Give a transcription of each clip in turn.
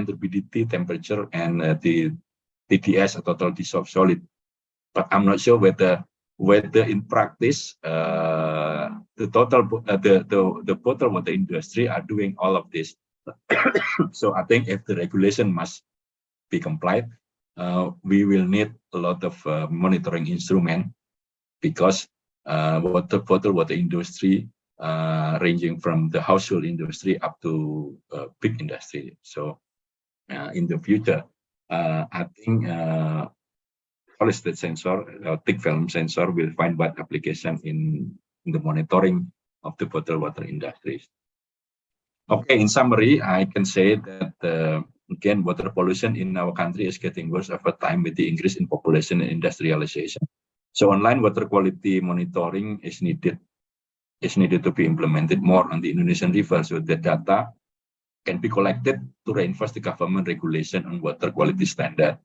define turbidity, temperature, and the TDS, or total dissolved solid. But I'm not sure whether in practice the bottled water industry are doing all of this. So I think if the regulation must be complied, we will need a lot of monitoring instrument, because bottled water industry ranging from the household industry up to big industry. So in the future, I think solid state sensor, thick film sensor will find wide application in the monitoring of the bottled water industries. Okay, in summary, I can say that again, water pollution in our country is getting worse over time with the increase in population and industrialization. So online water quality monitoring is needed to be implemented more on the Indonesian rivers, so the data can be collected to reinforce the government regulation on water quality standard.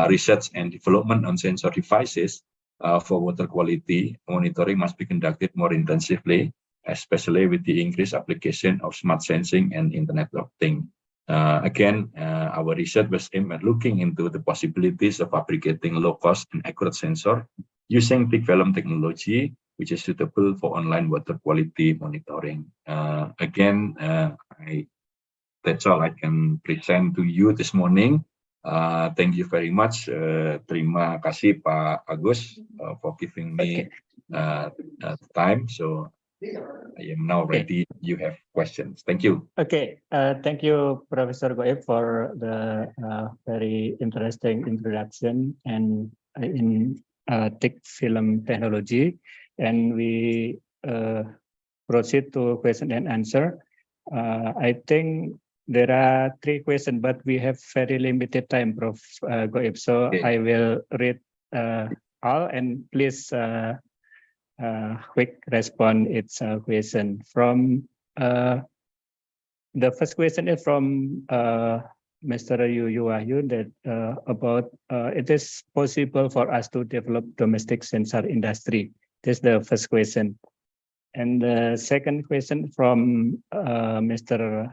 Research and development on sensor devices for water quality monitoring must be conducted more intensively, especially with the increased application of smart sensing and Internet of Things. Again, our research was aimed at looking into the possibilities of fabricating low-cost and accurate sensor using thick film technology, which is suitable for online water quality monitoring. Again, that's all I can present to you this morning. Thank you very much. Terima kasih Pak Agus for giving me time. So I am now ready. You have questions. Thank you. Okay. Thank you, Professor Goib, for the very interesting introduction and in thick film technology. And we proceed to question and answer. I think there are 3 questions, but we have very limited time, Prof. Goib. So okay. I will read all, and please quick respond each question. From the first question is from Mr. Yu Wahyu, that about it is possible for us to develop domestic sensor industry. This is the first question. And the second question from Mr.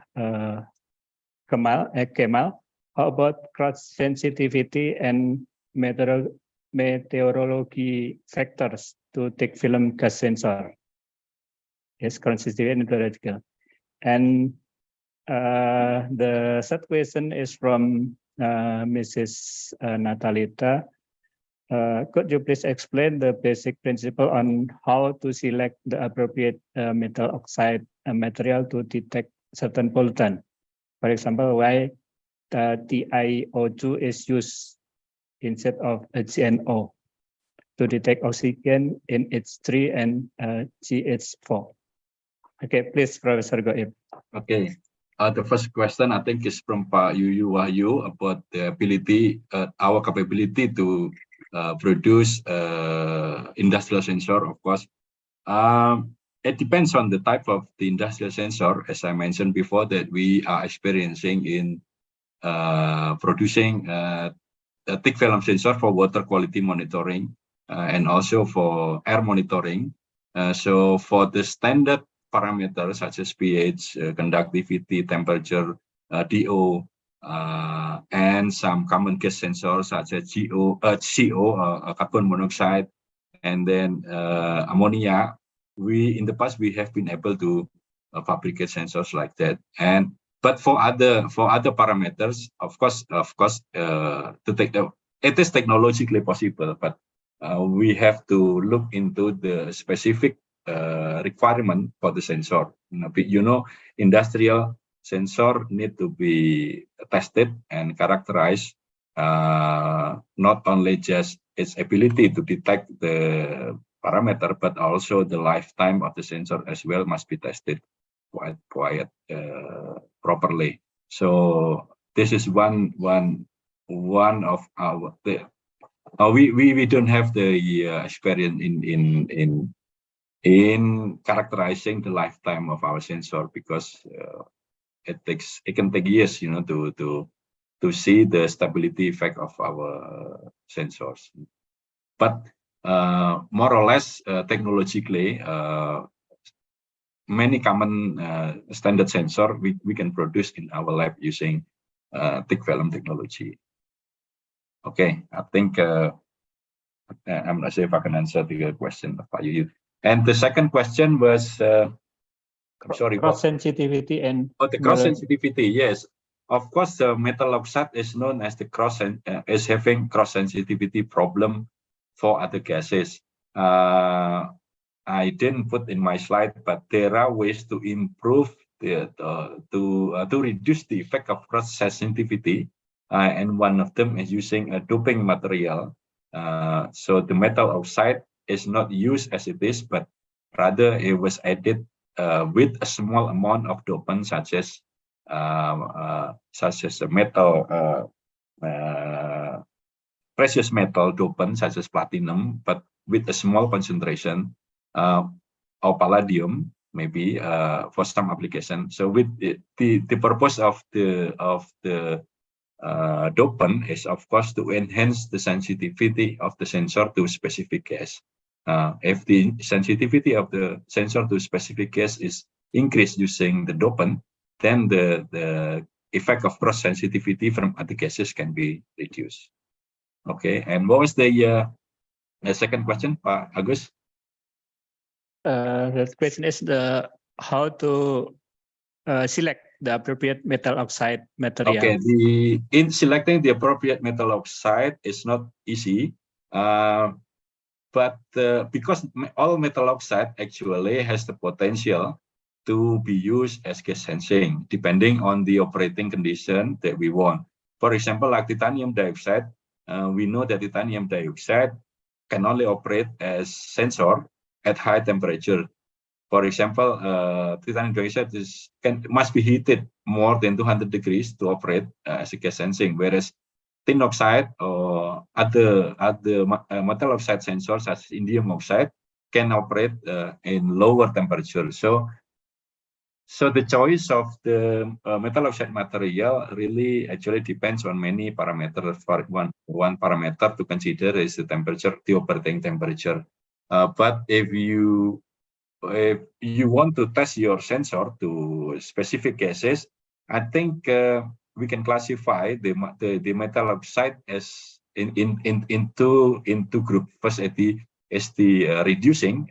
Kemal, how about cross sensitivity and meteorology factors to thick film gas sensor? Yes, cross sensitivity and meteorological. And the third question is from Mrs. Natalita. Could you please explain the basic principle on how to select the appropriate metal oxide material to detect certain pollutant? For example, why the TiO2 is used instead of GNO to detect oxygen in H3 and GH4. Okay, please, Professor Goib. Okay. The first question I think is from Pak Yu Wahyu about the ability, our capability to produce industrial sensor. Of course, it depends on the type of the industrial sensor. As I mentioned before, that we are experiencing in producing a thick film sensor for water quality monitoring and also for air monitoring. So for the standard parameters such as pH, conductivity, temperature, DO, and some common gas sensors such as CO, carbon monoxide, and then ammonia. In the past we have been able to fabricate sensors like that. But for other parameters, of course, it is technologically possible, but we have to look into the specific requirement for the sensor. Industrial sensor need to be tested and characterized, not only just its ability to detect the parameter, but also the lifetime of the sensor as well must be tested quite properly. So this is one of our we don't have the experience in characterizing the lifetime of our sensor, because it can take years, to see the stability effect of our sensors. But more or less, technologically, many common standard sensor we can produce in our lab using thick film technology. Okay, I think I'm not sure if I can answer the question of you. And the second question was, I'm sorry, cross sensitivity and the cross sensitivity. Yes, of course, the metal oxide is known as the as having cross sensitivity problem for other gases. I didn't put in my slide, but there are ways to improve to reduce the effect of cross sensitivity, and one of them is using a doping material. So the metal oxide is not used as it is, but rather it was added with a small amount of dopant, such as a metal, precious metal dopant, such as platinum, but with a small concentration, or palladium, maybe for some application. So with the purpose of the dopant is, of course, to enhance the sensitivity of the sensor to specific gas. If the sensitivity of the sensor to specific gas is increased using the dopant, then the effect of cross sensitivity from other gases can be reduced. Okay, and what was the second question, Pak Agus? The question is how to select the appropriate metal oxide material. Okay, in selecting the appropriate metal oxide is not easy, but because all metal oxide actually has the potential to be used as gas sensing, depending on the operating condition that we want. For example, like titanium dioxide, we know that titanium dioxide can only operate as sensor at high temperature. For example, titanium dioxide must be heated more than 200 degrees to operate as a gas sensing, whereas tin oxide or other metal oxide sensors, such as indium oxide, can operate in lower temperature. So the choice of the metal oxide material really actually depends on many parameters. For one parameter to consider is the temperature, the operating temperature. But if you want to test your sensor to specific gases, I think we can classify the metal oxide as into group. First is the reducing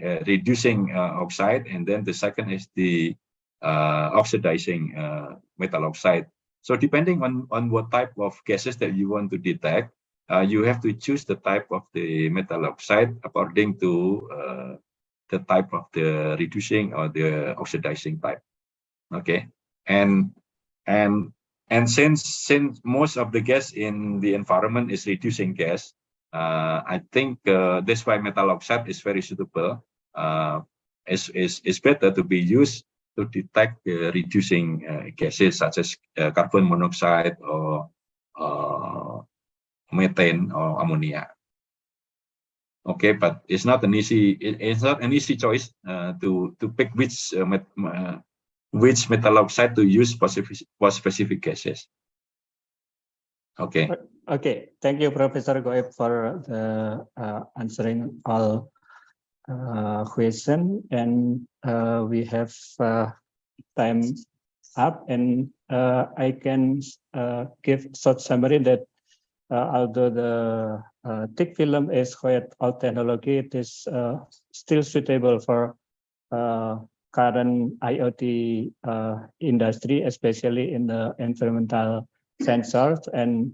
oxide, and then the second is the oxidizing metal oxide. So depending on what type of gases that you want to detect, you have to choose the type of the metal oxide according to the type of the reducing or the oxidizing type. Okay, and since most of the gas in the environment is reducing gas, I think that's why metal oxide is very suitable. It's better to be used to detect the reducing gases such as carbon monoxide or methane or ammonia. Okay, but it's not an easy choice to pick which metal oxide to use for specific gases. Okay. Okay. Thank you, Professor Goeb, for the answering all question, and we have time up, and I can give short summary that although the thick film is quite old technology, it is still suitable for current IoT industry, especially in the environmental sensors, and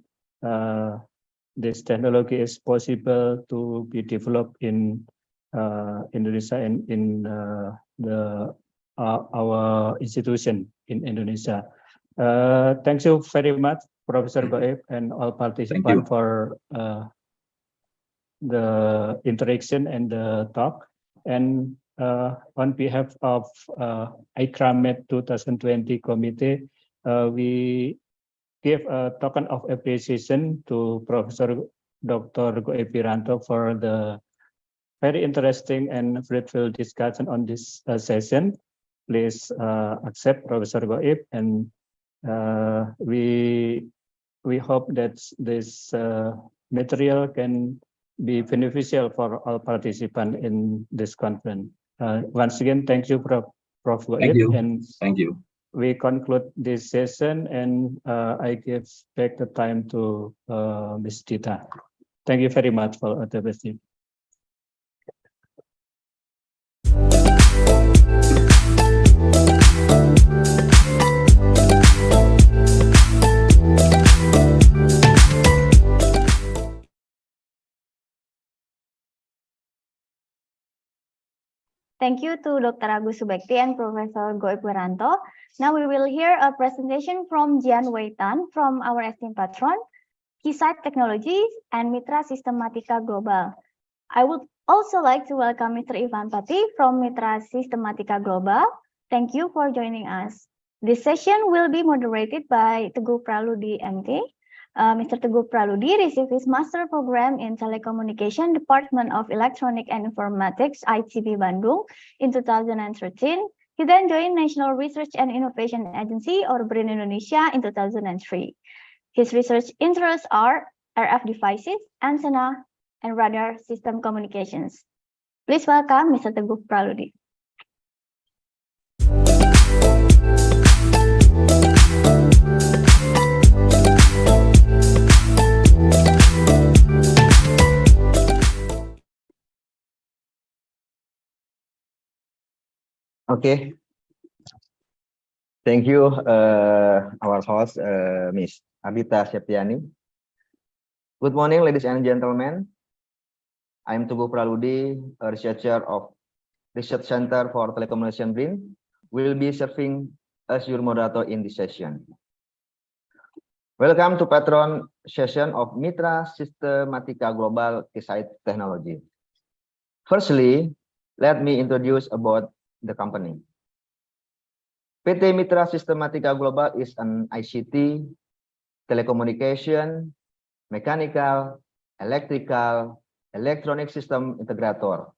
this technology is possible to be developed in Indonesia and in our institution in Indonesia. Thank you very much, Professor Goeb, and all participants for the interaction and the talk. And on behalf of ICRAMET 2020 committee, we give a token of appreciation to Professor Dr. Goeb Wiranto for the very interesting and fruitful discussion on this session. Please accept Professor Goeb, and we hope that this material can be beneficial for all participants in this conference. Once again, thank you, Prof. Goeb. Thank you. And thank you. we conclude this session, and I give back the time to Ms. Dita. Thank you very much for the visit. Thank you to Dr. Agus Subekti and Professor Goib Wiranto. Now we will hear a presentation from Jian Wei Tan from our esteemed patron, Keysight Technologies and Mitra Systematica Global. I would also like to welcome Mr. Ivan Pati from Mitra Systematica Global. Thank you for joining us. This session will be moderated by Teguh Praludi, MT. Mr. Teguh Praludi received his master program in Telecommunication, Department of Electronic and Informatics, ITB Bandung in 2013. He then joined National Research and Innovation Agency, or BRIN Indonesia, in 2003. His research interests are RF devices, antenna, and radar system communications. Please welcome Mr. Teguh Praludi. Okay. Thank you, our host, Ms. Abita Septiani. Good morning, ladies and gentlemen. I'm Teguh Praludi, a researcher of Research Center for Telecommunication BRIN. Will be serving as your moderator in this session. Welcome to patron session of Mitra Systematica Global Keysight Technology. Firstly, let me introduce about the company. PT Mitra Systematica Global is an ICT, telecommunication, mechanical, electrical, electronic system integrator,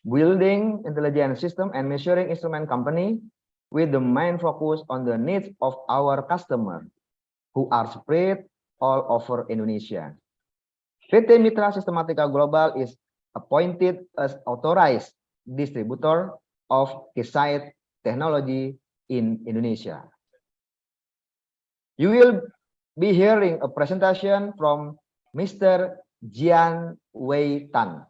building intelligent system and measuring instrument company with the main focus on the needs of our customers who are spread all over Indonesia. PT Mitra Systematica Global is appointed as authorized distributor of Keysight technology in Indonesia. You will be hearing a presentation from Mr. Jian Wei Tan.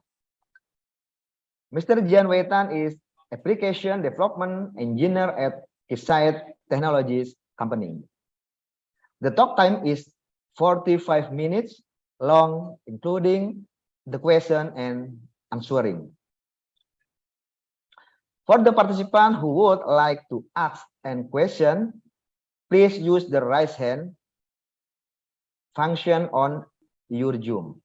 Mr. Jian Wei Tan is application development engineer at Keysight Technologies company. The talk time is 45 minutes long, including the question and answering. For the participant who would like to ask a question, please use the raise hand function on your Zoom.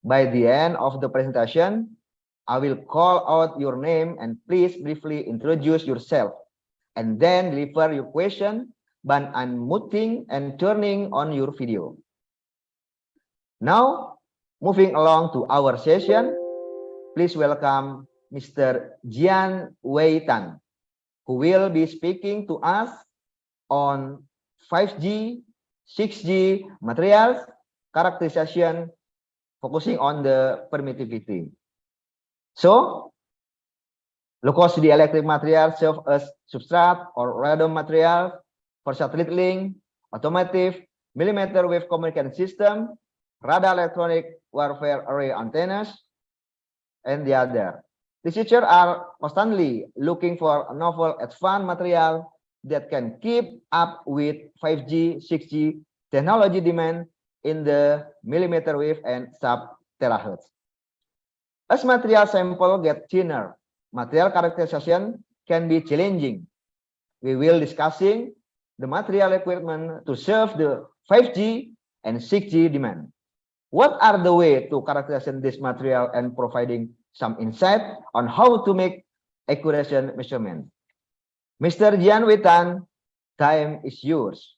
By the end of the presentation, I will call out your name and please briefly introduce yourself and then deliver your question by unmuting and turning on your video. Now, moving along to our session, please welcome Mr. Jian Wei Tan, who will be speaking to us on 5G, 6G materials characterization, focusing on the permittivity. So, low-cost dielectric materials serve as substrate or random material for satellite link, automotive, millimeter wave communication system, radar electronic warfare array antennas, and the other. Researchers are constantly looking for novel advanced material that can keep up with 5G, 6G technology demand in the millimeter wave and sub-terahertz. As material sample get thinner, material characterization can be challenging. We will discussing the material equipment to serve the 5G and 6G demand. What are the way to characterize this material and providing some insight on how to make accurate measurement? Mr. Jian Wei Tan, time is yours.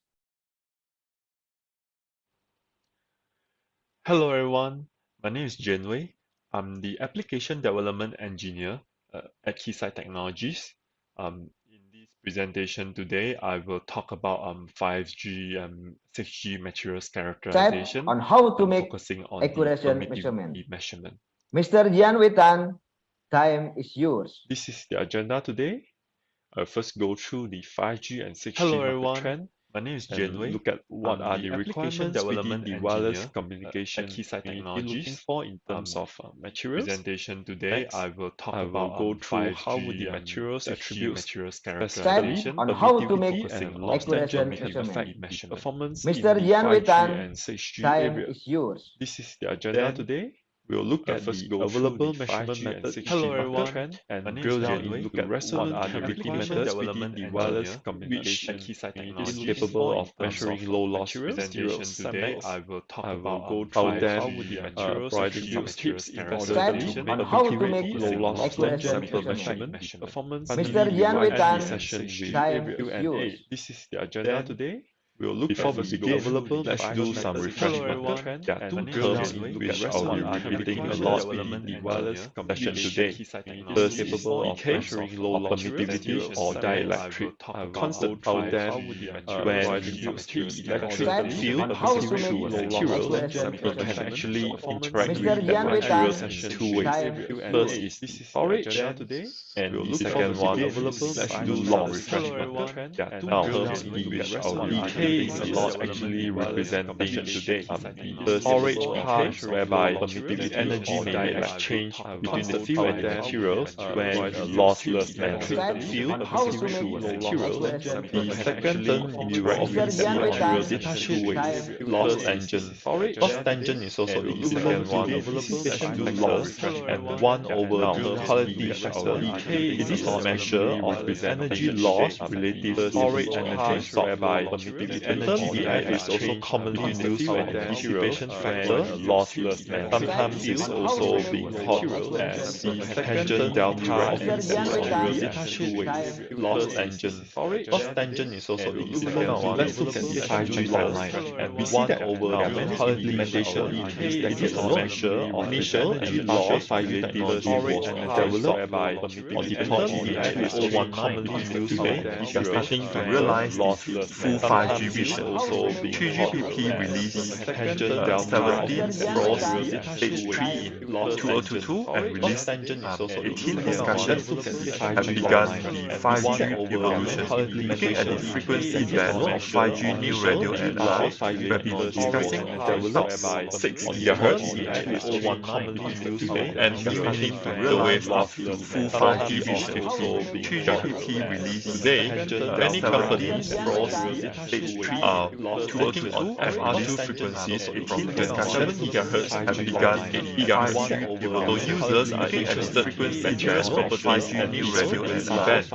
Hello everyone, my name is Jian Wei. I'm the Application Development Engineer at Keysight Technologies. In this presentation today, I will talk about 5G and 6G materials characterization on how to make focusing on accurate measurement. Mr. Jian Wei Tan, time is yours. This is the agenda today. I'll first go through the 5G and 6G market trend. My name is Jianwei. Look at what are the requirements within the wireless communication at Keysight Technologies looking for in terms of materials. Presentation today, I will go through how would the materials attributes, specification, on how to make permittivity, and loss accurate tangent can measurement. affect the performance Mr. in the Jianwei 5G Tan, and 6G time area. is yours. This is the agenda today. We'll look at the available measurement method trend and drill down into resonant cavity methods within the wireless communication, which is capable of measuring low loss materials. Today, I will go through how would the materials providing some tips in order to On make how to make low loss accurate sample measurement. measurement performance. Mr. Finally, Jianwei we'll end Tan, the session with time is Q&A. yours. This is the agenda today. We'll look before we begin, let's do some refreshment. There are two terms in which I'll be repeating a lot in the wireless session today. First is measuring low loss permittivity or dielectric. A concept out there when the electric field passes through a material, it can actually interact with that material in two ways. First is storage, and the second one, let's do loss. There are two terms in which I'll decay is a lot actually representing the storage part whereby the energy may exchange between the field and the material when a lossless electric field passes through a material. The second term you will often see material detached with loss tangent. Loss tangent is also equivalent to the dissipation factor and 1 over the quality factor. It is a measure of the energy loss relative to storage energy, whereby the term DF is also commonly used when the dissipation factor lossless and sometimes is also being called as the tangent delta of the loss tangent. Loss tangent is also equivalent. Let's look at the 5G timeline, and we see that there are many implementations in this decade alone. Measure of initial and loss 5G technology was developed or deployed in the 301 commonly used today. We are starting to realize the full 5G vision. Also, 3GPP released 17 across stage 3 in 2022 and released 18 discussions have begun the 5G evolution. Looking at the frequency band of 5G new radio and live, we have been discussing develop 6 GHz and we are starting to realize the full 5G vision. 3GPP released today, many companies across stage 3 are working on FR2 frequencies from 7 GHz have begun 8 GHz. So users are interested in frequency bands of 5G new radio and band.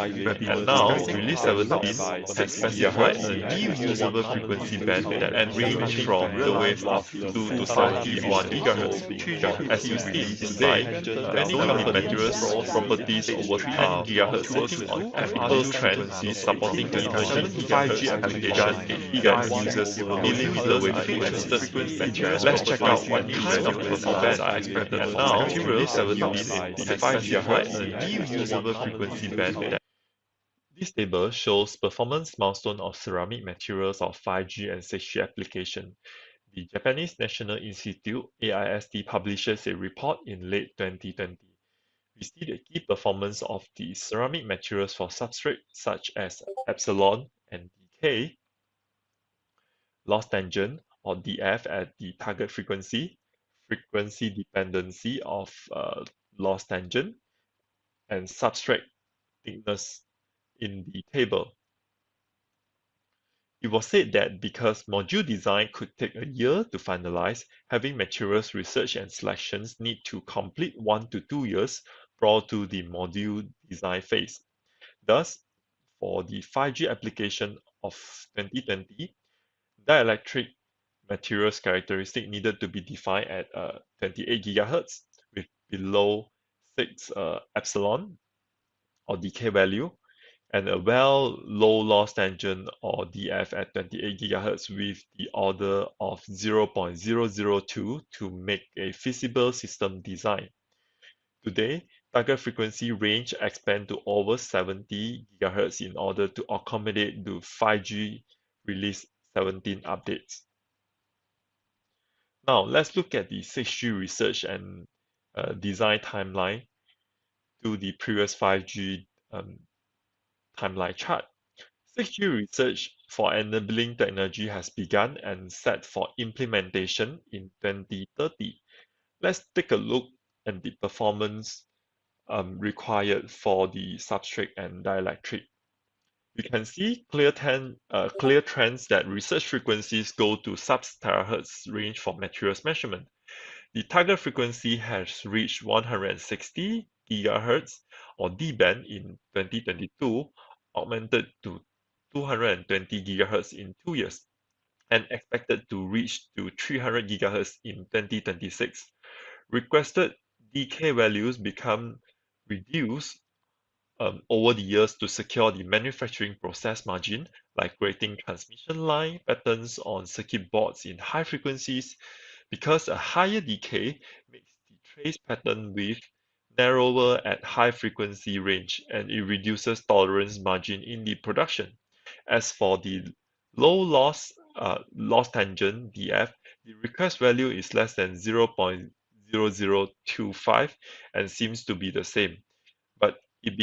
And now, Release 17 has specified a new usable frequency band that ranges from the wave of 2 to 71 GHz. As you see in this slide, many companies properties over 10 GHz working on FR2 frequencies supporting 27 GHz application 8 GHz users dealing with the wave frequency. Let's check out what kind of performance are expected now. Release 17 has 5 GHz a new usable frequency band. This table shows performance milestone of ceramic materials of 5G and 6G application. The Japanese National Institute AIST publishes a report in late 2020. We see the key performance of the ceramic materials for substrate such as epsilon and decay, loss tangent or DF at the target frequency, frequency dependency of loss tangent, and substrate thickness in the table. It was said that because module design could take a year to finalize, having materials research and selections need to complete 1 to 2 years prior to the module design phase. Thus, for the 5G application of 2020, dielectric materials characteristic needed to be defined at 28 GHz with below 6 epsilon or decay value, and a low loss tangent or DF at 28 GHz with the order of 0.002 to make a feasible system design. Today, target frequency range expand to over 70 GHz in order to accommodate the 5G release 17 updates. Now, let's look at the 6G research and design timeline to the previous 5G timeline chart. 6G research for enabling technology has begun and set for implementation in 2030. Let's take a look at the performance required for the substrate and dielectric. You can see clear trends that research frequencies go to sub-terahertz range for materials measurement. The target frequency has reached 160 GHz or D-band in 2022, augmented to 220 GHz in 2 years, and expected to reach to 300 GHz in 2026. Requested decay values become reduced over the years to secure the manufacturing process margin, like creating transmission line patterns on circuit boards in high frequencies, because a higher decay makes the trace pattern width narrower at high frequency range, and it reduces tolerance margin in the production. As for the low loss tangent DF, the request value is less than 0.0025 and seems to be the same, but it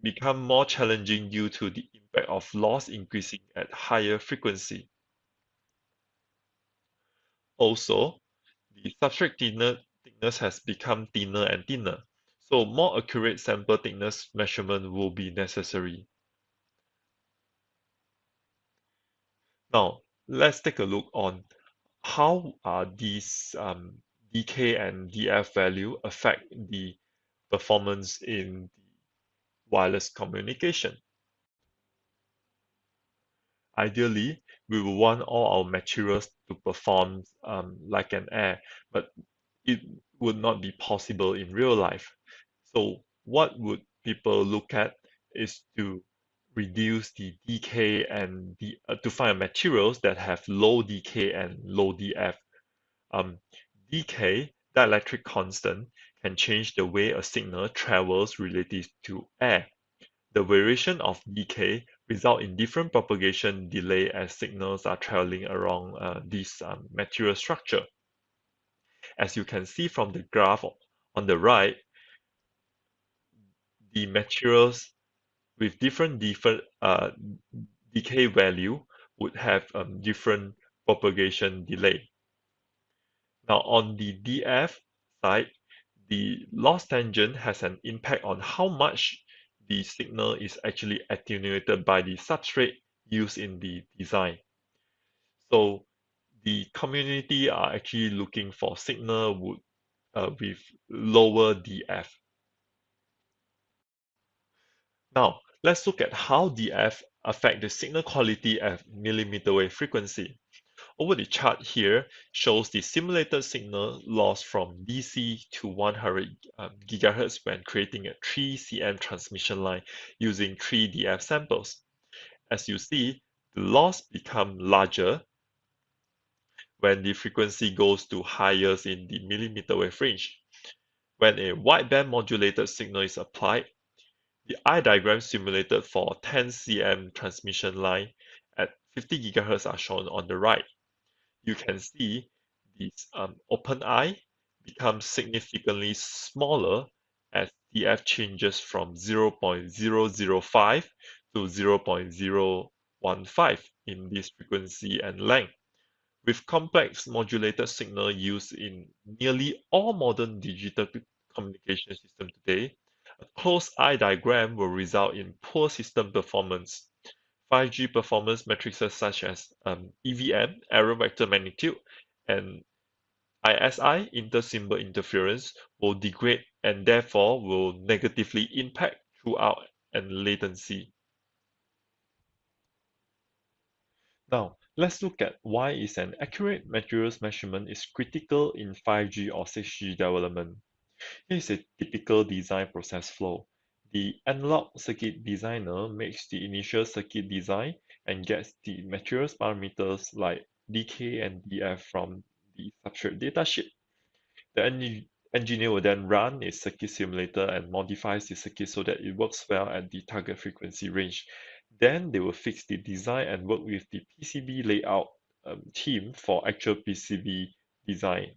become more challenging due to the impact of loss increasing at higher frequency. Also, the substrate thickness has become thinner and thinner, so more accurate sample thickness measurement will be necessary. Now, let's take a look on how these DK and DF value affect the performance in the wireless communication. Ideally, we will want all our materials to perform like an air, but it would not be possible in real life. So what would people look at is to reduce the decay and to find materials that have low decay and low DF. Decay, dielectric constant, can change the way a signal travels relative to air. The variation of decay result in different propagation delay as signals are traveling along this material structure. As you can see from the graph on the right, the materials with different decay value would have different propagation delay. Now on the DF side, the loss tangent has an impact on how much the signal is actually attenuated by the substrate used in the design. So the community are actually looking for signal with lower DF. Now, let's look at how DF affect the signal quality at millimeter wave frequency. Over the chart here shows the simulated signal loss from DC to 100 GHz when creating a 3 cm transmission line using 3 DF samples. As you see, the loss becomes larger when the frequency goes to higher in the millimeter wave range. When a wideband modulated signal is applied, the eye diagram simulated for 10 cm transmission line at 50 GHz are shown on the right. You can see this open eye becomes significantly smaller as DF changes from 0.005 to 0.015 in this frequency and length. With complex modulated signal used in nearly all modern digital communication systems today, a closed eye diagram will result in poor system performance. 5G performance metrics such as EVM, error vector magnitude, and ISI, inter-symbol interference, will degrade and therefore will negatively impact throughput and latency. Now, let's look at why is an accurate materials measurement is critical in 5G or 6G development. Here is a typical design process flow. The analog circuit designer makes the initial circuit design and gets the materials parameters like DK and DF from the substrate datasheet. The engineer will then run a circuit simulator and modifies the circuit so that it works well at the target frequency range. Then they will fix the design and work with the PCB layout team for actual PCB design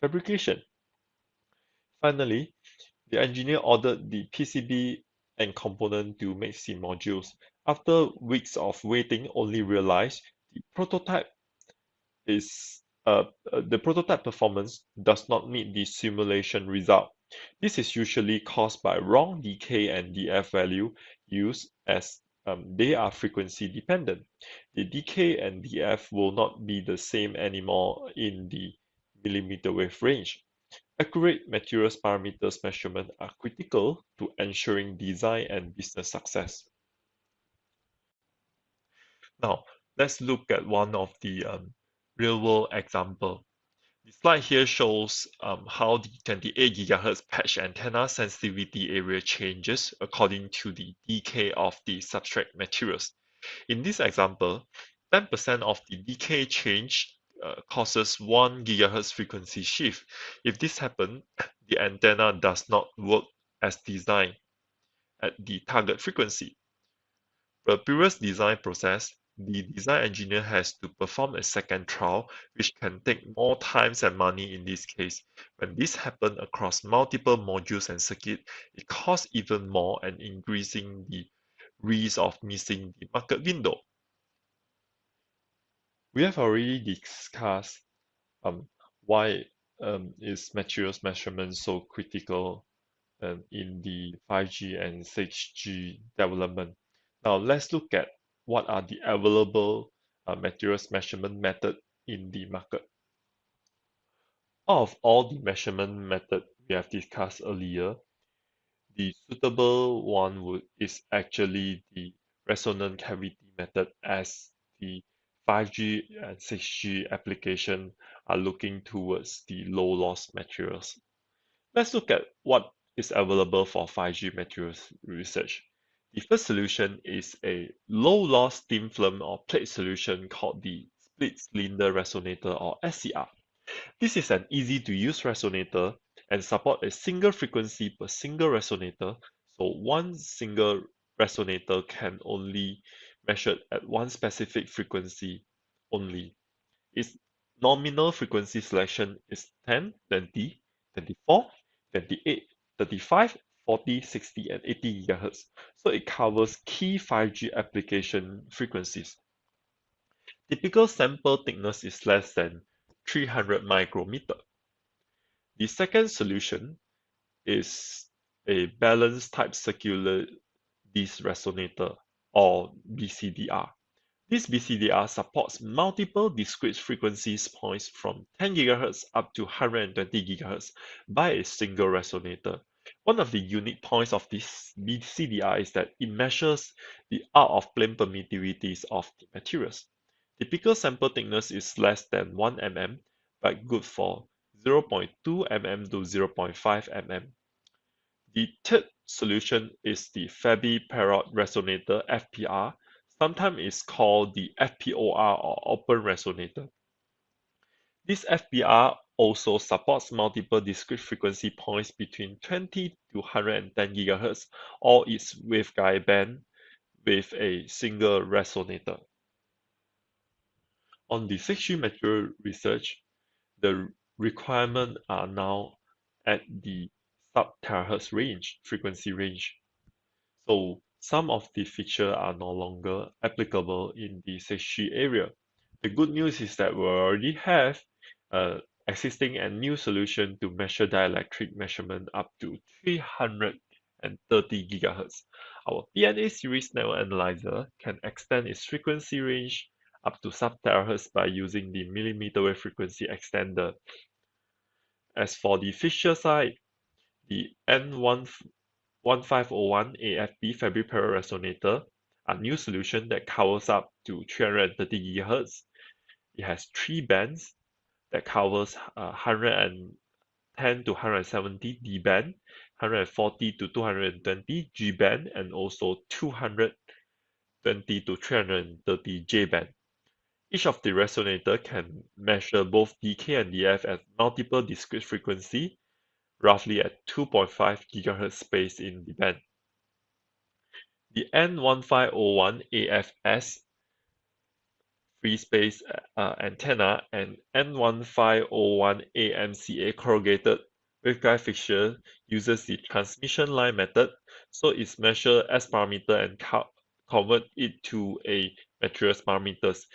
fabrication. Finally, the engineer ordered the PCB and component to make SIM modules. After weeks of waiting, only realized the prototype performance does not meet the simulation result. This is usually caused by wrong DK and DF value used, as they are frequency dependent. The DK and DF will not be the same anymore in the millimeter wave range. Accurate materials parameters measurement are critical to ensuring design and business success. Now, let's look at one of the real-world example. The slide here shows how the 28 GHz patch antenna sensitivity area changes according to the decay of the substrate materials. In this example, 10% of the decay change causes 1 GHz frequency shift. If this happens, the antenna does not work as designed at the target frequency. For the previous design process, the design engineer has to perform a second trial, which can take more time and money in this case. When this happens across multiple modules and circuits, it costs even more and increasing the risk of missing the market window. We have already discussed why is materials measurement so critical in the 5G and 6G development. Now let's look at what are the available materials measurement method in the market. Out of all the measurement method we have discussed earlier, the suitable one is actually the resonant cavity method, as the 5G and 6G application are looking towards the low loss materials. Let's look at what is available for 5G materials research. The first solution is a low loss thin film or plate solution called the split cylinder resonator, or SCR. This is an easy to use resonator and support a single frequency per single resonator. So one single resonator can only measure at one specific frequency only. Its nominal frequency selection is 10, 20, 24, 28, 35, 40, 60, and 80 GHz. So it covers key 5G application frequencies. Typical sample thickness is less than 300 micrometer. The second solution is a balanced type circular disc resonator, or BCDR. This BCDR supports multiple discrete frequencies points from 10 GHz up to 120 GHz by a single resonator. One of the unique points of this BCDR is that it measures the out-of-plane permittivities of the materials. Typical sample thickness is less than 1 mm, but good for 0.2 mm to 0.5 mm. The third solution is the Fabry-Perot resonator, FPR. Sometimes it's called the FPOR, or open resonator. This FPR also supports multiple discrete frequency points between 20 to 110 GHz, or its waveguide band with a single resonator. On the 6G material research, the requirements are now at the sub-terahertz range, frequency range. So some of the features are no longer applicable in the 6G area. The good news is that we already have existing and new solution to measure dielectric measurement up to 330 GHz. Our PNA series network analyzer can extend its frequency range up to sub-terahertz by using the millimeter wave frequency extender. As for the feature side, the N1501 AFP Fabry-Perot resonator, a new solution that covers up to 330 GHz. It has 3 bands that covers 110 to 170 D band, 140 to 220 G band, and also 220 to 330 J band. Each of the resonator can measure both DK and DF at multiple discrete frequency, roughly at 2.5 GHz space in the band. The N1501 AFS free space antenna and N1501 AMCA corrugated waveguide fixture uses the transmission line method, so it's measured as parameter and convert it to a materials parameters.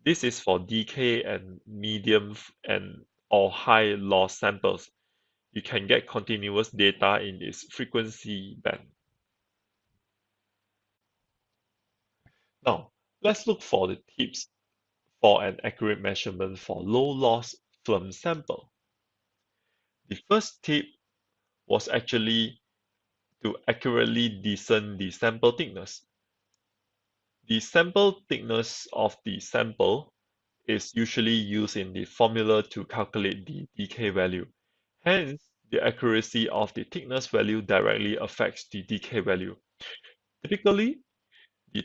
This is for decay and medium and or high loss samples. You can get continuous data in its frequency band. Now, let's look for the tips for an accurate measurement for low loss film sample. The first tip was actually to accurately discern the sample thickness. The sample thickness of the sample is usually used in the formula to calculate the decay value. Hence, the accuracy of the thickness value directly affects the decay value. Typically, the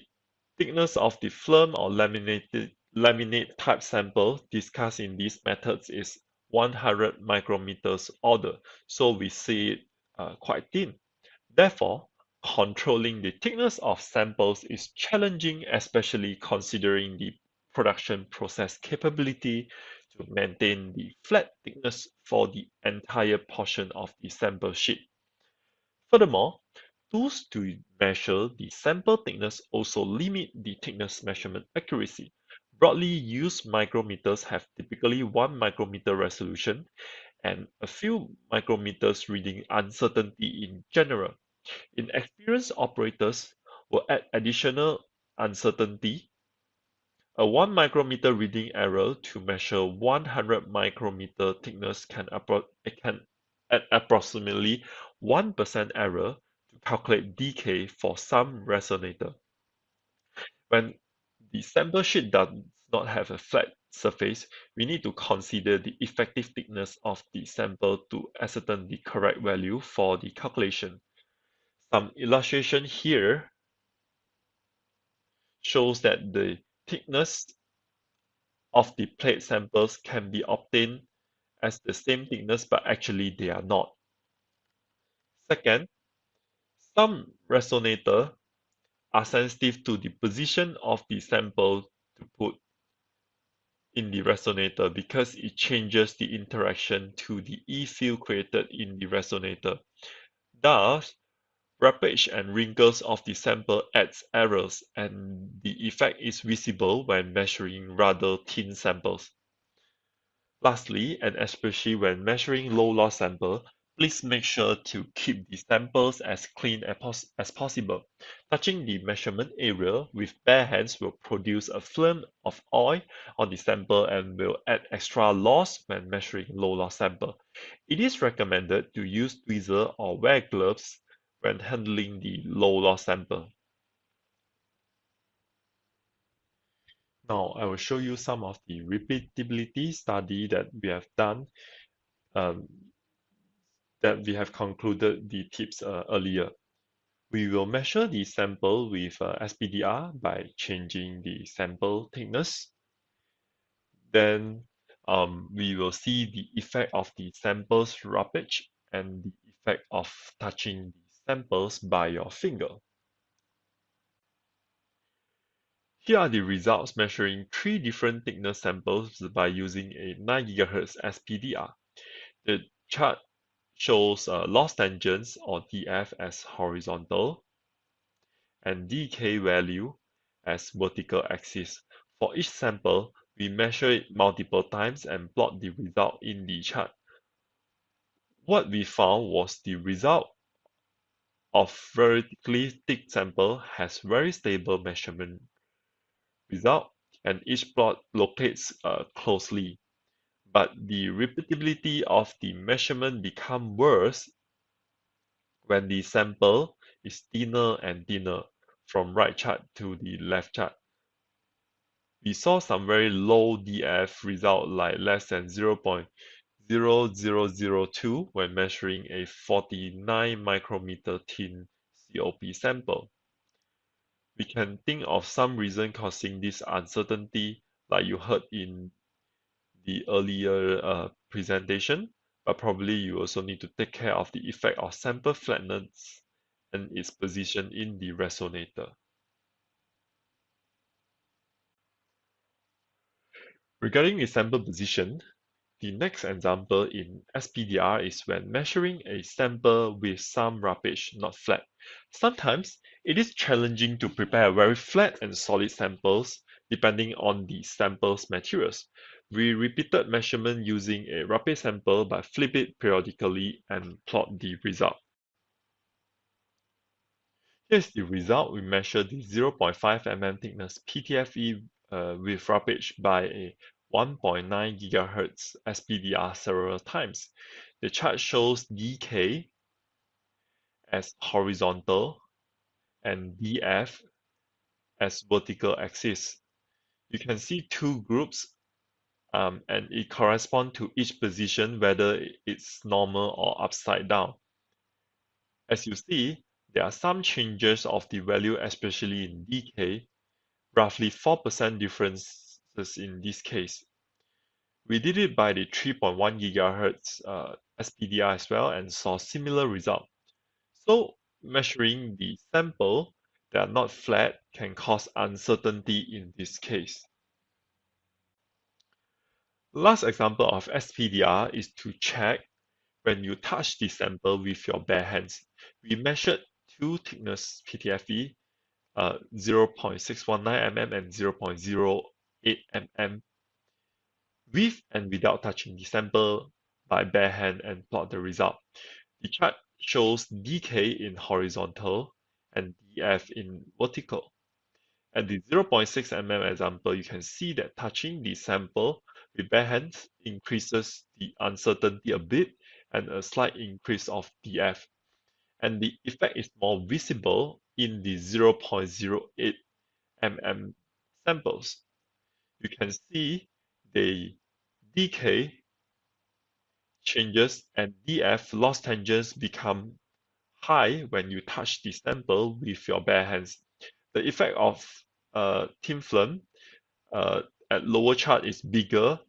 thickness of the film or laminate type sample discussed in these methods is 100 micrometers order, so we see it quite thin. Therefore, controlling the thickness of samples is challenging, especially considering the production process capability to maintain the flat thickness for the entire portion of the sample sheet. Furthermore, tools to measure the sample thickness also limit the thickness measurement accuracy. Broadly used micrometers have typically 1 micrometer resolution and a few micrometers reading uncertainty in general. Inexperienced operators will add additional uncertainty. A 1 micrometer reading error to measure 100 micrometer thickness can add approximately 1% error to calculate decay for some resonator. When the sample sheet does not have a flat surface, we need to consider the effective thickness of the sample to ascertain the correct value for the calculation. Some illustration here shows that the thickness of the plate samples can be obtained as the same thickness, but actually they are not. Second, some resonator are sensitive to the position of the sample to put in the resonator because it changes the interaction to the E field created in the resonator. Thus, wrappage and wrinkles of the sample adds errors, and the effect is visible when measuring rather thin samples. Lastly, and especially when measuring low-loss sample, please make sure to keep the samples as clean as possible. Touching the measurement area with bare hands will produce a film of oil on the sample and will add extra loss when measuring low-loss sample. It is recommended to use tweezers or wear gloves when handling the low-loss sample. Now, I will show you some of the repeatability study that we have done, that we have concluded the tips earlier. We will measure the sample with SPDR by changing the sample thickness. Then we will see the effect of the sample's wrappage and the effect of touching the samples by your finger. Here are the results measuring 3 different thickness samples by using a 9 GHz SPDR. The chart shows loss tangents or DF as horizontal and decay value as vertical axis. For each sample, we measure it multiple times and plot the result in the chart. What we found was the result of vertically thick sample has very stable measurement result, and each plot locates closely. But the repeatability of the measurement become worse when the sample is thinner and thinner from right chart to the left chart. We saw some very low DF result like less than 0.0002 when measuring a 49 micrometer thin COP sample. We can think of some reason causing this uncertainty, like you heard in the earlier presentation, but probably you also need to take care of the effect of sample flatness and its position in the resonator. Regarding the sample position, The next example in SPDR is when measuring a sample with some wrappage, not flat. Sometimes it is challenging to prepare very flat and solid samples depending on the sample's materials. We repeated measurement using a wrappage sample but flip it periodically and plot the result. Here's the result. We measured the 0.5 mm thickness PTFE with wrappage by a 1.9 GHz SPDR several times. The chart shows DK as horizontal and DF as vertical axis. You can see two groups and it corresponds to each position, whether it's normal or upside down. As you see, there are some changes of the value, especially in DK, roughly 4% differences in this case. We did it by the 3.1 GHz SPDR as well and saw similar result. So measuring the sample that are not flat can cause uncertainty in this case. Last example of SPDR is to check when you touch the sample with your bare hands. We measured two thickness PTFE, 0.619 mm and 0.08 mm, with and without touching the sample by bare hand and plot the result. The chart shows DK in horizontal and DF in vertical. At the 0.6 mm example, you can see that touching the sample with bare hands increases the uncertainty a bit and a slight increase of DF. And the effect is more visible in the 0.08 mm samples. You can see the DK changes and DF loss tangents become high when you touch the sample with your bare hands. The effect of thin film at lower chart is bigger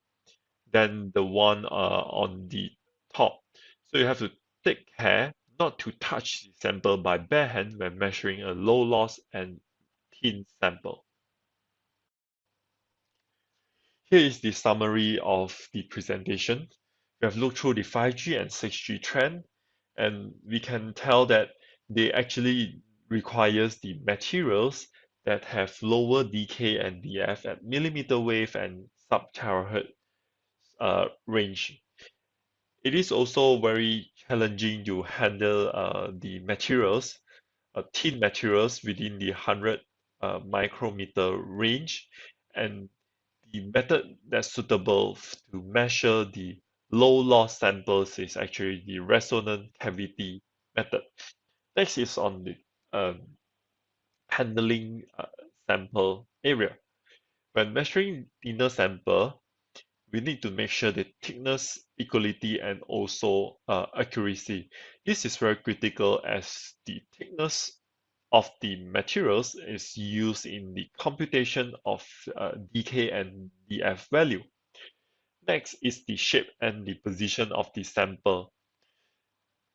than the one on the top. So you have to take care not to touch the sample by bare hand when measuring a low loss and thin sample. Here is the summary of the presentation. We have looked through the 5G and 6G trend, and we can tell that they actually requires the materials that have lower DK and DF at millimeter wave and sub-terahertz range. It is also very challenging to handle the materials, thin materials within the 100 micrometer range, and the method that's suitable to measure the low loss samples is actually the resonant cavity method. Next is on the handling sample area. When measuring thinner sample, we need to make sure the thickness, equality, and also accuracy. This is very critical as the thickness of the materials is used in the computation of DK and DF value. Next is the shape and the position of the sample.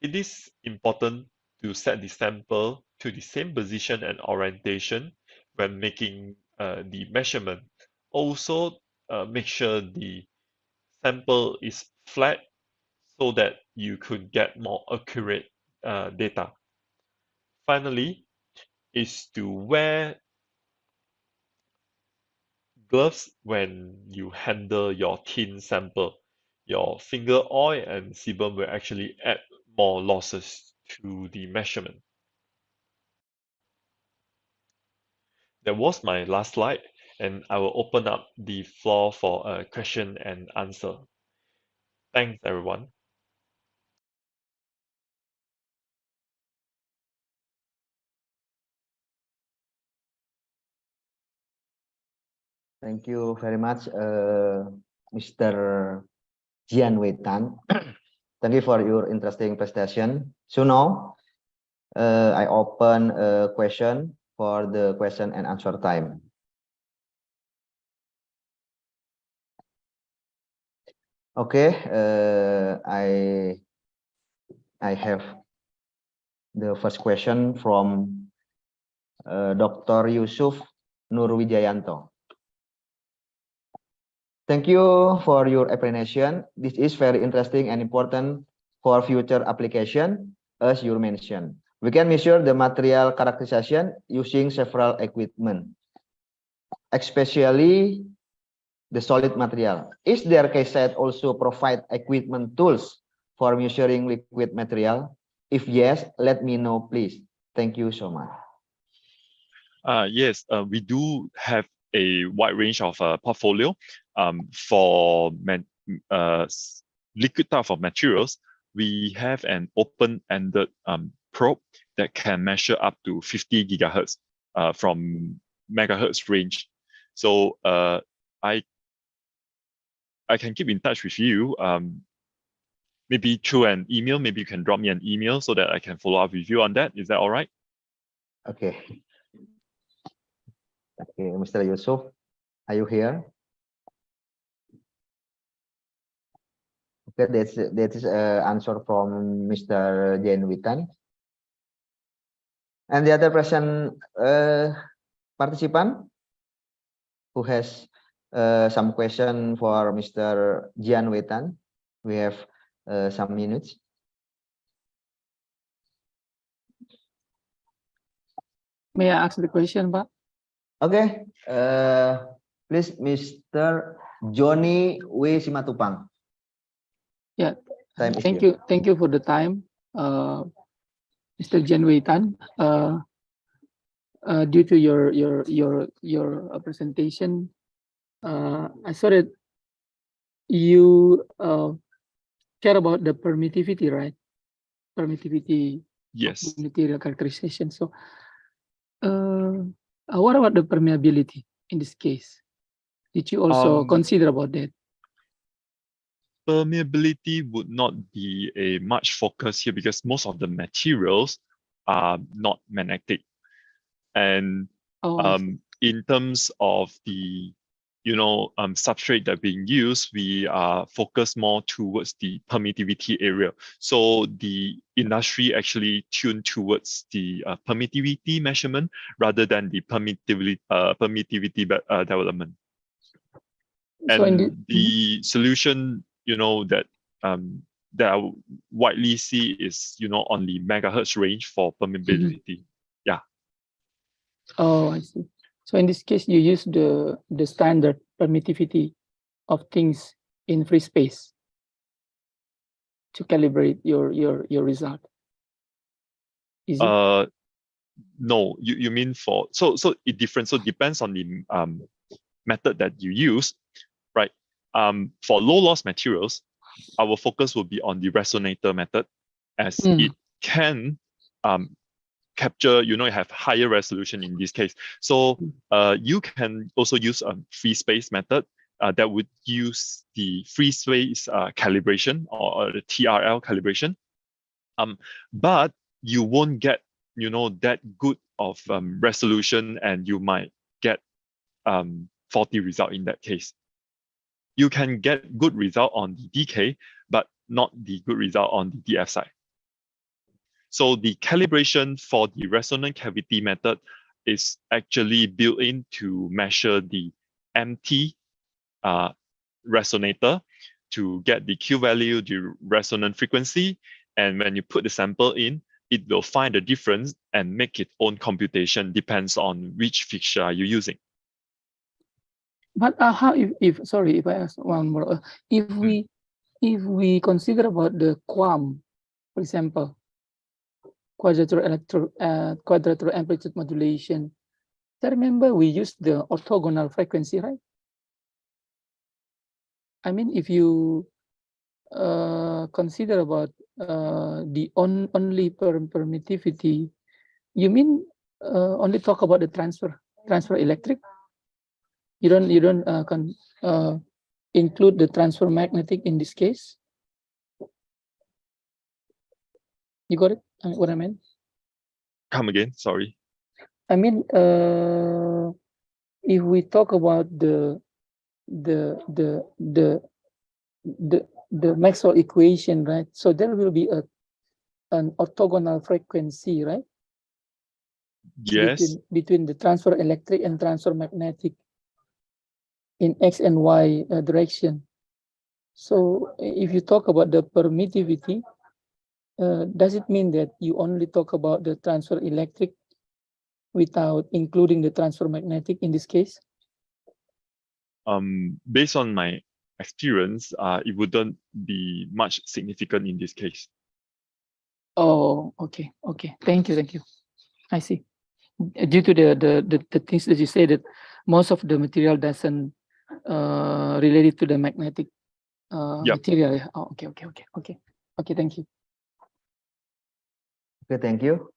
It is important to set the sample to the same position and orientation when making the measurement. Also, make sure the sample is flat so that you could get more accurate data. Finally, is to wear gloves when you handle your thin sample. Your finger oil and sebum will actually add more losses to the measurement. That was my last slide, and I will open up the floor for a question and answer. Thanks, everyone. Thank you very much, Mr. Jian Weitan. Thank you for your interesting presentation. So now, I open a question for the question and answer time. Okay, I have the first question from Dr. Yusuf Nurwijayanto. Thank you for your explanation. This is very interesting and important for future application, as you mentioned. We can measure the material characterization using several equipment, especially the solid material. Is there KSAT also provide equipment tools for measuring liquid material? If yes, let me know, please. Thank you so much. Yes, we do have a wide range of portfolio for liquid type of materials. We have an open-ended probe that can measure up to 50 gigahertz from megahertz range. So I can keep in touch with you, maybe through an email. Maybe you can drop me an email so that I can follow up with you on that. Is that all right? Okay. Okay, Mr. Yusuf, are you here? Okay, that is an answer from Mr. Jain Witan. And the other present participant who has some question for Mr. Jian Wetan. We have some minutes. May I ask the question, Pak? Okay, please, Mr. Johnny W. Simatupang. Yeah, Thank you. Thank you for the time, Mr. Jian Weitan. Due to your presentation, I saw that you care about the permittivity, right? Permittivity. Yes. Material characterization. So, what about the permeability in this case? Did you also consider about that? Permeability would not be a much focus here because most of the materials are not magnetic. And in terms of the substrate that being used, we are focused more towards the permittivity area. So the industry actually tuned towards the permittivity measurement rather than the permittivity development. And the solution, that that I widely see is, on the megahertz range for permeability. Yeah. Oh, I see. So in this case, you use the standard permittivity of things in free space to calibrate your result. Is it? No, you mean for so it different. So it depends on the method that you use, right? For low loss materials, our focus will be on the resonator method, as it can capture, you have higher resolution in this case. So you can also use a free space method that would use the free space calibration or the TRL calibration. But you won't get, that good of resolution, and you might get faulty result in that case. You can get good result on the DK, but not the good result on the DF side. So the calibration for the resonant cavity method is actually built in to measure the MT resonator to get the Q value, the resonant frequency. And when you put the sample in, it will find the difference and make its own computation, depends on which fixture are you using. But how if sorry, if I ask one more, if we consider about the QAM, for example, quadrature amplitude modulation, I remember we used the orthogonal frequency, right? I mean, if you consider about the only permittivity, you mean only talk about the transfer electric? You don't include the transfer magnetic in this case? You got it? What I meant? Come again, sorry. I mean, if we talk about the Maxwell equation, right? So there will be an orthogonal frequency, right? Yes. Between the transfer electric and transfer magnetic. in X and Y direction. So if you talk about the permittivity, does it mean that you only talk about the transfer electric without including the transfer magnetic in this case? Based on my experience, it wouldn't be much significant in this case. Oh, okay, okay. Thank you, thank you. I see. Due to the things that you say, that most of the material doesn't related to the magnetic material. Yeah? Oh, okay. Okay, thank you. Okay, thank you.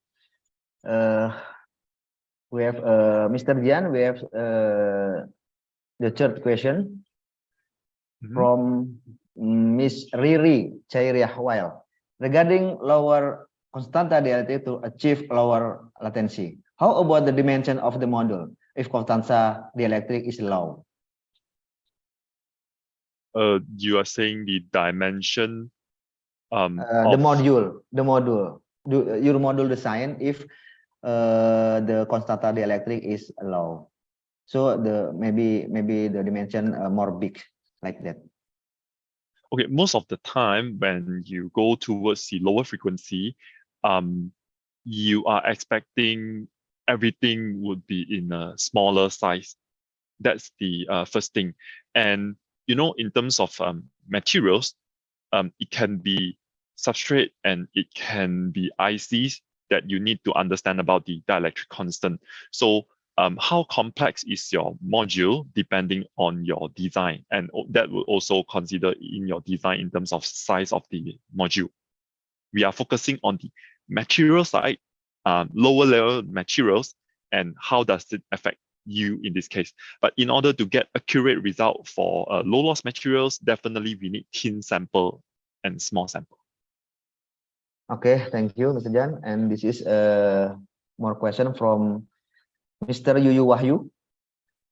We have Mr. Jian. We have the third question from Miss Riri Chairiahwail regarding lower constanta dielectric to achieve lower latency. How about the dimension of the module if constanta dielectric is low? You are saying the dimension the module, your module design if the constanta dielectric is low. So maybe the dimension more big like that. Okay, most of the time when you go towards the lower frequency, you are expecting everything would be in a smaller size. That's the first thing. And you know, in terms of materials, it can be substrate and it can be ICs that you need to understand about the dielectric constant. So how complex is your module depending on your design, and that will also consider in your design in terms of size of the module. We are focusing on the material side, lower level materials, and how does it affect you in this case. But in order to get accurate result for low loss materials, definitely we need thin sample and small sample. Okay, thank you, Mr. Jan. And this is more question from Mr. Yuyu Wahyu.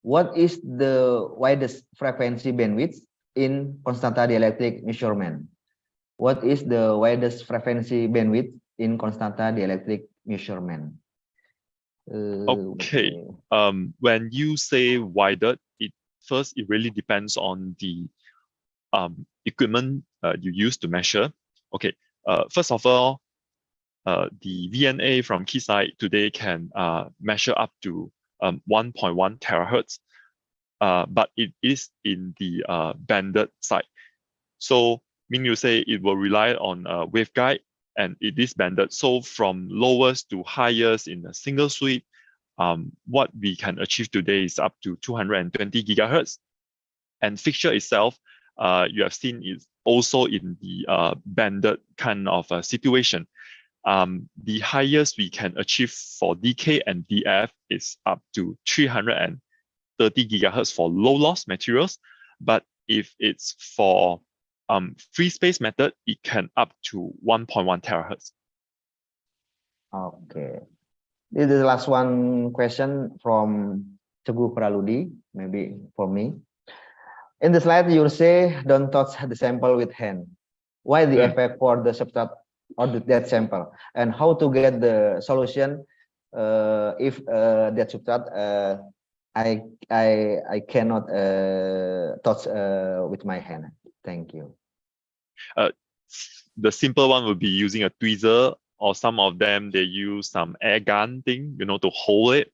What is the widest frequency bandwidth in constanta dielectric measurement? What is the widest frequency bandwidth in constanta dielectric measurement? Okay. When you say wider, it really depends on the equipment you use to measure. Okay. First of all, the VNA from Keysight today can measure up to 1.1 terahertz, but it is in the banded side. So, meaning you say it will rely on a waveguide, and it is banded. So from lowest to highest in a single sweep, what we can achieve today is up to 220 gigahertz. And fixture itself, you have seen is also in the banded kind of situation. The highest we can achieve for DK and DF is up to 330 gigahertz for low loss materials. But if it's for free space method, it can up to 1.1 terahertz. Okay. This is the last one question from Teguh Praludi, maybe for me. In the slide, you say don't touch the sample with hand. Why the effect for the substrate or that sample? And how to get the solution if that substrate I cannot touch with my hand? Thank you. The simple one would be using a tweezer, or some of them they use some air gun thing, you know, to hold it.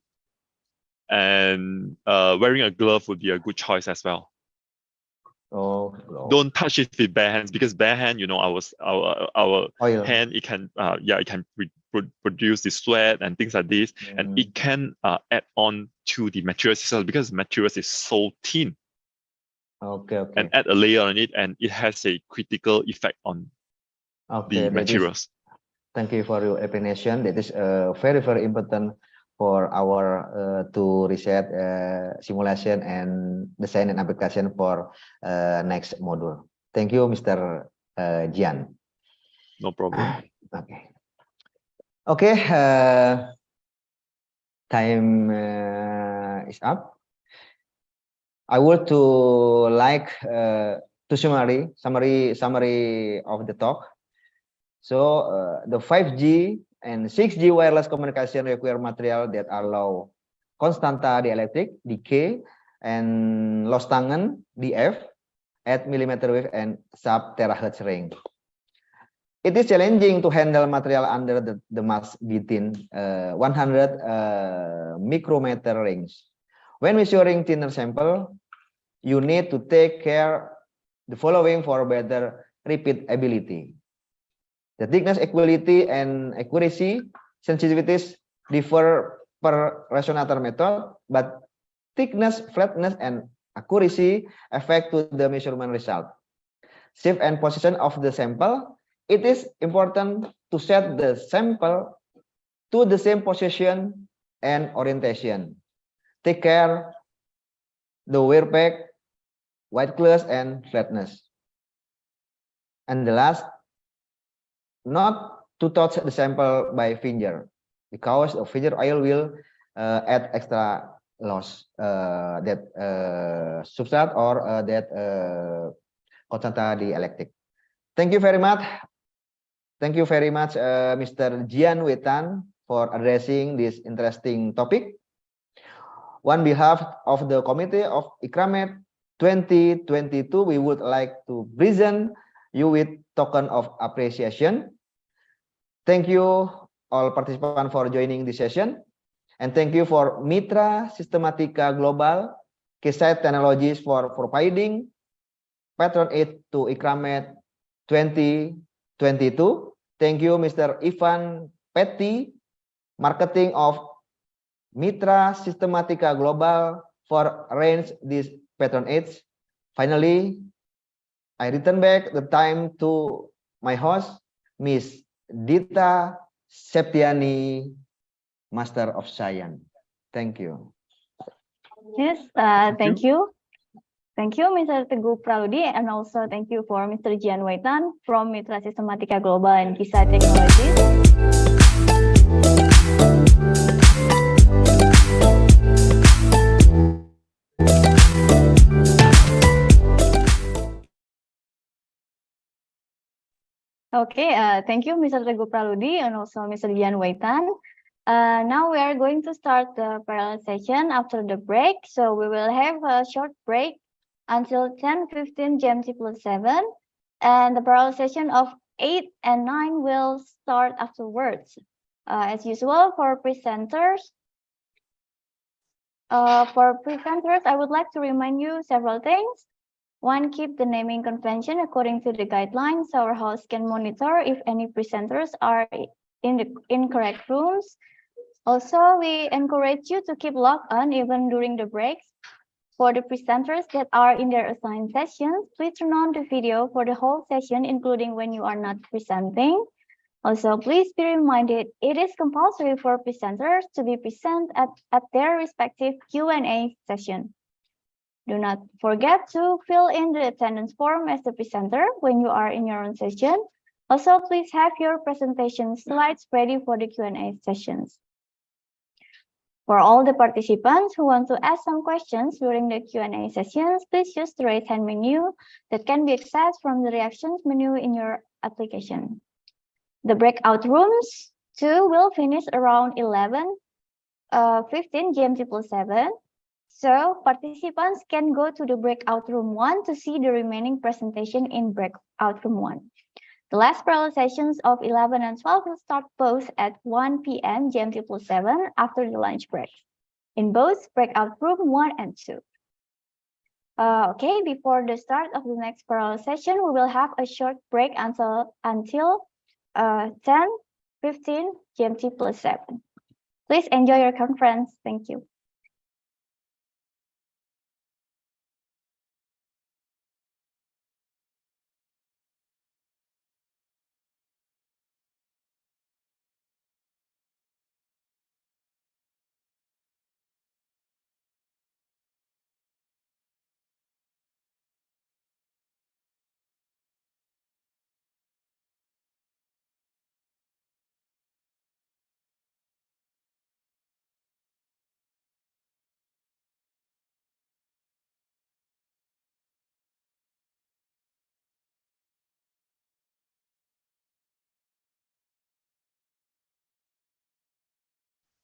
And wearing a glove would be a good choice as well. Oh, don't touch it with bare hands, because bare hand, you know, our hand, it can it can produce the sweat and things like this, and it can add on to the materials itself, because the materials is so thin. Okay. And add a layer on it, and it has a critical effect on the materials. Thank you for your explanation. That is very, very important for our to reset simulation and design and application for next module. Thank you, Mr. Jian. No problem. Okay. Time is up. I would to like to summary of the talk. So the 5G and 6G wireless communication require material that are low constanta dielectric, decay, and loss tangen (DF) at millimeter wave and sub-terahertz range. It is challenging to handle material under the mass between 100 micrometer range. When measuring thinner sample, you need to take care the following for better repeatability. The thickness, equality, and accuracy sensitivities differ per resonator method, but thickness, flatness, and accuracy affect to the measurement result. Shape and position of the sample. It is important to set the sample to the same position and orientation. Take care the wear pack, white glass, and flatness. And the last, not to touch the sample by finger, because the finger oil will add extra loss that substrate or that constanta dielectric. Thank you very much. Thank you very much, Mr. Jian Wetan, for addressing this interesting topic. On behalf of the committee of ICRAMET 2022, we would like to present you with token of appreciation. Thank you all participants for joining this session. And thank you for Mitra Systematica Global Keysight Technologies for providing patronage to ICRAMET 2022. Thank you, Mr. Ivan Petty, Marketing of Mitra Systematica Global, for arrange this patronage. Finally, I return back the time to my host, Miss Dita Septiani, Master of Science. Thank you. Yes, thank you. Thank you, Mr. Teguh Praudi, and also thank you for Mr. Jian Wetan from Mitra Systematica Global and Keysight Technologies. Okay, thank you, Mr. Teguh Praudi, and also Mr. Jian Wetan. Now we are going to start the parallel session after the break. So we will have a short break until 10:15 GMT+7, and the parallel session of 8 and 9 will start afterwards. As usual, for presenters, I would like to remind you several things. One, keep the naming convention according to the guidelines. Our host can monitor if any presenters are in the incorrect rooms. Also, we encourage you to keep logged on even during the breaks. For the presenters that are in their assigned sessions, please turn on the video for the whole session, including when you are not presenting. Also, please be reminded it is compulsory for presenters to be present at their respective Q&A session. Do not forget to fill in the attendance form as the presenter when you are in your own session. Also, please have your presentation slides ready for the Q&A sessions. For all the participants who want to ask some questions during the Q&A sessions, please use the raise hand menu that can be accessed from the reactions menu in your application. The breakout rooms too will finish around 11:15 GMT+7. So participants can go to the breakout room 1 to see the remaining presentation in breakout room 1. The last parallel sessions of 11 and 12 will start both at 1 p.m. GMT+7 after the lunch break in both breakout room 1 and 2. Okay, before the start of the next parallel session, we will have a short break until 10:15 GMT+7. Please enjoy your conference. Thank you.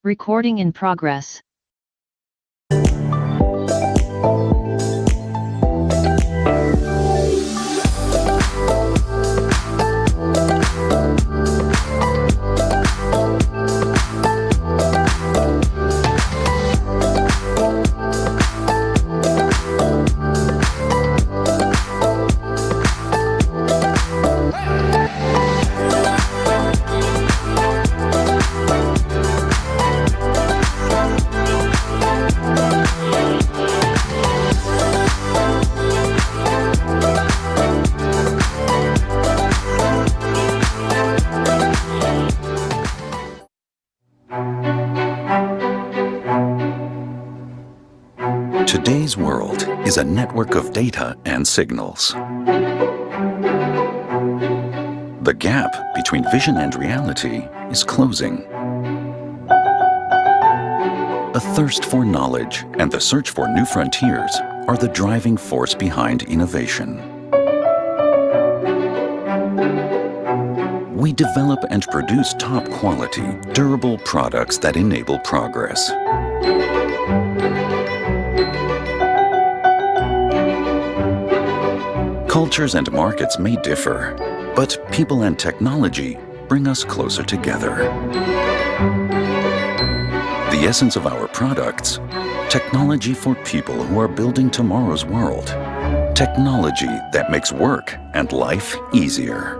Recording in progress. Today's world is a network of data and signals. The gap between vision and reality is closing. A thirst for knowledge and the search for new frontiers are the driving force behind innovation. We develop and produce top-quality, durable products that enable progress. Cultures and markets may differ, but people and technology bring us closer together. The essence of our products: technology for people who are building tomorrow's world. Technology that makes work and life easier.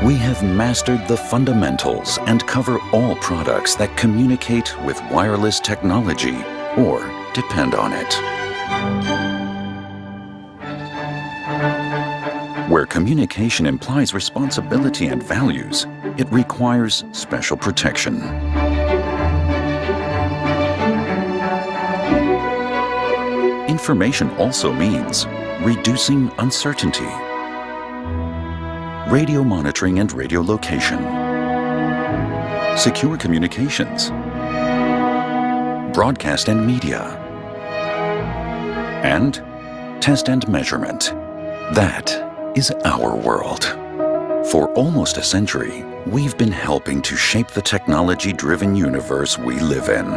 We have mastered the fundamentals and cover all products that communicate with wireless technology or depend on it. Where communication implies responsibility and values, it requires special protection. Information also means reducing uncertainty, radio monitoring and radio location, secure communications, broadcast and media, and test and measurement. That is our world. For almost a century, we've been helping to shape the technology-driven universe we live in.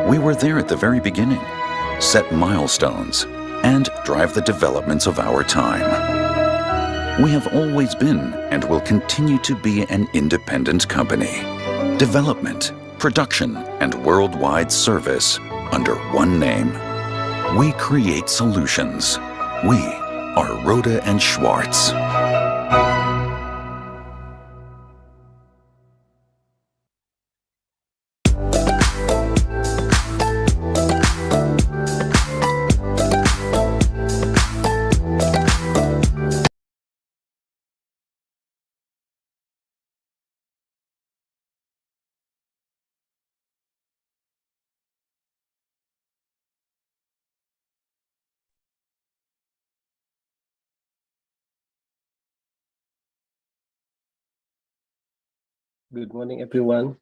We were there at the very beginning, set milestones, and drive the developments of our time. We have always been and will continue to be an independent company. Development, production, and worldwide service under one name. We create solutions. We are Roda and Schwartz. Good morning, everyone.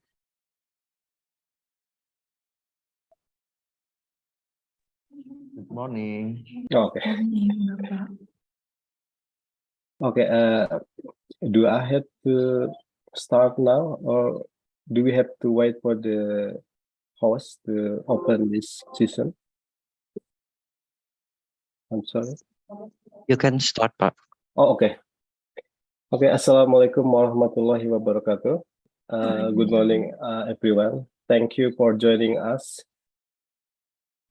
Good morning. Okay. Okay. Do I have to start now, or do we have to wait for the host to open this session? I'm sorry. You can start, Pak. Oh, okay. Okay. Assalamualaikum warahmatullahi wabarakatuh. Good morning, everyone. Thank you for joining us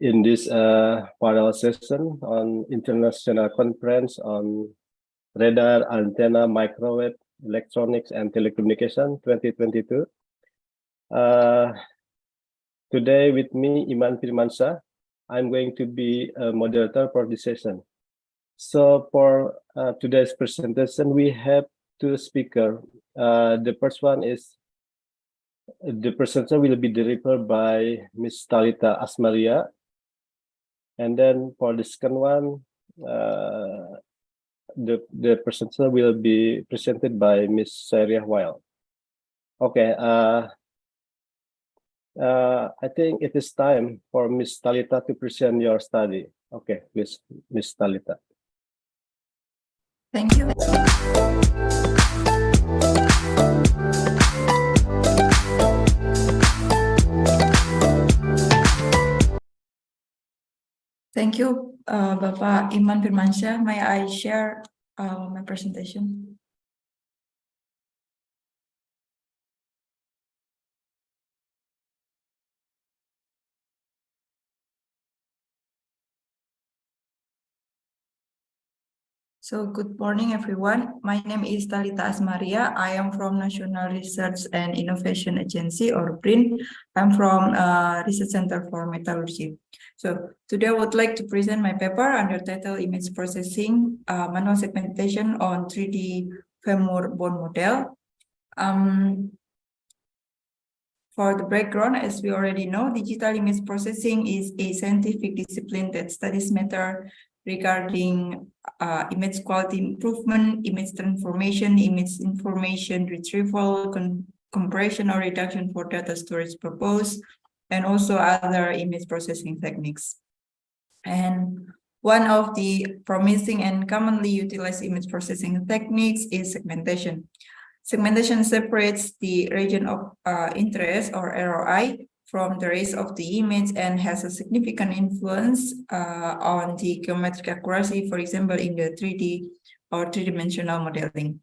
in this panel session on International Conference on Radar, Antenna, Microwave, Electronics, and Telecommunication 2022. Today with me, Iman Firmansyah. I'm going to be a moderator for this session. So for today's presentation, we have two speakers. The first one is the presentation will be delivered by Ms. Talita Asmaria. And then for the second one, the presentation will be presented by Ms. Syria Weil. Okay, I think it is time for Ms. Talita to present your study. Okay, please, Ms. Talita. Thank you. Thank you, Bapak Iman Firmansyah. May I share my presentation? So good morning, everyone. My name is Talita Asmaria. I am from National Research and Innovation Agency, or BRIN. I'm from Research Center for Metallurgy. So today I would like to present my paper under title Image Processing, Manual Segmentation on 3D femur bone model. For the background, as we already know, digital image processing is a scientific discipline that studies matter regarding image quality improvement, image transformation, image information retrieval, compression or reduction for data storage purpose, and also other image processing techniques. And one of the promising and commonly utilized image processing techniques is segmentation. Segmentation separates the region of interest or ROI from the rest of the image and has a significant influence on the geometric accuracy, for example, in the 3D or three-dimensional modeling.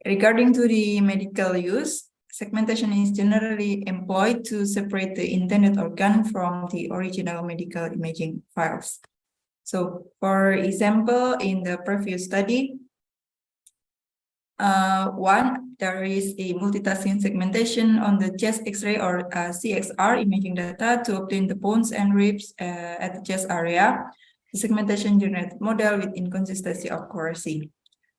Regarding to the medical use, segmentation is generally employed to separate the intended organ from the original medical imaging files. So, for example, in the previous study, there is a multitasking segmentation on the chest X-ray or CXR imaging data to obtain the bones and ribs at the chest area. The segmentation generated model with inconsistency of accuracy.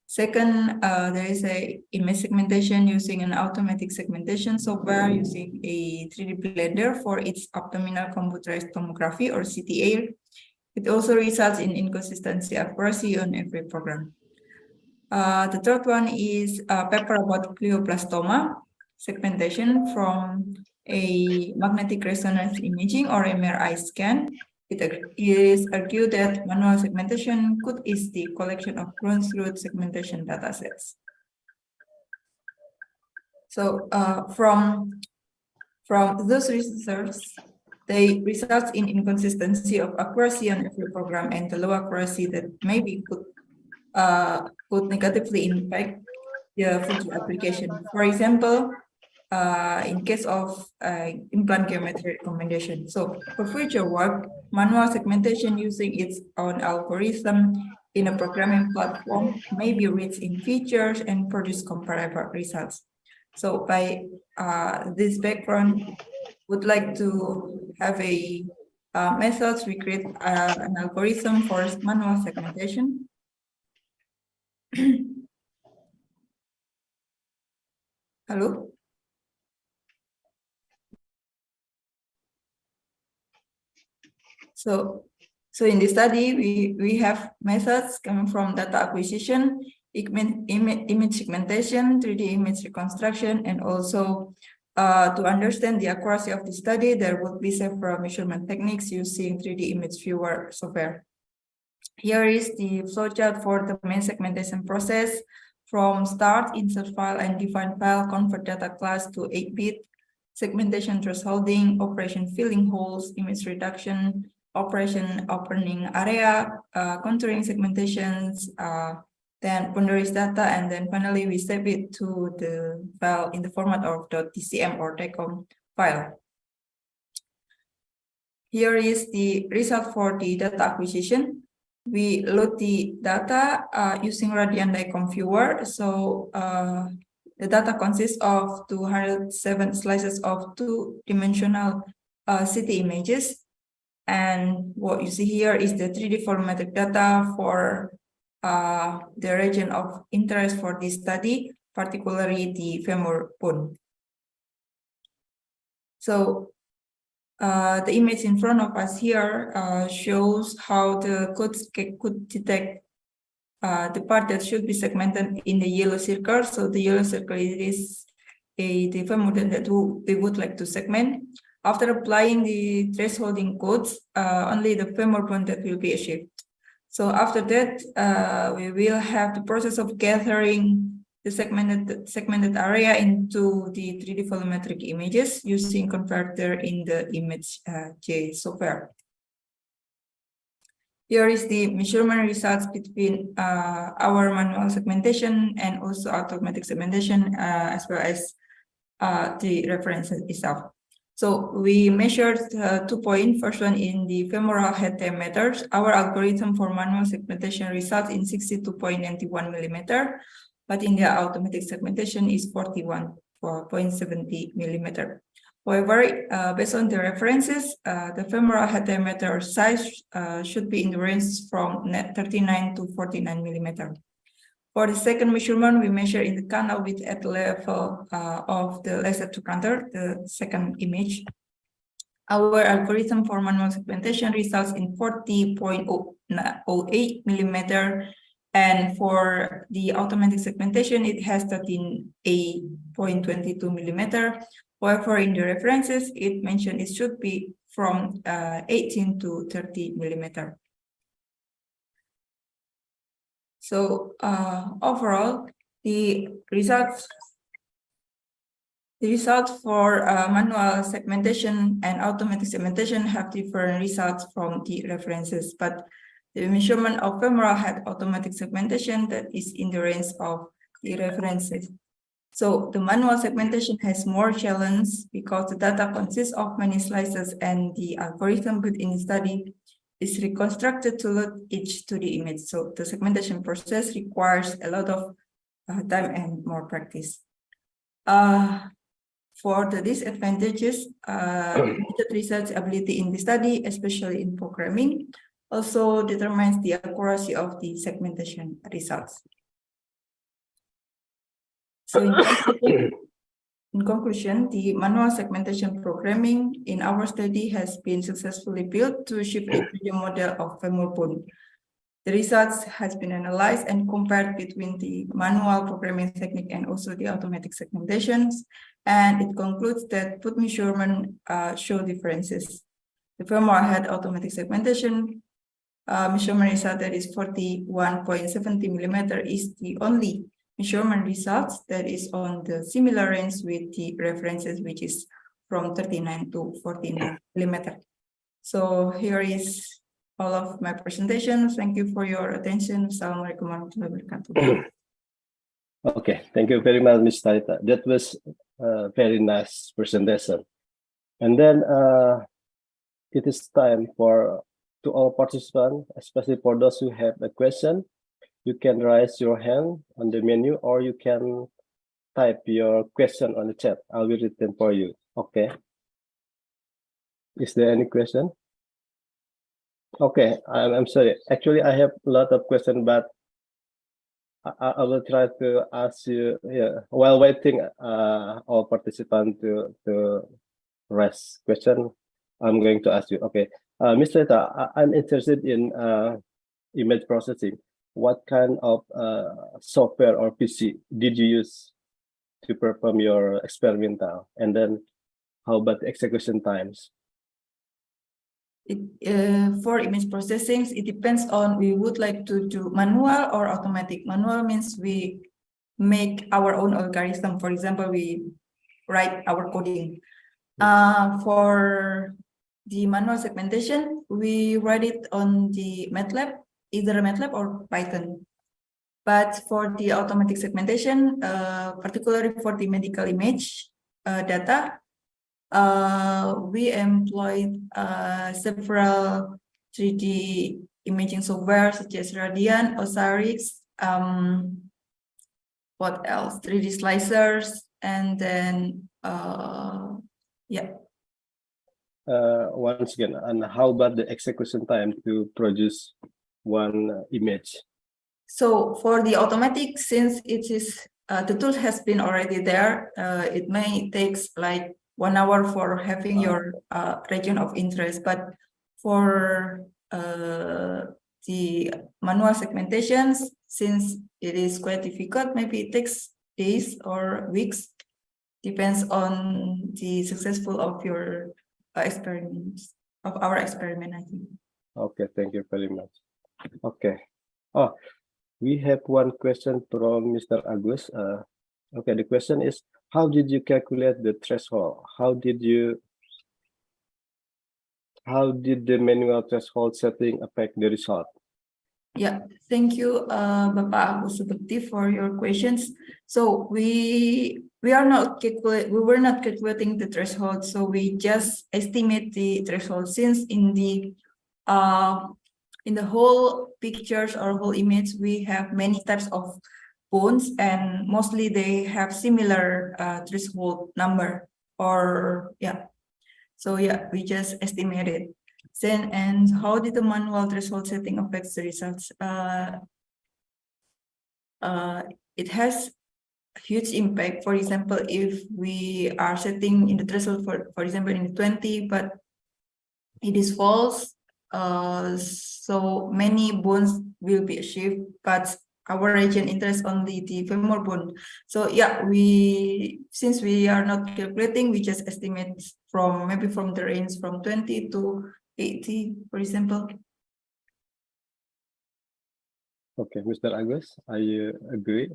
Second, there is a image segmentation using an automatic segmentation software using a 3D blender for its abdominal computerized tomography or CTA. It also results in inconsistency accuracy on every program. The third one is a paper about glioblastoma segmentation from a magnetic resonance imaging or MRI scan. It is argued that manual segmentation could ease the collection of closed-root segmentation datasets. So from those research, they result in inconsistency of accuracy on every program and the low accuracy that maybe could negatively impact the future application. For example, in case of implant geometry recommendation. So for future work, manual segmentation using its own algorithm in a programming platform may be rich in features and produce comparable results. So by this background, would like to have a methods we create an algorithm for manual segmentation. Hello. So in this study, we have methods coming from data acquisition, image segmentation, 3D image reconstruction, and also to understand the accuracy of the study, there would be several measurement techniques using 3D image viewer software. Here is the flowchart for the main segmentation process from start, insert file, and define file, convert data class to 8-bit, segmentation thresholding, operation filling holes, image reduction, operation opening area, contouring segmentations, then boundaries data, and then finally we save it to the file in the format of .tcm or TCOM file. Here is the result for the data acquisition. We load the data using Radian DICOM viewer. So the data consists of 207 slices of two-dimensional CT images. And what you see here is the 3D volumetric data for the region of interest for this study, particularly the femur bone. So the image in front of us here shows how the codes could detect the part that should be segmented in the yellow circle. So the yellow circle is the femur that we would like to segment. After applying the thresholding codes, only the femur bone that will be achieved. So after that, we will have the process of gathering the segmented area into the 3D volumetric images using converter in the image J software. Here is the measurement results between our manual segmentation and also automatic segmentation, as well as the reference itself. So we measured 2 points. First one in the femoral head diameter. Our algorithm for manual segmentation results in 62.91 millimeter, but in the automatic segmentation is 41.70 millimeter. However, based on the references, the femoral head diameter size should be in the range from 39 to 49 millimeter. For the second measurement, we measure in the canal width at the level of the laser tractor, the second image. Our algorithm for manual segmentation results in 40.08 millimeter, and for the automatic segmentation, it has 13.22 millimeter. However, in the references, it mentioned it should be from 18 to 30 millimeter. So overall, the results for manual segmentation and automatic segmentation have different results from the references, but the measurement of femoral head automatic segmentation that is in the range of the references. So the manual segmentation has more challenge because the data consists of many slices and the algorithm within the study is reconstructed to load each to the image. So the segmentation process requires a lot of time and more practice. For the disadvantages, limited research ability in the study, especially in programming, also determines the accuracy of the segmentation results. So in conclusion, the manual segmentation programming in our study has been successfully built to shift into the model of femur bone. The results has been analyzed and compared between the manual programming technique and also the automatic segmentations, and it concludes that both measurement show differences. The femoral head automatic segmentation measurement result that is 41.70 millimeter is the only measurement results that is on the similar range with the references, which is from 39 to 49 millimeter. So here is all of my presentation. Thank you for your attention. Assalamualaikum warahmatullahi wabarakatuh. Okay, thank you very much, Ms. Talita. That was a very nice presentation. And then it is time to all participants, especially for those who have a question. You can raise your hand on the menu, or you can type your question on the chat. I will read them for you. Okay. Is there any question? Okay, I'm sorry. Actually, I have a lot of questions, but I will try to ask you while waiting all participants to raise question. I'm going to ask you. Okay, Mr. Talita, I'm interested in image processing. What kind of software or PC did you use to perform your experimental? And then how about the execution times? For image processing, it depends on we would like to do manual or automatic. Manual means we make our own algorithm. For example, we write our coding. For the manual segmentation, we write it on the MATLAB, either MATLAB or Python. But for the automatic segmentation, particularly for the medical image data, we employed several 3D imaging software such as Radian, Osiris, what else? 3D slicers, and then once again, and how about the execution time to produce one image? So for the automatic, since it is the tool has been already there, it may takes like 1 hour for having your region of interest. But for the manual segmentations, since it is quite difficult, maybe it takes days or weeks, depends on the successful of your experiments, of our experiment, I think. Okay, thank you very much. Okay. Oh, we have one question from Mr. Agus. Okay, the question is, how did you calculate the threshold? How did the manual threshold setting affect the result? Yeah, thank you, Bapak Agus Subekti, for your questions. So we were not calculating the threshold, so we just estimate the threshold, since in the whole pictures or whole image we have many types of bones, and mostly they have similar threshold number, or so we just estimated. Then, and how did the manual threshold setting affects the results? it has huge impact. For example, if we are setting in the threshold for example in 20, but it is false, so many bonds will be achieved, but our region interest only the femur bond. So yeah, since we are not calculating, we just estimate from maybe from the range from 20 to 80, for example. Okay, Mr. Agus, I agree.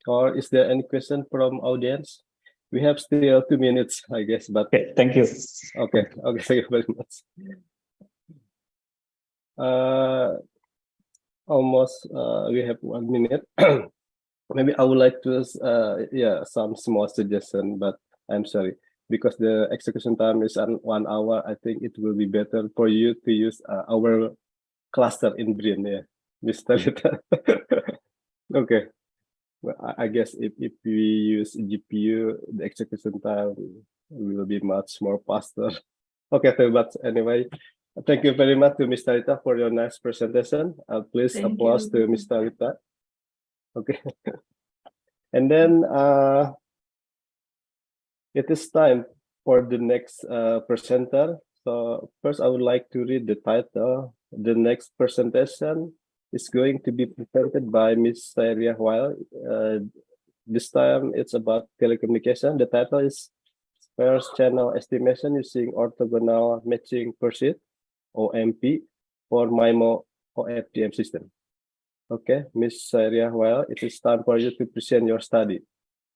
Or is there any question from audience? We have still 2 minutes, I guess, but Okay, thank you. okay, thank you very much. Almost we have 1 minute. Maybe I would like to some small suggestion, but I'm sorry because the execution time is 1 hour. I think it will be better for you to use our cluster in BRIN, yeah, Mr. Lita. Okay. Well, I guess if we use GPU, the execution time will be much more faster. Okay, but anyway, thank you very much to Mr. Lita for your nice presentation. Please applause to Mr. Lita. Okay. And then it is time for the next presenter. So first I would like to read the title. The next presentation is going to be presented by Ms. Saria Weil. This time it's about telecommunication. The title is Sparse Channel Estimation Using Orthogonal Matching Pursuit, OMP, for MIMO OFDM system. Okay, Ms. Saria Weil, it is time for you to present your study.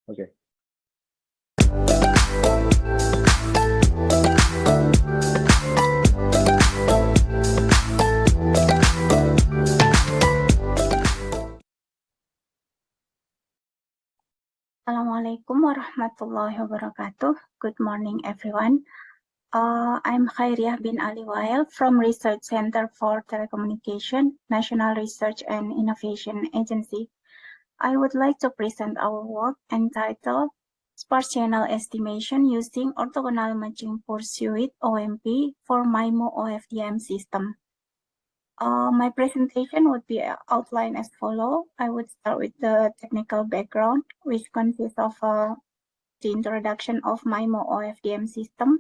Okay. Assalamualaikum warahmatullahi wabarakatuh. Good morning, everyone. I'm Khairiah bin Ali Wael from Research Center for Telecommunication, National Research and Innovation Agency. I would like to present our work entitled Sparse Channel Estimation Using Orthogonal Matching Pursuit, OMP, for MIMO OFDM system. My presentation would be outlined as follows. I would start with the technical background, which consists of the introduction of MIMO OFDM system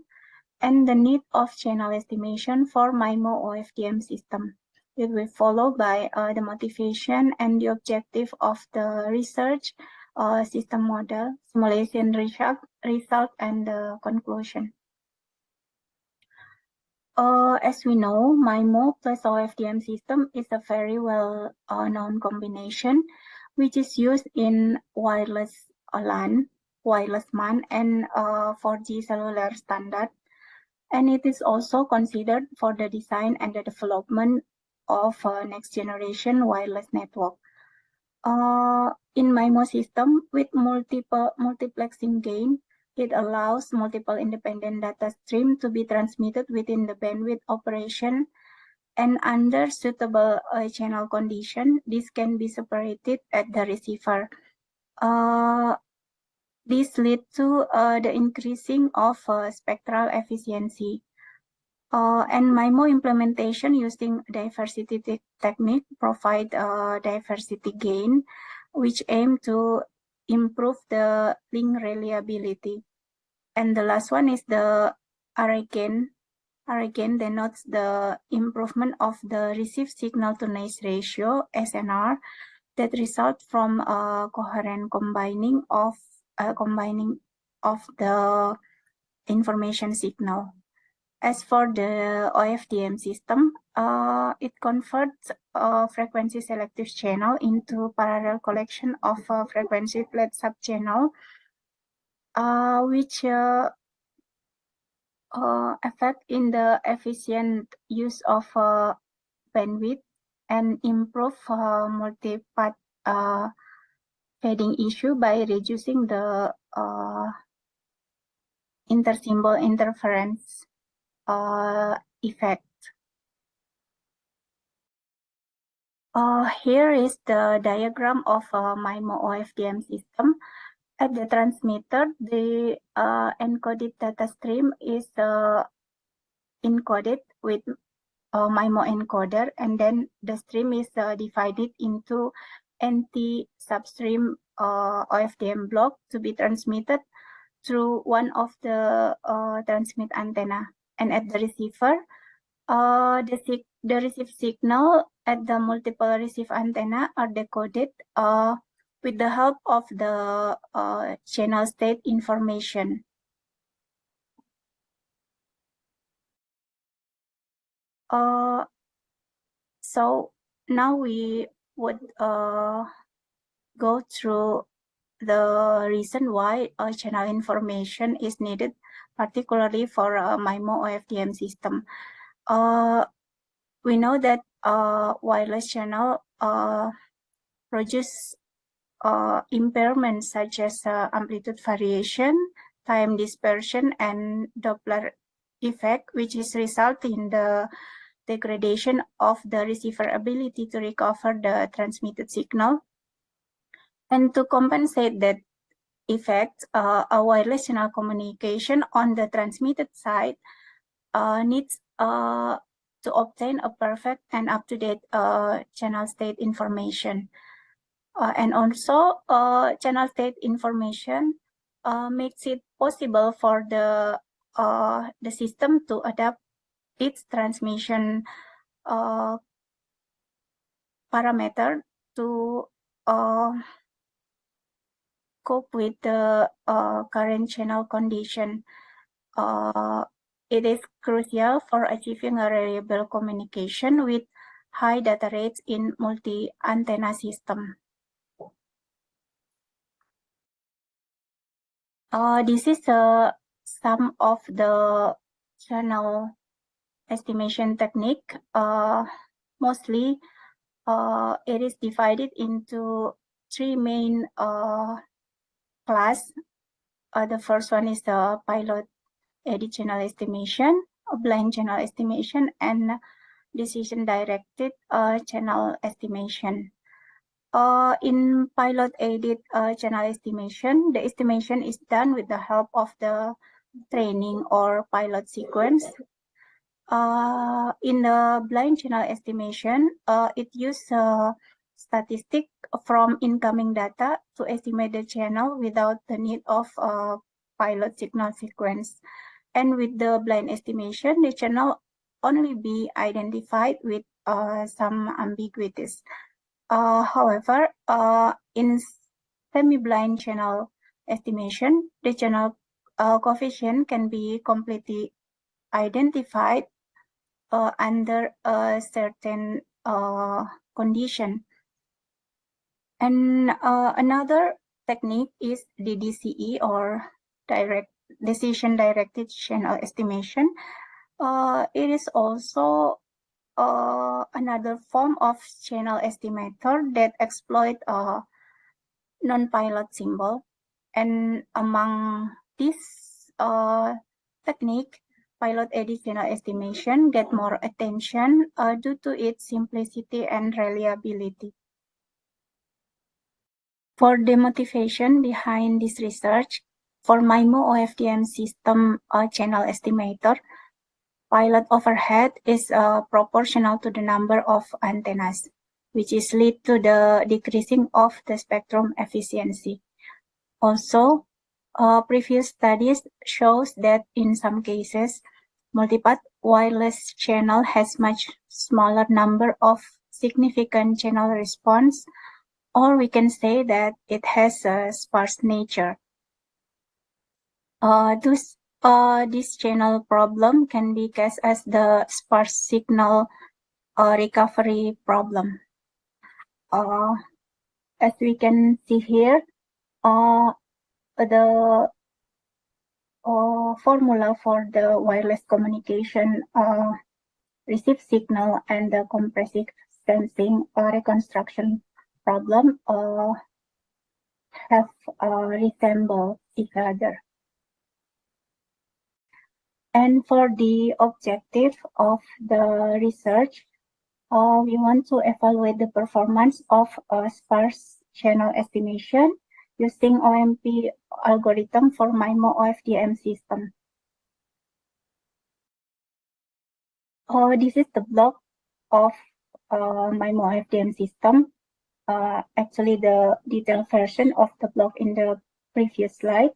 and the need of channel estimation for MIMO OFDM system. It will be followed by the motivation and the objective of the research, system model, simulation result, and the conclusion. As we know, MIMO plus OFDM system is a very well-known combination, which is used in wireless LAN, wireless MAN, and 4G cellular standard. And it is also considered for the design and the development of next generation wireless network. In MIMO system, with multiplexing gain, it allows multiple independent data streams to be transmitted within the bandwidth operation, and under suitable channel condition, this can be separated at the receiver. This leads to the increasing of spectral efficiency. And MIMO implementation using diversity technique provide diversity gain, which aim to improve the link reliability. And the last one is the array gain. Array gain denotes the improvement of the received signal to noise ratio, SNR, that result from coherent combining of the information signal. As for the OFDM system, it converts a frequency selective channel into parallel collection of frequency flat subchannel, which affect in the efficient use of bandwidth and improve multi-path fading issue by reducing the intersymbol interference effect. Here is the diagram of MIMO OFDM system. At the transmitter, the encoded data stream is encoded with MIMO encoder, and then the stream is divided into NT substream OFDM block to be transmitted through one of the transmit antenna, and at the receiver, the received signal at the multiple receive antenna are decoded with the help of the channel state information. So now we would go through the reason why channel information is needed, particularly for MIMO OFDM system. We know that wireless channel produce impairments such as amplitude variation, time dispersion, and Doppler effect, which is resulting in the degradation of the receiver ability to recover the transmitted signal. And to compensate that effect, a wireless channel communication on the transmitted side needs to obtain a perfect and up-to-date channel state information. And also, channel state information makes it possible for the system to adapt its transmission parameter to cope with the current channel condition. It is crucial for achieving a reliable communication with high data rates in multi-antenna system. This is some of the channel estimation technique. Mostly, it is divided into three main class. The first one is the pilot edit channel estimation, blind channel estimation, and decision-directed channel estimation. In pilot edit channel estimation, the estimation is done with the help of the training or pilot sequence. In the blind channel estimation, it uses statistic from incoming data to estimate the channel without the need of pilot signal sequence. And with the blind estimation, the channel only be identified with some ambiguities. However, in semi-blind channel estimation, the channel coefficient can be completely identified under a certain condition. And another technique is DDCE, or direct decision-directed channel estimation. It is also another form of channel estimator that exploit non-pilot symbol. And among this technique, pilot edit channel estimation get more attention due to its simplicity and reliability. For the motivation behind this research, for MIMO OFDM system channel estimator, pilot overhead is proportional to the number of antennas, which is lead to the decreasing of the spectrum efficiency. Also, previous studies shows that in some cases, multipath wireless channel has much smaller number of significant channel response, or we can say that it has a sparse nature. This channel problem can be cast as the sparse signal recovery problem. As we can see here, the formula for the wireless communication receive signal and the compressive sensing reconstruction problem have resemble each other. And for the objective of the research, we want to evaluate the performance of a sparse channel estimation using OMP algorithm for MIMO OFDM system. This is the block of my FDM system. Actually, the detailed version of the block in the previous slide.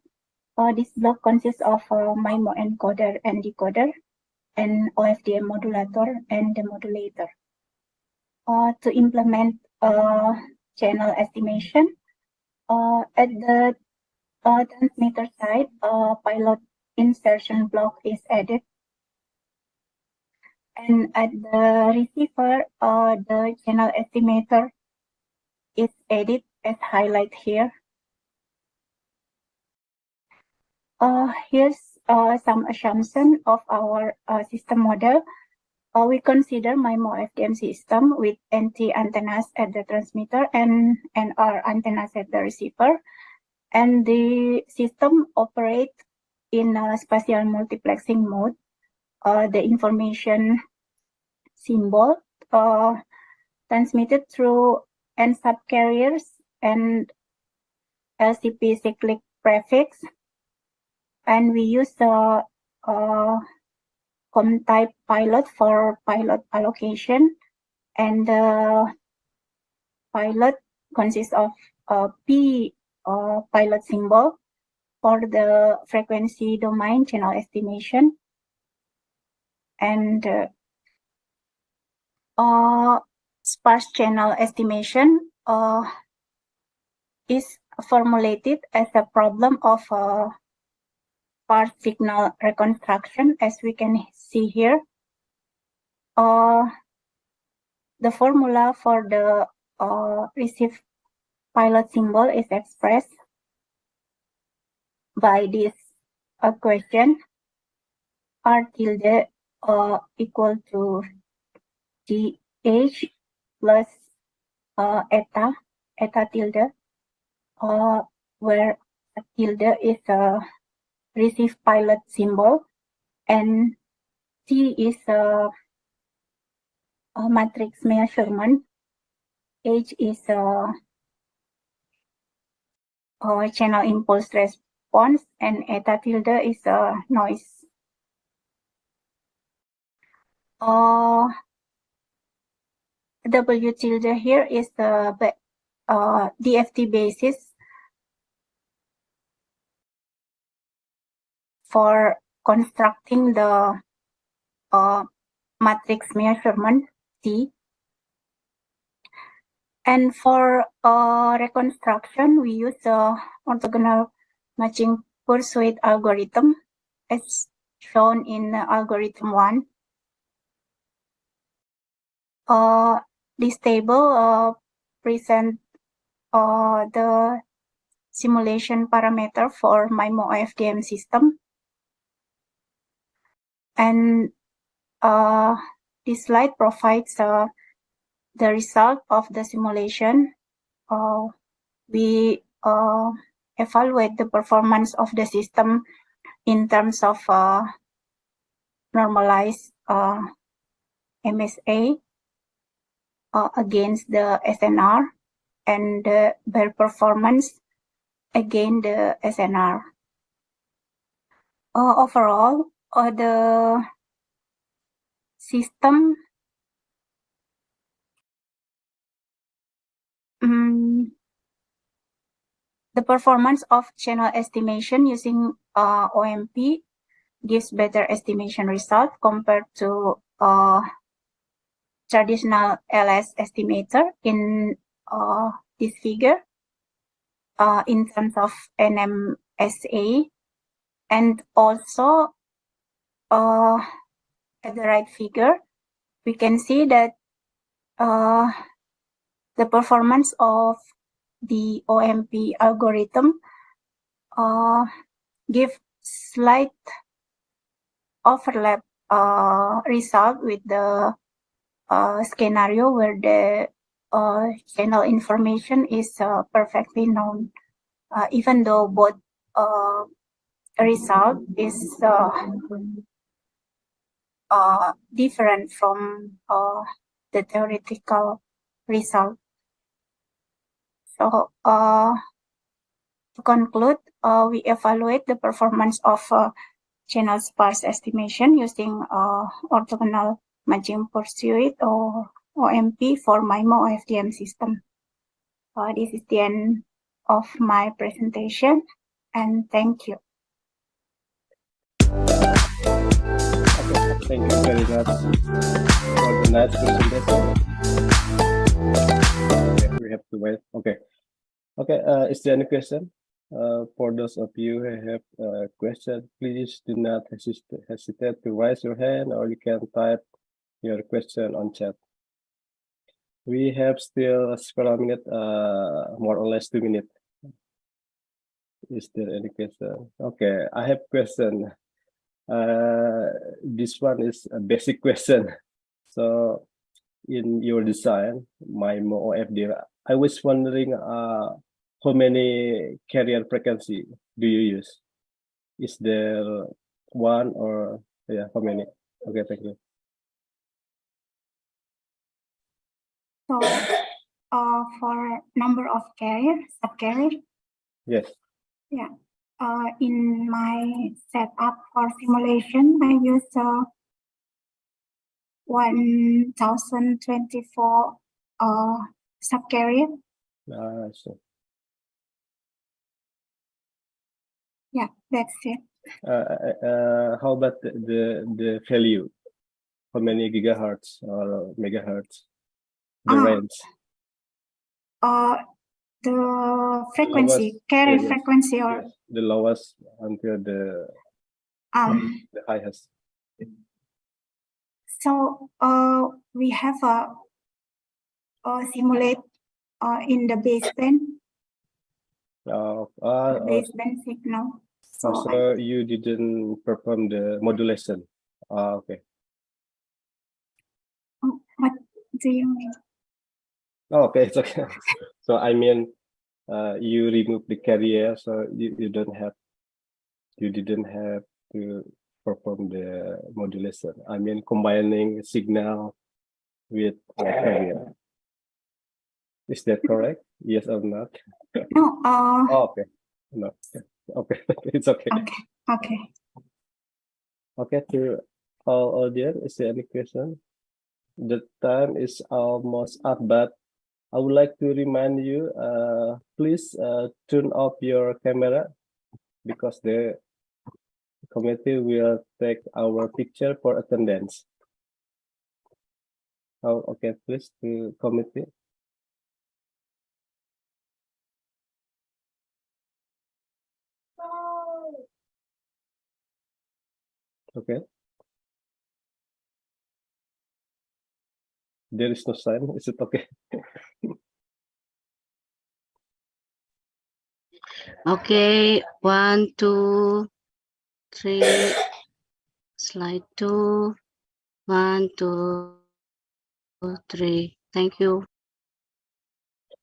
This block consists of MIMO encoder and decoder, and OFDM modulator and demodulator. To implement channel estimation, at the transmitter side, pilot insertion block is added. And at the receiver, the channel estimator is added as highlight here. Here's some assumption of our system model. We consider MIMO FDM system with NT antennas at the transmitter and NR antennas at the receiver. And the system operates in a spatial multiplexing mode. The information symbol transmitted through N subcarriers and LCP cyclic prefix. And we use the COM-type pilot for pilot allocation. And the pilot consists of P pilot symbol for the frequency domain channel estimation. And sparse channel estimation is formulated as a problem of sparse signal reconstruction, as we can see here. The formula for the receive pilot symbol is expressed by this equation, R tilde equal to GH plus eta tilde, where tilde is a receive pilot symbol and T is a matrix measurement, H is a channel impulse response, and eta tilde is a noise. W tilde here is the DFT basis for constructing the matrix measurement T. And for reconstruction, we use the orthogonal matching pursuit algorithm as shown in algorithm 1. This table presents the simulation parameter for MIMO FDM system. And this slide provides the result of the simulation. We evaluate the performance of the system in terms of normalized MSA against the SNR and their performance against the SNR. Overall, the system the performance of channel estimation using OMP gives better estimation result compared to traditional LS estimator in this figure in terms of NMSA, and also at the right figure we can see that the performance of the OMP algorithm give slight overlap result with the scenario where the channel information is perfectly known, even though both result is different from the theoretical result. So to conclude, we evaluate the performance of channel sparse estimation using orthogonal Margin Pursuit or OMP for MIMO FDM system. This is the end of my presentation, and thank you. Okay, thank you very much for the nice presentation. Okay, we have to wait. Okay. Okay, is there any question? For those of you who have a question, please do not hesitate to raise your hand, or you can type your question on chat. We have still several minutes, more or less 2 minutes. Is there any question? Okay, I have question. This one is a basic question. So, in your design, MIMO or FD, I was wondering how many carrier frequency do you use? Is there one or how many? Okay, thank you. So, for number of carrier, subcarrier. Yes. Yeah. In my setup for simulation, I use 1024 subcarrier. So. Yeah, that's it. How about the value? How many gigahertz or megahertz? The range. The frequency, carrier frequency, or the lowest until the highest. So we have a simulate in the baseband. Baseband signal. So you didn't perform the modulation. Okay. What do you mean? Okay, it's okay. So I mean, you remove the carrier, so you didn't have to perform the modulation. I mean, combining signal with a carrier. Is that correct? Yes or not? No. Okay. No. Okay. It's okay. Okay. Okay. To all audience, is there any question? The time is almost up, but I would like to remind you, please turn off your camera because the committee will take our picture for attendance. Oh, okay, please, to committee. Okay. There is no sign. Is it okay? Okay, 1, 2, 3. Slide 2. 1, 2, 3. Thank you.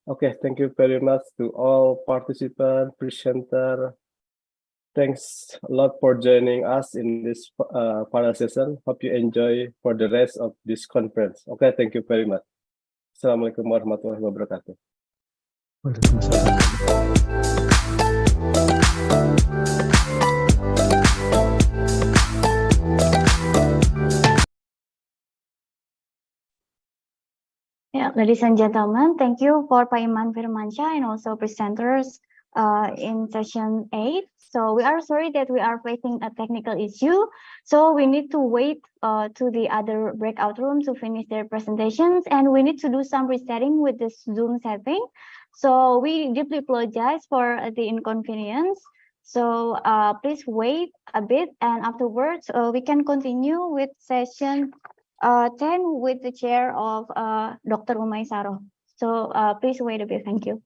Okay, thank you very much to all participants, presenter. Thanks a lot for joining us in this panel session. Hope you enjoy for the rest of this conference. Okay, thank you very much. Assalamualaikum warahmatullahi wabarakatuh. Yeah, ladies and gentlemen, thank you for Pak Iman Firmansyah and also presenters in session 8. So we are sorry that we are facing a technical issue. So we need to wait to the other breakout room to finish their presentations, and we need to do some resetting with this Zoom setting. So we deeply apologize for the inconvenience. So please wait a bit, and afterwards we can continue with session 10 with the chair of Dr. Umay Saroh. So please wait a bit. Thank you.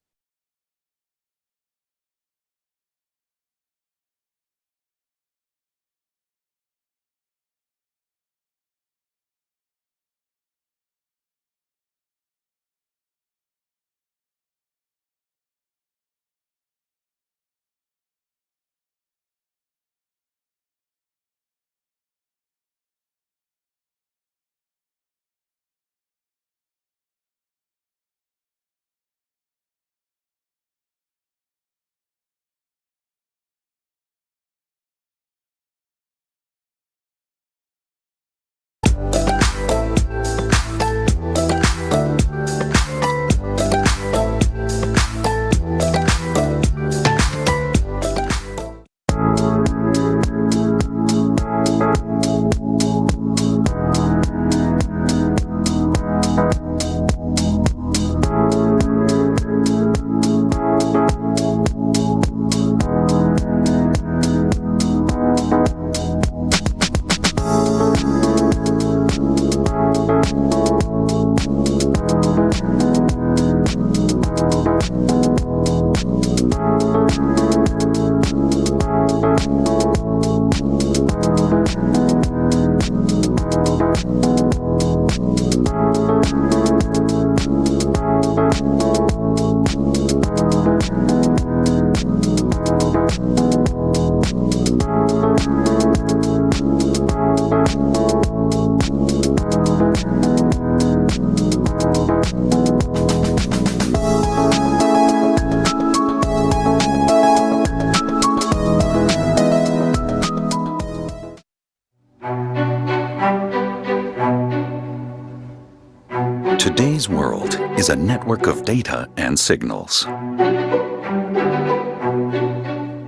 is a network of data and signals.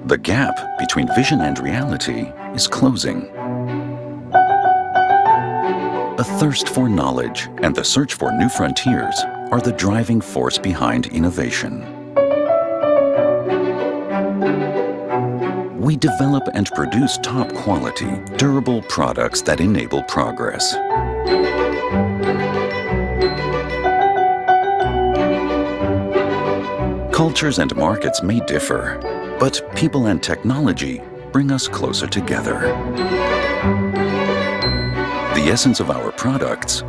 The gap between vision and reality is closing. A thirst for knowledge and the search for new frontiers are the driving force behind innovation. We develop and produce top-quality, durable products that enable progress. Cultures and markets may differ, but people and technology bring us closer together. The essence of our products: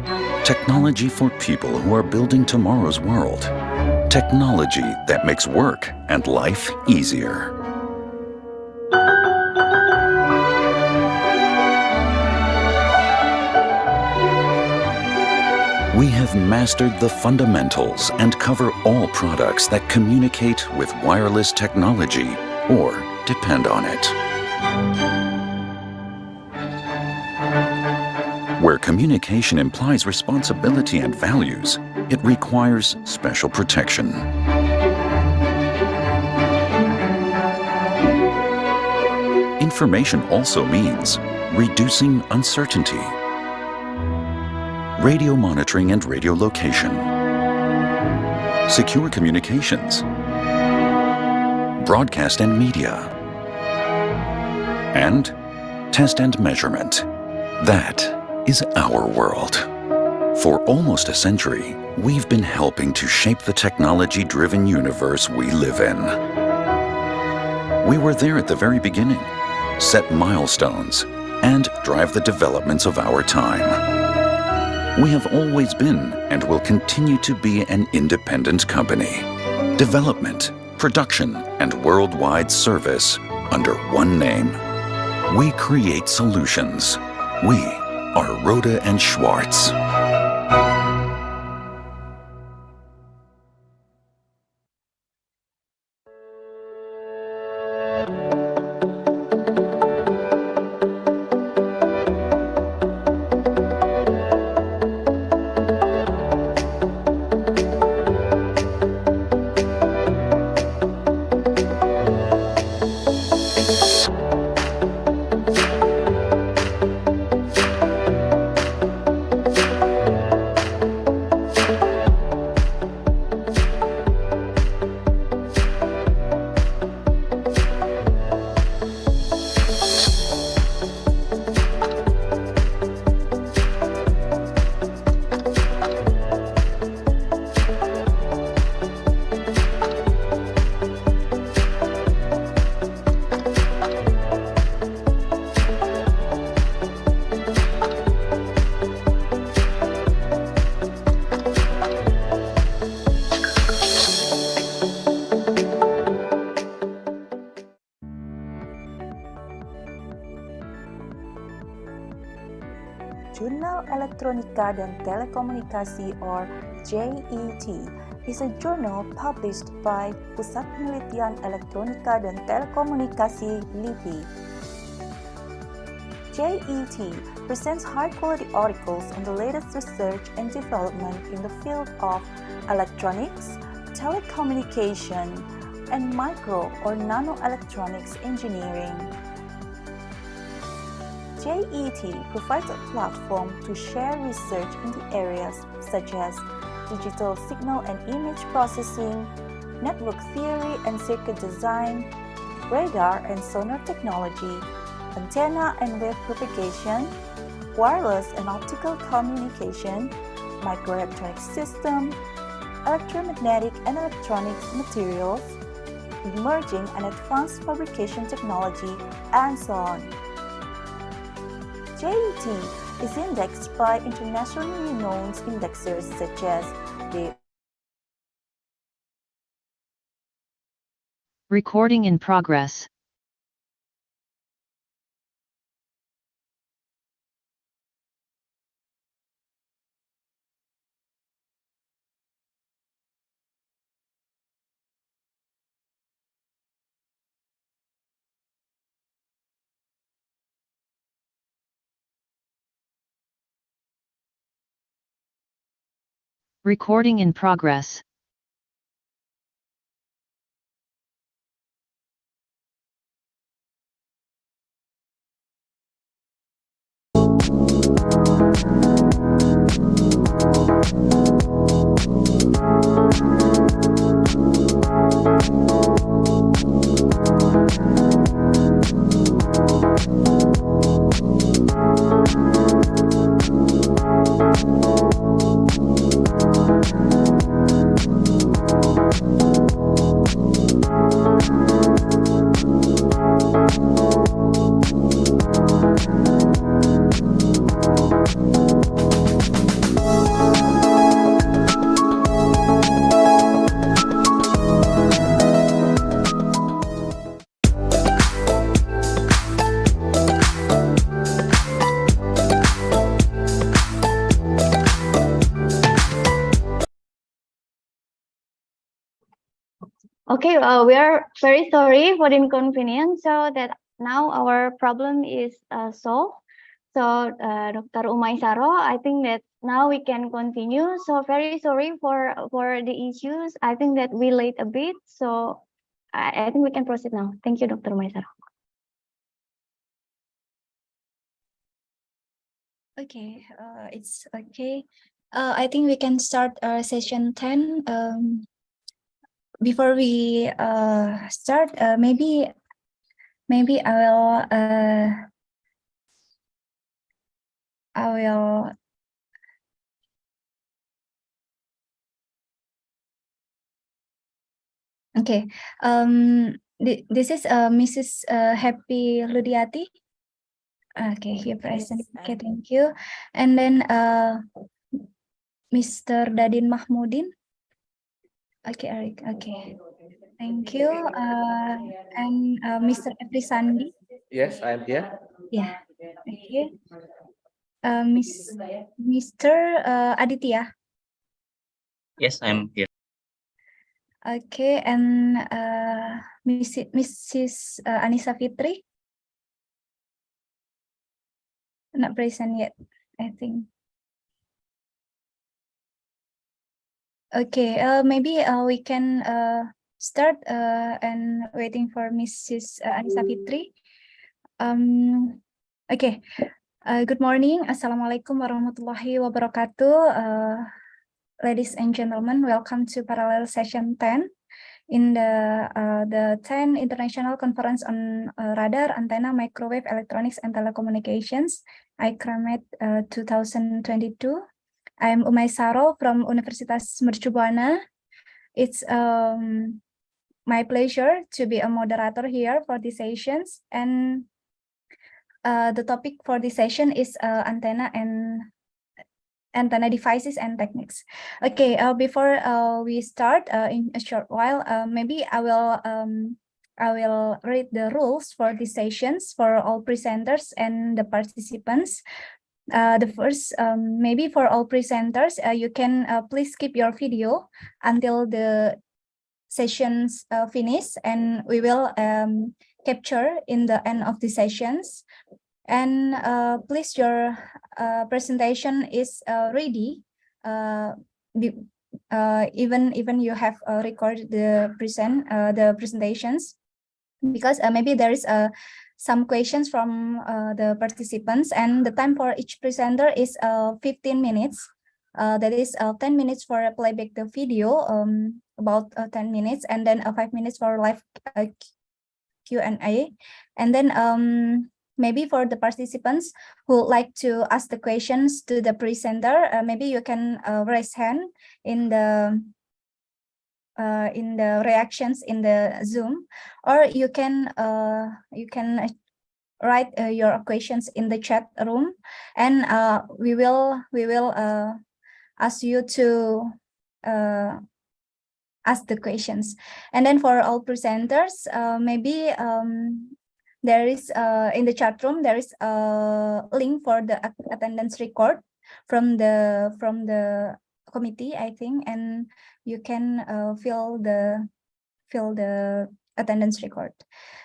technology for people who are building tomorrow's world. Technology that makes work and life easier. We have mastered the fundamentals and cover all products that communicate with wireless technology or depend on it. Where communication implies responsibility and values, it requires special protection. Information also means reducing uncertainty. Radio monitoring and radio location. Secure communications. Broadcast and media. And test and measurement. That is our world. For almost a century, we've been helping to shape the technology-driven universe we live in. We were there at the very beginning, set milestones, and drive the developments of our time. We have always been and will continue to be an independent company. Development, production, and worldwide service under one name. We create solutions. We are Roda and Schwartz. Jurnal Elektronika dan Telekomunikasi or JET is a journal published by Pusat Penelitian Elektronika dan Telekomunikasi LIPI. JET presents high-quality articles on the latest research and development in the field of electronics, telecommunication, and micro or nanoelectronics engineering. JET provides a platform to share research in the areas such as digital signal and image processing, network theory and circuit design, radar and sonar technology, antenna and wave propagation, wireless and optical communication, microelectronic system, electromagnetic and electronics materials, emerging and advanced fabrication technology, and so on. JET is indexed by internationally renowned indexers such as the Recording in progress. Recording in progress. Okay, we are very sorry for the inconvenience. So that now our problem is solved. So Dr. Umaisaro, I think that now we can continue. So very sorry for the issues. I think that we late a bit. So I think we can proceed now. Thank you, Dr. Umaisaro. Okay, it's okay. I think we can start session 10. Before we start, maybe I will okay. This is Mrs. Happy Ludiati. Okay, here present. Okay, thank you. And then Mr. Dadin Mahmudin. Okay, Eric. Okay, thank you. And Mr. Efrisandi. Yes, I am here. Yeah, thank you. Mr. Aditya. Yes, I'm here. Okay, and Mrs. Anissa Fitri. Not present yet, I think. Okay, maybe we can start and waiting for Mrs. Anissa Fitri. Okay, good morning. Assalamualaikum warahmatullahi wabarakatuh. Ladies and gentlemen, welcome to parallel session 10 in the 10 International Conference on Radar, Antenna, Microwave, Electronics, and Telecommunications, ICRAMET 2022. I'm Umaisaro from Universitas Mercu Buana. It's my pleasure to be a moderator here for these sessions, and the topic for this session is antenna devices and techniques. Okay, before we start, in a short while, maybe I will read the rules for these sessions for all presenters and the participants. The first, maybe for all presenters, you can please keep your video until the sessions finish, and we will capture in the end of the sessions. And please, your presentation is ready. Even you have recorded the presentations, because maybe there is some questions from the participants, and the time for each presenter is 15 minutes. That is 10 minutes for playback the video, about 10 minutes, and then 5 minutes for live Q&A. And then maybe for the participants who would like to ask the questions to the presenter, maybe you can raise hand in the reactions in the Zoom, or you can write your questions in the chat room, and we will ask you to ask the questions. And then for all presenters, maybe there is in the chat room there is a link for the attendance record from the committee, I think, and you can fill the attendance record.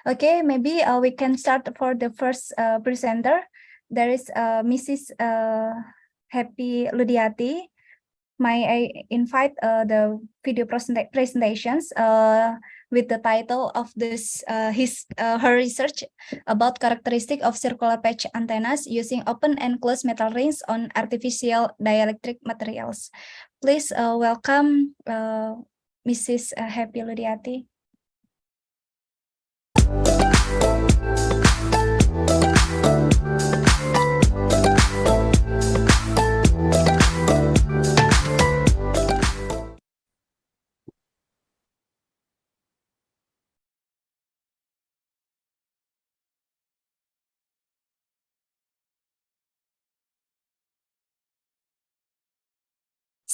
Okay, maybe we can start for the first presenter. There is Mrs. Happy Ludiati. may I invite the video presentations with the title of this her research about characteristic of circular patch antennas using open and closed metal rings on artificial dielectric materials. Please welcome Mrs. Happy Ludiati.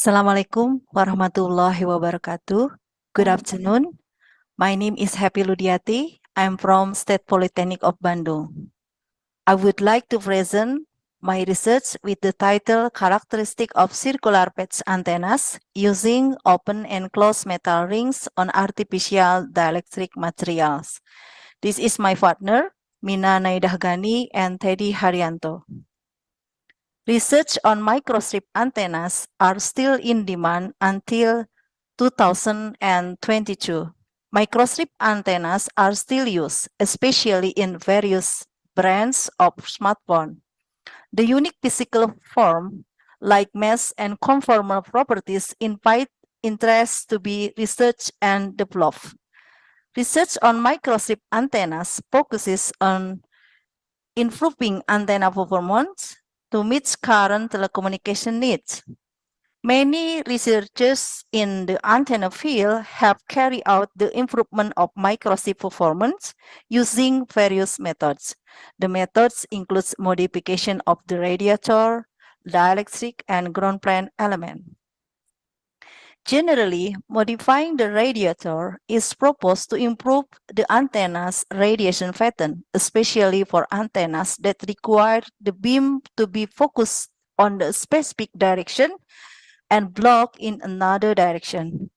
Assalamualaikum warahmatullahi wabarakatuh. Good afternoon. My name is Happy Ludiati. I'm from State Polytechnic of Bandung. I would like to present my research with the title Characteristic of Circular Patch Antennas using Open and Closed Metal Rings on Artificial Dielectric Materials. This is my partner, Mina Naidahgani and Teddy Haryanto. Research on microstrip antennas are still in demand until 2022. Microstrip antennas are still used, especially in various brands of smartphone. The unique physical form, like mass and conformal properties, invite interest to be researched and developed. Research on microstrip antennas focuses on improving antenna performance to meet current telecommunication needs. Many researchers in the antenna field have carried out the improvement of microstrip performance using various methods. The methods include modification of the radiator, dielectric, and ground plane element. Generally, modifying the radiator is proposed to improve the antenna's radiation pattern, especially for antennas that require the beam to be focused on the specific direction and blocked in another direction.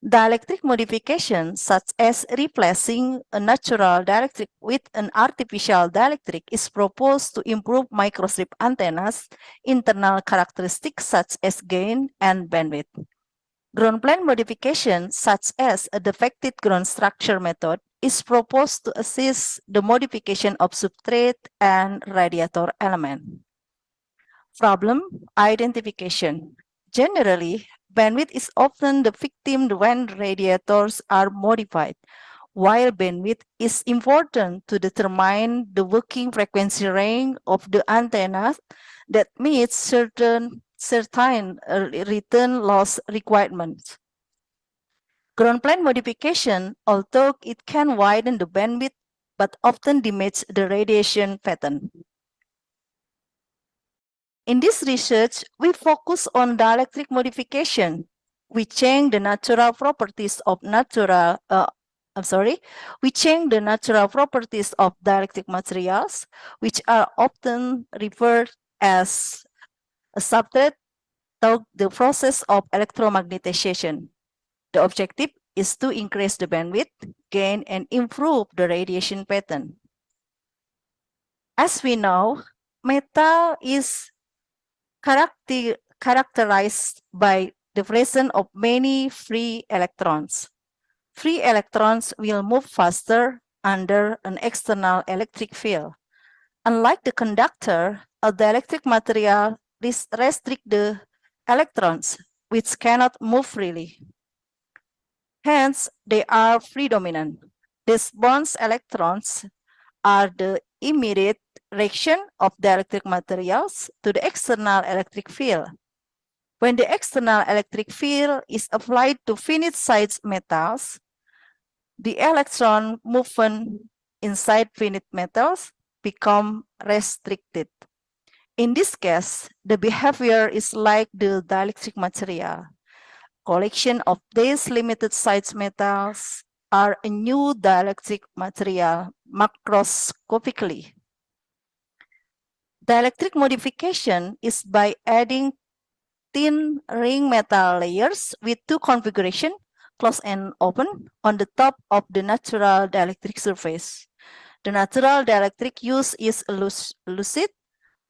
Dielectric modification, such as replacing a natural dielectric with an artificial dielectric, is proposed to improve microstrip antennas' internal characteristics such as gain and bandwidth. Ground plane modification, such as a defective ground structure method, is proposed to assist the modification of substrate and radiator element. Problem identification. Generally, bandwidth is often the victim when radiators are modified, while bandwidth is important to determine the working frequency range of the antenna that meets certain return loss requirements. Ground plane modification, although it can widen the bandwidth, but often damages the radiation pattern. In this research, we focus on dielectric modification. We change the natural properties of dielectric materials, which are often referred as a substrate through the process of electromagnetization. The objective is to increase the bandwidth, gain, and improve the radiation pattern. As we know, metal is characterized by the presence of many free electrons. Free electrons will move faster under an external electric field. Unlike the conductor, a dielectric material restricts the electrons, which cannot move freely. Hence, they are free dominant. These bonds electrons are the immediate reaction of dielectric materials to the external electric field. When the external electric field is applied to finite-sized metals, the electron movement inside finite metals become restricted. In this case, the behavior is like the dielectric material. Collection of these limited-sized metals are a new dielectric material macroscopically. Dielectric modification is by adding thin ring metal layers with two configurations, closed and open, on the top of the natural dielectric surface. The natural dielectric used is lucid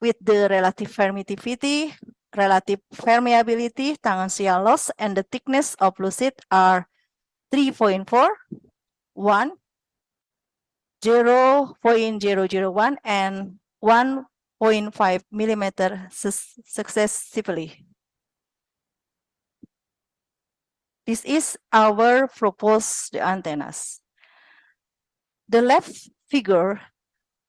with the relative permittivity relative permeability, tangential loss, and the thickness of lucid are 3.4, 1, 0.001, and 1.5 millimeter successively. This is our proposed antennas. The left figure,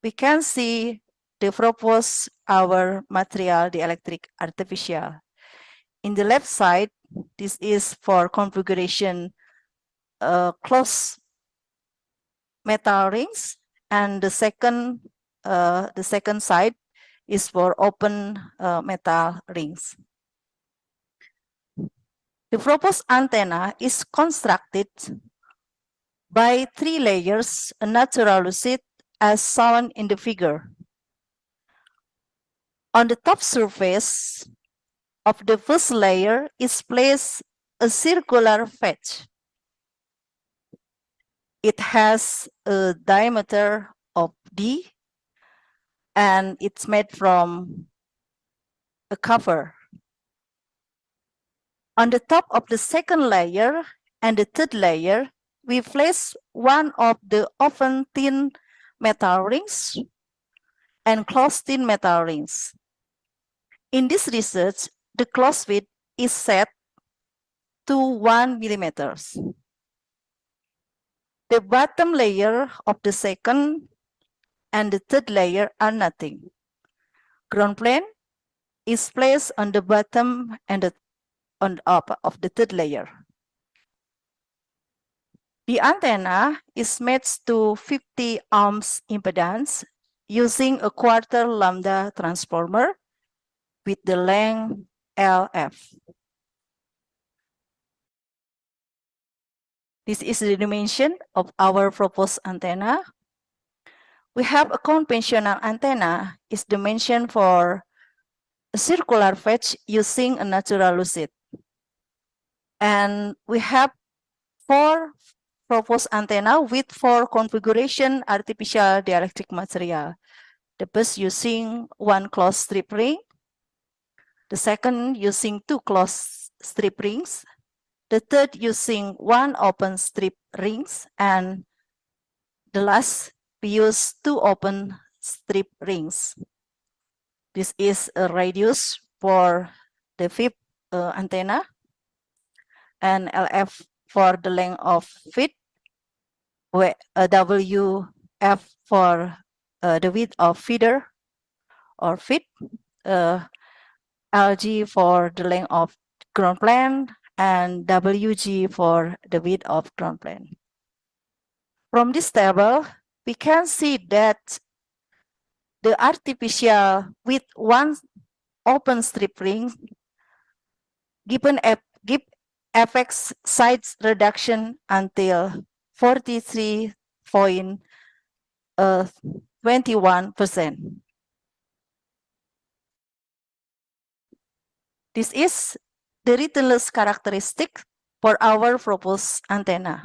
we can see the proposed our material, the electric artificial. In the left side, this is for configuration closed metal rings, and the second side is for open metal rings. The proposed antenna is constructed by 3 layers, a natural lucid as shown in the figure. On the top surface of the first layer is placed a circular patch. It has a diameter of D, and it's made from a cover. On the top of the second layer and the third layer, we place one of the open thin metal rings and closed thin metal rings. In this research, the closed width is set to 1 millimeter. The bottom layer of the second and the third layer are nothing. Ground plane is placed on the bottom and on top of the third layer. The antenna is matched to 50 ohms impedance using a quarter lambda transformer with the length LF. This is the dimension of our proposed antenna. We have a conventional antenna is dimension for a circular patch using a natural lucid. And we have 4 proposed antenna with 4 configuration artificial dielectric material. The first using 1 closed strip ring. The second using 2 closed strip rings. The third using 1 open strip rings. And the last, we use 2 open strip rings. This is a radius for the fifth antenna, and LF for the length of feet, WF for the width of feeder or feet, LG for the length of ground plane, and WG for the width of ground plane. From this table, we can see that the artificial with 1 open strip ring give FX size reduction until 43.21%. This is the written loss characteristic for our proposed antenna.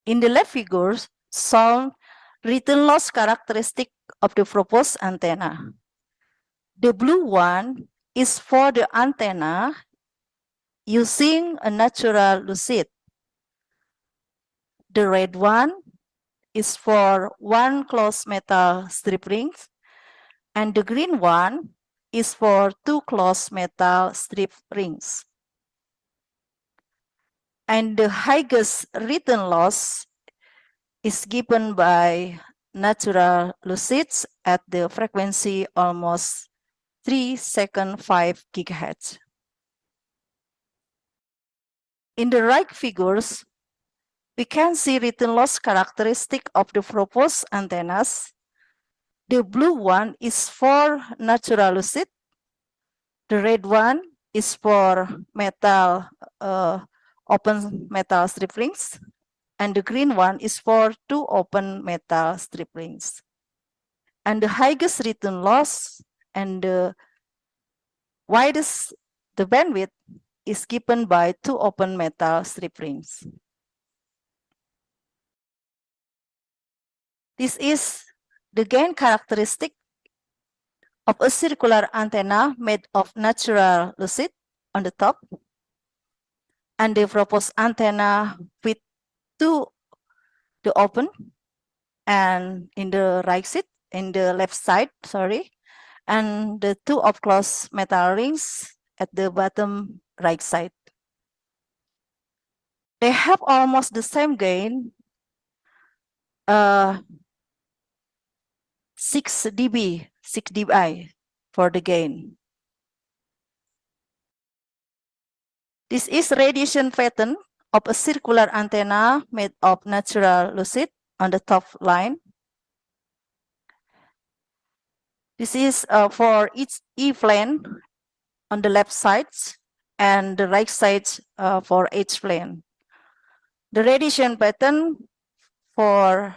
In the left figures, shown written loss characteristic of the proposed antenna. The blue one is for the antenna using a natural lucid. The red one is for 1 closed metal strip rings, and the green one is for 2 closed metal strip rings. And the highest written loss is given by natural lucids at the frequency almost 3.5 gigahertz. In the right figures, we can see written loss characteristic of the proposed antennas. The blue one is for natural lucid. The red one is for metal open metal strip rings, and the green one is for 2 open metal strip rings. And the highest written loss and the widest the bandwidth is given by 2 open metal strip rings. This is the gain characteristic of a circular antenna made of natural lucite on the top, and the proposed antenna with two the open and in the left side, sorry, and the two of closed metal rings at the bottom right side. They have almost the same gain, 6 dB for the gain. This is radiation pattern of a circular antenna made of natural lucite on the top line. This is for each E-plane on the left side and the right side for each plane. The radiation pattern for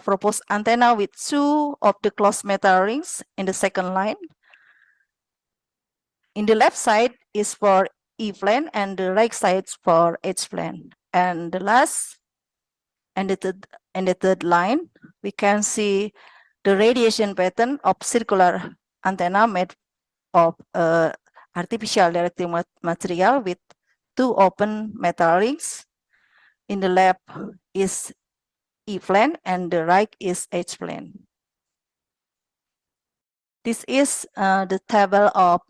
proposed antenna with two of the closed metal rings in the second line. In the left side is for E-plane and the right side for H-plane. And the last and the third line, we can see the radiation pattern of circular antenna made of artificial dielectric material with two open metal rings. In the left is E-plane and the right is H-plane. This is the table of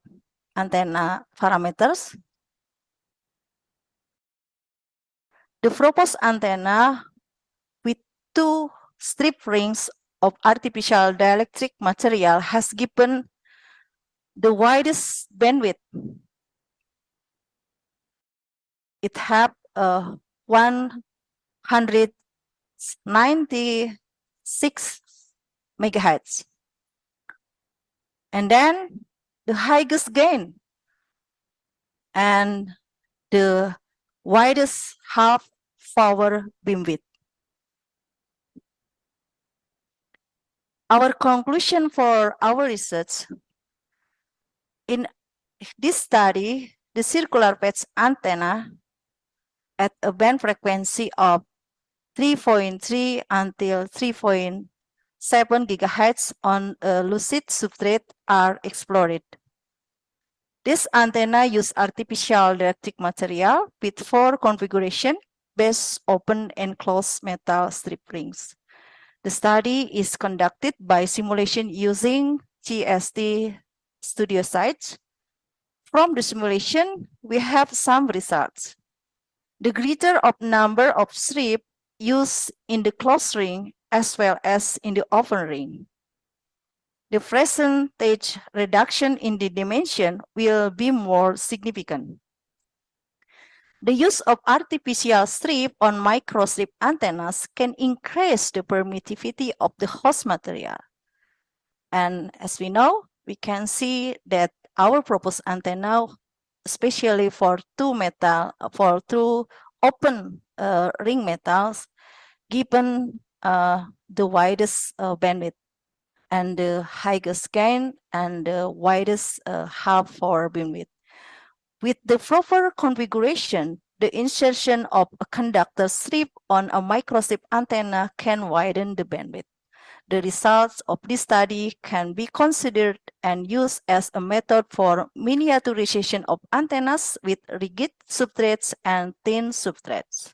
antenna parameters. The proposed antenna with two strip rings of artificial dielectric material has given the widest bandwidth. It have 196 megahertz. And then the highest gain and the widest half power beamwidth. Our conclusion for our research: in this study, the circular patch antenna at a band frequency of 3.3 until 3.7 gigahertz on a lucite substrate are explored. This antenna use artificial dielectric material with 4 configurations based open and closed metal strip rings. The study is conducted by simulation using GST studio sites. From the simulation, we have some results. The greater of number of strips used in the closed ring as well as in the open ring, the percentage reduction in the dimension will be more significant. The use of artificial strip on microstrip antennas can increase the permittivity of the host material. And as we know, we can see that our proposed antenna, especially for two open ring metals, given the widest bandwidth and the highest gain and the widest half power beamwidth. With the proper configuration, the insertion of a conductor strip on a microstrip antenna can widen the bandwidth. The results of this study can be considered and used as a method for miniaturization of antennas with rigid substrates and thin substrates.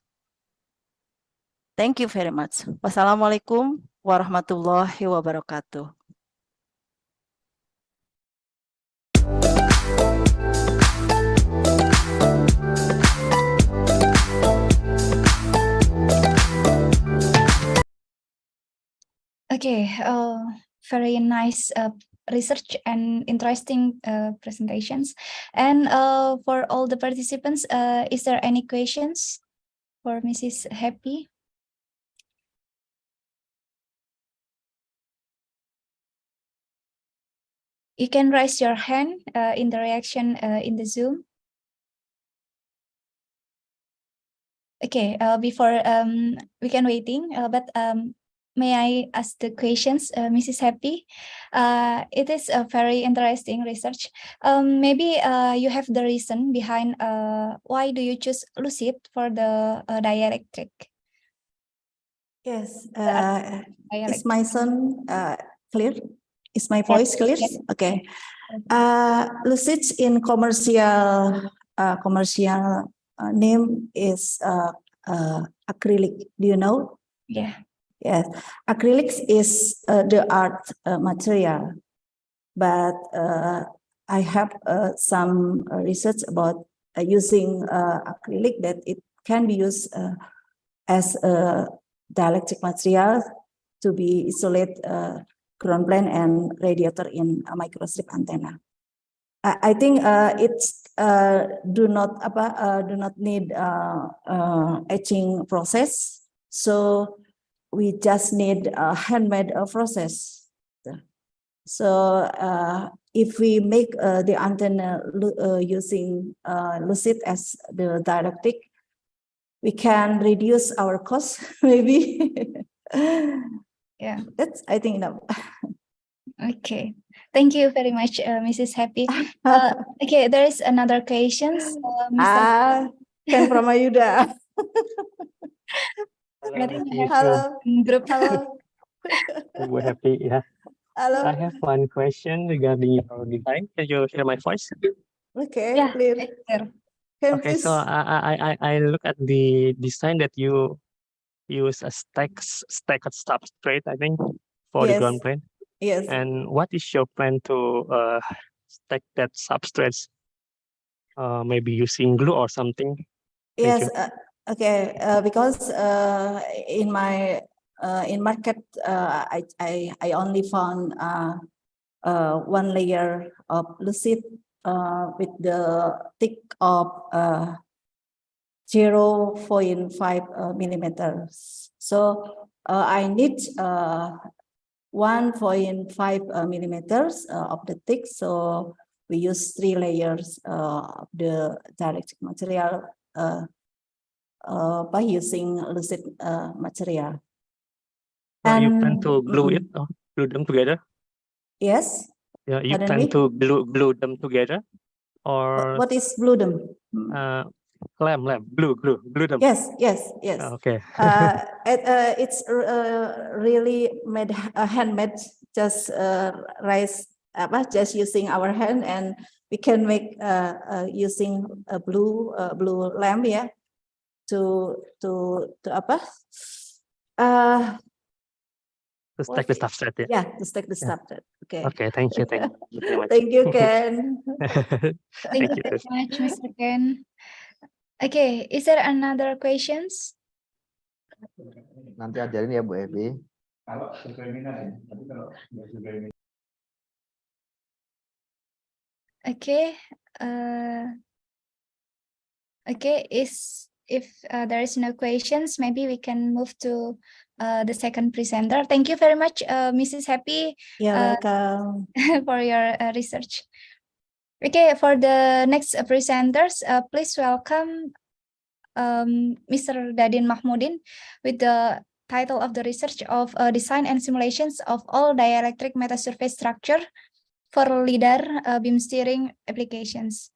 Thank you very much. Wassalamualaikum warahmatullahi wabarakatuh. Okay, very nice research and interesting presentations. And for all the participants, is there any questions for Mrs. Happy? You can raise your hand in the reaction in the Zoom. Okay, before we can waiting, but may I ask the questions, Mrs. Happy? It is a very interesting research. Maybe you have the reason behind why do you choose lucite for the dielectric? Yes, is my sound clear? Is my voice clear? Okay. Lucid in commercial name is acrylic. Do you know? Yeah. Yes. Acrylics is the art material, but I have some research about using acrylic that it can be used as a dielectric material to be isolate ground plane and radiator in a microstrip antenna. I think it's do not need etching process, so we just need a handmade process. So if we make the antenna using Lucid as the dielectric, we can reduce our cost maybe. Yeah, that's I think enough. Okay, thank you very much, Mrs. Happy. Okay, there is another question. Mr. Ken Pramayuda. Hello. Group. Hello. We're happy. Yeah. Hello. I have one question regarding your design. Can you hear my voice? Okay. Yeah, clear. Can Okay, please? so I look at the design that you use a stacked substrate, I think, for the Yes. ground plane. Yes. And what is your plan to stack that substrates? Maybe using glue or something? Thank Yes. you. Okay. Because in my in market, I only found one layer of Lucid with the thick of 0.5 millimeters. So I need 1.5 millimeters of the thick. So we use 3 layers of the dielectric material by using Lucid material. So you plan to glue it or glue them together? Yes. Yeah, you Pardon plan me? to glue them together, or What is glue them? glue them. Yes. Okay. It's really made handmade. Just just using our hand, and we can make using a blue lamp, yeah, to To stack the substrate. Yeah, to stack the substrate. Okay. Okay. Thank you. Thank you very much. Thank you, Ken. Thank you very much, Mr. Ken. Okay, is there another questions? Nanti ajarin ya Bu Evi. Okay. Okay, if there is no questions, maybe we can move to the second presenter. Thank you very much, Mrs. Happy. You're welcome. For your research. Okay, for the next presenters, please welcome Mr. Dadin Mahmudin with the title of the research of design and simulations of all dielectric metasurface structure for LiDAR beam steering applications.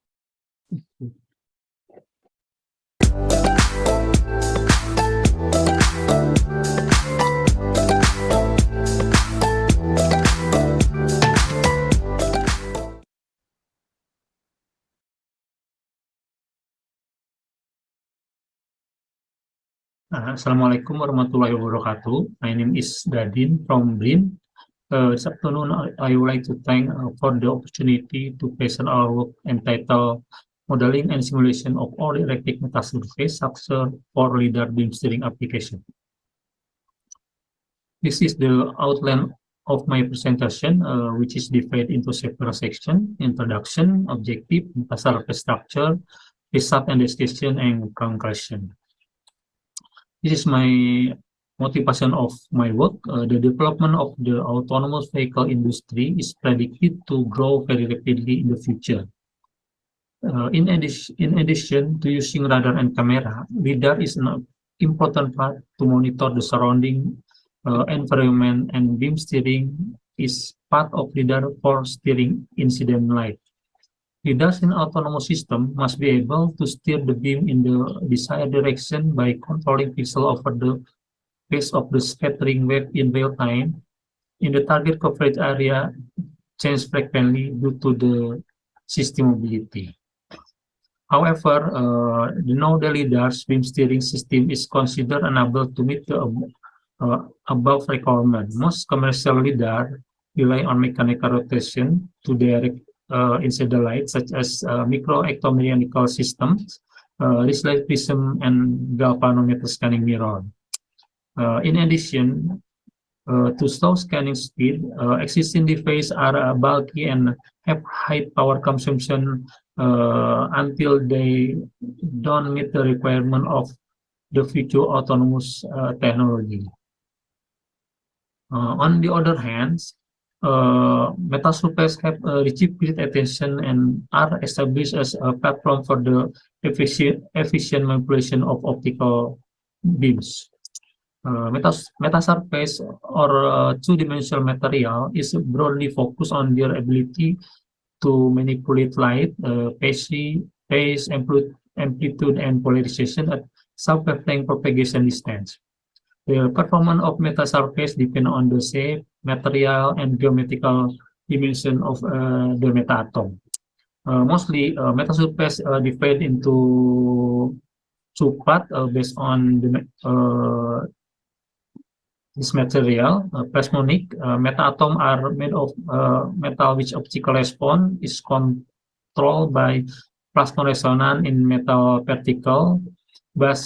Assalamualaikum warahmatullahi wabarakatuh. My name is Dadin from BRIN. This afternoon, I would like to thank for the opportunity to present our work entitled Modeling and Simulation of All Electric Metasurface Structure for LiDAR Beam Steering Application. This is the outline of my presentation, which is divided into several sections: introduction, objective, metasurface structure, result and destination, and conclusion. This is my motivation of my work. The development of the autonomous vehicle industry is predicted to grow very rapidly in the future. In addition to using radar and camera, LiDAR is an important part to monitor the surrounding environment, and beam steering is part of LiDAR for steering incident light. LiDARs in autonomous system must be able to steer the beam in the desired direction by controlling pixel over the phase of the scattering wave in real time. in the target coverage area change frequently due to the system mobility. However, the nodal LiDAR's beam steering system is considered unable to meet the above requirement. Most commercial LiDAR rely on mechanical rotation to direct inside the light, such as micro-ectomechanical systems, Risley prism, and galvanometer scanning mirror. In addition, to slow scanning speed, existing devices are bulky and have high power consumption until they don't meet the requirement of the future autonomous technology. On the other hand, metal surfaces have received great attention and are established as a platform for the efficient manipulation of optical beams. Metal surface or two-dimensional material is broadly focused on their ability to manipulate light, phase, amplitude, and polarization at sub-wavelength propagation distance. The performance of metal surface depends on the shape, material, and geometrical dimension of the metal atom. Mostly, metal surface divided into two parts based on the this material. Plasmonic metal atoms are made of metal which optical response is controlled by plasma resonance in metal particle, but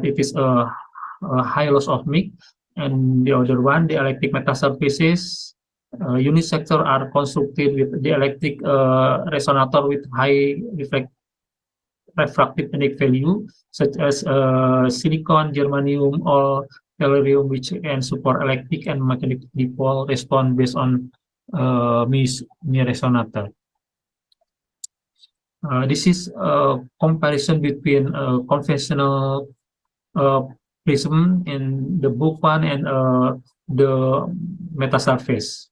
it is a high loss of mix. And the other one, the electric metal surfaces, unit sector are constructed with the electric resonator with high refractive index value, such as silicon, germanium, or tellurium, which can support electric and magnetic dipole response based on Mi resonator. This is a comparison between conventional prism in the book one and the metal surface.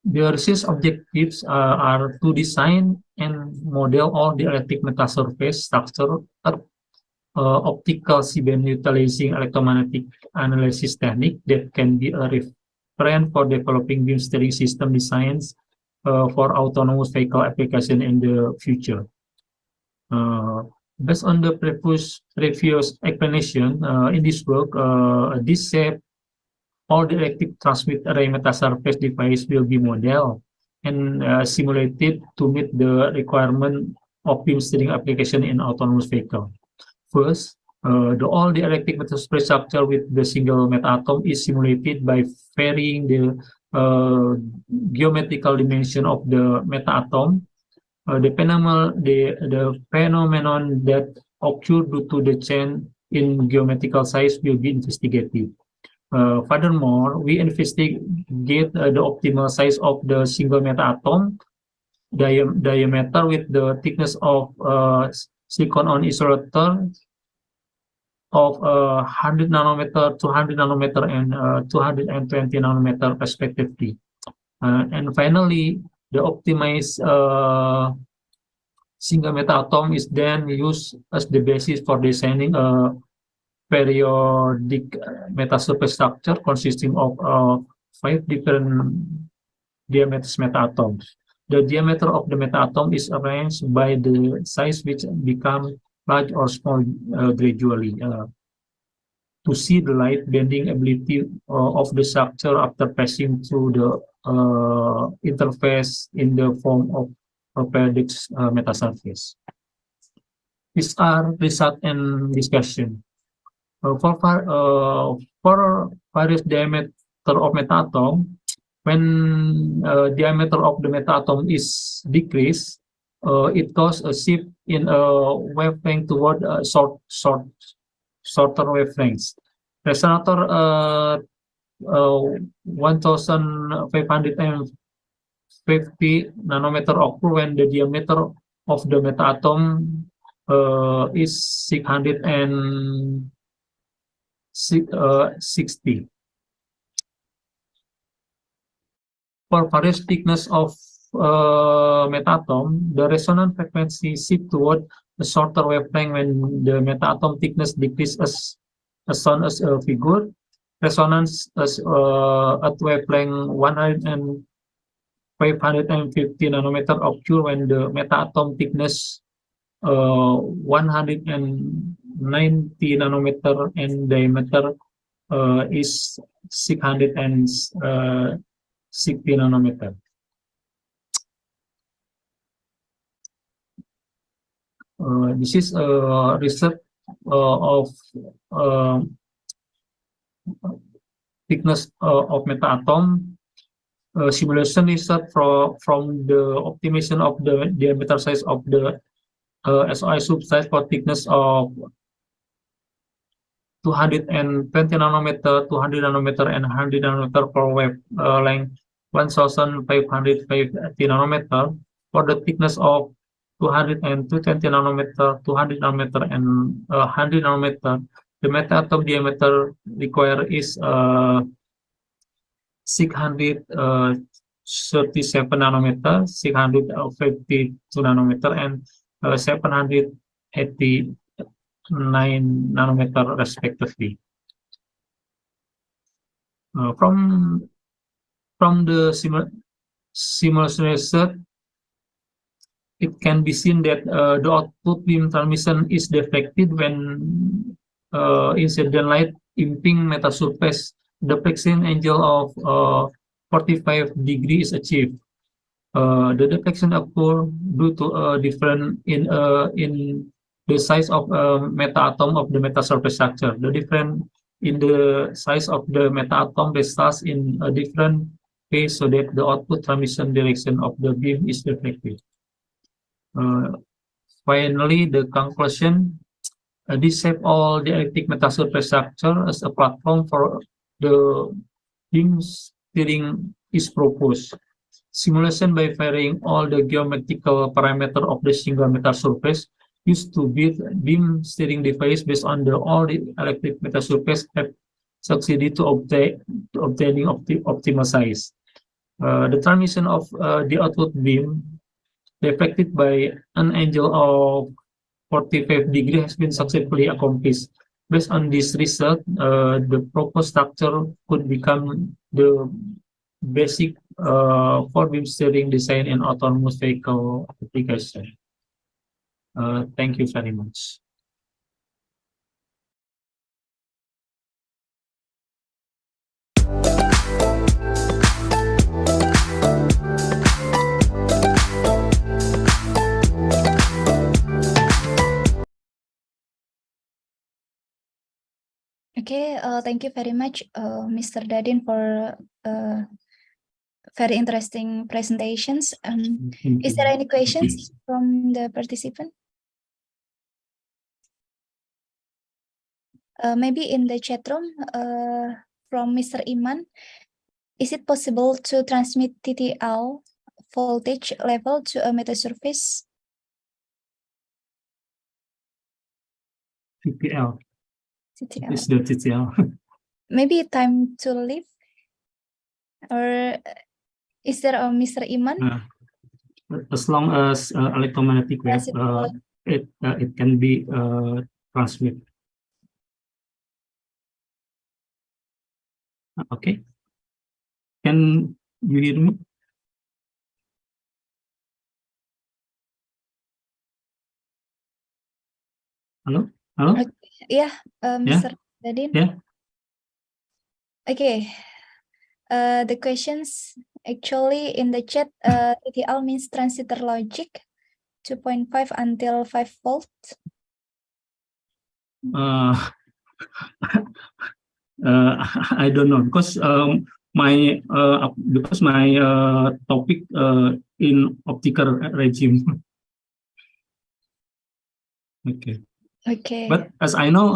The research objectives are to design and model all the electric metal surface structure at optical C-band utilizing electromagnetic analysis technique that can be a reference for developing beam steering system designs for autonomous vehicle application in the future. Based on the previous explanation, in this work, this shape, all the electric transmit array metal surface device will be modeled and simulated to meet the requirement of beam steering application in autonomous vehicle. First, all the electric metal surface structure with the single metal atom is simulated by varying the geometrical dimension of the metal atom. The phenomenon that occur due to the change in geometrical size will be investigated. Furthermore, we investigate the optimal size of the single metal atom, diameter with the thickness of silicon on isolator of 100 nanometer, 200 nanometer, and 220 nanometer respectively. And finally, the optimized single metal atom is then used as the basis for designing a periodic metal surface structure consisting of 5 different diameters metal atoms. The diameter of the metal atom is arranged by the size which become large or small gradually to see the light bending ability of the structure after passing through the interface in the form of a periodic metal surface. These are result and discussion. For various diameter of metal atom, when diameter of the metal atom is decreased, it causes a shift in a wavelength toward shorter wavelengths. Resonator 1550 nanometer occur when the diameter of the metal atom is 660. For various thickness of metal atom, the resonance frequency shift toward a shorter wavelength when the metal atom thickness decreases as shown as a figure. resonance at wavelength 550 nanometer occur when the meta-atom thickness 190 nanometer and diameter is 660 nanometer. This is a result of thickness of meta-atom. Simulation result from the optimization of the diameter size of the SOI substrate for thickness of 220 nanometer, 200 nanometer, and 100 nanometer for wavelength 1550 nanometer. For the thickness of 200 and 220 nanometer, 200 nanometer, and 100 nanometer, the meta-atom diameter required is 637 nanometer, 652 nanometer, and 789 nanometer respectively. From the simulation result, it can be seen that the output beam transmission is deflected when incident light imping metasurface. The deflection angle of 45 degrees is achieved. The deflection occurs due to a difference in the size of meta-atom of the metasurface structure. The difference in the size of the meta-atom results in a different phase, so that the output transmission direction of the beam is deflected. Finally, the conclusion: this shape all dielectric metasurface structure as a platform for the beam steering is proposed. Simulation by varying all the geometrical parameters of the single metasurface used to build beam steering device based on all the electric metasurface have succeeded to obtaining optimal size. The transmission of the output beam deflected by an angle of 45 degrees has been successfully accomplished. Based on this result, the proposed structure could become the basic for beam steering design and autonomous vehicle application. Thank you very much. Okay, thank you very much, Mr. Dadin, for very interesting presentations. Is there any questions from the participant? Maybe in the chat room, from Mr. Iman, is it possible to transmit TTL voltage level to a metasurface? TTL. TTL. Is the TTL. Maybe time to leave, or is there a Mr. Iman? As long as electromagnetic wave, it can be transmitted. Okay. Can you hear me? Hello? Hello? Yeah, Mr. Dadin. Yeah. Okay. The questions actually in the chat, TTL means transistor logic, 2.5 until 5 volts. I don't know, because my topic in optical regime. Okay. Okay. But as I know,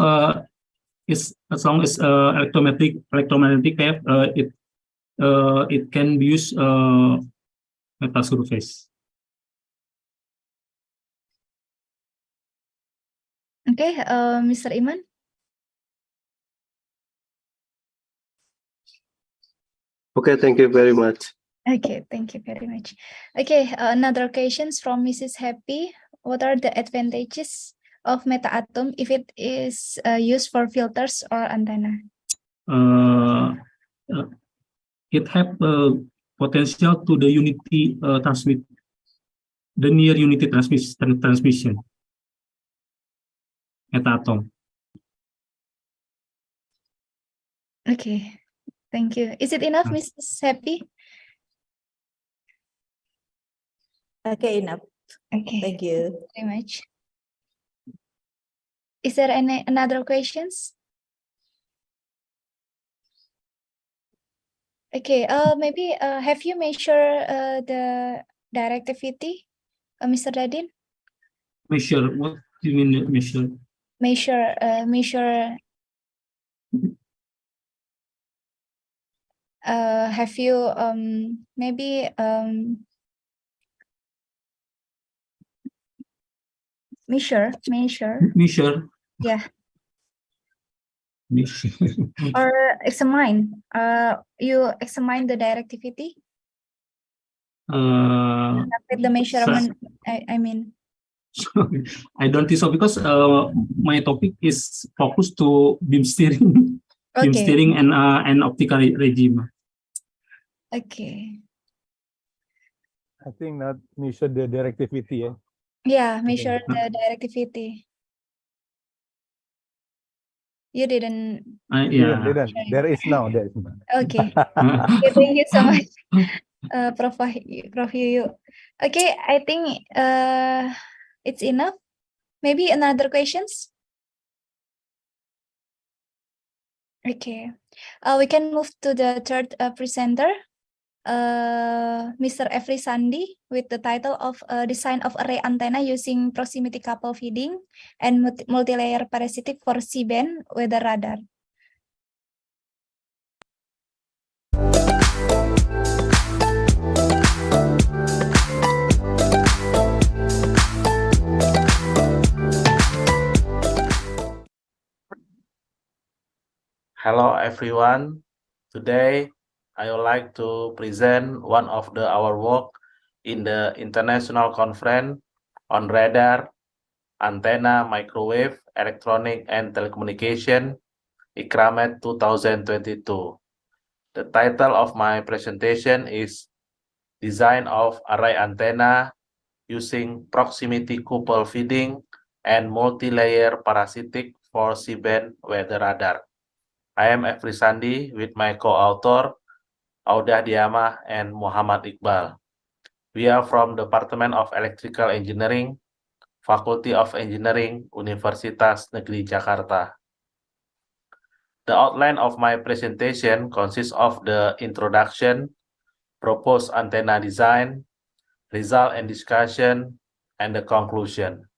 it's as long as electromagnetic wave, it can be used metasurface. Okay, Mr. Iman. Okay, thank you very much. Okay, thank you very much. Okay, another questions from Mrs. Happy. What are the advantages of meta-atom if it is used for filters or antenna? it have potential to the unity the near unity transmission at atom. Okay, thank you. Is it enough, Mrs. Happy? Okay, enough. Okay, Thank you very much. Is there another questions? Okay, maybe have you measured the directivity, Mr. Dadin? Measure, what do you mean measure? Measure, have you maybe measure, yeah, or examine, you examine the directivity with the measurement, I mean. I don't think so, because my topic is focused to beam steering, Okay. beam steering and optical regime. Okay. I think not measure the directivity. Yeah, measure the directivity. You didn't. Yeah. Didn't. There is now. There is now. Okay. Okay, thank you so much, Prof. Yuyu. Okay, I think it's enough. Maybe another questions? Okay. We can move to the third presenter, Mr. Efri Sandi, with the title of Design of Array Antenna Using Proximity Couple Feeding and Multilayer Parasitic for C-band Weather Radar. Hello everyone. Today I would like to present one of our work in the international conference on radar, antenna, microwave, electronic and telecommunication, ICRAMET 2022. The title of my presentation is Design of Array Antenna Using Proximity Couple Feeding and Multi-Layer Parasitic for C-band Weather Radar. I am Efri Sandi with my co-author, Audah Diamah and Muhammad Iqbal. We are from Department of Electrical Engineering, Faculty of Engineering, Universitas Negeri Jakarta. The outline of my presentation consists of the introduction, proposed antenna design, result and discussion, and the conclusion.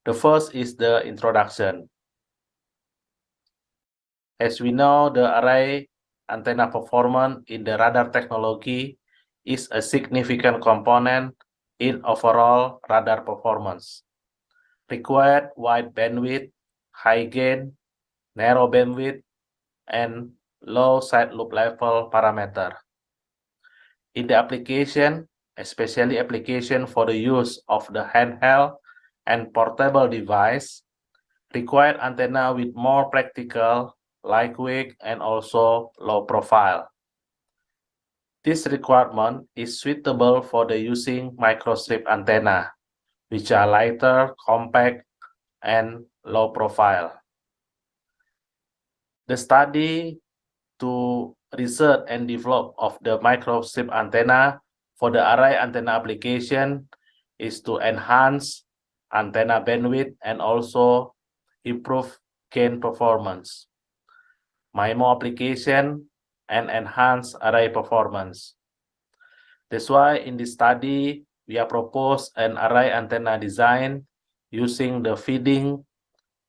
The first is the introduction. As we know, the array antenna performance in the radar technology is a significant component in overall radar performance. Required wide bandwidth, high gain, narrow bandwidth, and low side loop level parameter. In the application, especially application for the use of the handheld and portable device, required antenna with more practical, lightweight, and also low profile. This requirement is suitable for the using microstrip antenna, which are lighter, compact, and low profile. The study to research and develop of the microstrip antenna for the array antenna application is to enhance antenna bandwidth and also improve gain performance, MIMO application, and enhance array performance. That's why in this study, we have proposed an array antenna design using the feeding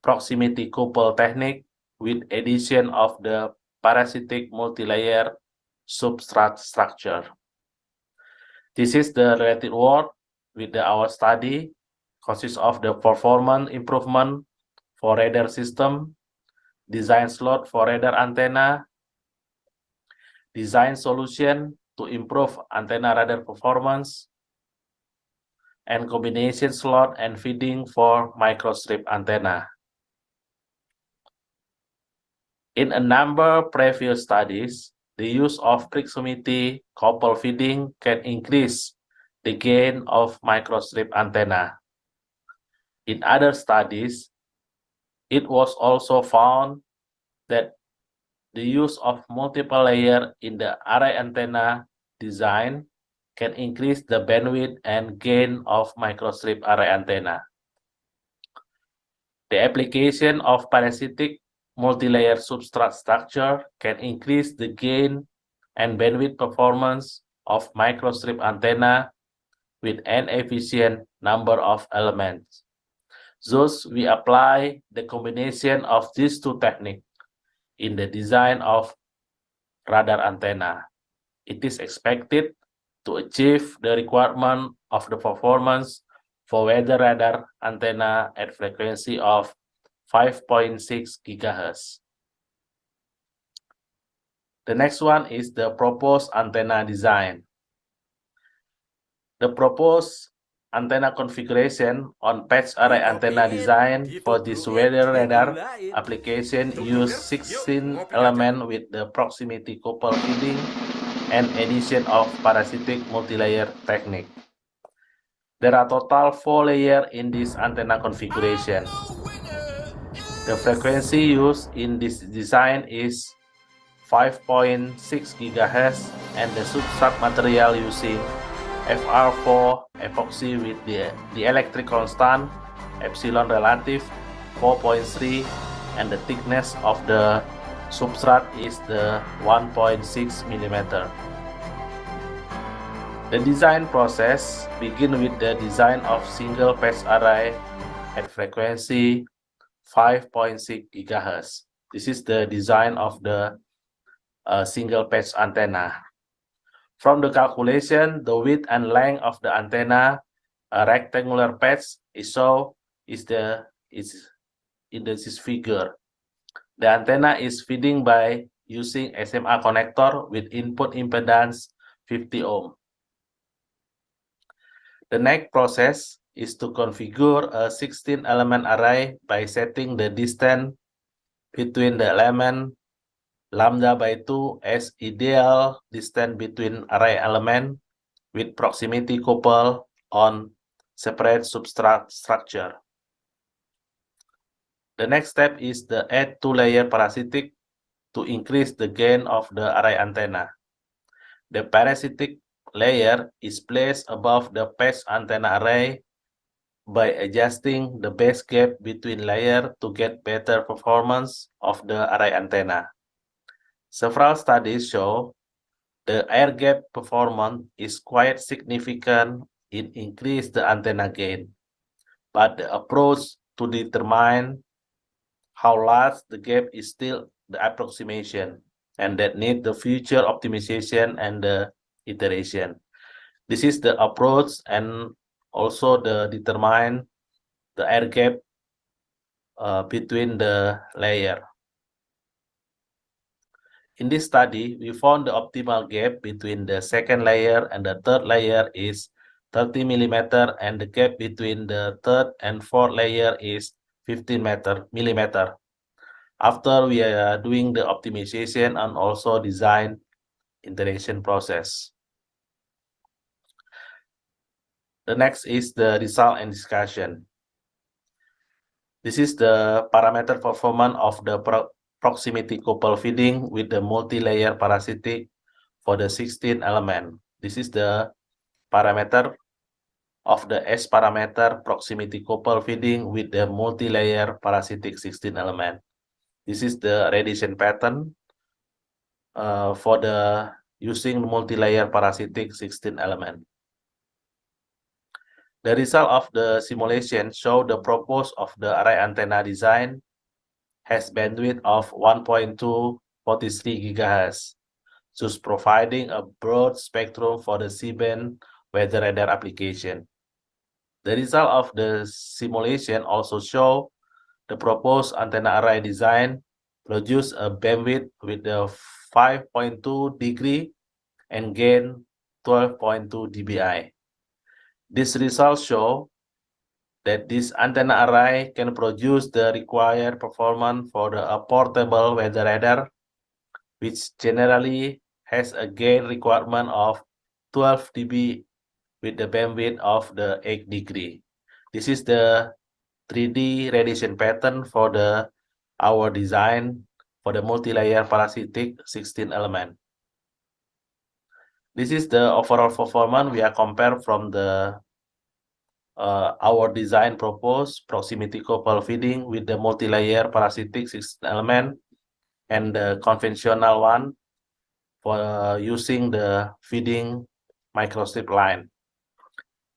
proximity couple technique with addition of the parasitic multilayer substrate structure. This is the related work with our study, consists of the performance improvement for radar system, design slot for radar antenna, design solution to improve antenna radar performance, and combination slot and feeding for microstrip antenna. In a number of previous studies, the use of proximity couple feeding can increase the gain of microstrip antenna. In other studies, it was also found that the use of multiple layers in the array antenna design can increase the bandwidth and gain of microstrip array antenna. The application of parasitic multi-layer substrate structure can increase the gain and bandwidth performance of microstrip antenna with an efficient number of elements. Thus, we apply the combination of these two techniques in the design of radar antenna. It is expected to achieve the requirement of the performance for weather radar antenna at frequency of 5.6 GHz. The next one is the proposed antenna design. The proposed antenna configuration on patch array antenna design for this weather radar application use 16 elements with the proximity couple feeding and addition of parasitic multi-layer technique. There are total 4 layers in this antenna configuration. The frequency used in this design is 5.6 GHz and the substrate material using FR4 epoxy with the electric constant epsilon relative 4.3 and the thickness of the substrate is the 1.6 mm. The design process begins with the design of single patch array at frequency 5.6 GHz. This is the design of the single patch antenna. From the calculation, the width and length of the antenna, a rectangular patch is in this figure. The antenna is feeding by using SMA connector with input impedance 50 ohm. The next process is to configure a 16-element array by setting the distance between the element lambda by 2 as ideal distance between array element with proximity couple on separate substrate structure. The next step is to add 2-layer parasitic to increase the gain of the array antenna. The parasitic layer is placed above the patch antenna array by adjusting the base gap between layers to get better performance of the array antenna. Several studies show the air gap performance is quite significant in increase the antenna gain, but the approach to determine how large the gap is still the approximation, and that need the future optimization and the iteration. This is the approach and also the determine the air gap between the layer. In this study, we found the optimal gap between the second layer and the third layer is 30 mm and the gap between the third and fourth layer is 15 mm. After we are doing the optimization and also design iteration process. The next is the result and discussion. This is the parameter performance of the proximity couple feeding with the multi-layer parasitic for the 16 element. This is the parameter of the S parameter proximity couple feeding with the multi-layer parasitic 16 element. This is the radiation pattern for the using multi-layer parasitic 16 element. The result of the simulation show the purpose of the array antenna design has bandwidth of 1.243 GHz, thus providing a broad spectrum for the C-band weather radar application. The result of the simulation also show the proposed antenna array design produce a bandwidth with the 5.2 degree and gain 12.2 dBi. These results show that this antenna array can produce the required performance for the portable weather radar, which generally has a gain requirement of 12 dB with the bandwidth of the 8 degree. This is the 3D radiation pattern for our design for the multi-layer parasitic 16 element. This is the overall performance we are compared from the our design proposed proximity couple feeding with the multi-layer parasitic 16 element and the conventional one for using the feeding microstrip line.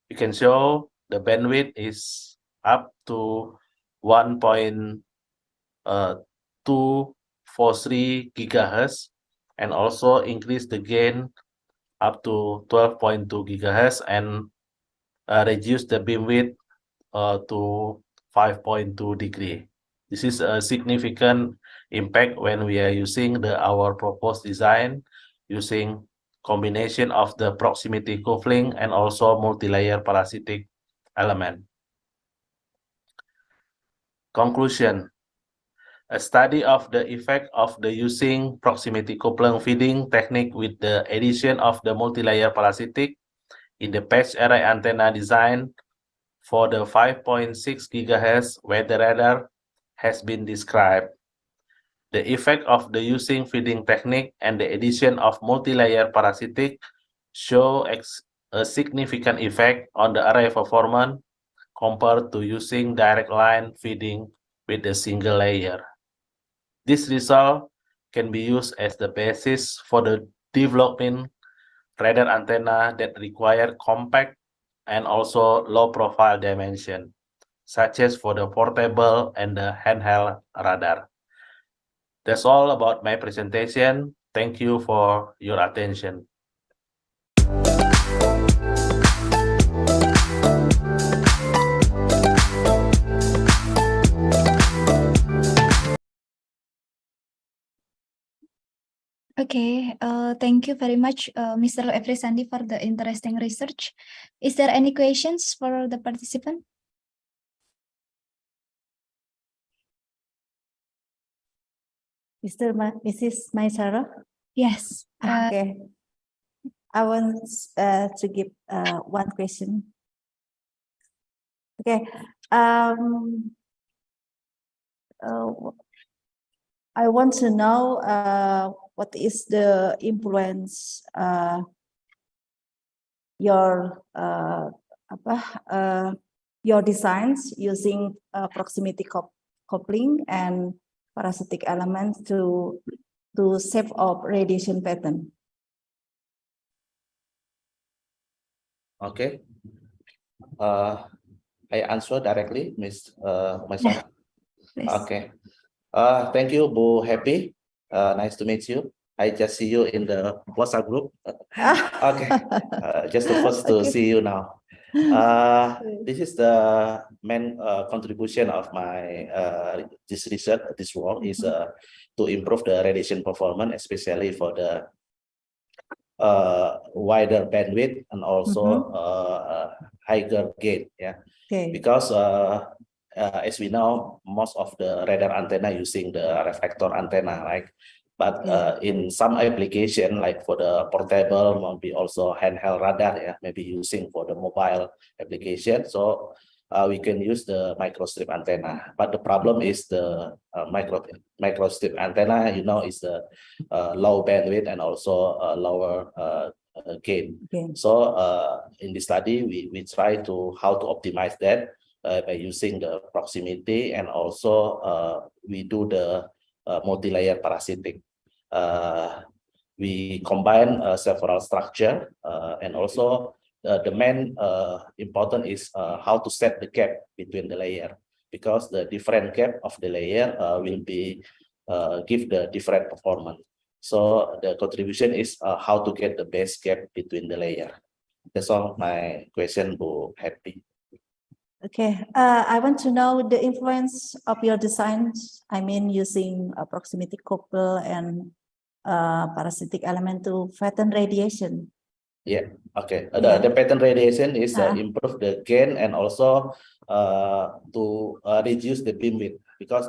You can show the bandwidth is up to 1.243 gigahertz and also increase the gain up to 12.2 gigahertz and reduce the beam width to 5.2 degree. This is a significant impact when we are using our proposed design using combination of the proximity coupling and also multi-layer parasitic element. Conclusion. A study of the effect of the using proximity coupling feeding technique with the addition of the multi-layer parasitic in the patch array antenna design for the 5.6 GHz weather radar has been described. The effect of the using feeding technique and the addition of multi-layer parasitic show a significant effect on the array performance compared to using direct line feeding with a single layer. This result can be used as the basis for the development radar antenna that require compact and also low profile dimension, such as for the portable and the handheld radar. That's all about my presentation. Thank you for your attention. Okay, thank you very much, Mr. Efrisandi, for the interesting research. Is there any questions for the participant? Mrs. Maisara? Yes. Okay. I want to give one question. Okay. I want to know what is the influence your designs using proximity coupling and parasitic elements to shape of radiation pattern. Okay. I answer directly, Ms. Maisara. Yeah, okay. Thank you, Bu Happy. Nice to meet you. I just see you in the WhatsApp group. Okay. Just the first to Okay. see you now. This is the main contribution of my this research, this work is to improve the radiation performance, especially for the wider bandwidth and also higher gain. Yeah, Okay. because as we know, most of the radar antenna using the reflector antenna, right? But in some application, like for the portable, maybe also handheld radar, yeah, maybe using for the mobile application. So we can use the microstrip antenna. But the problem is the microstrip antenna, you know, is the low bandwidth and also lower gain. Okay. So in the study, we try to how to optimize that by using the proximity, and also we do the multi-layer parasitic. We combine several structure and also the main important is how to set the gap between the layer, because the different gap of the layer will be give the different performance. So the contribution is how to get the best gap between the layer. That's all my question, Bu Happy. Okay, I want to know the influence of your designs. I mean, using a proximity couple and parasitic element to flatten radiation. Yeah, okay. The pattern radiation is improve the gain and also to reduce the beam width, because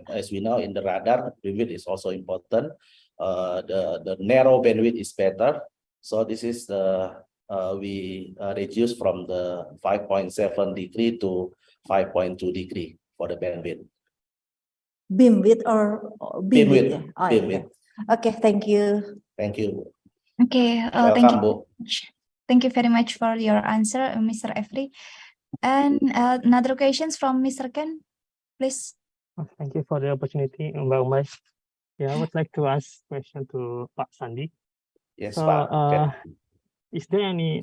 as we know in the radar, beam width is also important. The narrow bandwidth is better. So this is we reduce from the 5.7 degree to 5.2 degree for the bandwidth. Beam width or beam width? Beam width. Okay, thank you. Thank you. Okay, Welcome, Bu. Thank you very much for your answer, Mr. Efri. And another questions from Mr. Ken, please. Thank you for the opportunity, Mbak Umay. Yeah, I would like to ask question to Pak Sandi. Yes, so, Pak. Is there any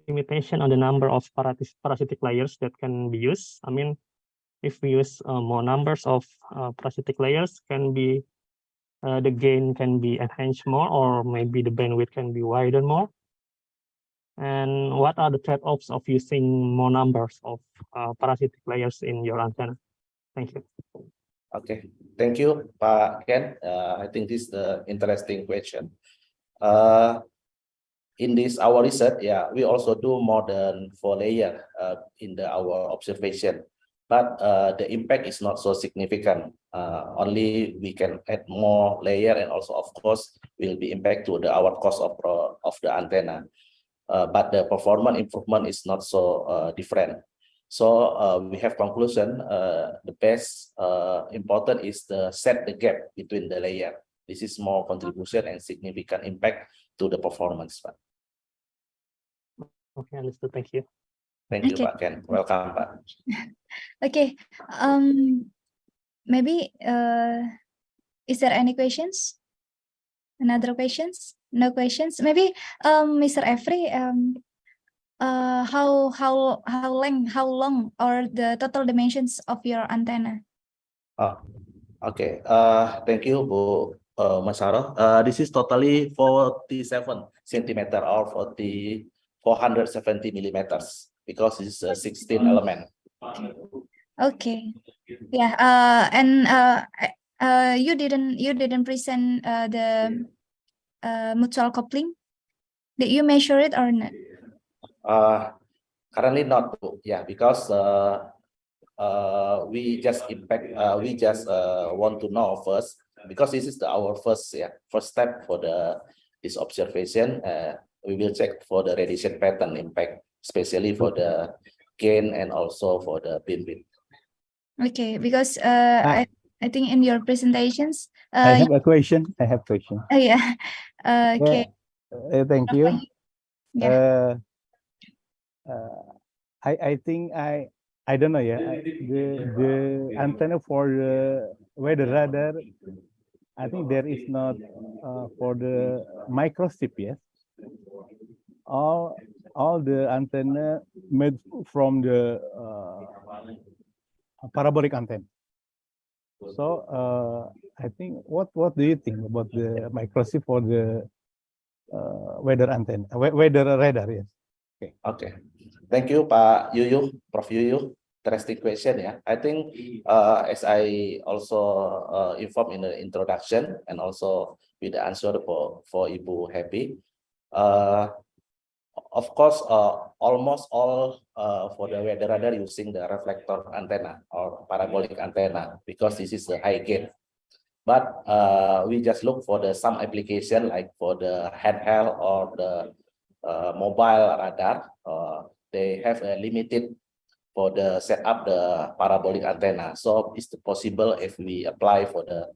limitation on the number of parasitic layers that can be used? I mean, if we use more numbers of parasitic layers, can be the gain can be enhanced more, or maybe the bandwidth can be widened more? And what are the trade-offs of using more numbers of parasitic layers in your antenna? Thank you. Okay, thank you, Pak Ken. I think this is the interesting question. In this our research, we also do more than 4 layers in our observation, but the impact is not so significant. Only we can add more layer, and also of course will be impact to our cost of the antenna. But the performance improvement is not so different. So we have conclusion. The best important is to set the gap between the layer. This is more contribution and significant impact to the performance. Okay, understood. Thank you. Thank you, Pak Ken. Welcome, Pak. Okay. Maybe is there any questions? Another questions? No questions. Maybe Mr. Efri, how long or the total dimensions of your antenna? Okay. Thank you, Bu Masaro. This is totally 47 centimeter or 470 millimeters, because it's a 16 element. Okay. Yeah. And you didn't present the mutual coupling. Did you measure it or not? Currently not, yeah, because we just want to know first, because this is our first step for this observation. We will check for the radiation pattern impact, especially for the gain and also for the beam width. Okay, because I think in your presentations I have a question. Yeah. Okay. Thank you. Yeah. I think I don't know. Yeah, the antenna for the weather radar, I think there is not for the microchip. Yes, all the antenna made from the parabolic antenna. So I think what do you think about the microchip for the weather antenna, weather radar? Yes. Okay. Thank you, Pak Yuyu, Prof. Yuyu. Interesting question. Yeah, I think as I also informed in the introduction, and also with the answer for Ibu Happy. Of course, almost all for the weather radar using the reflector antenna or parabolic antenna, because this is the high gain. But we just look for some application, like for the handheld or the mobile radar. They have a limited for the set up the parabolic antenna. So it's possible if we apply for the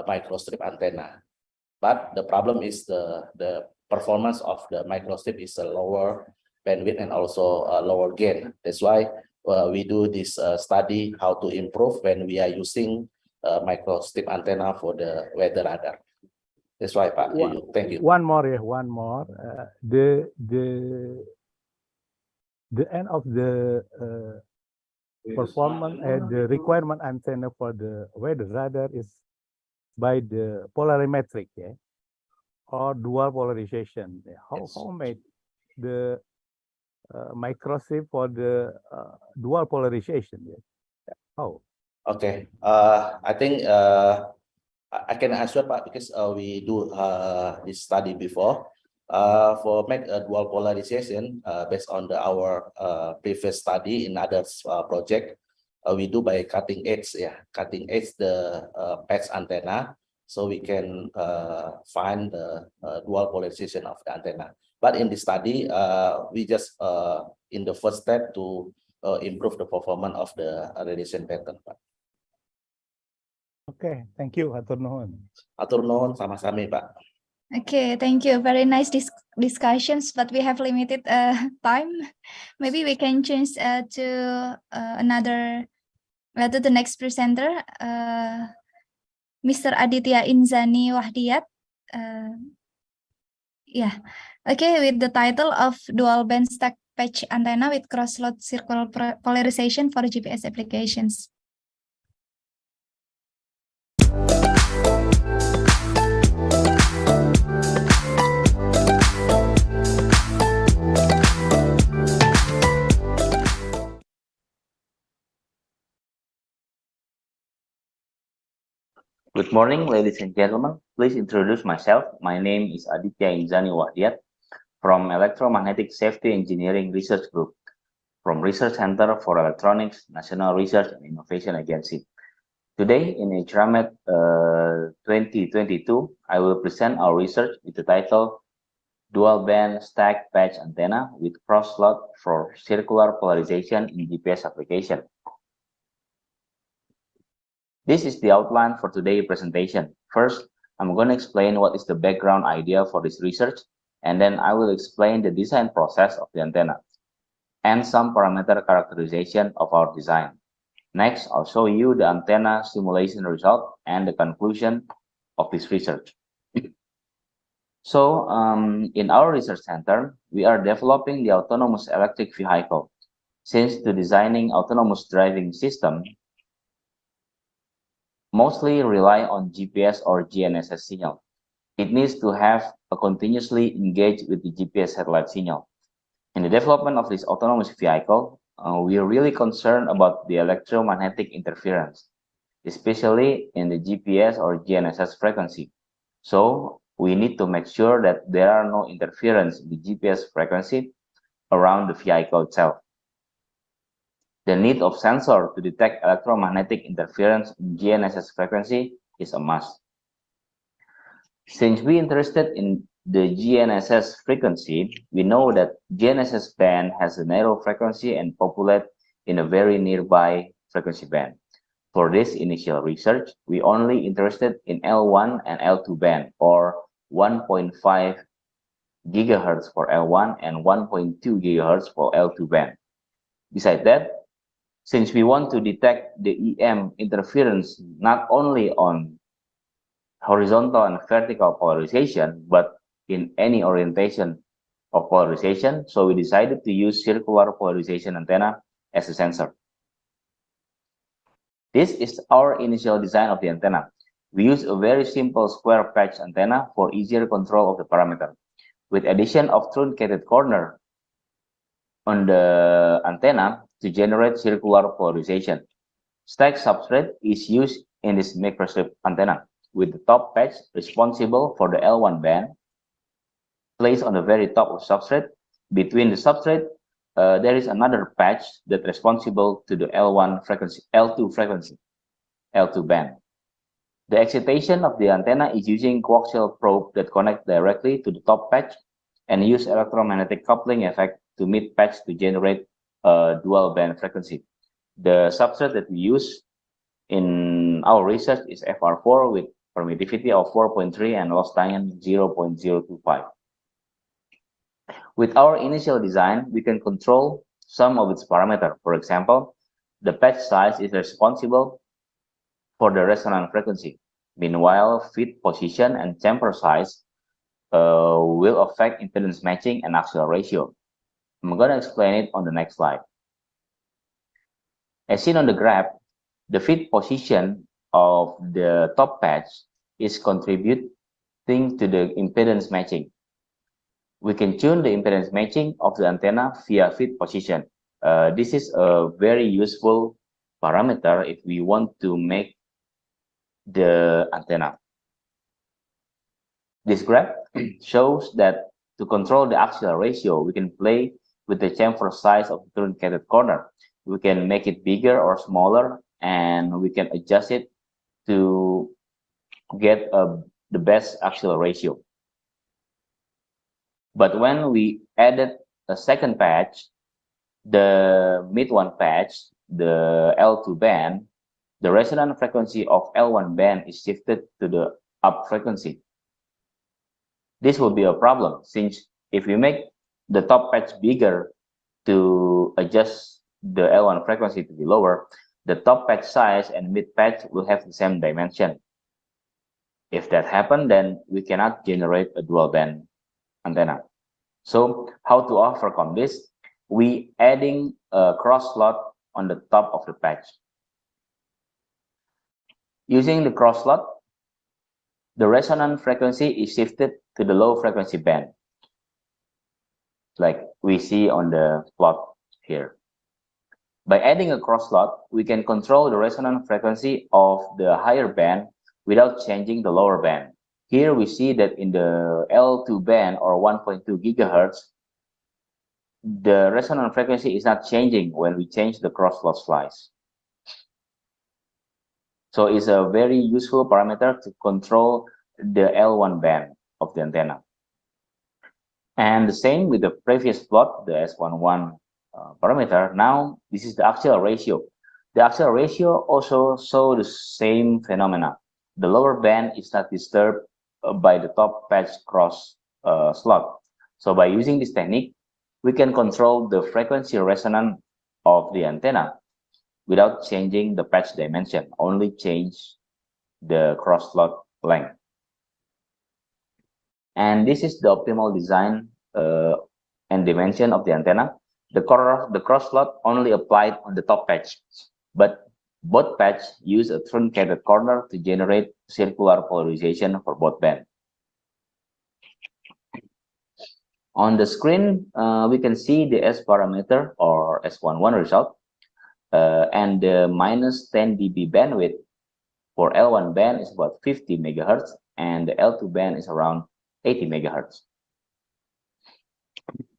microstrip antenna. But the problem is the performance of the microstrip is a lower bandwidth and also a lower gain. That's why we do this study how to improve when we are using microstrip antenna for the weather radar. That's why, Pak. Thank you. One more. The end of the performance and the requirement antenna for the weather radar is by the polarimetric, or dual polarization. How made the microchip for the dual polarization? How? Okay. I think I can answer, Pak, because we do this study before. For make a dual polarization, based on our previous study in other project, we do by cutting edge the patch antenna, so we can find the dual polarization of the antenna. But in this study, we just in the first step to improve the performance of the radiation pattern. Okay, thank you, Atur nuhun. Atur nuhun, sama-sama, Pak. Okay, thank you. Very nice discussions, but we have limited time. Maybe we can change to the next presenter, Mr. Aditya Inzani Wahdiyat. Yeah, okay, with the title of Dual Band Stack Patch Antenna with Cross-Slot Circle Polarization for GPS Applications. Good morning, ladies and gentlemen. Please introduce myself. My name is Aditya Inzani Wahdiyat from Electromagnetic Safety Engineering Research Group from Research Center for Electronics, National Research and Innovation Agency. Today in ICRAMET 2022, I will present our research with the title Dual Band Stack Patch Antenna with Cross-Slot for Circular Polarization in GPS Application. This is the outline for today's presentation. First, I'm going to explain what is the background idea for this research, and then I will explain the design process of the antenna and some parameter characterization of our design. Next, I'll show you the antenna simulation result and the conclusion of this research. So, in our research center, we are developing the autonomous electric vehicle. Since the designing autonomous driving system mostly rely on GPS or GNSS signal, it needs to have a continuously engaged with the GPS satellite signal. In the development of this autonomous vehicle, we are really concerned about the electromagnetic interference, especially in the GPS or GNSS frequency. So we need to make sure that there are no interference in the GPS frequency around the vehicle itself. The need of sensor to detect electromagnetic interference in GNSS frequency is a must. Since we are interested in the GNSS frequency, we know that GNSS band has a narrow frequency and populate in a very nearby frequency band. For this initial research, we only interested in L1 and L2 band, or 1.5 GHz for L1 and 1.2 GHz for L2 band. Besides that, since we want to detect the EM interference not only on horizontal and vertical polarization, but in any orientation of polarization, so we decided to use circular polarization antenna as a sensor. This is our initial design of the antenna. We use a very simple square patch antenna for easier control of the parameter, with addition of truncated corner on the antenna to generate circular polarization. Stack substrate is used in this microstrip antenna, with the top patch responsible for the L1 band placed on the very top of substrate. Between the substrate, there is another patch that responsible to the L2 frequency, L2 band. The excitation of the antenna is using coaxial probe that connect directly to the top patch and use electromagnetic coupling effect to meet patch to generate a dual band frequency. The substrate that we use in our research is FR4 with permittivity of 4.3 and loss time 0.025. With our initial design, we can control some of its parameters. For example, the patch size is responsible for the resonant frequency. Meanwhile, feed position and chamfer size will affect impedance matching and axial ratio. I'm going to explain it on the next slide. As seen on the graph, the feed position of the top patch is contributing to the impedance matching. We can tune the impedance matching of the antenna via feed position. This is a very useful parameter if we want to make the antenna. This graph shows that to control the axial ratio, we can play with the chamfer size of the truncated corner. We can make it bigger or smaller, and we can adjust it to get the best axial ratio. But when we added a second patch, the mid one patch, the L2 band, the resonant frequency of L1 band is shifted to the up frequency. This will be a problem, since if we make the top patch bigger to adjust the L1 frequency to be lower, the top patch size and mid patch will have the same dimension. If that happens, then we cannot generate a dual band antenna. So how to overcome this? We adding a cross slot on the top of the patch. Using the cross slot, the resonant frequency is shifted to the low frequency band, like we see on the plot here. By adding a cross slot, we can control the resonant frequency of the higher band without changing the lower band. Here we see that in the L2 band, or 1.2 gigahertz, the resonant frequency is not changing when we change the cross slot slice. So it's a very useful parameter to control the L1 band of the antenna. And the same with the previous plot, the S11 parameter. Now this is the axial ratio. The axial ratio also shows the same phenomena. The lower band is not disturbed by the top patch cross slot. So by using this technique, we can control the frequency resonance of the antenna without changing the patch dimension, only change the cross slot length. And this is the optimal design and dimension of the antenna. The cross slot only applied on the top patch, but both patch use a truncated corner to generate circular polarization for both bands. On the screen, we can see the S parameter or S11 result, and the minus 10 dB bandwidth for L1 band is about 50 megahertz, and the L2 band is around 80 megahertz.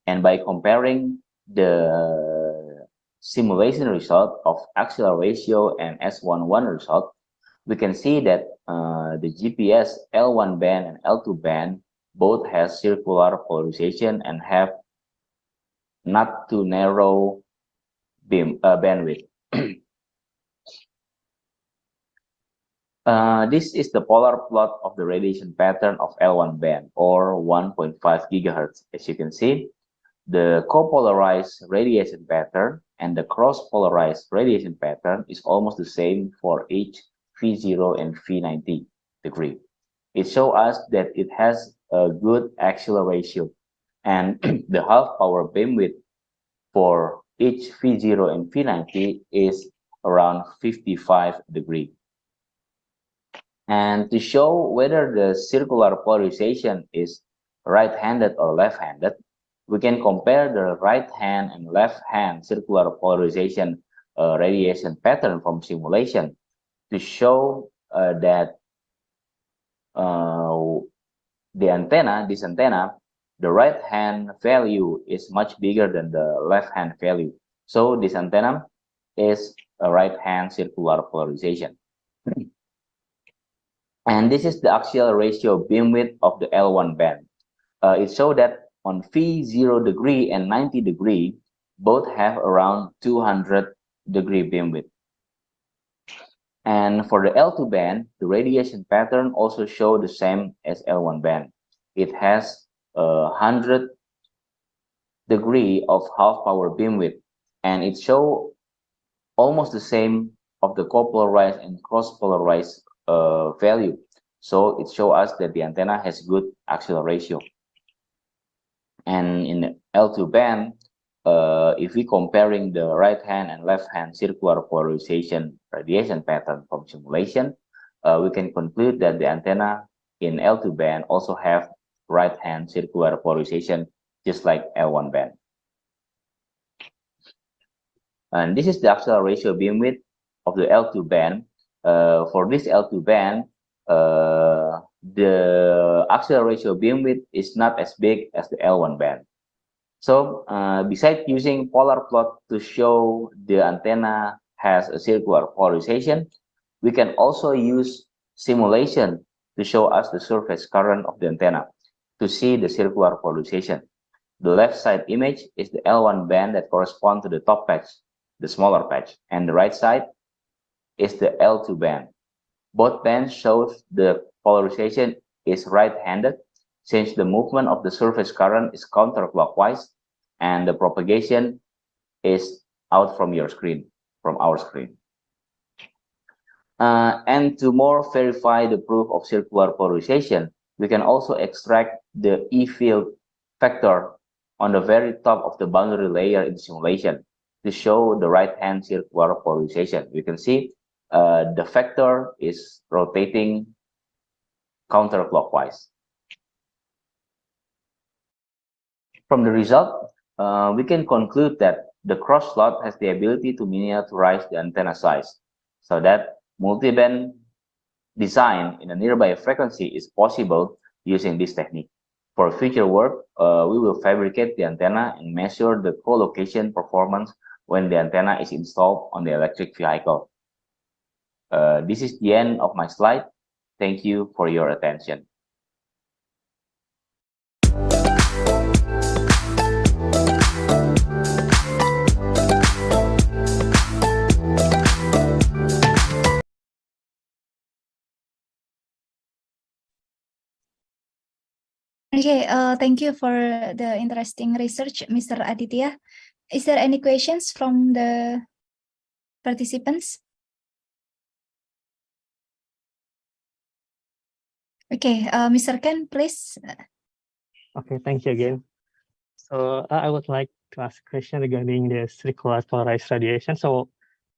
And by comparing the simulation result of axial ratio and S11 result, we can see that the GPS L1 band and L2 band both has circular polarization and have not too narrow bandwidth. This is the polar plot of the radiation pattern of L1 band, or 1.5 gigahertz. As you can see, the copolarized radiation pattern and the cross-polarized radiation pattern is almost the same for each phi0 and phi90 degree. It shows us that it has a good axial ratio, and the half power beamwidth for each phi0 and phi90 is around 55 degrees. And to show whether the circular polarization is right-handed or left-handed, we can compare the right hand and left hand circular polarization radiation pattern from simulation to show that this antenna, the right hand value is much bigger than the left hand value. So this antenna is a right hand circular polarization. And this is the axial ratio beamwidth of the L1 band. It shows that on phi0 degree and 90 degree, both have around 200 degree beamwidth. And for the L2 band, the radiation pattern also shows the same as L1 band. It has 100 degree of half power beamwidth, and it shows almost the same of the copolarized and cross-polarized value. So it shows us that the antenna has good axial ratio. And in the L2 band, if we comparing the right hand and left hand circular polarization radiation pattern from simulation, we can conclude that the antenna in L2 band also have right hand circular polarization, just like L1 band. And this is the axial ratio beamwidth of the L2 band. For this L2 band, the axial ratio beamwidth is not as big as the L1 band. So besides using polar plot to show the antenna has a circular polarization, we can also use simulation to show us the surface current of the antenna to see the circular polarization. The left side image is the L1 band that corresponds to the top patch, the smaller patch, and the right side is the L2 band. Both bands show the polarization is right-handed, since the movement of the surface current is counterclockwise and the propagation is out from your screen, from our screen. And to more verify the proof of circular polarization, we can also extract the E-field factor on the very top of the boundary layer in the simulation to show the right-hand circular polarization. You can see the factor is rotating counterclockwise. From the result, we can conclude that the cross slot has the ability to miniaturize the antenna size, so that multiband design in a nearby frequency is possible using this technique. For future work, we will fabricate the antenna and measure the co-location performance when the antenna is installed on the electric vehicle. This is the end of my slide. Thank you for your attention. Okay, thank you for the interesting research, Mr. Aditya. Is there any questions from the participants? Okay, Mr. Ken, please. Okay, thank you again. So I would like to ask a question regarding the circular polarized radiation. So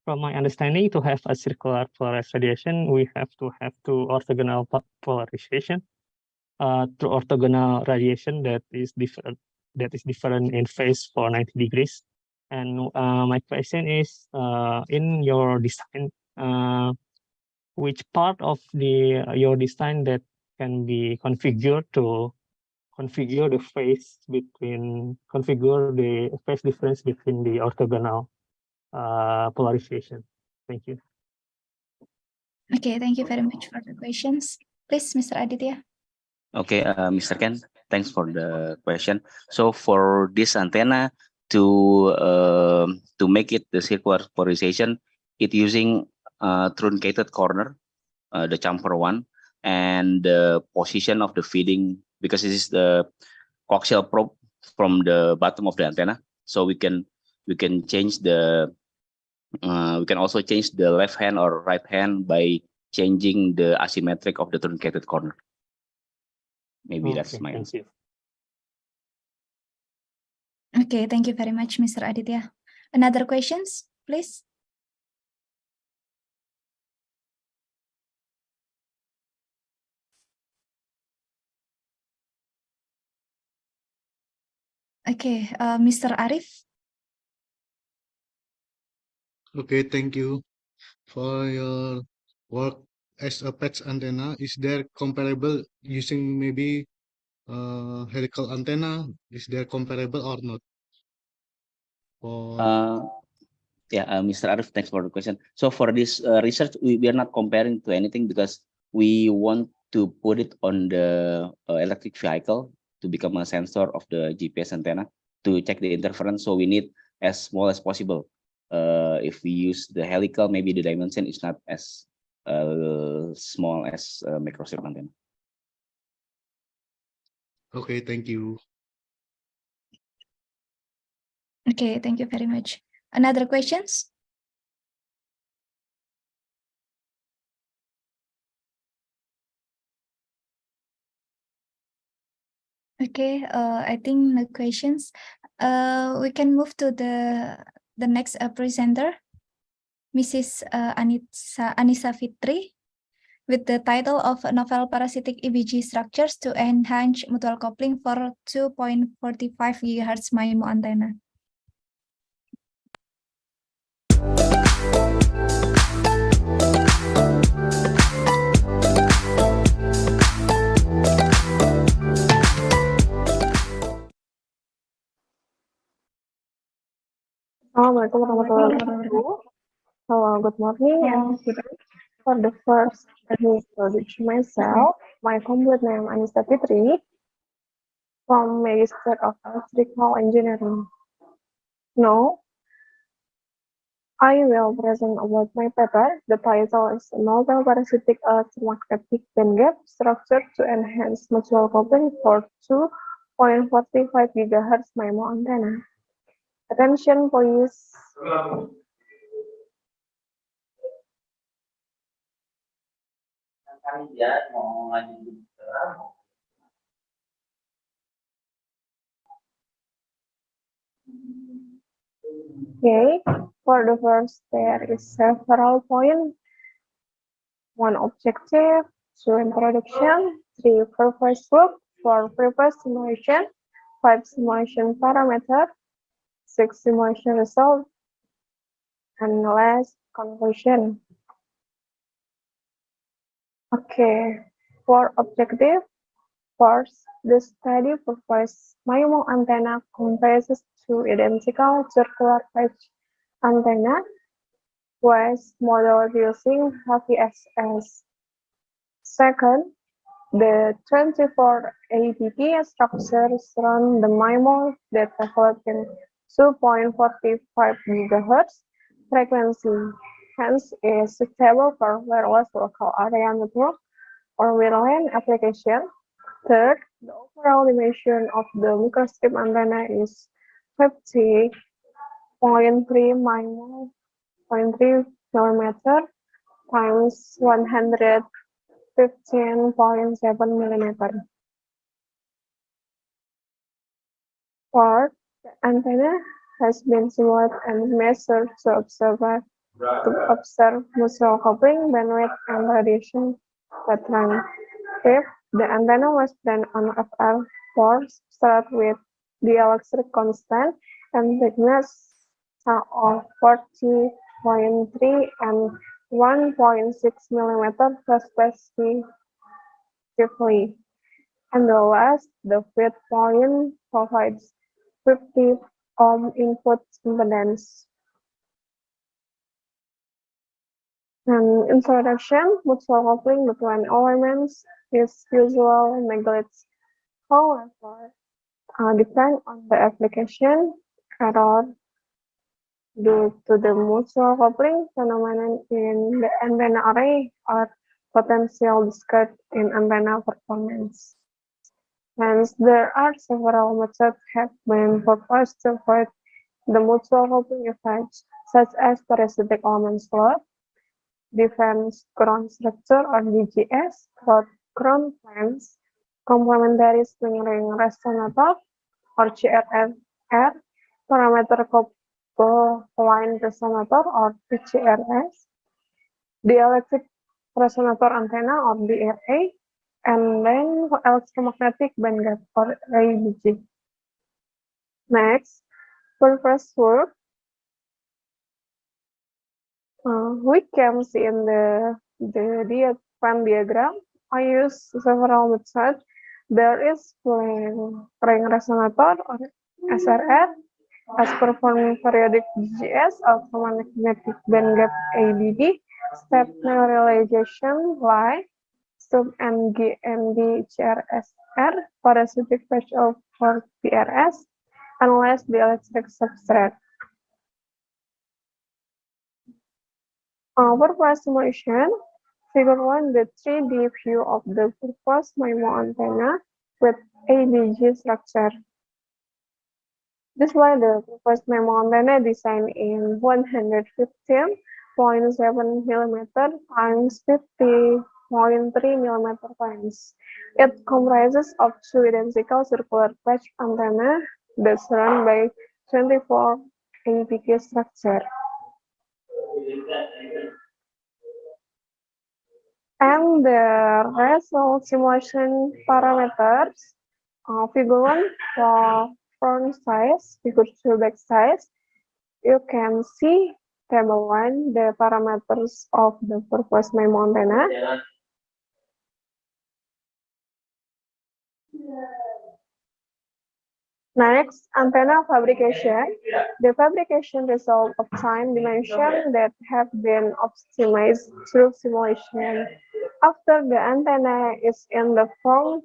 from my understanding, to have a circular polarized radiation, we have to have two orthogonal polarization. Through orthogonal radiation that is different in phase for 90 degrees. And my question is, in your design, which part of your design that can be configured to configure the phase difference between the orthogonal polarization? Thank you. Okay, thank you very much for the questions. Please, Mr. Aditya. Okay, Mr. Ken, thanks for the question. So for this antenna to make it the circular polarization, it using truncated corner, the chamfer one, and the position of the feeding, because this is the coaxial probe from the bottom of the antenna. So we can change the we can also change the left hand or right hand by changing the asymmetric of the truncated corner. Maybe that's my answer. Okay, thank you very much, Mr. Aditya. Another questions, please? Okay, Mr. Arif. Okay, thank you for your work as a patch antenna. Is there comparable using maybe helical antenna? Is there comparable or not? Mr. Arif, thanks for the question. So for this research, we are not comparing to anything because we want to put it on the electric vehicle to become a sensor of the GPS antenna to check the interference. So we need as small as possible. If we use the helical, maybe the dimension is not as small as microstrip antenna. Okay, thank you. Okay, thank you very much. Another questions? Okay, I think no questions. We can move to the next presenter, Mrs. Anissa Fitri, with the title of Novel Parasitic EBG Structures to Enhance Mutual Coupling for 2.45 GHz MIMO Antenna. Assalamualaikum warahmatullahi wabarakatuh. Hello, good morning. For the first, let me introduce myself. My complete name is Anissa Fitri from Magister of Electrical Engineering. Now, I will present about my paper. The title is Novel Parasitic Electromagnetic Bandgap Structure to Enhance Mutual Coupling for 2.45 GHz MIMO Antenna. Attention, please. Okay, for the first, there is several points. 1 objective, 2 introduction, 3 purpose group, 4 purpose simulation, 5 simulation parameter, 6 simulation result, and last conclusion. Okay, for objective, first, the study proposed MIMO antenna comprises 2 identical circular patch antenna was modeled using HVSS. Second, the 24 ADP structure surround the MIMO that developed in 2.45 GHz frequency, hence is suitable for wireless local area network or WLAN application. Third, the overall dimension of the microstrip antenna is 50.3 mm times 115.7 mm. Fourth, the antenna has been simulated and measured to observe mutual coupling, bandwidth, and radiation pattern. Fifth, the antenna was then on FR force start with dielectric constant and thickness of 40.3 and 1.6 mm respectively. And the last, the feed point provides 50 ohm input impedance. And introduction, mutual coupling between elements is usually neglected. However, depend on the application, error due to the mutual coupling phenomenon in the antenna array or potential discard in antenna performance. Hence, there are several methods have been proposed to avoid the mutual coupling effects, such as parasitic element slot, defense ground structure or DGS, cloud ground planes, complementary swing ring resonator or CRR, parameter couple line resonator or PCRS, dielectric resonator antenna or DRA, and then electromagnetic bandgap or ABG. Next, purpose work. We can see in the Venn diagram, I use several methods. There is ring resonator or SRR, as performing periodic DGS, electromagnetic bandgap ABD, step realization line, sub NGND CRSR, parasitic patch of for PRS, analyze the electric substrate. Purpose simulation, figure 1, the 3D view of the proposed MIMO antenna with ABG structure. Display the proposed MIMO antenna designed in 115.7 mm times 50.3 mm planes. It comprises of 2 identical circular patch antenna that surrounded by 24 APK structure. And the result simulation parameters, figure 1 for front size, figure 2 back size. You can see table 1, the parameters of the proposed MIMO antenna. Next, antenna fabrication. The fabrication result of time dimension that have been optimized through simulation. After the antenna is in the form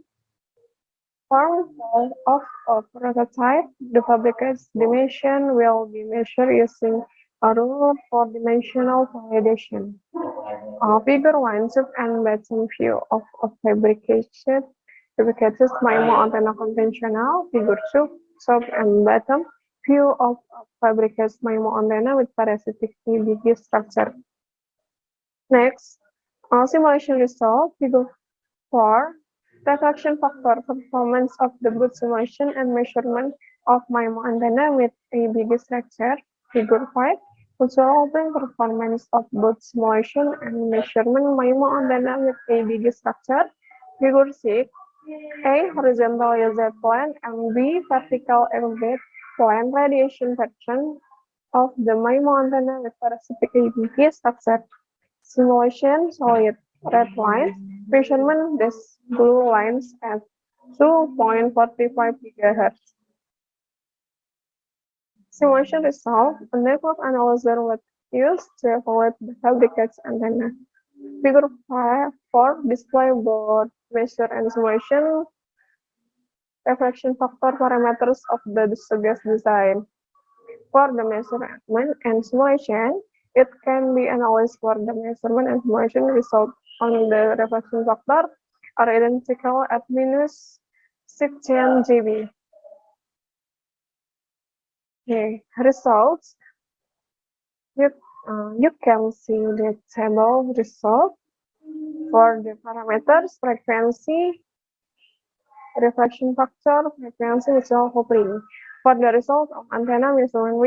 of a prototype, the fabricated dimension will be measured using a rule for dimensional validation. Figure 1 top and bottom view of a fabricated MIMO antenna conventional. Figure 2 top and bottom view of a fabricated MIMO antenna with parasitic EBG structure. Next, simulation result. Figure 4. Reflection factor performance of the boot simulation and measurement of MIMO antenna with ABG structure. Figure 5. Observing performance of both simulation and measurement MIMO antenna with ABG structure. Figure 6. A. Horizontal LZ plane and B. Vertical LZ plane radiation pattern of the MIMO antenna with parasitic ABG structure. Simulation solid red lines, measurement this blue lines at 2.45 GHz. Simulation result, a network analyzer was used to evaluate the fabricated antenna. Figure 4 display board measure and simulation reflection factor parameters of the suggest design. For the measurement and simulation, it can be analyzed for the measurement and simulation result on the reflection factor are identical at minus 16 dB. Okay, results. You can see the table result for the parameters, frequency, reflection factor, frequency, visual coupling. For the result of antenna measurement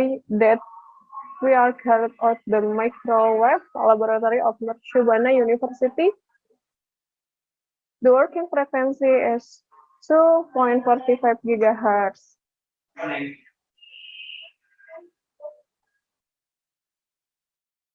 we are carried out the microwave laboratory of Mercubuana University. The working frequency is 2.45 GHz.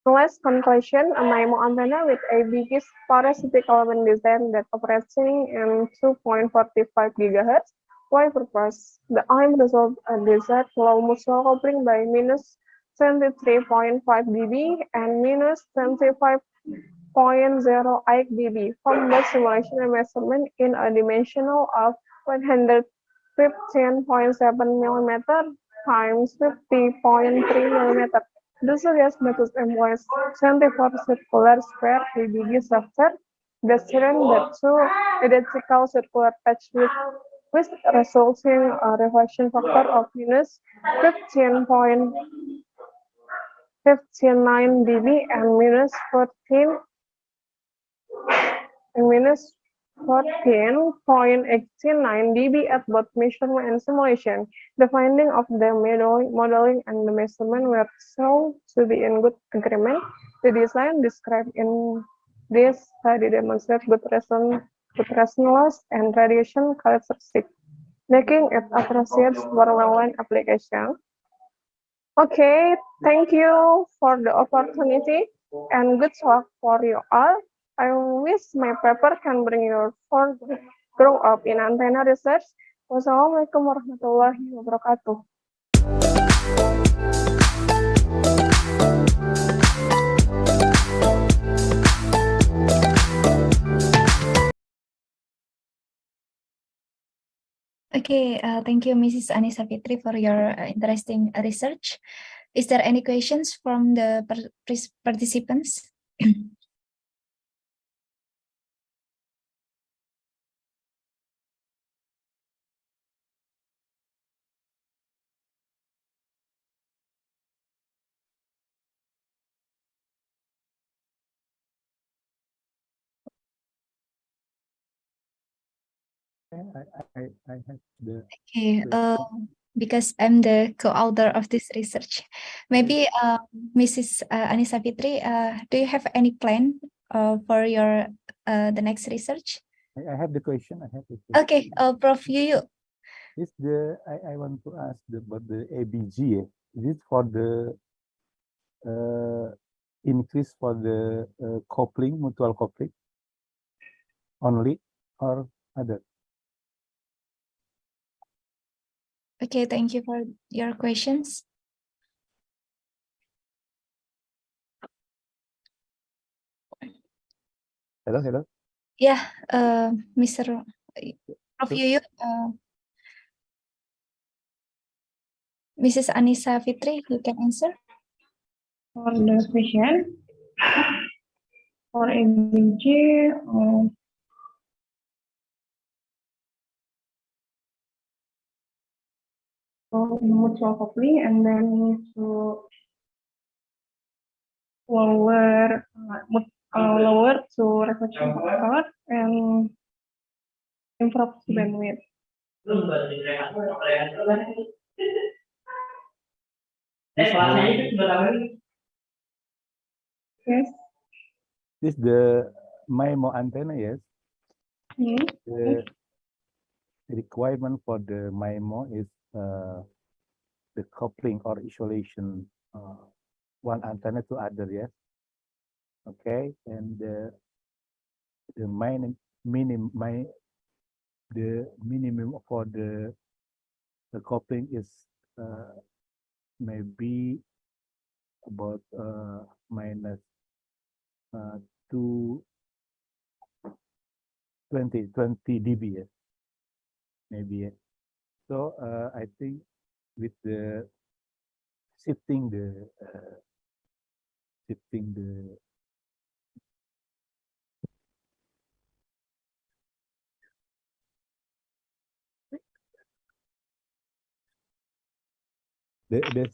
Last conclusion, a MIMO antenna with ABG parasitic element design that operating in 2.45 GHz. Why purpose? The aim result a desired low mutual coupling by minus 23.5 dB and minus 25.08 dB from both simulation and measurement in a dimensional of 115.7 mm times 50.3 mm. The suggest method employs 24 circular square ABG structure that surround the two identical circular patches with resulting reflection factor of minus 15.59 dB and minus 14.89 dB at both measurement and simulation. The finding of the modeling and the measurement were shown to be in good agreement. The design described in this study demonstrates good resonance and radiation characteristics, making it appropriate for well-line application. Okay, thank you for the opportunity and good luck for you all. I wish my paper can bring your further grow up in antenna research. Wassalamualaikum warahmatullahi wabarakatuh. Okay, thank you, Mrs. Anissa Fitri, for your interesting research. Is there any questions from the participants? I have the Okay, because I'm the co-author of this research. Maybe Mrs. Anissa Fitri, do you have any plan for your the next research? I have the question. Okay, Prof. Yuyu. Is I want to ask about the ABG. Is it for the increase for the coupling, mutual coupling only, or other? Okay, thank you for your questions. Hello. Yeah, Mr. Prof. Yuyut, Mrs. Anissa Fitri, you can answer. For the question, for ABG, mutual coupling, and then to lower to reflection factor and improve bandwidth. Yes. This the MIMO antenna, yes. The requirement for the MIMO is the coupling or isolation one antenna to other, yes. Okay, and the minimum for the coupling is maybe about minus 20 dB, yes. Maybe, yes. So I think with the shifting the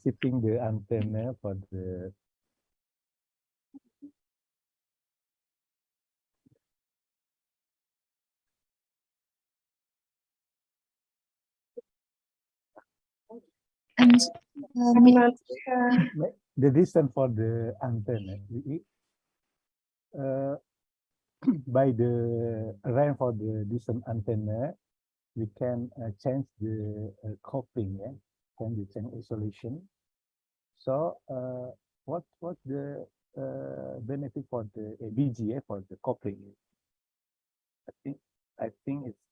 shifting the antenna for the And the distance for the antenna. By the range for the distance antenna, we can change the coupling, yeah, change isolation. So what the benefit for the ABG, for the coupling? I think it's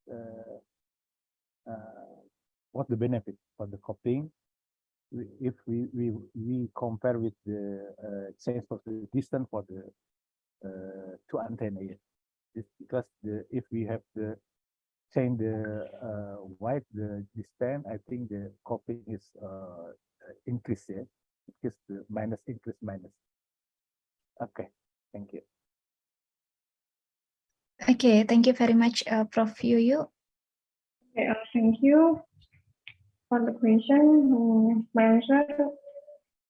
what the benefit for the coupling if we compare with the change of the distance for the two antenna. It's because if we have the change the wide the distance, I think the coupling is increased, yeah, because the minus increase minus. Okay, thank you. Okay, thank you very much, Prof. Yuyu. Okay, thank you for the question. My answer,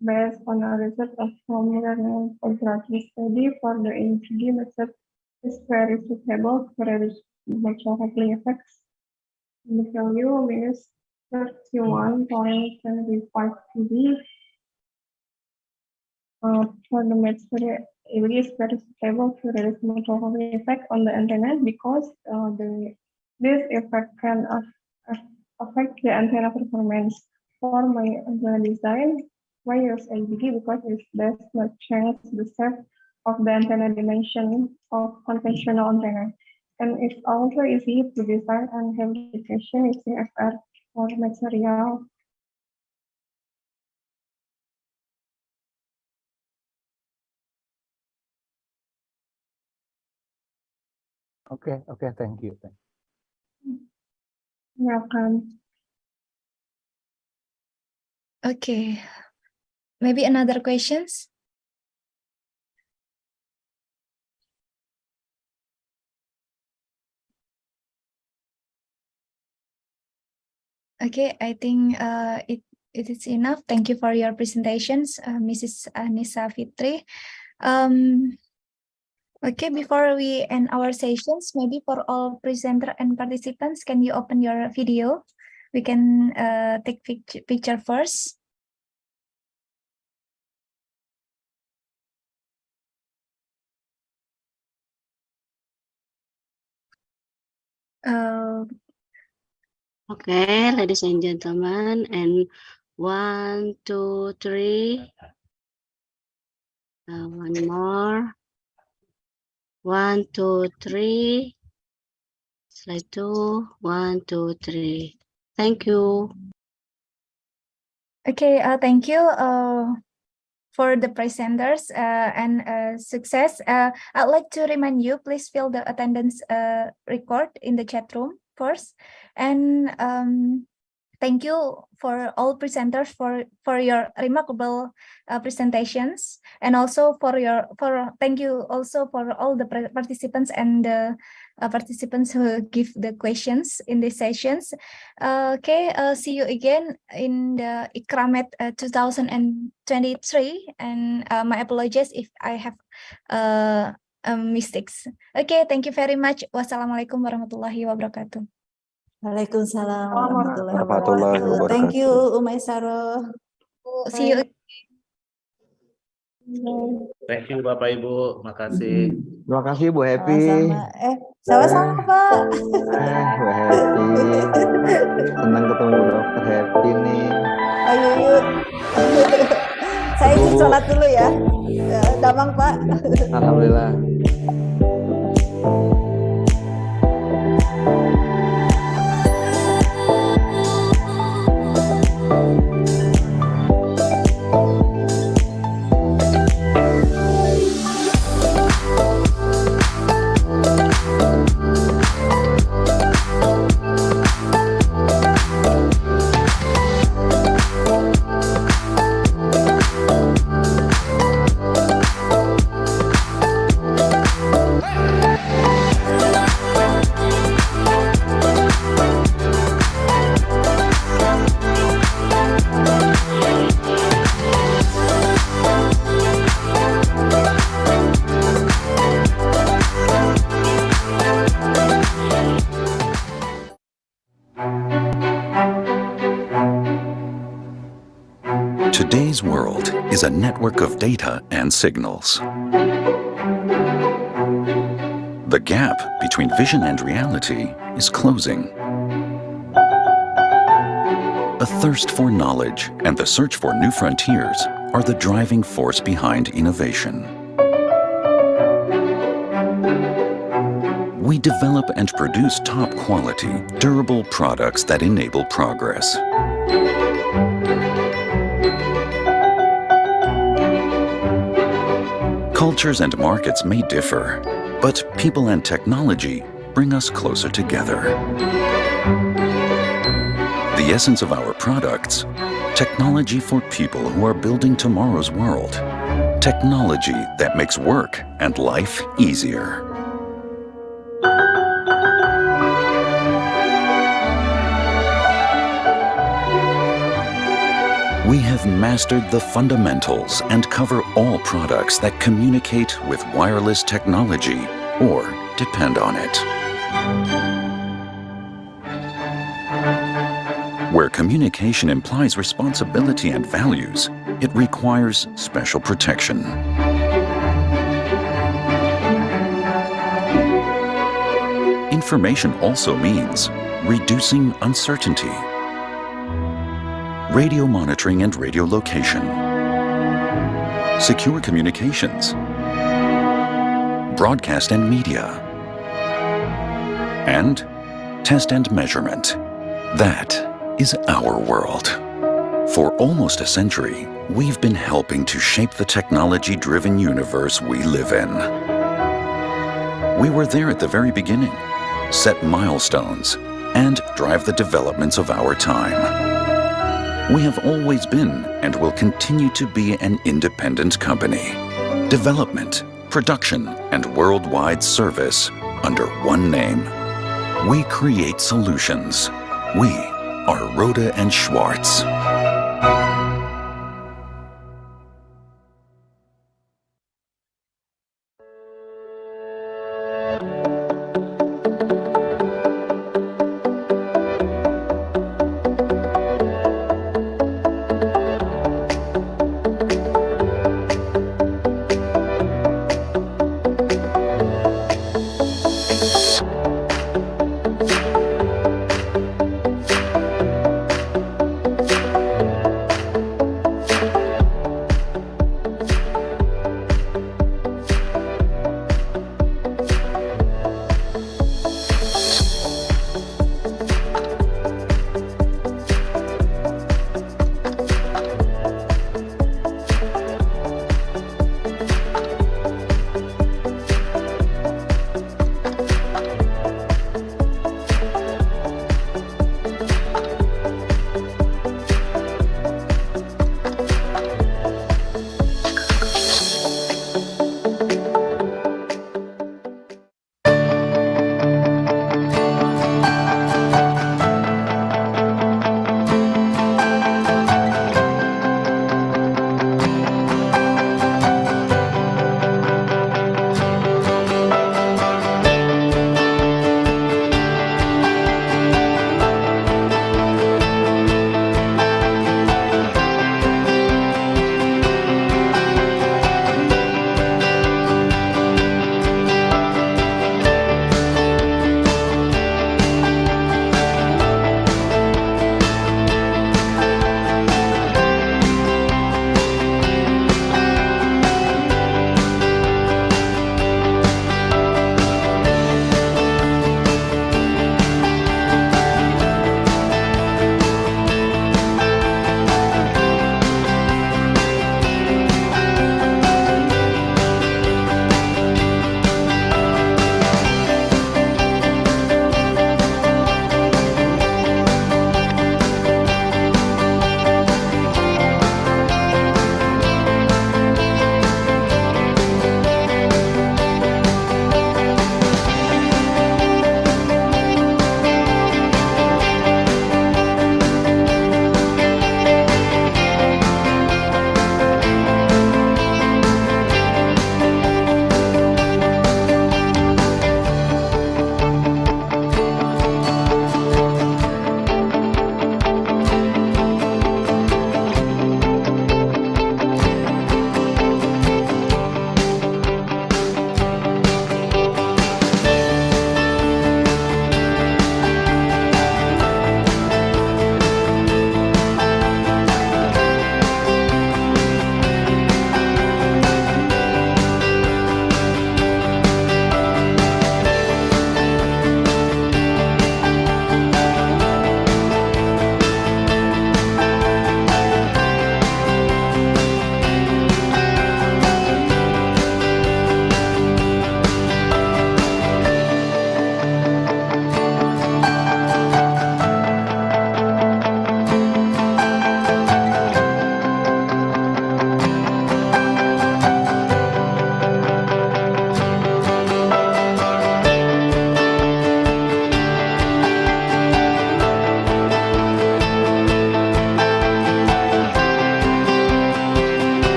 based on a result of from comparative study for the ABG method, is very suitable for reduce virtual coupling effects. The value minus 31.75 dB. For the method, it is very stable to reduce virtual coupling effect on the antenna because this effect can affect the antenna performance. For my antenna design, I use ABG because it does not change the shape of the antenna dimension of conventional antenna. And it's also easy to design and have application using FR for material. Okay, thank you. Welcome. Okay, maybe another questions? Okay, I think it is enough. Thank you for your presentations, Mrs. Anissa Fitri. Okay, before we end our sessions, maybe for all presenter and participants, can you open your video? We can take picture first. Okay, ladies and gentlemen, and 1, 2, 3. One more. 1, 2, 3. Slide 2. 1, 2, 3. Thank you. Okay, thank you for the presenters and success. I'd like to remind you, please fill the attendance record in the chat room first. And thank you for all presenters for your remarkable presentations, and also thank you also for all the participants and the participants who give the questions in these sessions. Okay, see you again in the ICRAMET 2023, and my apologies if I have mistakes. Okay, thank you very much. Wassalamualaikum warahmatullahi wabarakatuh. Waalaikumsalam warahmatullahi wabarakatuh. Thank you, wabarakatuh. Umay Saro. See you. Thank you Bapak Ibu, makasih. Terima kasih Bu Happy. Sama-sama Pak. Bu Happy. Senang ketemu Bu Dokter Happy nih. Ayo yuk. Saya izin sholat dulu ya. Damang Pak. Alhamdulillah. Today's world is a network of data and signals. The gap between vision and reality is closing. A thirst for knowledge and the search for new frontiers are the driving force behind innovation. We develop and produce top-quality, durable products that enable progress. Cultures and markets may differ, but people and technology bring us closer together. The essence of our products: technology for people who are building tomorrow's world. Technology that makes work and life easier. We have mastered the fundamentals and cover all products that communicate with wireless technology or depend on it. Where communication implies responsibility and values, it requires special protection. Information also means reducing uncertainty, radio monitoring and radio location, secure communications, broadcast and media, and test and measurement. That is our world. For almost a century, we've been helping to shape the technology-driven universe we live in. We were there at the very beginning, set milestones, and drive the developments of our time. We have always been and will continue to be an independent company. Development, production, and worldwide service under one name. We create solutions. We are Roda and Schwartz.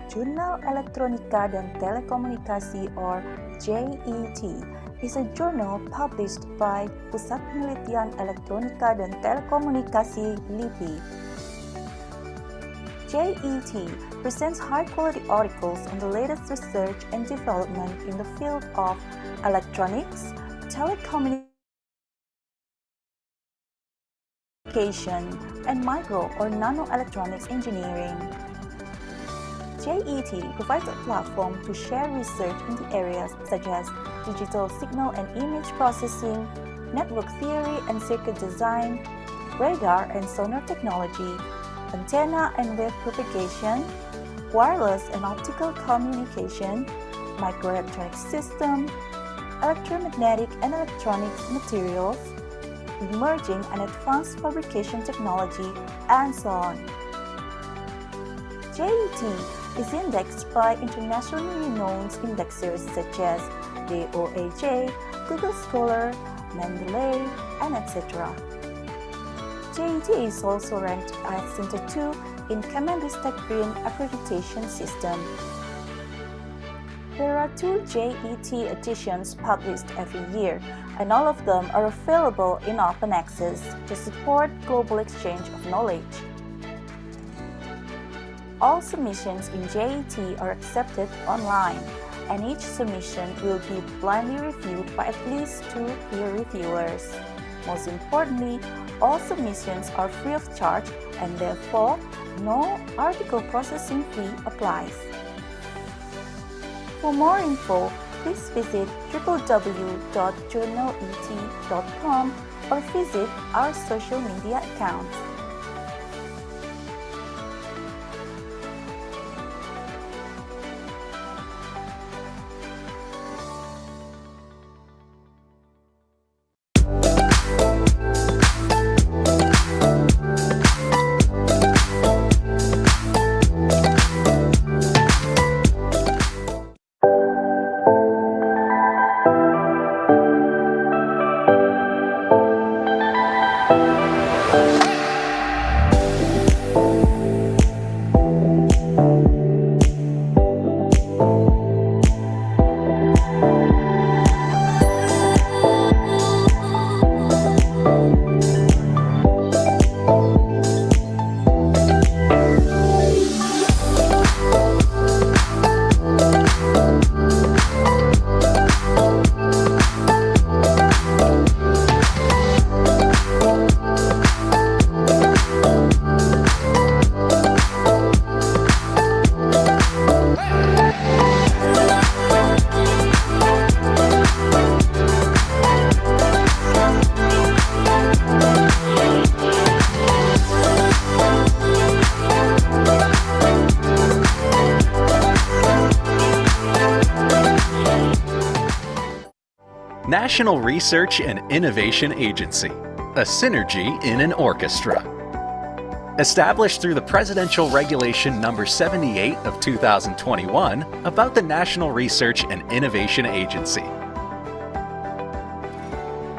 Jurnal Elektronika dan Telekomunikasi or JET is a journal published by Pusat Penelitian Elektronika dan Telekomunikasi LIPI. JET presents high-quality articles on the latest research and development in the field of electronics, telecommunication, and micro or nanoelectronics engineering. JET provides a platform to share research in the areas such as digital signal and image processing, network theory and circuit design, radar and sonar technology, antenna and wave propagation, wireless and optical communication, microelectronic system, electromagnetic and electronics materials, emerging and advanced fabrication technology, and so on. JET is indexed by internationally renowned indexers such as the OAJ, Google Scholar, Mendeley, and etc. JET is also ranked as Center 2 in Kemenristek BRIN accreditation system. There are 2 JET editions published every year, and all of them are available in open access to support global exchange of knowledge. All submissions in JET are accepted online, and each submission will be blindly reviewed by at least 2 peer reviewers. Most importantly, all submissions are free of charge and therefore no article processing fee applies. For more info, please visit www.journalet.com or visit our social media accounts. National Research and Innovation Agency, a synergy in an orchestra. Established through the Presidential Regulation Number 78 of 2021 about the National Research and Innovation Agency.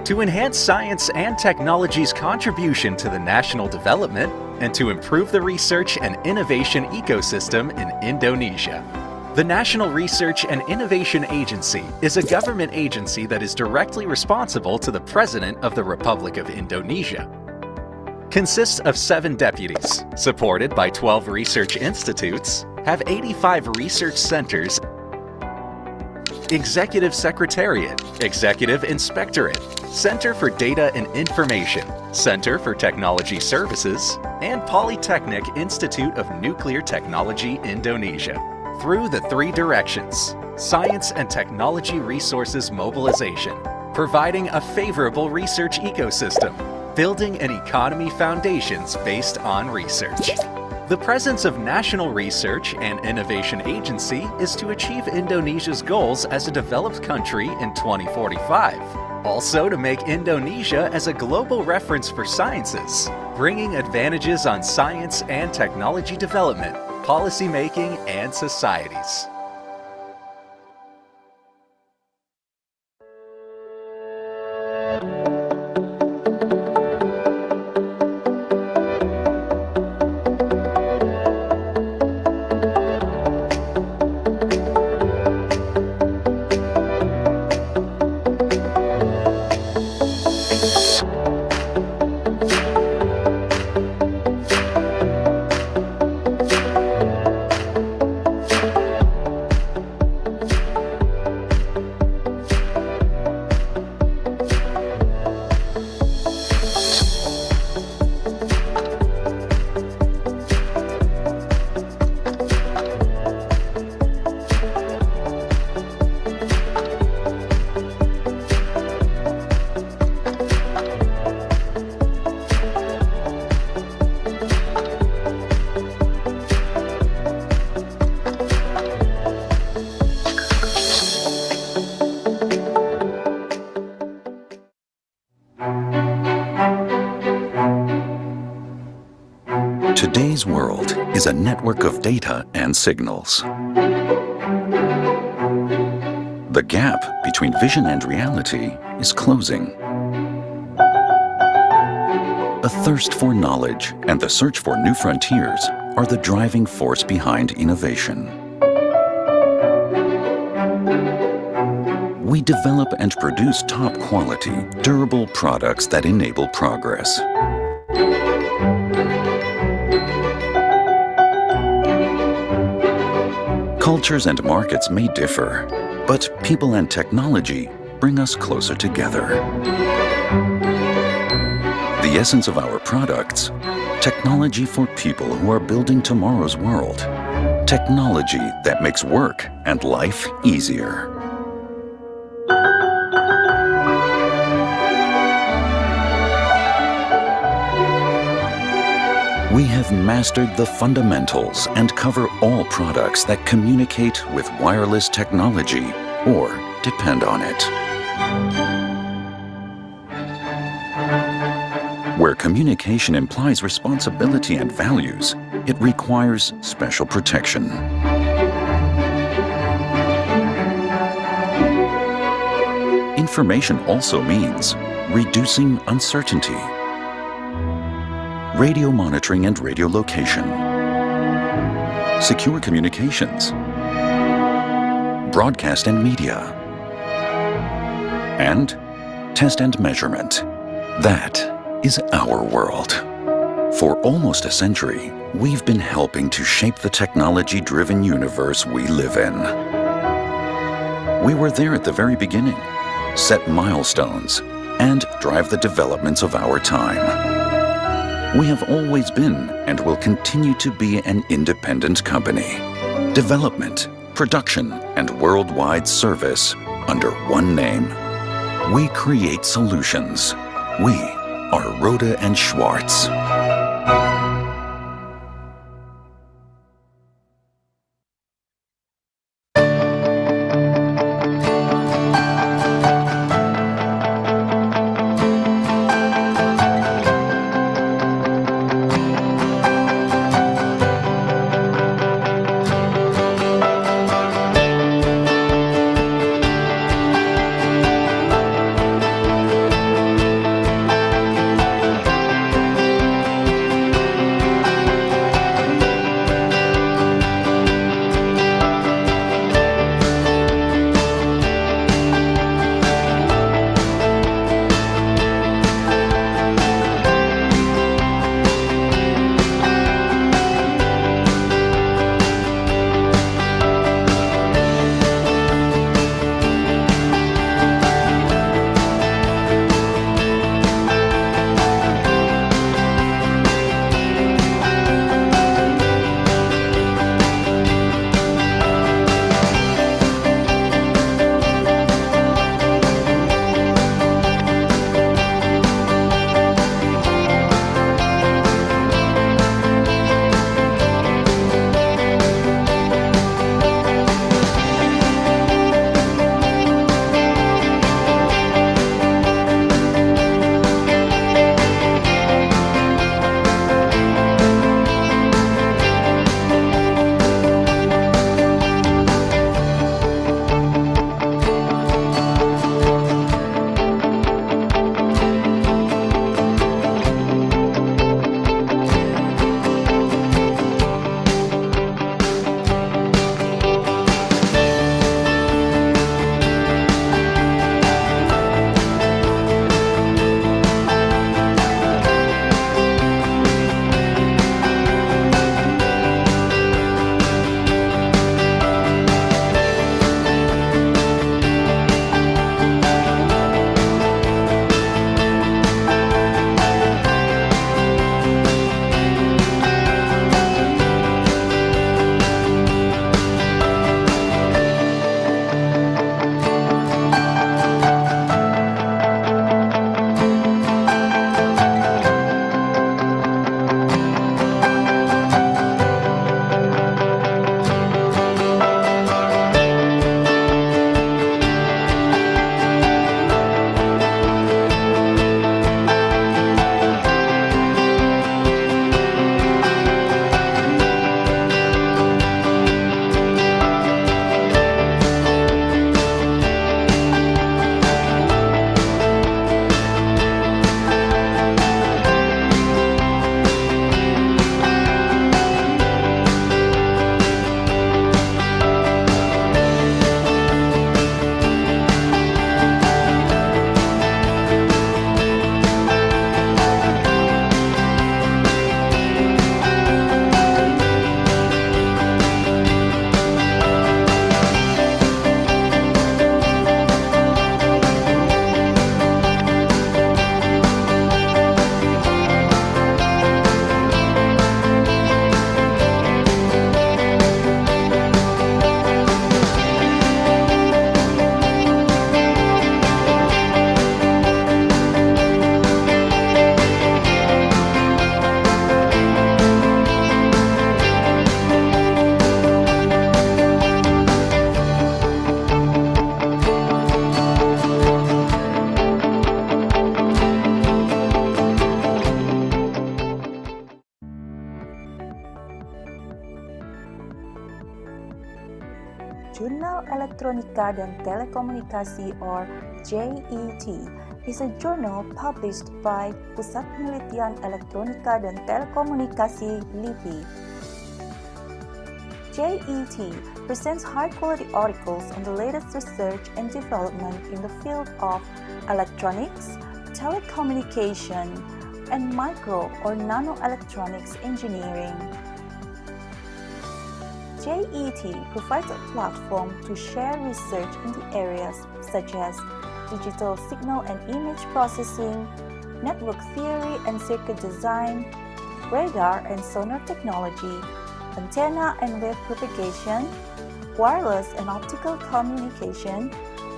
To enhance science and technology's contribution to the national development and to improve the research and innovation ecosystem in Indonesia. The National Research and Innovation Agency is a government agency that is directly responsible to the President of the Republic of Indonesia. Consists of 7 deputies, supported by 12 research institutes, have 85 research centers, Executive Secretariat, Executive Inspectorate, Center for Data and Information, Center for Technology Services, and Polytechnic Institute of Nuclear Technology Indonesia. Through the 3 directions: science and technology resources mobilization, providing a favorable research ecosystem, building an economy foundations based on research. The presence of National Research and Innovation Agency is to achieve Indonesia's goals as a developed country in 2045. Also to make Indonesia as a global reference for sciences, bringing advantages on science and technology development, policy making, and societies. is a network of data and signals. The gap between vision and reality is closing. A thirst for knowledge and the search for new frontiers are the driving force behind innovation. We develop and produce top-quality, durable products that enable progress. Cultures and markets may differ, but people and technology bring us closer together. The essence of our products: technology for people who are building tomorrow's world. Technology that makes work and life easier. We have mastered the fundamentals and cover all products that communicate with wireless technology or depend on it. Where communication implies responsibility and values, it requires special protection. Information also means reducing uncertainty. Radio monitoring and radio location, secure communications, broadcast and media, and test and measurement. That is our world. For almost a century, we've been helping to shape the technology-driven universe we live in. We were there at the very beginning, set milestones, and drive the developments of our time. We have always been and will continue to be an independent company. Development, production, and worldwide service under one name. We create solutions. We are Roda and Schwartz. Jurnal Elektronika dan Telekomunikasi or JET is a journal published by Pusat Penelitian Elektronika dan Telekomunikasi LIPI. JET presents high-quality articles on the latest research and development in the field of electronics, telecommunication, and micro or nanoelectronics engineering. JET provides a platform to share research in the areas such as digital signal and image processing, network theory and circuit design, radar and sonar technology, antenna and wave propagation, wireless and optical communication,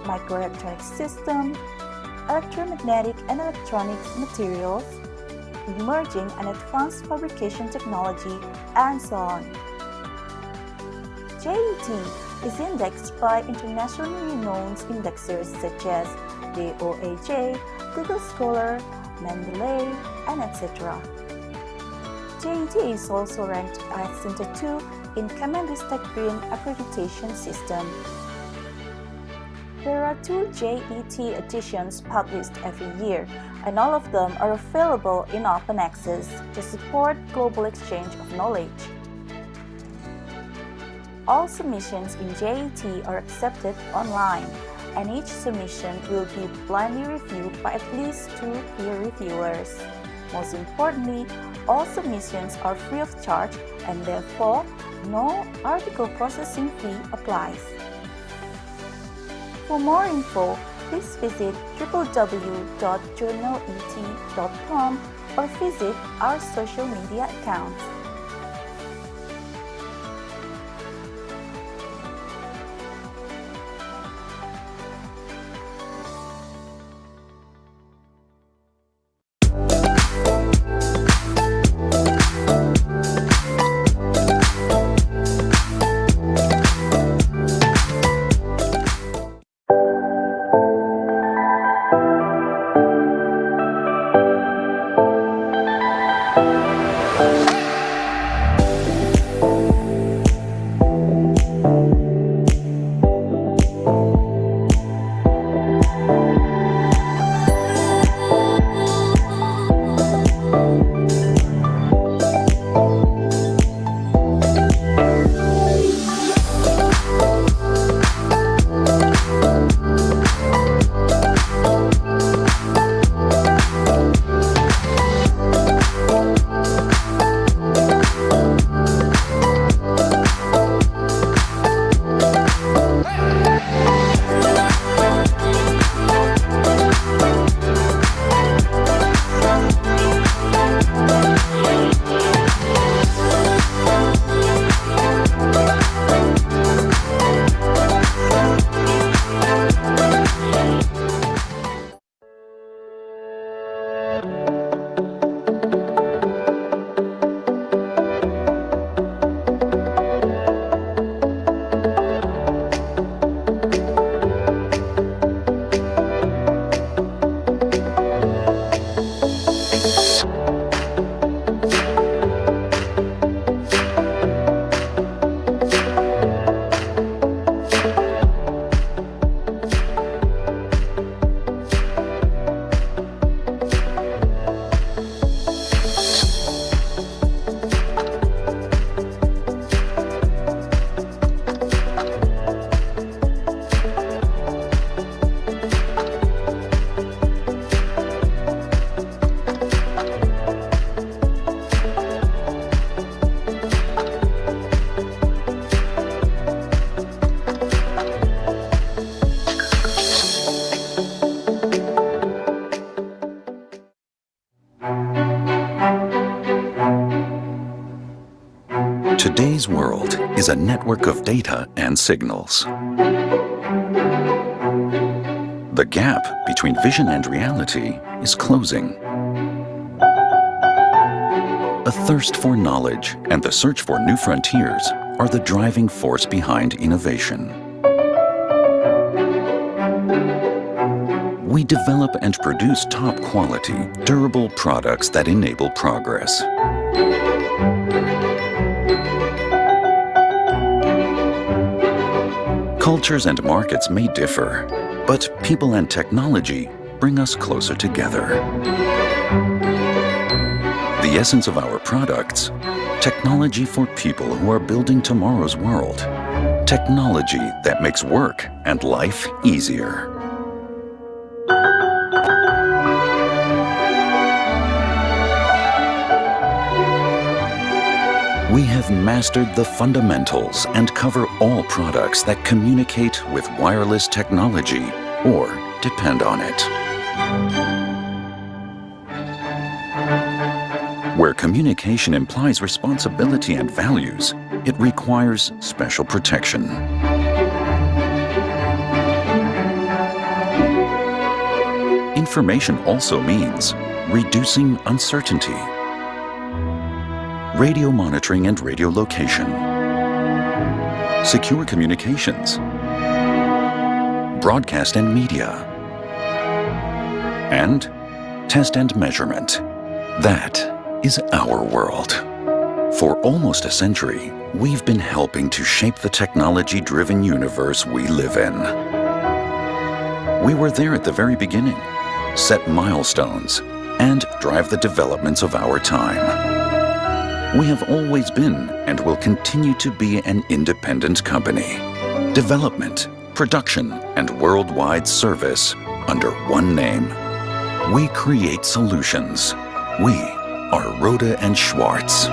microelectronic system, electromagnetic and electronics materials, emerging and advanced fabrication technology, and so on. JET is indexed by internationally renowned indexers such as the OAJ, Google Scholar, Mendeley, and etc. JET is also ranked as Center 2 in Tentang BRIN accreditation system. There are 2 JET editions published every year, and all of them are available in open access to support global exchange of knowledge. All submissions in JET are accepted online, and each submission will be blindly reviewed by at least 2 peer reviewers. Most importantly, all submissions are free of charge, and therefore, no article processing fee applies. For more info, please visit www.journalet.com or visit our social media accounts. Today's world is a network of data and signals. The gap between vision and reality is closing. A thirst for knowledge and the search for new frontiers are the driving force behind innovation. We develop and produce top-quality, durable products that enable progress. Cultures and markets may differ, but people and technology bring us closer together. The essence of our products: technology for people who are building tomorrow's world. Technology that makes work and life easier. We have mastered the fundamentals and cover all products that communicate with wireless technology or depend on it. Where communication implies responsibility and values, it requires special protection. Information also means reducing uncertainty, radio monitoring and radio location, secure communications, broadcast and media, and test and measurement. That is our world. For almost a century, we've been helping to shape the technology-driven universe we live in. We were there at the very beginning, set milestones, and drive the developments of our time. We have always been and will continue to be an independent company. Development, production, and worldwide service under one name. We create solutions. We are Roda and Schwartz.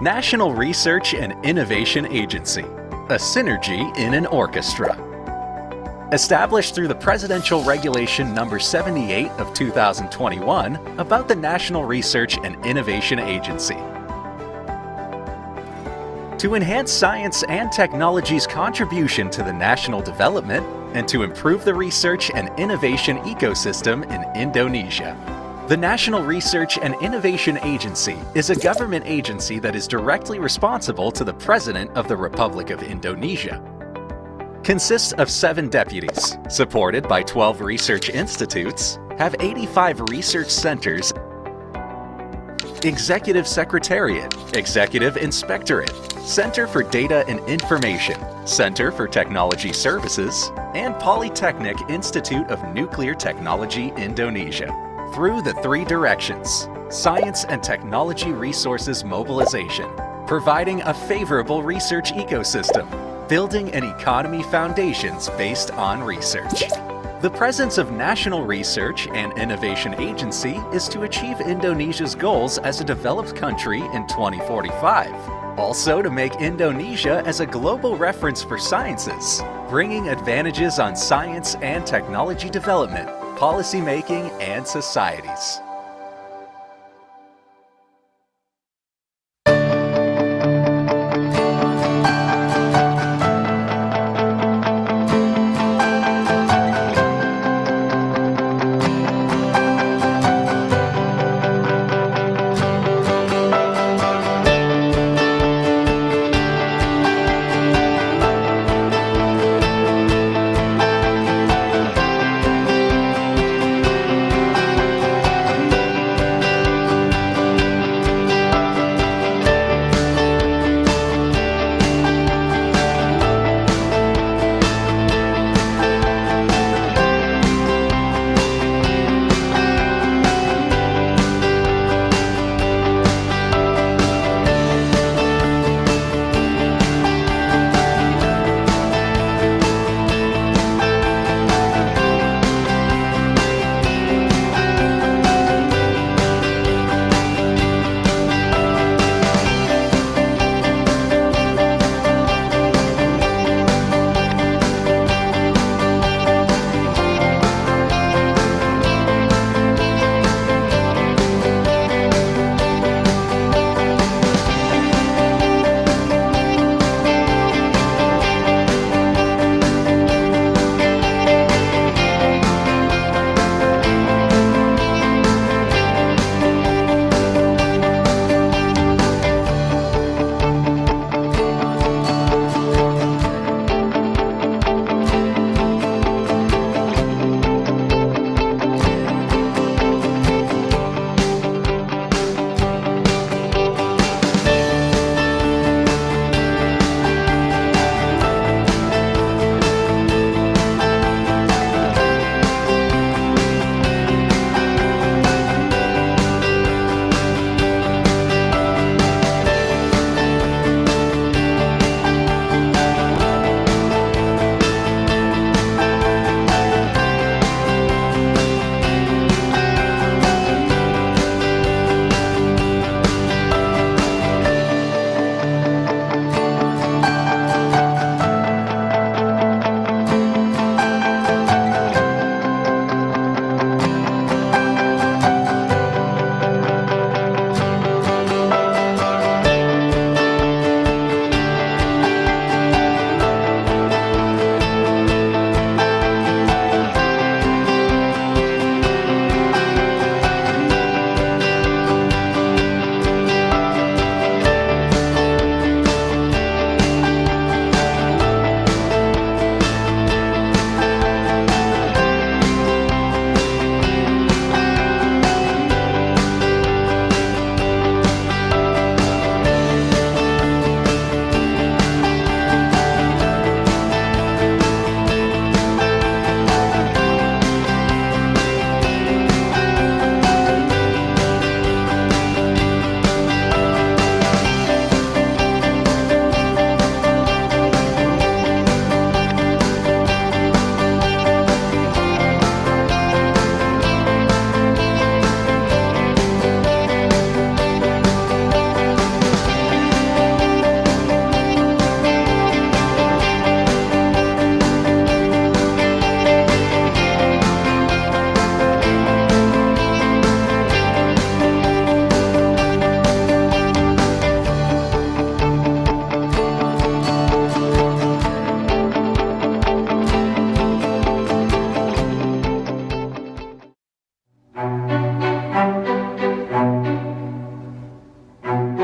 National Research and Innovation Agency, a synergy in an orchestra. Established through the Presidential Regulation Number 78 of 2021 about the National Research and Innovation Agency. To enhance science and technology's contribution to the national development and to improve the research and innovation ecosystem in Indonesia. The National Research and Innovation Agency is a government agency that is directly responsible to the President of the Republic of Indonesia. Consists of 7 deputies, supported by 12 research institutes, have 85 research centers, Executive Secretariat, Executive Inspectorate, Center for Data and Information, Center for Technology Services, and Polytechnic Institute of Nuclear Technology Indonesia. Through the 3 directions: science and technology resources mobilization, providing a favorable research ecosystem, building an economy foundations based on research. The presence of National Research and Innovation Agency is to achieve Indonesia's goals as a developed country in 2045. Also to make Indonesia as a global reference for sciences, bringing advantages on science and technology development, policy making, and societies.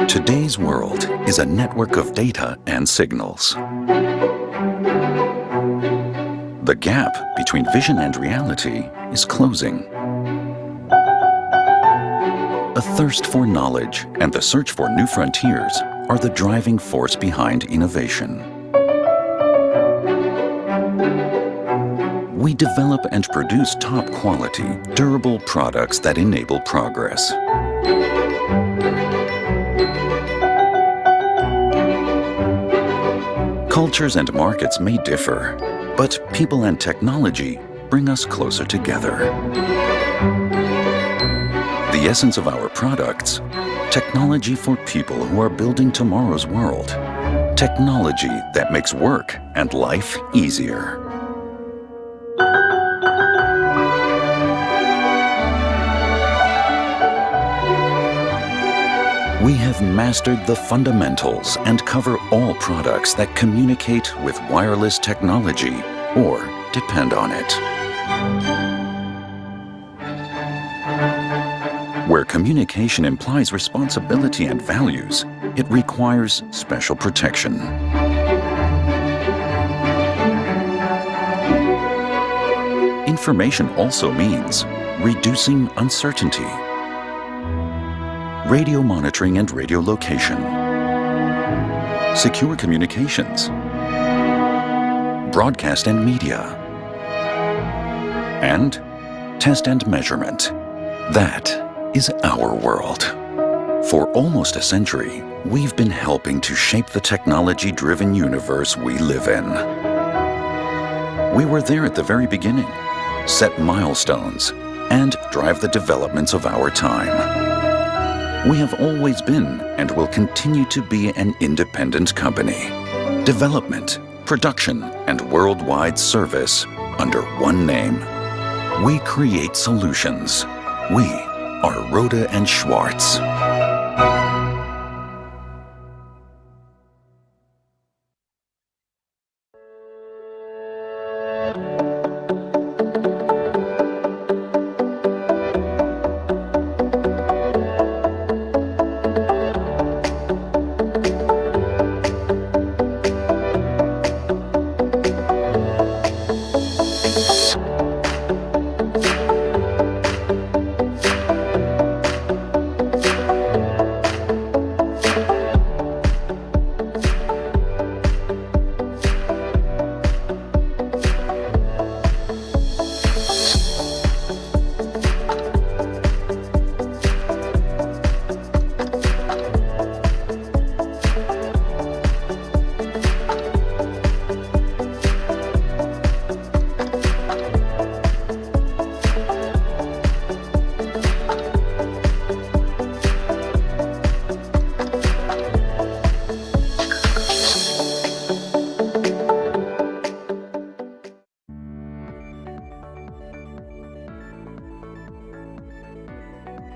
Today's world is a network of data and signals. The gap between vision and reality is closing. A thirst for knowledge and the search for new frontiers are the driving force behind innovation. We develop and produce top-quality, durable products that enable progress. Cultures and markets may differ, but people and technology bring us closer together. The essence of our products: technology for people who are building tomorrow's world. Technology that makes work and life easier. We have mastered the fundamentals and cover all products that communicate with wireless technology or depend on it. Where communication implies responsibility and values, it requires special protection. Information also means reducing uncertainty, radio monitoring and radio location, secure communications, broadcast and media, and test and measurement. That is our world. For almost a century, we've been helping to shape the technology-driven universe we live in. We were there at the very beginning, set milestones, and drive the developments of our time. We have always been and will continue to be an independent company. Development, production, and worldwide service under one name. We create solutions. We are Roda and Schwartz.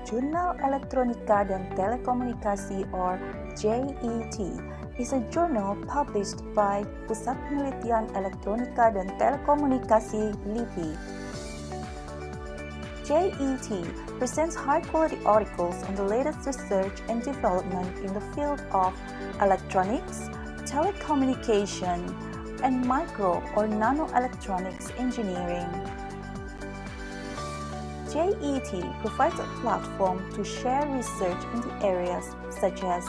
Jurnal Elektronika dan Telekomunikasi or JET is a journal published by Pusat Penelitian Elektronika dan Telekomunikasi LIPI. JET presents high-quality articles on the latest research and development in the field of electronics, telecommunication, and micro or nanoelectronics engineering. JET provides a platform to share research in the areas such as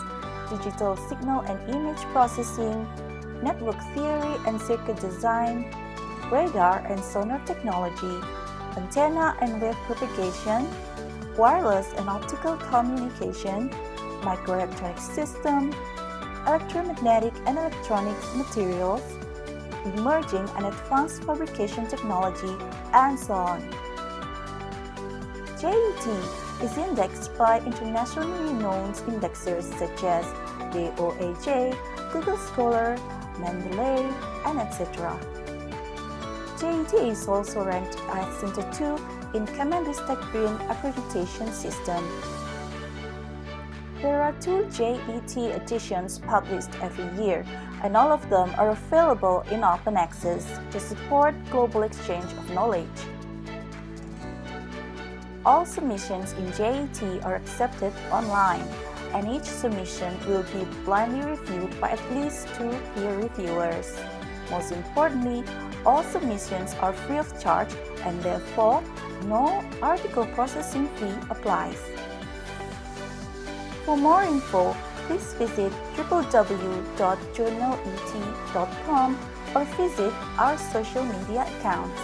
digital signal and image processing, network theory and circuit design, radar and sonar technology, antenna and wave propagation, wireless and optical communication, microelectronic system, electromagnetic and electronics materials, emerging and advanced fabrication technology, and so on. JET is indexed by internationally renowned indexers such as DOAJ, Google Scholar, Mendeley, and etc. JET is also ranked as Center 2 in Tentang BRIN accreditation system. There are 2 JET editions published every year, and all of them are available in open access to support global exchange of knowledge. All submissions in JET are accepted online, and each submission will be blindly reviewed by at least 2 peer reviewers. Most importantly, all submissions are free of charge and therefore no article processing fee applies. For more info, please visit www.journalet.com or visit our social media accounts.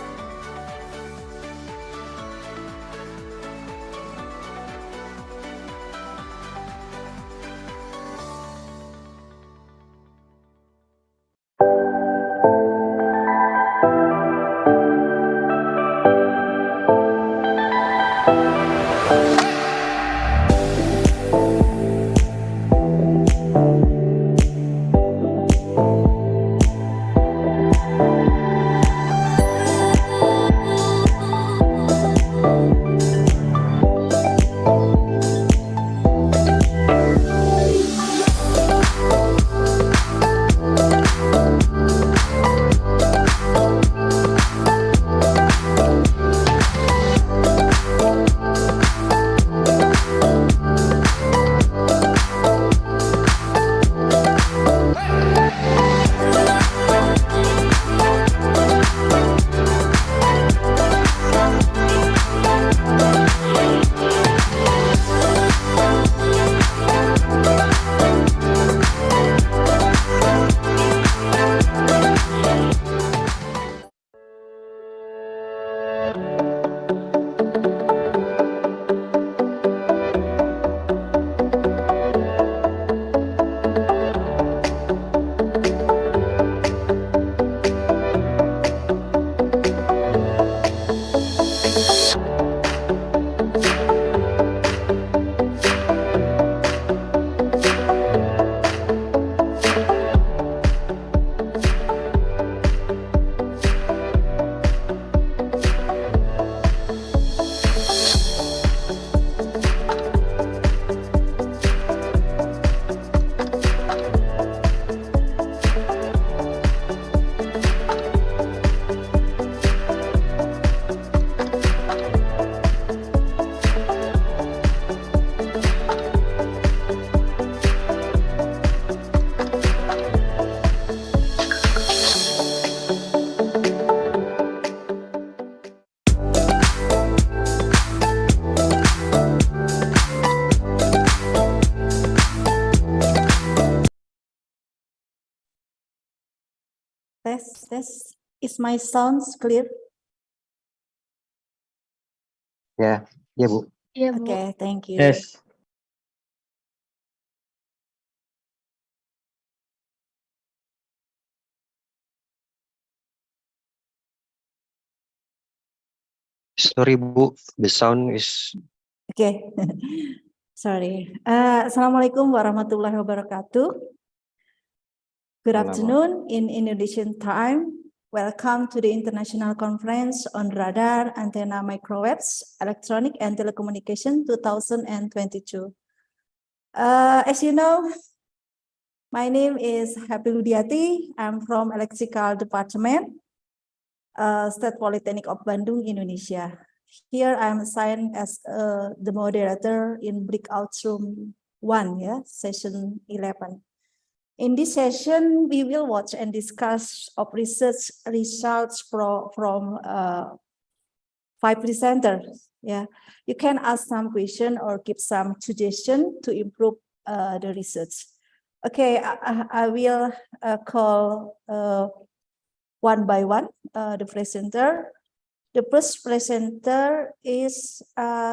Test. Is my sounds clear? Ya, ya Bu. Iya, Bu. Okay, thank you. Yes. Sorry Bu, the sound is... Okay, sorry. Assalamualaikum warahmatullahi wabarakatuh. Good afternoon in Indonesian time. Welcome to the International Conference on Radar, Antenna, Microwaves, Electronic and Telecommunication 2022. As you know, my name is Happy Ludiati. I'm from Electrical Department, State Polytechnic of Bandung, Indonesia. Here I'm assigned as the moderator in breakout room 1, session 11. In this session, we will watch and discuss of research results from 5 presenters. You can ask some question or give some suggestion to improve the research. Okay, I will call one by one the presenter. The first presenter is,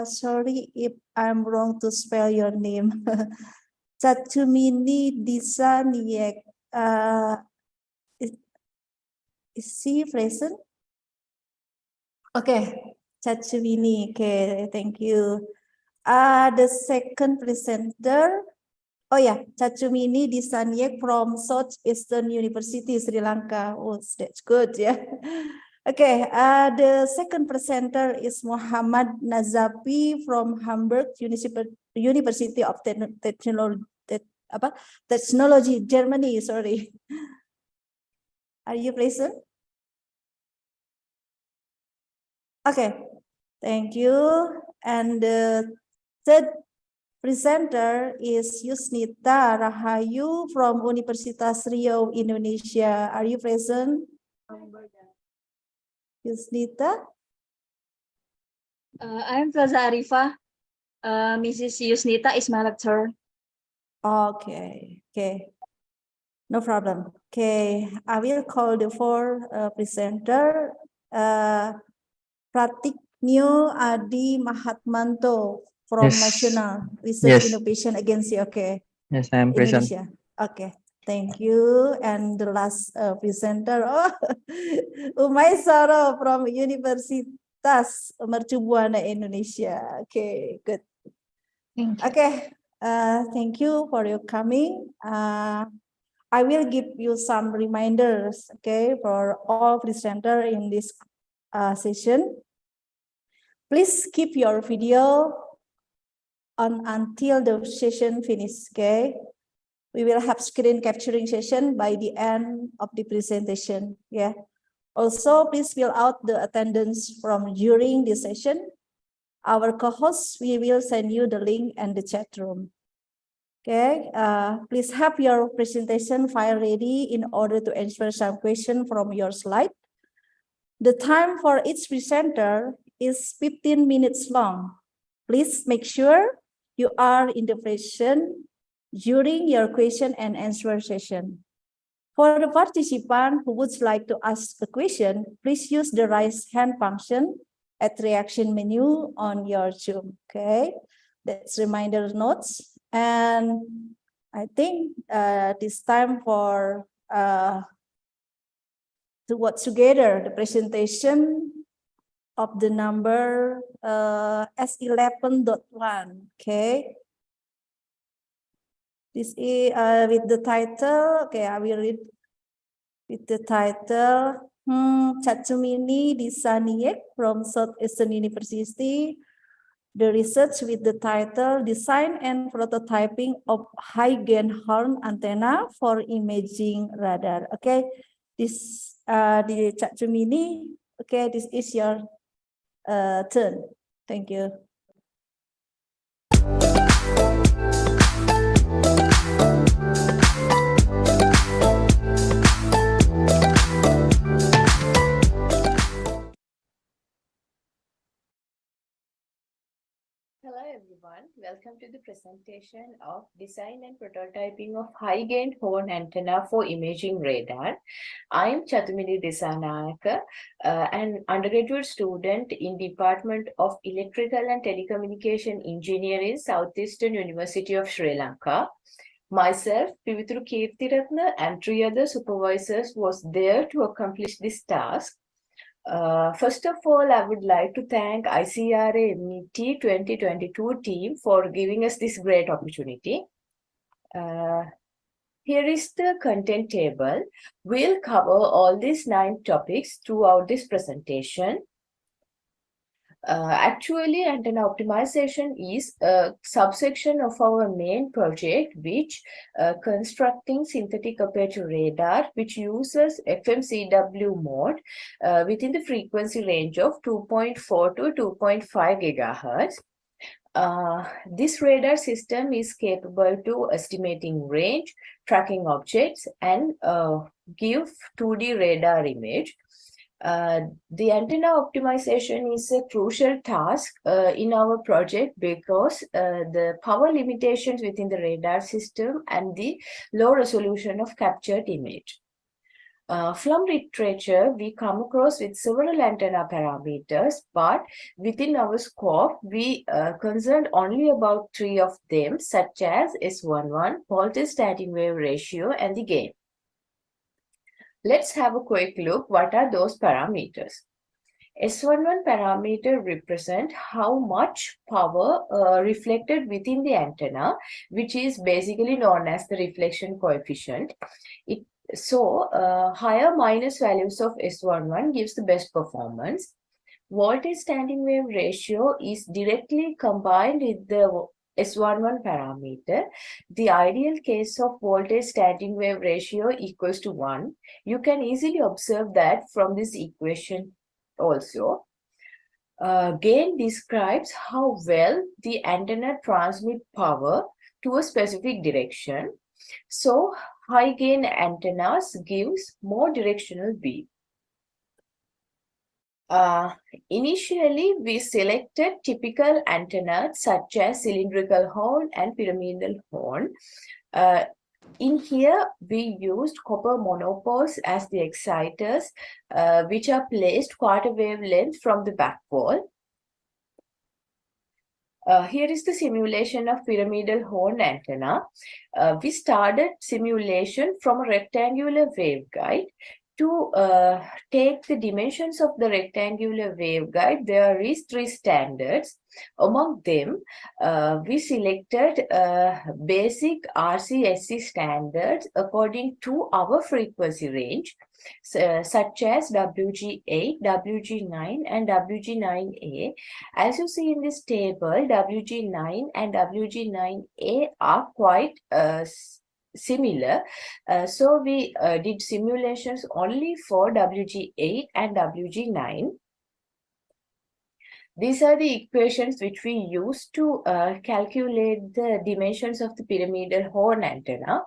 sorry if I'm wrong to spell your name, Chatumini Disaniek. Is she present? Okay, Chatumini, okay, thank you. The second presenter, Chatumini Disaniek from Southeastern University, Sri Lanka. Oh, that's good, Okay, the second presenter is Muhammad Nazafi from Hamburg University of Technology, Germany. Sorry. Are you present? Okay, thank you. And the third Presenter is Yusnita Rahayu from Universitas Riau, Indonesia. Are you present? Yusnita? I'm Faza Arifah. Mrs. Yusnita is my lecturer. Okay, no problem. Okay, I will call the four presenter. Pratiknyo Adi Mahatmanto from Yes. National Research Yes. Innovation Agency. Okay, Yes, I am present. Indonesia. Okay, thank you. And the last presenter, Umay Soro from Universitas Mercubuana Indonesia. Okay, good. Okay, thank you for your coming. I will give you some reminders, okay, for all presenter in this session. Please keep your video on until the session finishes, okay? We will have screen capturing session by the end of the presentation, yeah. Also, please fill out the attendance from during the session. Our co-hosts, we will send you the link and the chat room. Okay, please have your presentation file ready in order to answer some question from your slide. The time for each presenter is 15 minutes long. Please make sure you are in the present during your question and answer session. For the participant who would like to ask a question, please use the raise hand function at reaction menu on your Zoom. Okay, that's reminder notes. And I think this time for to work together the presentation of the number S11.1. Okay, this is with the title. Okay, I will read with the title. Chatsumini Disaniek from Southeastern University. The research with the title Design and Prototyping of High Gain Horn Antenna for Imaging Radar. Okay, this the Chatsumini. Okay, this is your turn. Thank you. Hello everyone, welcome to the presentation of Design and Prototyping of High Gain Horn Antenna for Imaging Radar. I am Chatumini Disanayaka, an undergraduate student in Department of Electrical and Telecommunication Engineering, Southeastern University of Sri Lanka. Myself, Pivithuru Kirthiratna, and 3 other supervisors was there to accomplish this task. First of all, I would like to thank ICRAMET 2022 team for giving us this great opportunity. Here is the content table. We'll cover all these 9 topics throughout this presentation. Actually, antenna optimization is a subsection of our main project, which constructing synthetic aperture radar, which uses FMCW mode within the frequency range of 2.4 to 2.5 gigahertz. This radar system is capable to estimating range, tracking objects, and give 2D radar image. The antenna optimization is a crucial task in our project because the power limitations within the radar system and the low resolution of captured image. From literature, we come across with several antenna parameters, but within our scope, we concerned only about 3 of them, such as S11, voltage starting wave ratio, and the gain. Let's have a quick look. What are those parameters? S11 parameter represent how much power reflected within the antenna, which is basically known as the reflection coefficient. Higher minus values of S11 gives the best performance. Voltage standing wave ratio is directly combined with the S11 parameter. The ideal case of voltage standing wave ratio equals to 1. You can easily observe that from this equation also. Gain describes how well the antenna transmits power to a specific direction. So high gain antennas gives more directional beam. Initially, we selected typical antennas such as cylindrical horn and pyramidal horn. In here, we used copper monopoles as the exciters, which are placed quarter wavelength from the back wall. Here is the simulation of pyramidal horn antenna. We started simulation from a rectangular waveguide. To take the dimensions of the rectangular waveguide, there is 3 standards. Among them, we selected basic RCSC standards according to our frequency range, such as WG8, WG9, and WG9A. As you see in this table, WG9 and WG9A are quite similar. So we did simulations only for WG8 and WG9. These are the equations which we use to calculate the dimensions of the pyramidal horn antenna.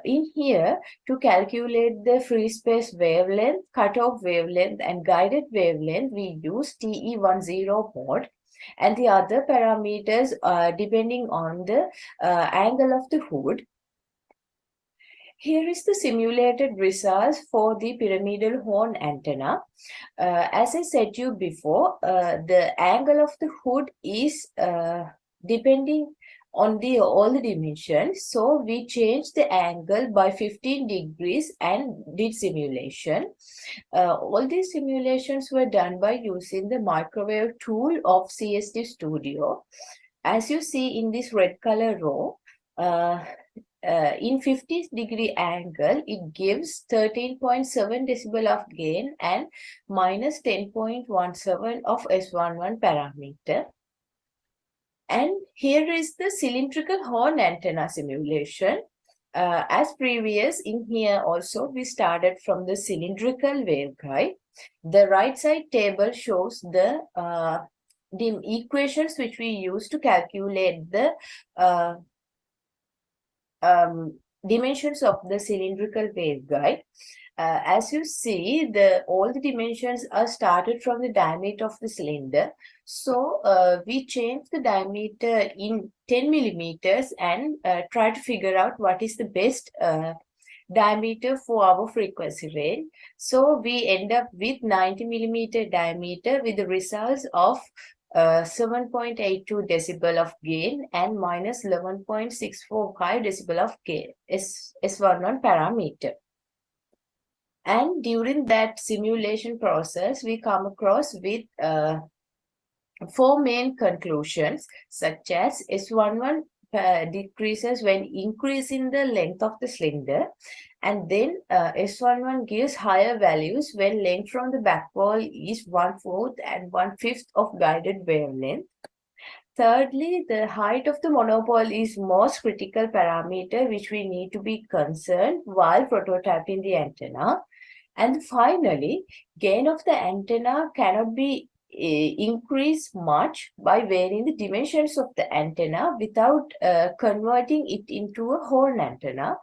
In here, to calculate the free space wavelength, cutoff wavelength, and guided wavelength, we use TE10 mode. And the other parameters depending on the angle of the hood. Here is the simulated results for the pyramidal horn antenna. As I said to you before, the angle of the hood is depending on all the dimensions. So we changed the angle by 15 degrees and did simulation. All these simulations were done by using the microwave tool of CST Studio. As you see in this red color row, in 50 degree angle, it gives 13.7 decibel of gain and minus 10.17 of S11 parameter. And here is the cylindrical horn antenna simulation. As previous, in here also we started from the cylindrical waveguide. The right side table shows the equations which we use to calculate the dimensions of the cylindrical waveguide. As you see, all the dimensions are started from the diameter of the cylinder. So we change the diameter in 10 millimeters and try to figure out what is the best diameter for our frequency range. So we end up with 90 millimeter diameter with the results of 7.82 decibel of gain and minus 11.645 decibel of gain, S11 parameter. And during that simulation process, we come across with 4 main conclusions, such as S11 decreases when increasing the length of the cylinder, and then S11 gives higher values when length from the back wall is 1/4 and 1/5 of guided wavelength. Thirdly, the height of the monopole is most critical parameter which we need to be concerned while prototyping the antenna. And finally, gain of the antenna cannot be increased much by varying the dimensions of the antenna without converting it into a horn antenna.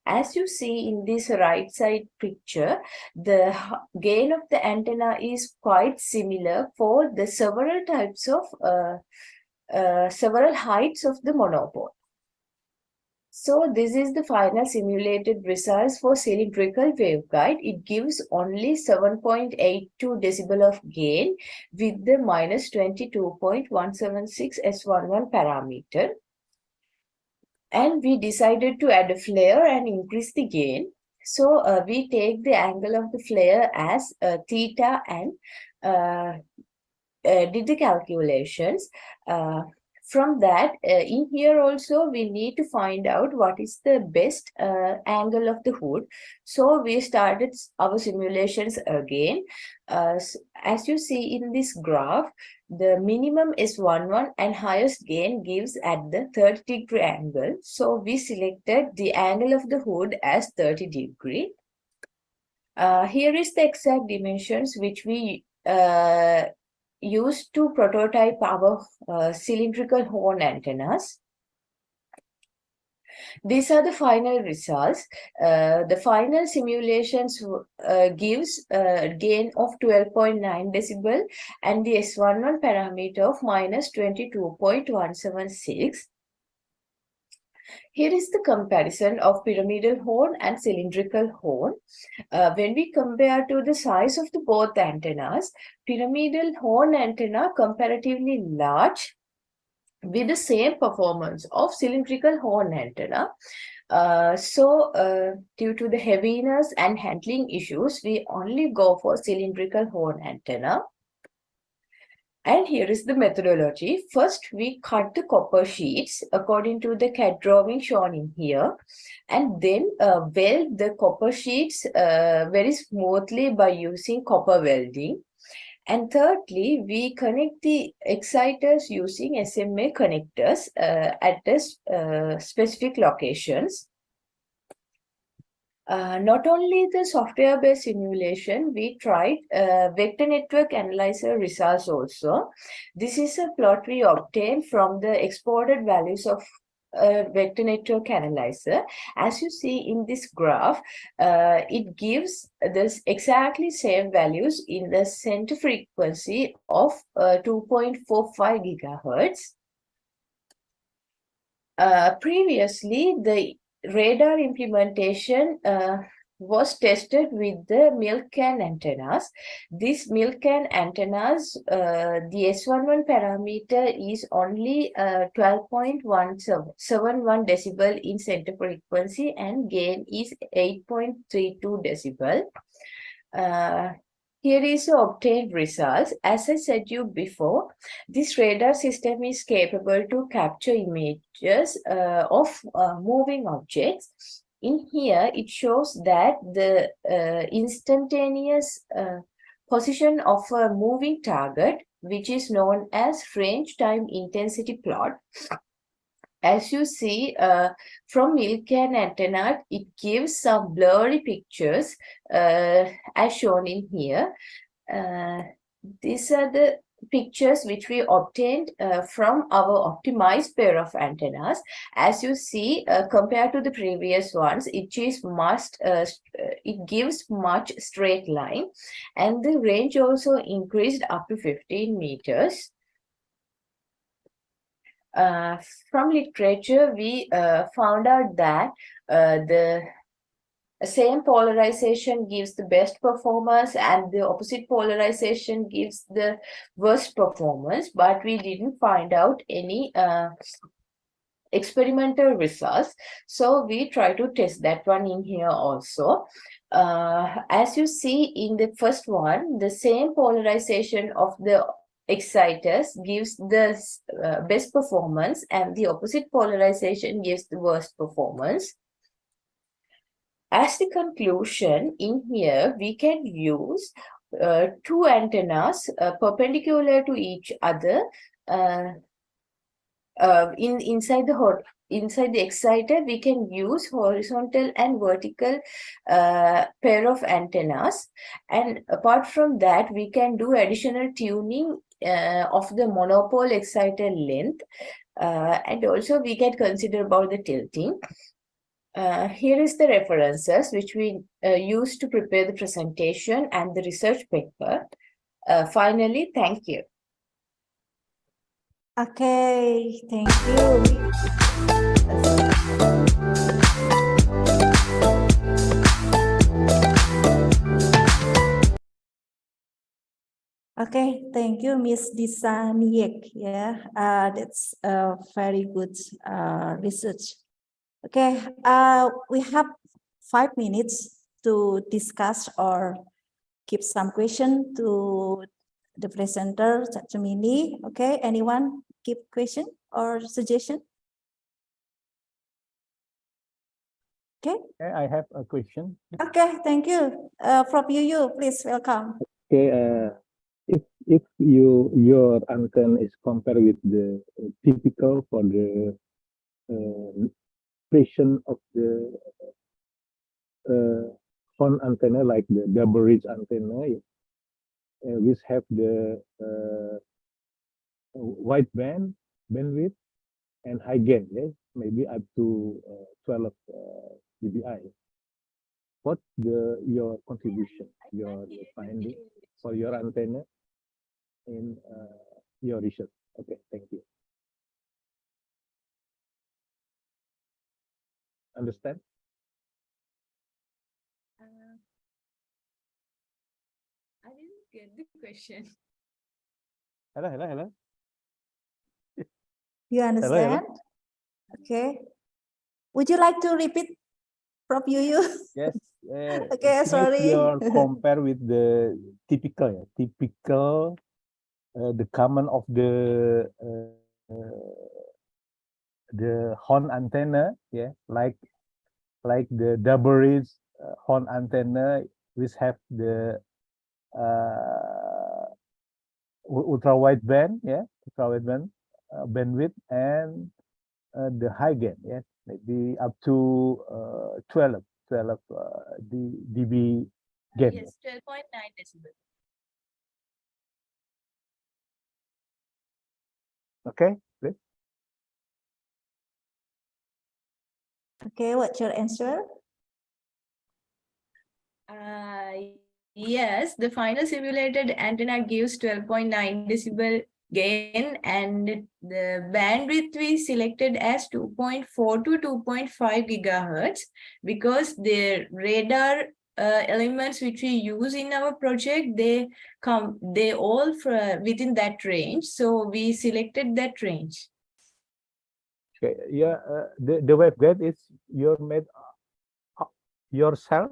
As you see in this right side picture, the gain of the antenna is quite similar for the several types of several heights of the monopole. So this is the final simulated results for cylindrical waveguide. It gives only 7.82 decibel of gain with the minus 22.176 S11 parameter. And we decided to add a flare and increase the gain. So we take the angle of the flare as theta and did the calculations. From that, in here also, we need to find out what is the best angle of the hood. So we started our simulations again. As you see in this graph, the minimum is 1/1 and highest gain gives at the 30-degree angle. So we selected the angle of the hood as 30 degree. Here is the exact dimensions which we used to prototype our cylindrical horn antennas. These are the final results. The final simulations gives a gain of 12.9 decibel and the S11 parameter of minus 22.176. Here is the comparison of pyramidal horn and cylindrical horn. When we compare to the size of the both antennas, pyramidal horn antenna comparatively large with the same performance of cylindrical horn antenna. Due to the heaviness and handling issues, we only go for cylindrical horn antenna. And here is the methodology. First, we cut the copper sheets according to the CAD drawing shown in here, and then weld the copper sheets very smoothly by using copper welding. And thirdly, we connect the exciters using SMA connectors at the specific locations. Not only the software-based simulation, we tried vector network analyzer results also. This is a plot we obtained from the exported values of vector network analyzer. As you see in this graph, it gives this exactly same values in the center frequency of 2.45 gigahertz. Previously, the radar implementation was tested with the milk can antennas. These milk can antennas, the S11 parameter is only 12.171 decibel in center frequency and gain is 8.32 decibel. Here is the obtained results. As I said you before, this radar system is capable to capture images of moving objects. In here, it shows that the instantaneous position of a moving target, which is known as range time intensity plot. As you see from milk can antenna, it gives some blurry pictures as shown in here. These are the pictures which we obtained from our optimized pair of antennas. As you see, compared to the previous ones, it gives much straight line, and the range also increased up to 15 meters. From literature, we found out that the same polarization gives the best performance and the opposite polarization gives the worst performance, but we didn't find out any experimental results. So we try to test that one in here also. As you see in the first one, the same polarization of the exciters gives the best performance and the opposite polarization gives the worst performance. As the conclusion, in here we can use two antennas perpendicular to each other inside the exciter. We can use horizontal and vertical pair of antennas, and apart from that we can do additional tuning of the monopole exciter length, and also we can consider about the tilting. Here is the references which we used to prepare the presentation and the research paper. Finally, thank you. Okay, thank you. Okay, thank you, Miss Disa Niyek. Yeah, that's a very good research. Okay, we have 5 minutes to discuss or keep some question to the presenter, Dr. Mini. Okay, anyone keep question or suggestion? Okay. I have a question. Okay, thank you. From you, please welcome. Okay, if your antenna is compared with the typical for the precision of the horn antenna, like the double ridge antenna, which have the wide bandwidth and high gain, yes, maybe up to 12 dBi. What your contribution, your finding for your antenna in your research? Okay, thank you. Understand? I didn't get the question. Hello. You understand? Okay. Would you like to repeat, Prof. Yuyu? Yes. Okay, sorry. You're compare with the typical, the common of the horn antenna, yeah, like the double reach horn antenna, which have the ultra wideband, yeah, ultra wideband bandwidth and the high gain, yeah, maybe up to 12 dB gain. Yes, 12.9 decibel. Okay, please. Okay, what's your answer? Yes, the final simulated antenna gives 12.9 decibel gain, and the bandwidth we selected as 2.4 to 2.5 gigahertz because the radar elements which we use in our project, they all within that range, so we selected that range. Okay, yeah, the waveguide is your made yourself,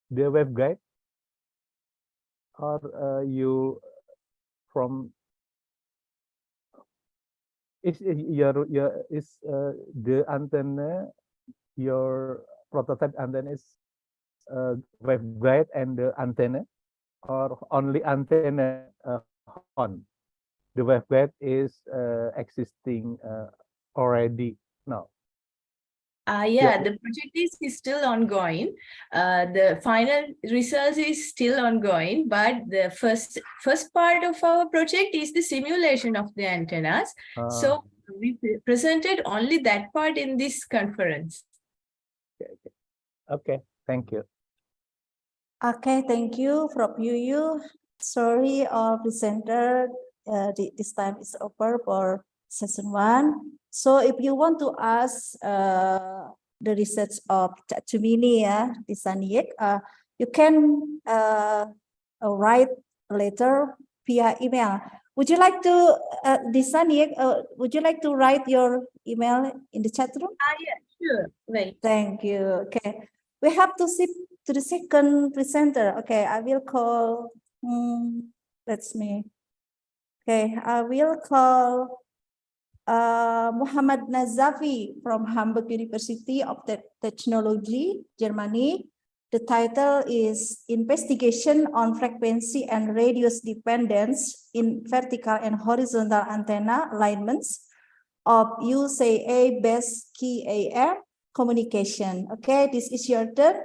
the waveguide, or you from is the antenna, your prototype antenna is waveguide and the antenna, or only antenna on the waveguide is existing already now? Yeah, the project is still ongoing. The final results is still ongoing, but the first part of our project is the simulation of the antennas. So we presented only that part in this conference. Okay, thank you. Okay, thank you, Prof. Yuyu. Sorry, our presenter, this time is over for session 1. So if you want to ask the research of Cak Cumini, you can write later via email. Would you like to, would you like to write your email in the chat room? Yeah, sure. Wait. Thank you. Okay, we have to shift to the second presenter. Okay, I will call. Okay, I will call Muhammad Nazafi from Hamburg University of Technology, Germany. The title is Investigation on Frequency and Radius Dependence in Vertical and Horizontal Antenna Alignments of UCA-based KAM Communication. Okay, this is your turn.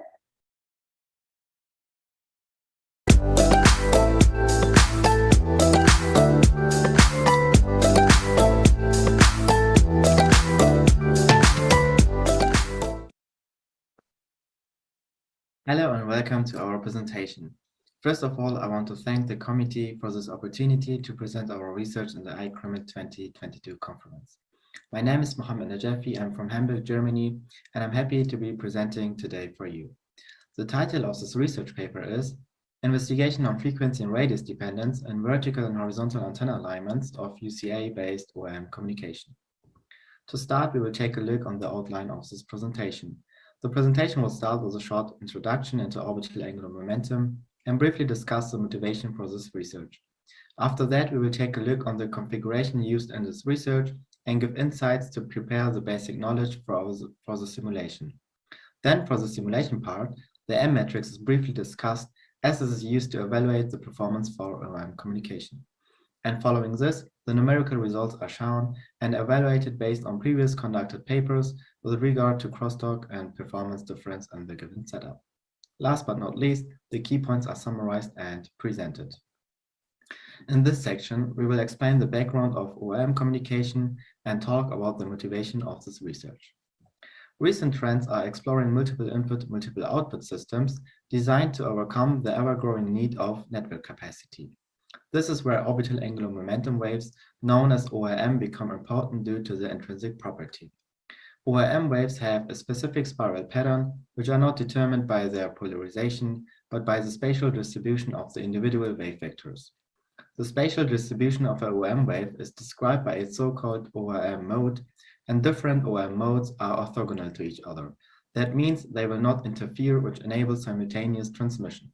Hello and welcome to our presentation. First of all, I want to thank the committee for this opportunity to present our research in the ICRAMET 2022 conference. My name is Muhammad Najafi, I'm from Hamburg, Germany, and I'm happy to be presenting today for you. The title of this research paper is Investigation on Frequency and Radius Dependence in Vertical and Horizontal Antenna Alignments of UCA-based OM Communication. To start, we will take a look on the outline of this presentation. The presentation will start with a short introduction into orbital angular momentum and briefly discuss the motivation for this research. After that, we will take a look on the configuration used in this research and give insights to prepare the basic knowledge for the simulation. Then, for the simulation part, the M matrix is briefly discussed as this is used to evaluate the performance for OM communication. And following this, the numerical results are shown and evaluated based on previous conducted papers with regard to crosstalk and performance difference in the given setup. Last but not least, the key points are summarized and presented. In this section, we will explain the background of OEM communication and talk about the motivation of this research. Recent trends are exploring multiple input, multiple output systems designed to overcome the ever-growing need of network capacity. This is where orbital angular momentum waves, known as OAM, become important due to their intrinsic property. OAM waves have a specific spiral pattern, which are not determined by their polarization, but by the spatial distribution of the individual wave vectors. The spatial distribution of an OAM wave is described by its so-called OAM mode, and different OAM modes are orthogonal to each other. That means they will not interfere, which enables simultaneous transmission.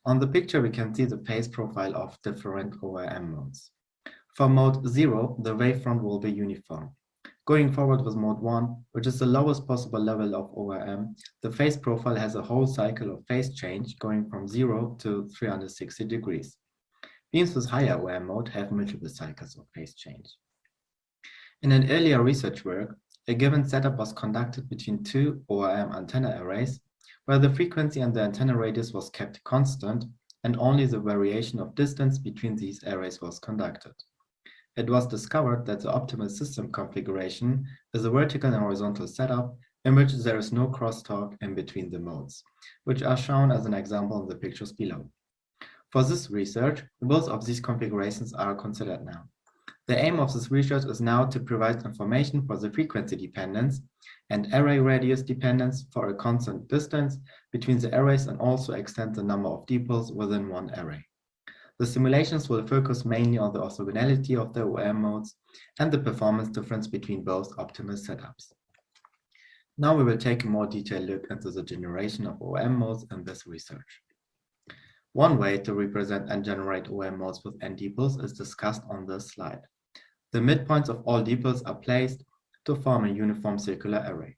On the picture, we can see the phase profile of different OAM modes. For mode 0, the wavefront will be uniform. Going forward with mode 1, which is the lowest possible level of OAM, the phase profile has a whole cycle of phase change going from 0 to 360 degrees. Beams with higher OAM mode have multiple cycles of phase change. In an earlier research work, a given setup was conducted between two OAM antenna arrays, where the frequency and the antenna radius was kept constant, and only the variation of distance between these arrays was conducted. It was discovered that the optimal system configuration is a vertical and horizontal setup in which there is no crosstalk in between the modes, which are shown as an example in the pictures below. For this research, both of these configurations are considered now. The aim of this research is now to provide information for the frequency dependence and array radius dependence for a constant distance between the arrays, and also extend the number of dipoles within one array. The simulations will focus mainly on the orthogonality of the OAM modes and the performance difference between both optimal setups. Now we will take a more detailed look into the generation of OAM modes in this research. One way to represent and generate OAM modes with n dipoles is discussed on this slide. The midpoints of all dipoles are placed to form a uniform circular array.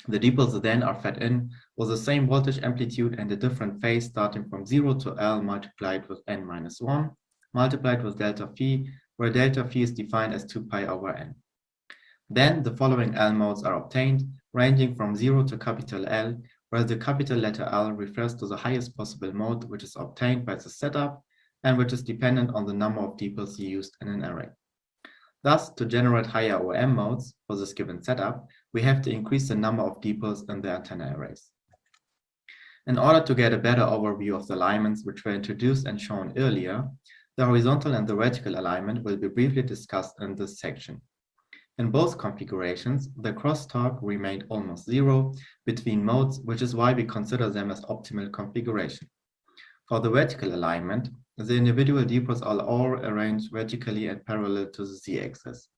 The dipoles then are fed in with the same voltage amplitude and a different phase starting from 0 to L multiplied with n-1 multiplied with delta phi, where delta phi is defined as 2 pi over n. Then the following L modes are obtained, ranging from 0 to capital L, where the capital letter L refers to the highest possible mode which is obtained by the setup and which is dependent on the number of dipoles used in an array. Thus, to generate higher OAM modes for this given setup, we have to increase the number of dipoles in the antenna arrays. In order to get a better overview of the alignments which were introduced and shown earlier, the horizontal and the vertical alignment will be briefly discussed in this section. In both configurations, the crosstalk remained almost zero between modes, which is why we consider them as optimal configuration. For the vertical alignment, the individual dipoles are all arranged vertically and parallel to the z-axis.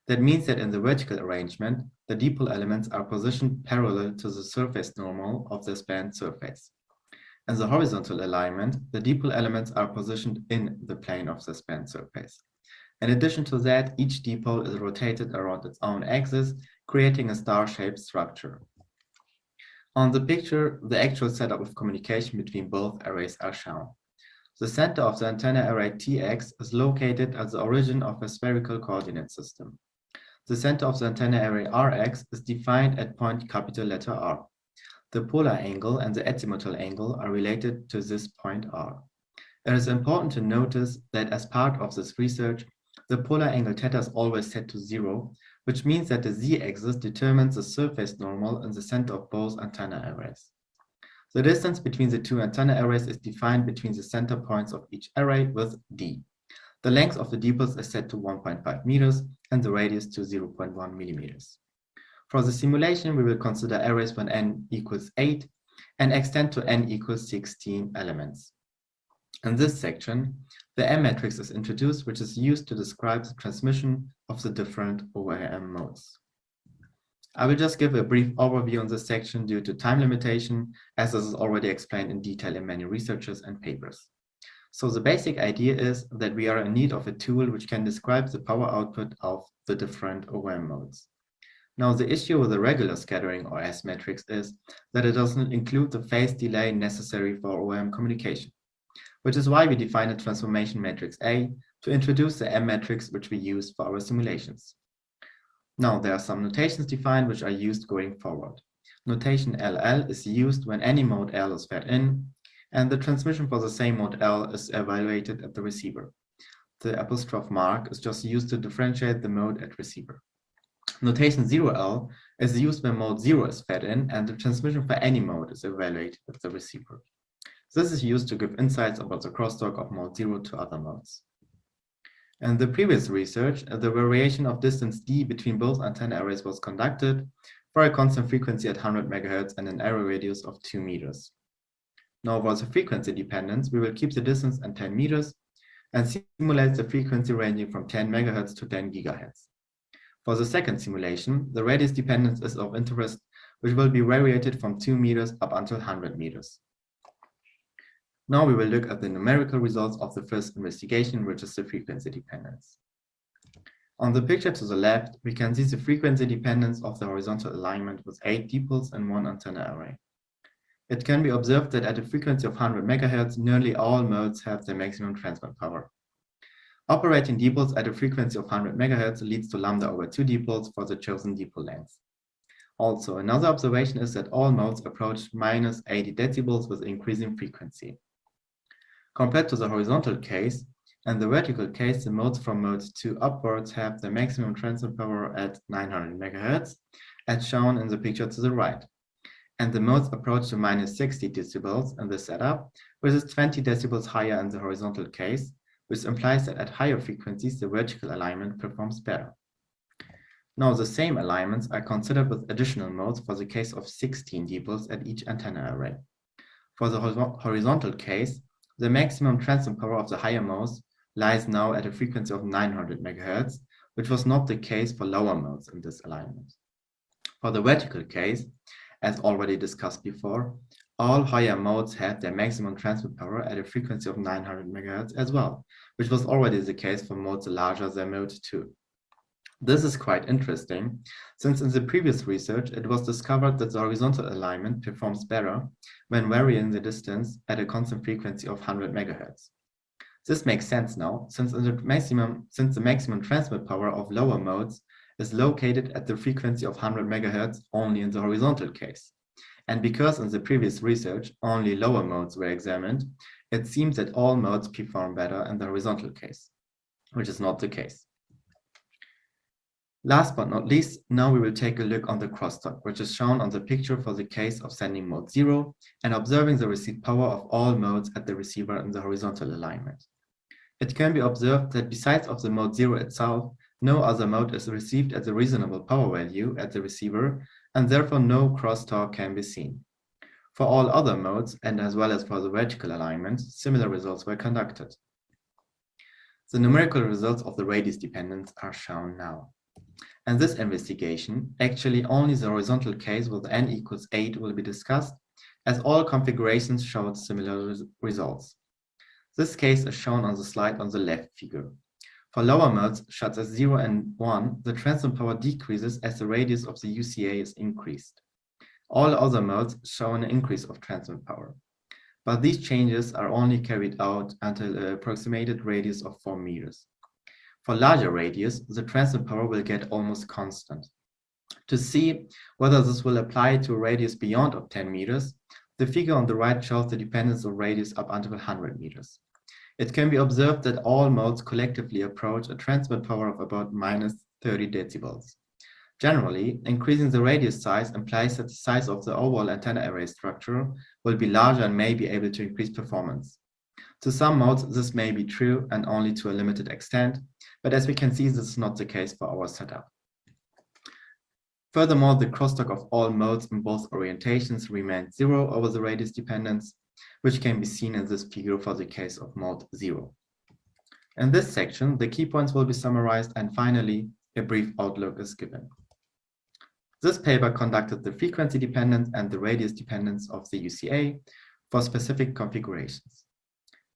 That means that in the vertical arrangement, the dipole elements are positioned parallel to the surface normal of the spanned surface. In the horizontal alignment, the dipole elements are positioned in the plane of the spanned surface. In addition to that, each dipole is rotated around its own axis, creating a star-shaped structure. On the picture, the actual setup of communication between both arrays are shown. The center of the antenna array Tx is located at the origin of a spherical coordinate system. The center of the antenna array Rx is defined at point capital letter R. The polar angle and the azimuthal angle are related to this point R. It is important to notice that as part of this research, the polar angle theta is always set to 0, which means that the z-axis determines the surface normal in the center of both antenna arrays. The distance between the two antenna arrays is defined between the center points of each array with d. The length of the dipoles is set to 1.5 meters and the radius to 0.1 millimeters. For the simulation, we will consider arrays when n equals 8 and extend to n equals 16 elements. In this section, the M matrix is introduced, which is used to describe the transmission of the different OAM modes. I will just give a brief overview on this section due to time limitation, as this is already explained in detail in many researches and papers. So the basic idea is that we are in need of a tool which can describe the power output of the different OAM modes. Now, the issue with the regular scattering or S matrix is that it doesn't include the phase delay necessary for OAM communication, which is why we define a transformation matrix A to introduce the M matrix which we use for our simulations. Now, there are some notations defined which are used going forward. Notation LL is used when any mode L is fed in, and the transmission for the same mode L is evaluated at the receiver. The apostrophe mark is just used to differentiate the mode at receiver. Notation 0L is used when mode 0 is fed in and the transmission for any mode is evaluated at the receiver. This is used to give insights about the crosstalk of mode 0 to other modes. In the previous research, the variation of distance d between both antenna arrays was conducted for a constant frequency at 100 MHz and an array radius of 2 meters. Now for the frequency dependence, we will keep the distance at 10 meters and simulate the frequency ranging from 10 MHz to 10 GHz. For the second simulation, the radius dependence is of interest, which will be variated from 2 meters up until 100 meters. Now we will look at the numerical results of the first investigation, which is the frequency dependence. On the picture to the left, we can see the frequency dependence of the horizontal alignment with 8 dipoles and 1 antenna array. It can be observed that at a frequency of 100 MHz, nearly all modes have their maximum transmit power. Operating dipoles at a frequency of 100 MHz leads to lambda over 2 dipoles for the chosen dipole length. Also, another observation is that all modes approach minus 80 decibels with increasing frequency. Compared to the horizontal case and the vertical case, the modes from mode 2 upwards have the maximum transmit power at 900 MHz, as shown in the picture to the right. And the modes approach to minus 60 decibels in the setup, which is 20 decibels higher in the horizontal case, which implies that at higher frequencies, the vertical alignment performs better. Now, the same alignments are considered with additional modes for the case of 16 dipoles at each antenna array. For the horizontal case, the maximum transmit power of the higher modes lies now at a frequency of 900 MHz, which was not the case for lower modes in this alignment. For the vertical case, as already discussed before, all higher modes had their maximum transmit power at a frequency of 900 MHz as well, which was already the case for modes larger than mode 2. This is quite interesting, since in the previous research it was discovered that the horizontal alignment performs better when varying the distance at a constant frequency of 100 MHz. This makes sense now, since the maximum transmit power of lower modes is located at the frequency of 100 MHz only in the horizontal case. And because in the previous research only lower modes were examined, it seems that all modes perform better in the horizontal case, which is not the case. Last but not least, now we will take a look on the crosstalk, which is shown on the picture for the case of sending mode 0 and observing the received power of all modes at the receiver in the horizontal alignment. It can be observed that besides of the mode 0 itself, no other mode is received at the reasonable power value at the receiver, and therefore no crosstalk can be seen. For all other modes, and as well as for the vertical alignment, similar results were conducted. The numerical results of the radius dependence are shown now. In this investigation, actually only the horizontal case with n equals 8 will be discussed, as all configurations showed similar results. This case is shown on the slide on the left figure. For lower modes, such as 0 and 1, the transmit power decreases as the radius of the UCA is increased. All other modes show an increase of transmit power. But these changes are only carried out until an approximated radius of 4 meters. For larger radius, the transmit power will get almost constant. To see whether this will apply to a radius beyond of 10 meters, the figure on the right shows the dependence of radius up until 100 meters. It can be observed that all modes collectively approach a transmit power of about minus 30 decibels. Generally, increasing the radius size implies that the size of the overall antenna array structure will be larger and may be able to increase performance. To some modes, this may be true and only to a limited extent, but as we can see, this is not the case for our setup. Furthermore, the crosstalk of all modes in both orientations remains 0 over the radius dependence, which can be seen in this figure for the case of mode 0. In this section, the key points will be summarized, and finally, a brief outlook is given. This paper conducted the frequency dependence and the radius dependence of the UCA for specific configurations.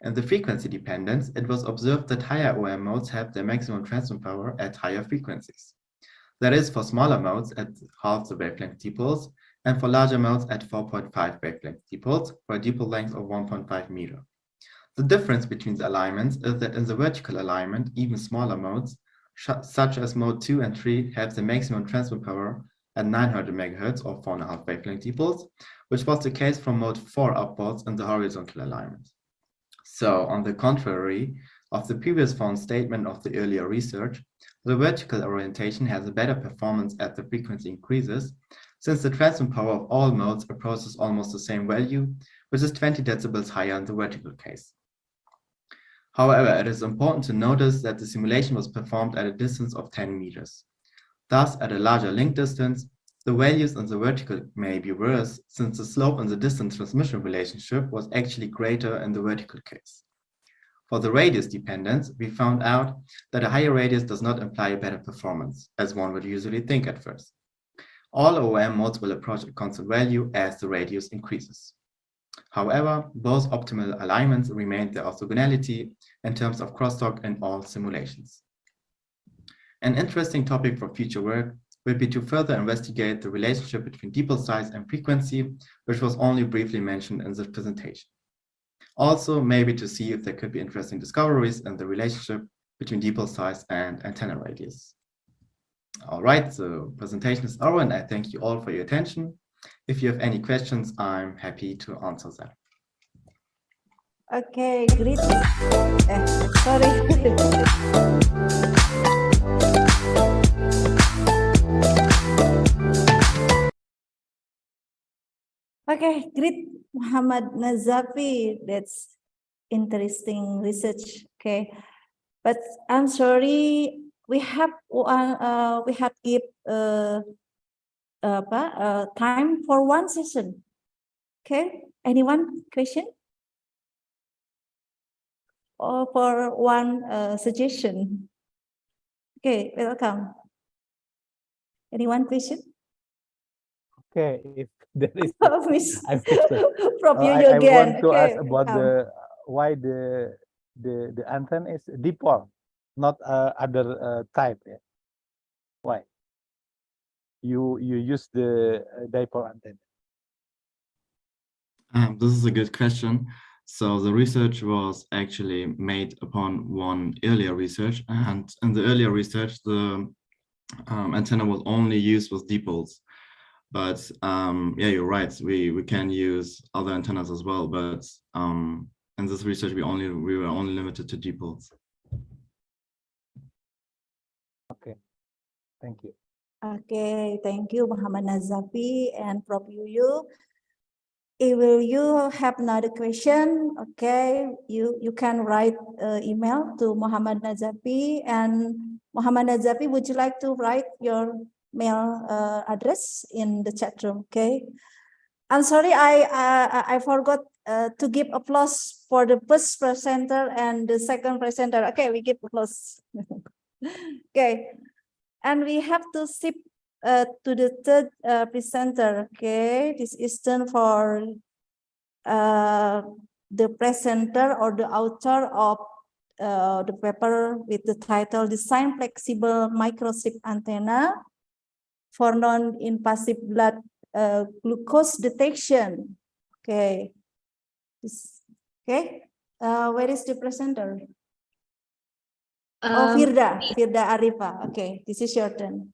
In the frequency dependence, it was observed that higher OM modes have their maximum transmit power at higher frequencies. That is, for smaller modes at half the wavelength dipoles, and for larger modes at 4.5 wavelength dipoles for a dipole length of 1.5 meter. The difference between the alignments is that in the vertical alignment, even smaller modes, such as mode 2 and 3, have the maximum transmit power at 900 MHz or 4.5 wavelength dipoles, which was the case from mode 4 upwards in the horizontal alignment. So, on the contrary of the previous found statement of the earlier research, the vertical orientation has a better performance as the frequency increases, since the transmit power of all modes approaches almost the same value, which is 20 decibels higher in the vertical case. However, it is important to notice that the simulation was performed at a distance of 10 meters. Thus, at a larger link distance, the values in the vertical may be worse, since the slope in the distance transmission relationship was actually greater in the vertical case. For the radius dependence, we found out that a higher radius does not imply a better performance, as one would usually think at first. All OOM modes will approach a constant value as the radius increases. However, both optimal alignments remained their orthogonality in terms of crosstalk in all simulations. An interesting topic for future work will be to further investigate the relationship between dipole size and frequency, which was only briefly mentioned in this presentation. Also, maybe to see if there could be interesting discoveries in the relationship between dipole size and antenna radius. All right, the presentation is over, and I thank you all for your attention. If you have any questions, I'm happy to answer them. Okay, great. Sorry. Okay, great, Muhammad Nazafi. That's interesting research. Okay, but I'm sorry, we have give time for one session. Okay, anyone question or for one suggestion? Okay, welcome. Anyone question? Okay, if there is, Miss I Prof. again. want to Okay, ask about welcome. why the antenna is dipole, not other type. Yeah. Why? You use the dipole antenna. This is a good question. So the research was actually made upon one earlier research, and in the earlier research, the antenna was only used with dipoles. But yeah, you're right. We can use other antennas as well, but in this research, we were only limited to dipoles. Okay, thank you. Okay, thank you, Muhammad Nazafi and Prof. Yuyu. If you have another question, okay, you can write email to Muhammad Nazafi. And Muhammad Nazafi, would you like to write your mail address in the chat room? Okay. I'm sorry, I forgot to give applause for the first presenter and the second presenter. Okay, we give applause. Okay, and we have to skip to the third presenter. Okay, this is turn for the presenter or the author of the paper with the title "Design Flexible Microstrip Antenna for Non-Invasive Blood Glucose Detection." Okay, where is the presenter? Oh, Firda Arifa. Okay, this is your turn.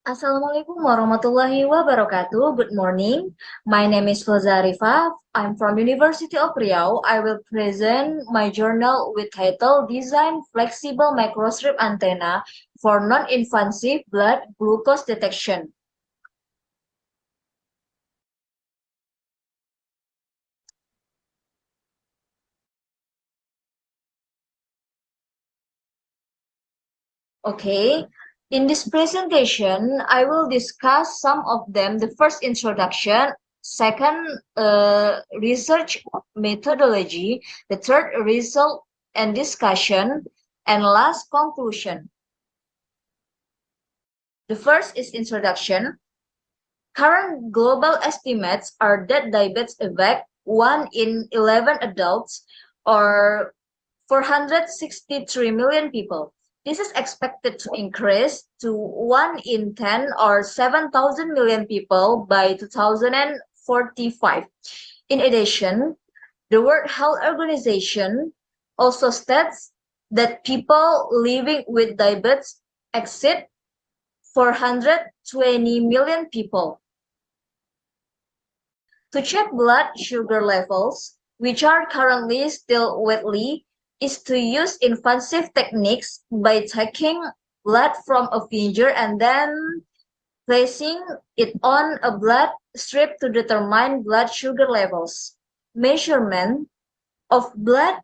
Assalamualaikum warahmatullahi wabarakatuh. Good morning. My name is Fauza Arifa. I'm from University of Riau. I will present my journal with title Design Flexible Microstrip Antenna for Non-Invasive Blood Glucose Detection. Okay. In this presentation, I will discuss some of them. The first, introduction. Second, research methodology. The third, result and discussion. And last, conclusion. The first is introduction. Current global estimates are that diabetes affect 1 in 11 adults or 463 million people. this is expected to increase to 1 in 10 or 7,000 million people by 2045. In addition, the World Health Organization also states that people living with diabetes exceed 420 million people. To check blood sugar levels, which are currently still widely, is to use invasive techniques by taking blood from a finger and then placing it on a blood strip to determine blood sugar levels. Measurement of blood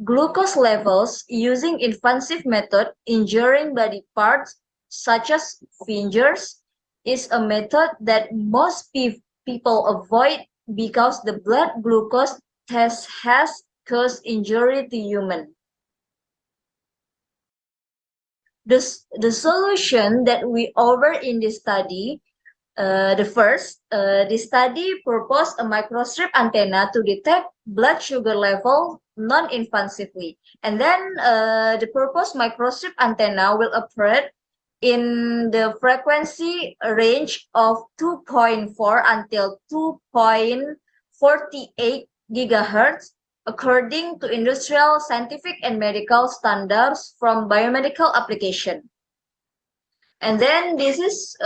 glucose levels using invasive method injuring body parts such as fingers is a method that most people avoid because the blood glucose test has caused injury to human. The solution that we offer in this study, the study proposed a microstrip antenna to detect blood sugar level non-invasively. And then the proposed microstrip antenna will operate in the frequency range of 2.4 until 2.48 gigahertz, according to industrial, scientific, and medical standards from biomedical application. And then this is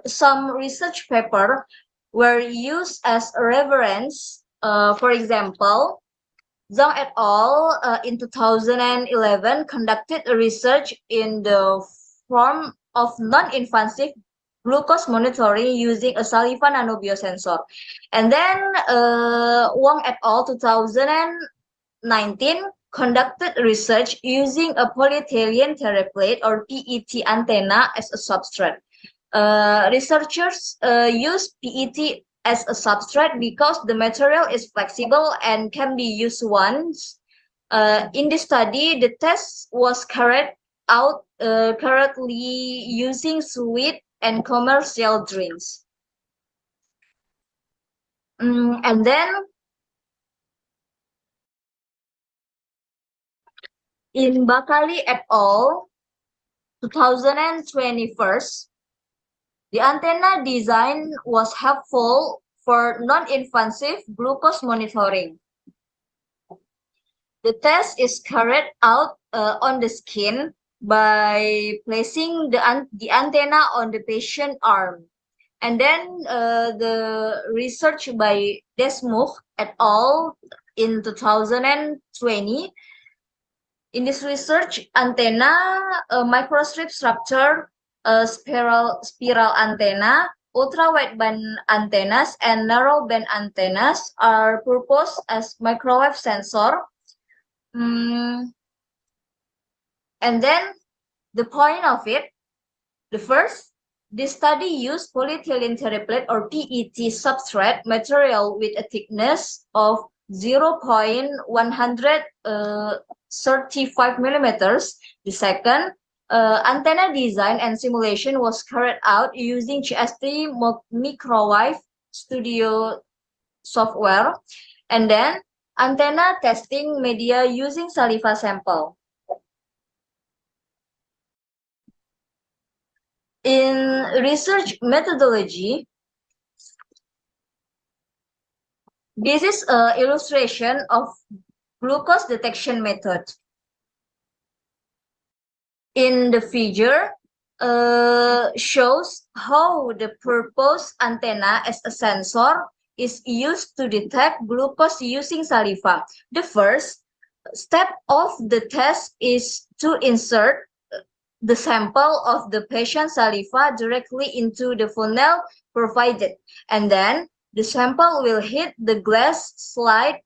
some research paper were used as a reference. For example, Zhang et al. In 2011 conducted a research in the form of non-invasive glucose monitoring using a saliva nanobiosensor. And then Wang et al. 2019 conducted research using a polyethylene terephthalate or PET antenna as a substrate. Researchers use PET as a substrate because the material is flexible and can be used once. In this study, the test was carried out currently using sweet and commercial drinks. And then in Bakali et al. 2021, the antenna design was helpful for non-invasive glucose monitoring. The test is carried out on the skin by placing the antenna on the patient arm. And then the research by Desmuch et al. In 2020, in this research, antenna, microstrip structure, spiral antenna, ultra-wideband antennas, and narrow-band antennas are proposed as microwave sensor. And then the point of it, the first, this study used polyethylene terephthalate or PET substrate material with a thickness of 0.135 millimeters. The second, antenna design and simulation was carried out using GST microwave studio software. And then antenna testing media using saliva sample. In research methodology, this is an illustration of glucose detection method. In the figure, shows how the proposed antenna as a sensor is used to detect glucose using saliva. The first step of the test is to insert the sample of the patient's saliva directly into the funnel provided, and then the sample will hit the glass slide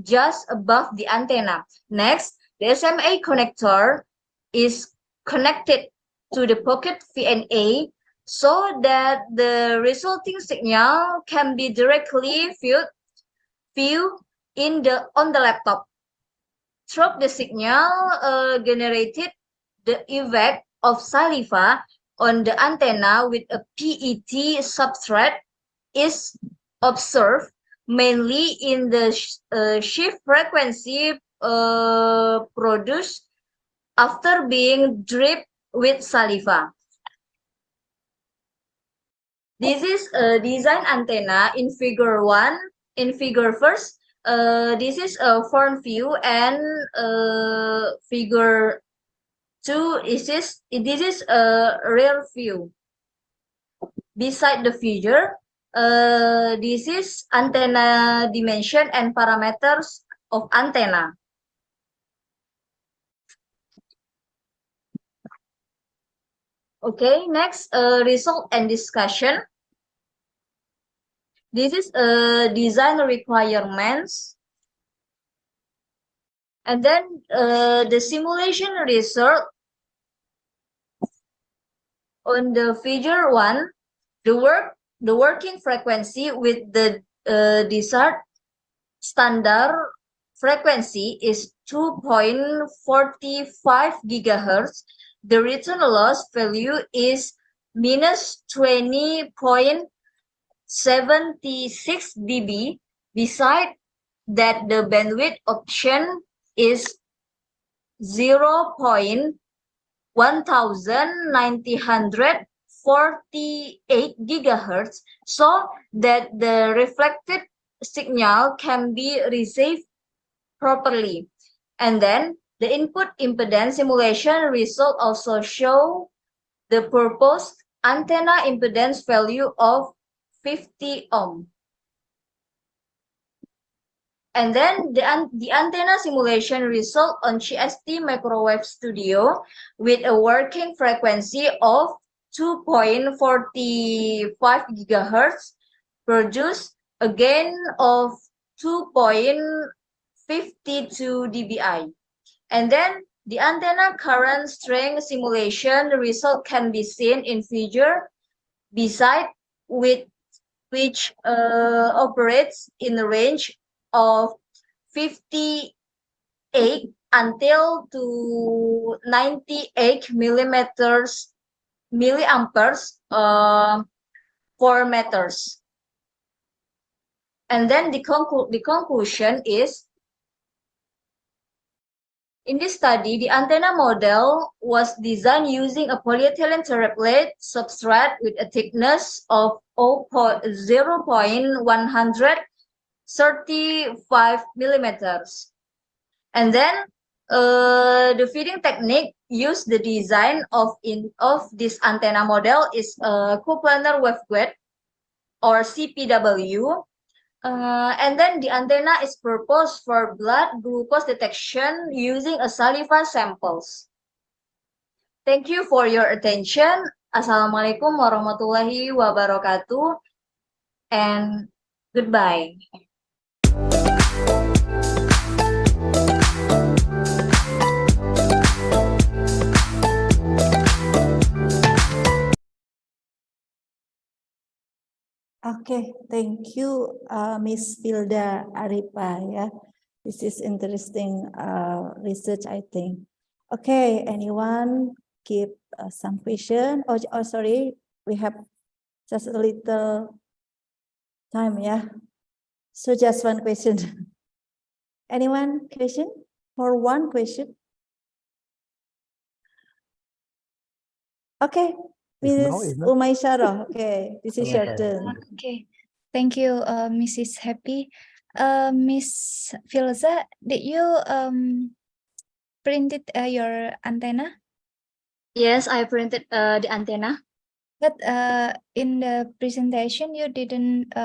just above the antenna. Next, the SMA connector is connected to the pocket VNA so that the resulting signal can be directly viewed on the laptop. Through the signal generated, the effect of saliva on the antenna with a PET substrate is observed mainly in the shift frequency produced after being dripped with saliva. This is a design antenna in figure 1. In figure first, this is a front view, and figure 2 this is a rear view. Beside the figure, this is antenna dimension and parameters of antenna. Okay, next, result and discussion. This is design requirements. And then the simulation result on the figure 1, the working frequency with the desired standard frequency is 2.45 gigahertz. The return loss value is minus 20.76 dB. Beside that, the bandwidth option is 0.1948 gigahertz, so that the reflected signal can be received properly. And then the input impedance simulation result also show the proposed antenna impedance value of 50 ohm. And then the antenna simulation result on GST Microwave Studio with a working frequency of 2.45 gigahertz produce a gain of 2.52 dBi. And then the antenna current strength simulation result can be seen in figure beside, with which operates in the range of 58 until to 98 milliamperes 4 meters. And then the conclusion is, in this study, the antenna model was designed using a polyethylene terephthalate substrate with a thickness of 0.135 millimeters. And then the feeding technique used the design of this antenna model is coplanar waveguide or CPW. And then the antenna is purposed for blood glucose detection using a saliva samples. Thank you for your attention. Assalamualaikum warahmatullahi wabarakatuh, and goodbye. Okay, thank you, Miss Vilda Aripa. Yeah, this is interesting research, I think. Okay, anyone give some question? Oh, sorry, we have just a little time. Yeah, so just one question. Anyone question for one question? Okay. Miss Umaysyarah, okay, this is your turn. Okay, thank you, Mrs. Happy. Miss Filza, did you printed your antenna? Yes, I printed the antenna. But in the presentation, you didn't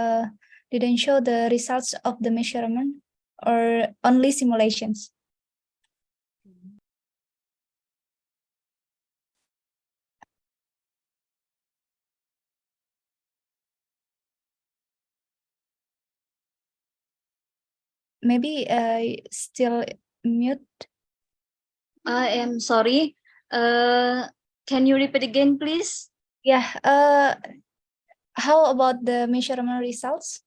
show the results of the measurement, or only simulations? Maybe still mute. I am sorry. Can you repeat again, please? Yeah. How about the measurement results?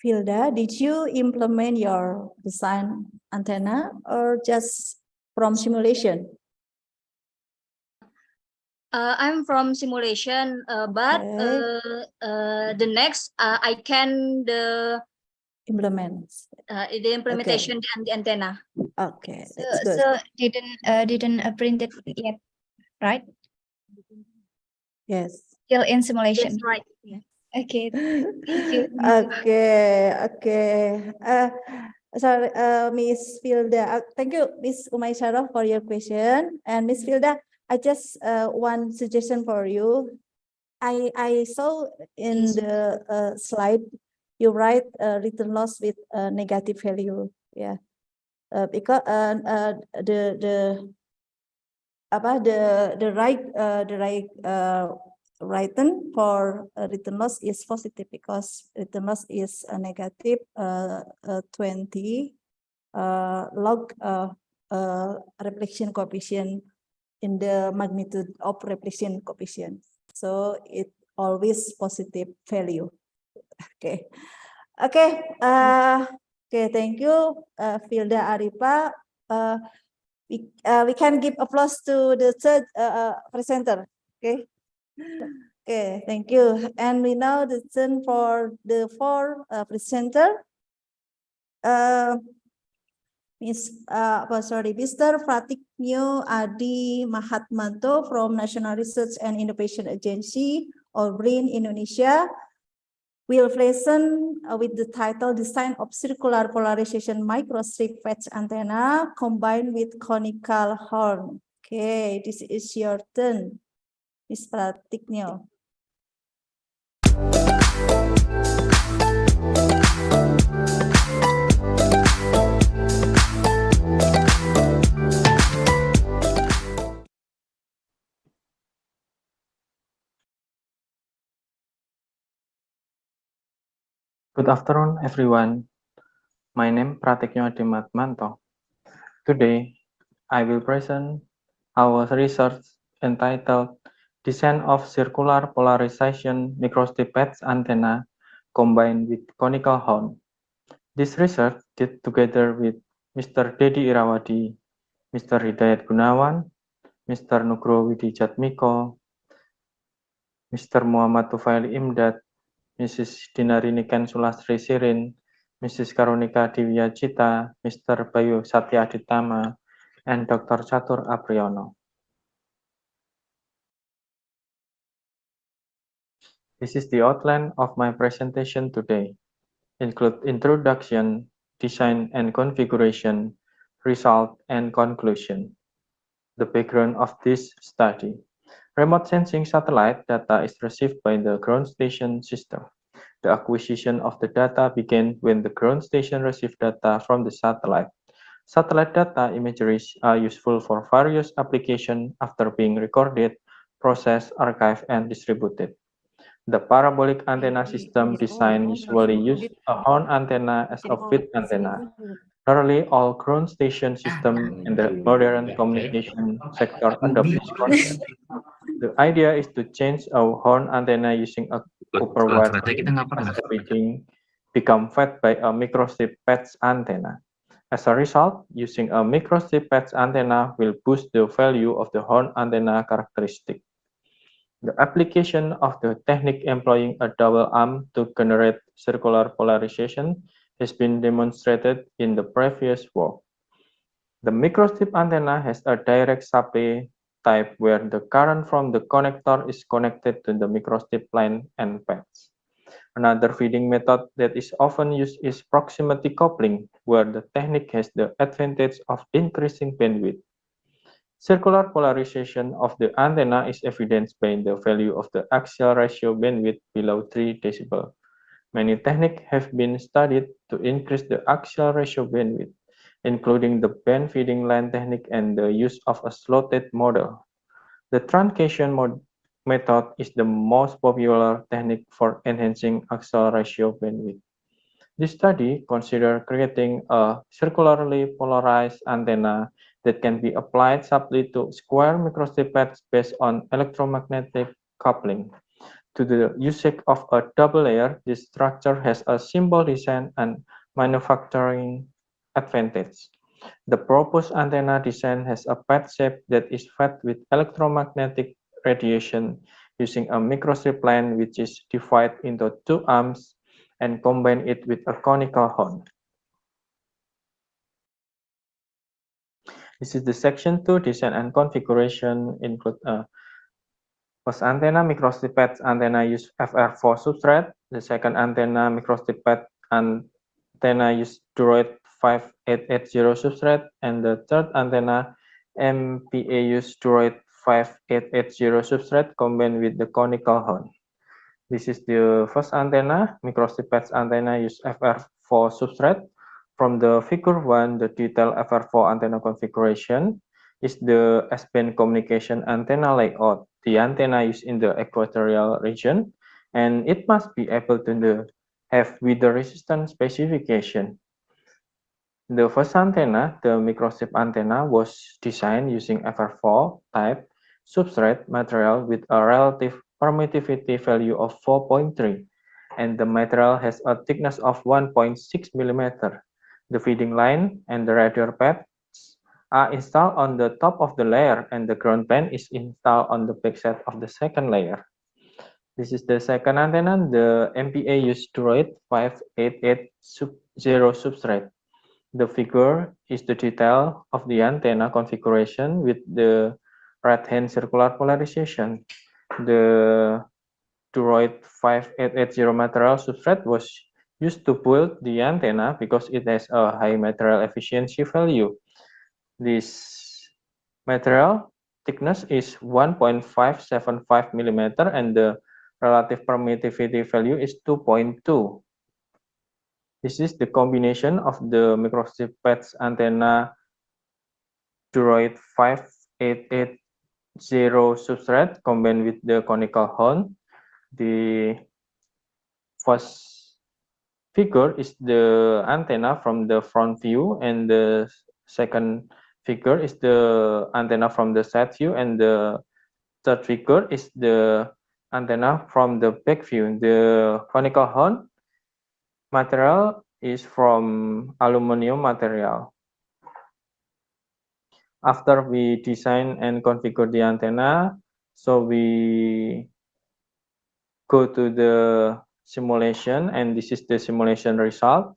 Vilda, did you implement your design antenna or just from simulation? I'm from simulation, but the next I can the implementation and the antenna. Okay, So didn't print it yet, right? Yes. Still in simulation. That's right. Yeah. Okay. Thank you. Okay. Sorry, Miss Filda. Thank you, Miss Umay Sharof, for your question. And Miss Filda, I just one suggestion for you. I saw in the slide you write return loss with negative value. Yeah. Because the right written for return loss is positive because return loss is a negative 20 log reflection coefficient in the magnitude of reflection coefficient. So it always positive value. Okay. Okay. Okay. Thank you, Filda Arifa. We can give applause to the third presenter. Okay. Okay, thank you. And we now the turn for the fourth presenter. Mr. Pratikno Adi Mahatmanto from National Research and Innovation Agency or BRIN Indonesia will present with the title Design of Circular Polarization Microstrip Patch Antenna combined with conical horn. Okay, this is your turn, Ms. Pratikno. Good afternoon, everyone. My name is Pratikno Adi Mahatmanto. Today, I will present our research entitled Design of Circular Polarization Microstrip Patch Antenna Combined with Conical Horn. This research did together with Mr. Dedi Irawadi, Mr. Hidayat Gunawan, Mr. Nugro Widi Jatmiko, Mr. Muhammad Tufaili Imdad, Mrs. Dinarini Ken Sulastri Sirin, Mrs. Karunika Divya Cita, Mr. Bayu Satya Aditama, and Dr. Catur Apriyono. This is the outline of my presentation today. Include introduction, design and configuration, result and conclusion. The background of this study. Remote sensing satellite data is received by the ground station system. The acquisition of the data began when the ground station received data from the satellite. Satellite data imageries are useful for various applications after being recorded, processed, archived, and distributed. The parabolic antenna system design usually uses a horn antenna as a feed antenna. Nearly all ground station systems in the modern communication sector adopt this concept. The idea is to change a horn antenna using a copper wire as a feeding become fed by a microstrip patch antenna. As a result, using a microstrip patch antenna will boost the value of the horn antenna characteristic. The application of the technique employing a double arm to generate circular polarization has been demonstrated in the previous work. The microstrip antenna has a direct supply type where the current from the connector is connected to the microstrip line and patch. Another feeding method that is often used is proximity coupling, where the technique has the advantage of increasing bandwidth. Circular polarization of the antenna is evidenced by the value of the axial ratio bandwidth below 3 dB. Many techniques have been studied to increase the axial ratio bandwidth, including the band feeding line technique and the use of a slotted model. The truncation method is the most popular technique for enhancing axial ratio bandwidth. This study considered creating a circularly polarized antenna that can be applied subtly to square microstrip patch based on electromagnetic coupling. To the usage of a double layer, this structure has a simple design and manufacturing advantage. The proposed antenna design has a patch shape that is fed with electromagnetic radiation using a microstrip line which is divided into two arms and combine it with a conical horn. This is the section 2, design and configuration include first antenna, microstrip pad antenna use FR4 substrate. The second antenna, microstrip pad antenna use Droid 5880 substrate. And the third antenna, MPA use Droid 5880 substrate combined with the conical horn. This is the first antenna, microstrip pad antenna use FR4 substrate. From the figure 1, the detailed FR4 antenna configuration is the S-band communication antenna layout. The antenna is in the equatorial region, and it must be able to have weather resistance specification. The first antenna, the microstrip antenna, was designed using FR4 type substrate material with a relative permittivity value of 4.3, and the material has a thickness of 1.6 mm. The feeding line and the radio pads are installed on the top of the layer, and the ground plane is installed on the backside of the second layer. This is the second antenna. The MPA used Droid 5880 substrate. The figure is the detail of the antenna configuration with the right-hand circular polarization. The Droid 5880 material substrate was used to build the antenna because it has a high material efficiency value. This material thickness is 1.575 mm and the relative permittivity value is 2.2. This is the combination of the microstrip pads antenna Droid 5880 substrate combined with the conical horn. The first figure is the antenna from the front view, and the second figure is the antenna from the side view, and the third figure is the antenna from the back view. The conical horn material is from aluminum material. After we design and configure the antenna, so we go to the simulation, and this is the simulation result.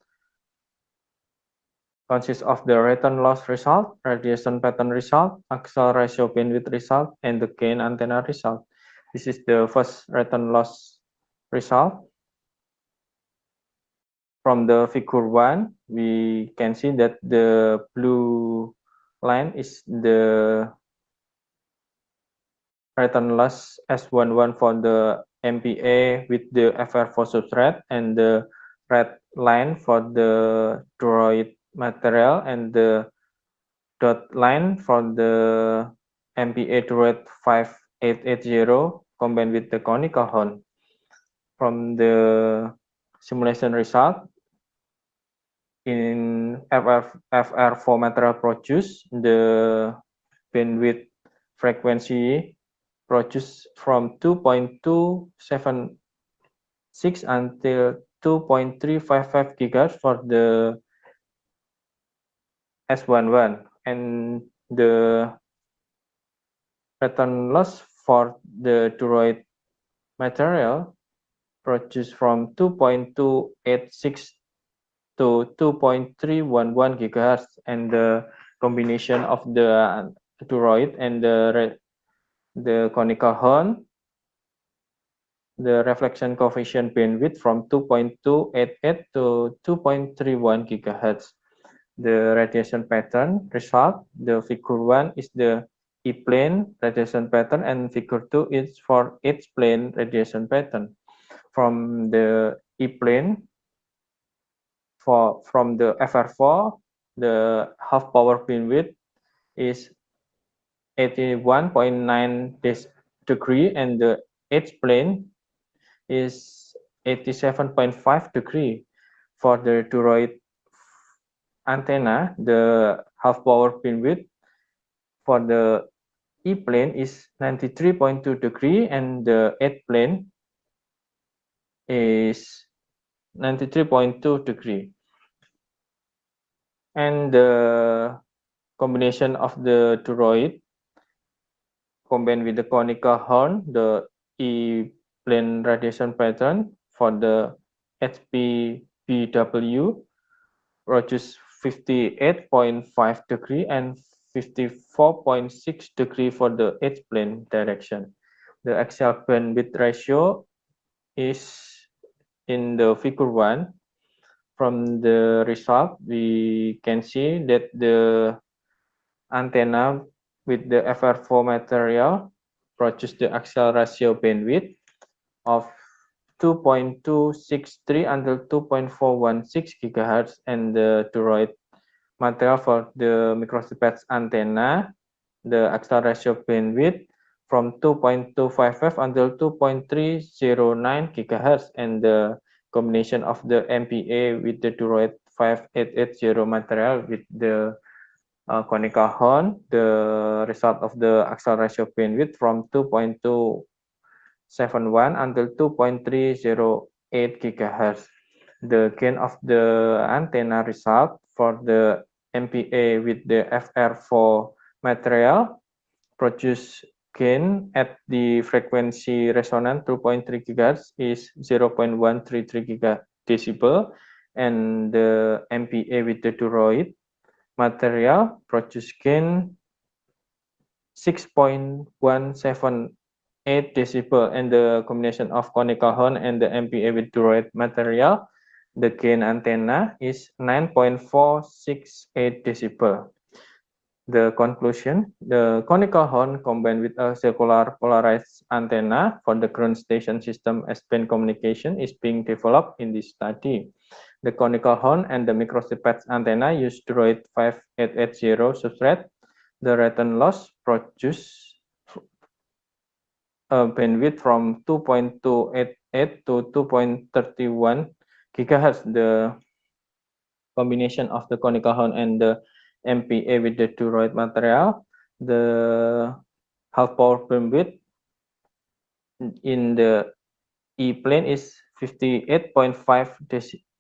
Consists of the return loss result, radiation pattern result, axial ratio bandwidth result, and the gain antenna result. This is the first return loss result. From the figure 1, we can see that the blue line is the return loss S11 for the MPA with the FR4 substrate, and the red line for the Droid material, and the dot line for the MPA Droid 5880 combined with the conical horn. From the simulation result, in FR4 material produced, the bandwidth frequency produced from 2.276 until 2.355 GHz for the S11, and the return loss for the Droid material produced from 2.286 to 2.311 GHz, and the combination of the Droid and the conical horn, the reflection coefficient bandwidth from 2.288 to 2.31 GHz. The radiation pattern result, the figure 1 is the E-plane radiation pattern, and figure 2 is for H-plane radiation pattern. From the E-plane, from the FR4, the half power bandwidth is 81.9 degree, and the H-plane is 87.5 degree. For the Droid antenna, the half power bandwidth for the E-plane is 93.2 degree, and the H-plane is 93.2 degree. And the combination of the Droid combined with the conical horn, the E-plane radiation pattern for the HPBW produce 58.5 degree and 54.6 degree for the H-plane direction. The axial bandwidth ratio is in the figure 1. From the result, we can see that the antenna with the FR4 material produce the axial ratio bandwidth of 2.263 until 2.416 gigahertz, and the toroid material for the microstrip antenna, the axial ratio bandwidth from 2.255 until 2.309 gigahertz, and the combination of the MPA with the toroid 5880 material with the conical horn, the result of the axial ratio bandwidth from 2.271 until 2.308 gigahertz. The gain of the antenna result for the MPA with the FR4 material produce gain at the frequency resonance 2.3 gigahertz is 0.133 gigadecibel, and the MPA with the toroid material produce gain 6.178 decibel, and the combination of conical horn and the MPA with toroid material, the gain antenna is 9.468 decibel. The conclusion, the conical horn combined with a circular polarized antenna for the ground station system S-band communication is being developed in this study. The conical horn and the microstrip antenna use toroid 5880 substrate. The return loss produce a bandwidth from 2.288 to 2.31 gigahertz. The combination of the conical horn and the MPA with the toroid material, the half power bandwidth in the E plane is 58.5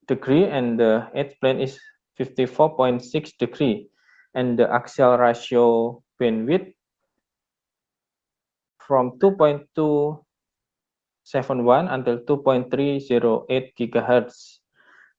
degree and the H plane is 54.6 degree, and the axial ratio bandwidth from 2.271 until 2.308 gigahertz.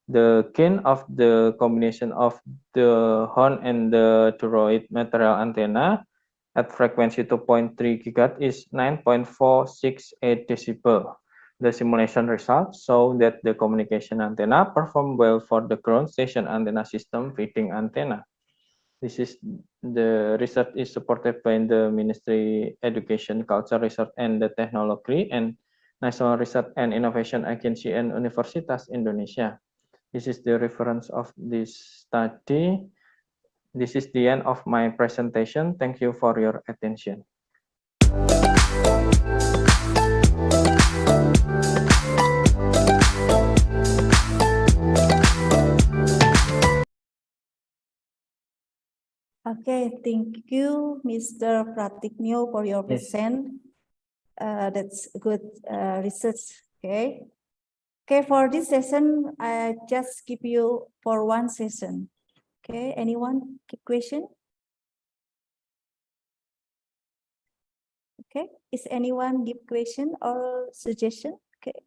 The gain of the combination of the horn and the toroid material antenna at frequency 2.3 gigahertz is 9.468 decibel. The simulation results show that the communication antenna perform well for the ground station antenna system feeding antenna. This is the research is supported by the Ministry Education, Culture, Research, and the Technology, and National Research and Innovation Agency and Universitas Indonesia. This is the reference of this study. This is the end of my presentation. Thank you for your attention. Okay, thank you, Mr. Pratikno, for your present. That's good research. Okay. Okay, for this session, I just give you for one session. Okay, anyone keep question? Okay, is anyone give question or suggestion? Okay.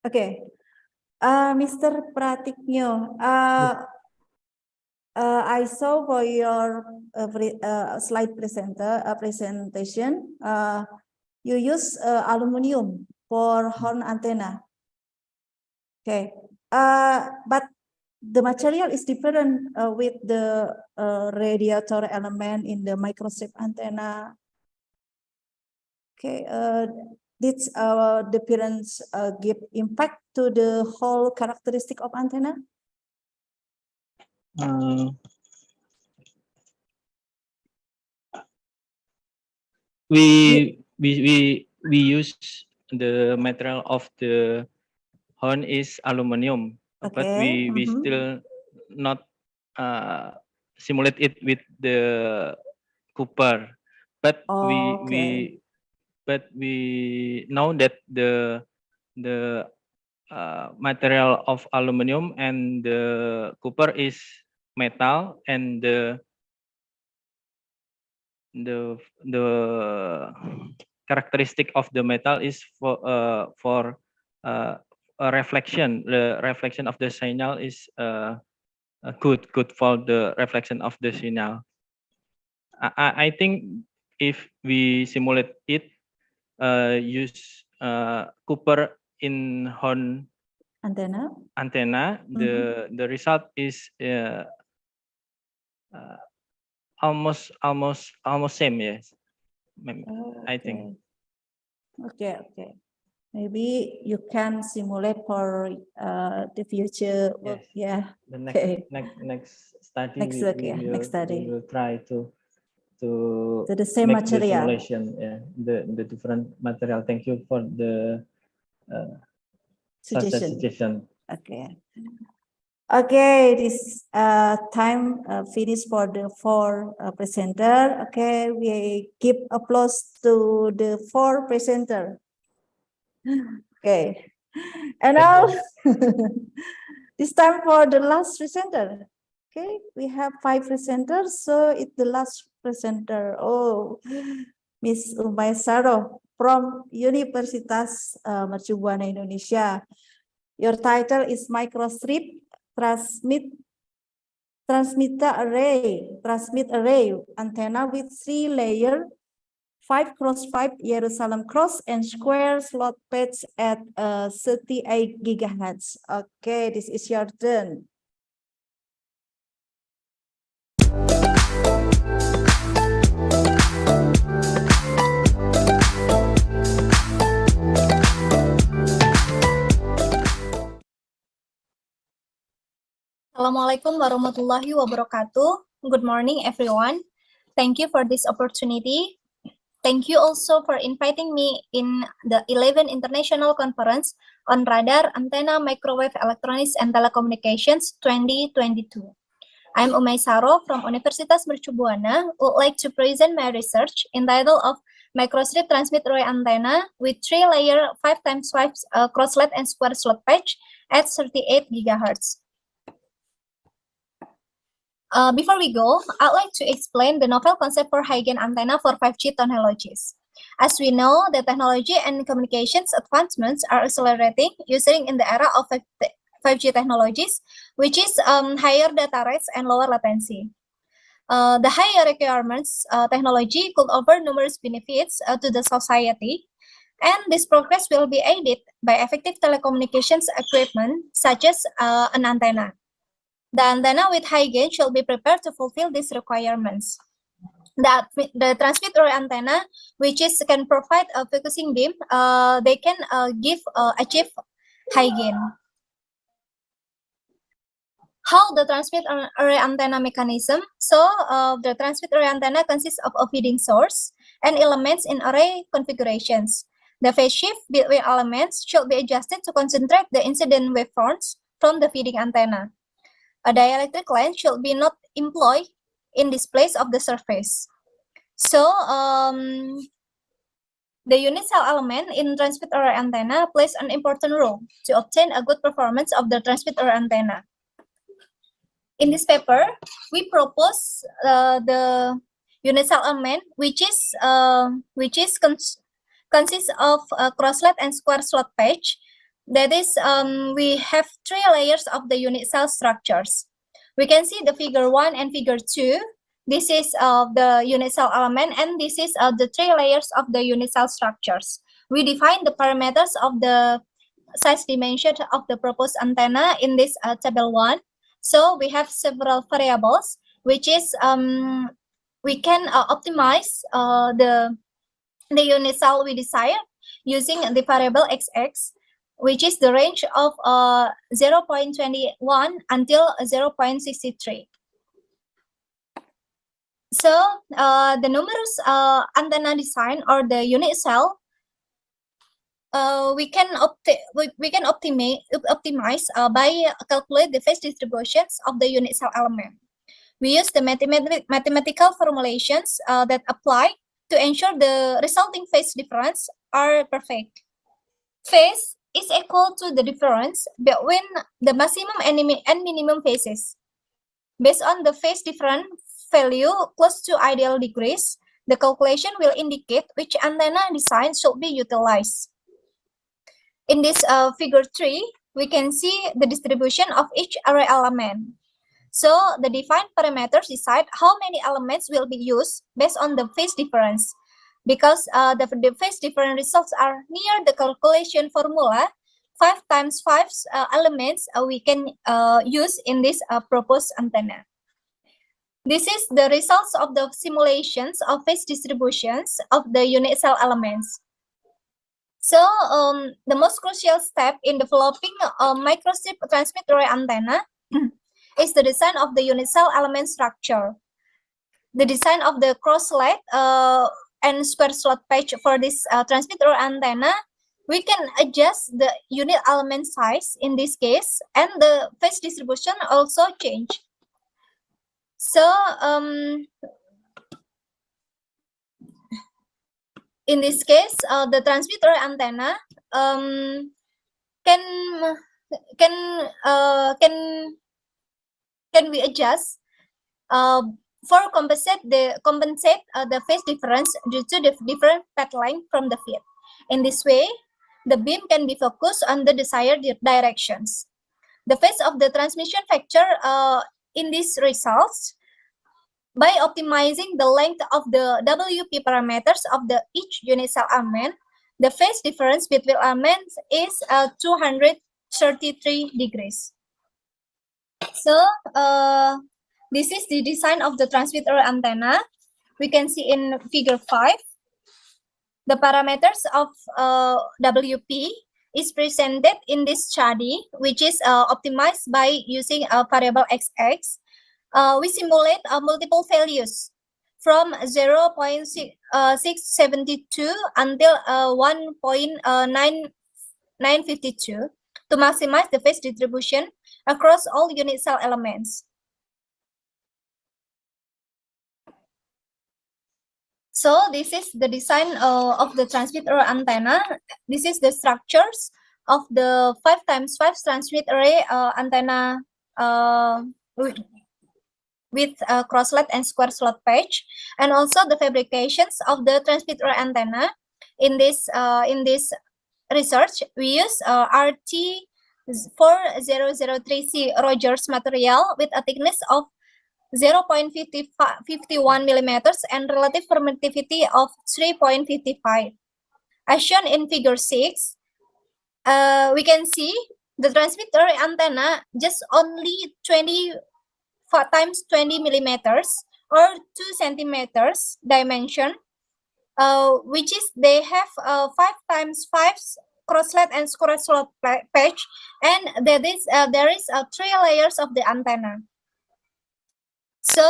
Okay, Mr. Pratikno, I saw for your slide presentation, you use aluminum for horn antenna. Okay, but the material is different with the radiator element in the microstrip antenna. Okay, did difference give impact to the whole characteristic of antenna? We use the material of the horn is aluminum, okay. But we still not simulate it with the copper. But we know that the material of aluminum and the copper is metal, and the characteristic of the metal is for a reflection. The reflection of the signal is good for the reflection of the signal. I think if we simulate it, use Cooper in horn antenna, the result is almost same. Yes, I think. Okay. Maybe you can simulate for the future work. Yes. Yeah. The next study. Next study. We will try to the same make the material. simulation. Yeah, the different material. Thank you for the suggestion. Okay, this time finished for the 4 presenter. Okay, we give applause to the 4 presenter. Okay, and now this time for the last presenter. Okay, we have 5 presenters, so it's the last presenter. Oh, Miss Umaysaro from Universitas Mercubuana Indonesia. Your title is microstrip transmit array antenna with 3-layer 5x5 Jerusalem cross and square slot patch at 38 GHz. Okay, this is your turn. Assalamualaikum warahmatullahi wabarakatuh. Good morning, everyone. Thank you for this opportunity. Thank you also for inviting me in the 11th International Conference on Radar, Antenna, Microwave Electronics, and Telecommunications 2022. I'm Umaysaro from Universitas Mercubuana. Would like to present my research entitled of Microstrip Transmit Array Antenna with 3-layer 5x5 cross-slot and square slot patch at 38 GHz. Before we go, I'd like to explain the novel concept for high-gain antenna for 5G technologies. As we know, the technology and communications advancements are accelerating using in the era of 5G technologies, which is higher data rates and lower latency. The higher requirements technology could offer numerous benefits to the society, and this progress will be aided by effective telecommunications equipment such as an antenna. The antenna with high gain shall be prepared to fulfill these requirements. The transmit array antenna, which can provide a focusing beam, they can achieve high gain. How the transmit array antenna mechanism? So the transmit array antenna consists of a feeding source and elements in array configurations. The phase shift between elements should be adjusted to concentrate the incident waveforms from the feeding antenna. A dielectric lens should be not employed in displays of the surface. So the unit cell element in transmit array antenna plays an important role to obtain a good performance of the transmit array antenna. In this paper, we propose the unit cell element, which consists of a cross-slot and square slot patch. That is, we have 3 layers of the unit cell structures. We can see the figure 1 and figure 2. This is the unit cell element, and this is the 3 layers of the unit cell structures. We define the parameters of the size dimension of the proposed antenna in this table 1. So we have several variables, which is we can optimize the unit cell we desire using the variable XX, which is the range of 0.21 until 0.63. So the numerous antenna design or the unit cell, we can optimize by calculate the phase distributions of the unit cell element. We use the mathematical formulations that apply to ensure the resulting phase difference are perfect. Phase is equal to the difference between the maximum and minimum phases. Based on the phase difference value close to ideal degrees, the calculation will indicate which antenna design should be utilized. In this figure 3, we can see the distribution of each array element. So the defined parameters decide how many elements will be used based on the phase difference. Because the phase difference results are near the calculation formula, 5 times 5 elements we can use in this proposed antenna. This is the results of the simulations of phase distributions of the unit cell elements. So the most crucial step in developing a microstrip transmit array antenna is the design of the unit cell element structure. The design of the cross-slide and square slot patch for this transmit array antenna, we can adjust the unit element size in this case, and the phase distribution also change. So in this case, the transmit array antenna can we adjust for compensate the phase difference due to the different path length from the field. In this way, the beam can be focused on the desired directions. The phase of the transmission factor in these results by optimizing the length of the WP parameters of each unit cell element. The phase difference between elements is 233 degrees. So this is the design of the transmit array antenna. We can see in figure 5. The parameters of WP is presented in this study, which is optimized by using a variable XX. We simulate multiple values from 0.672 until 1.952 to maximize the phase distribution across all unit cell elements. So this is the design of the transmit array antenna. This is the structures of the 5 times 5 transmit array antenna with cross-slide and square slot patch, and also the fabrications of the transmit array antenna. In this research, we use RT4003C Rogers material with a thickness of 0.51 millimeters and relative permittivity of 3.55. As shown in figure 6, we can see the transmit array antenna just only 20 times 20 millimeters or 2 centimeters dimension, which is they have 5 times 5 cross-slide and square slot patch, and there is 3 layers of the antenna. So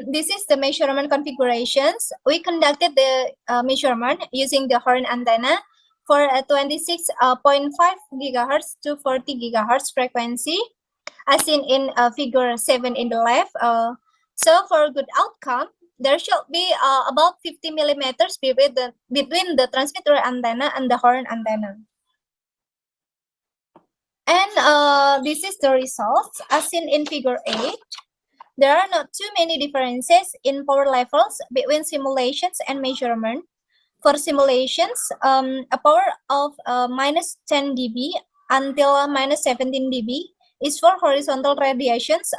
this is the measurement configurations. We conducted the measurement using the horn antenna for a 26.5 gigahertz to 40 gigahertz frequency, as seen in figure 7 in the left. So for good outcome, there should be about 50 millimeters between the transmit array antenna and the horn antenna. And this is the results as seen in figure 8. There are not too many differences in power levels between simulations and measurement. For simulations, a power of minus 10 dB until minus 17 dB is for horizontal radiations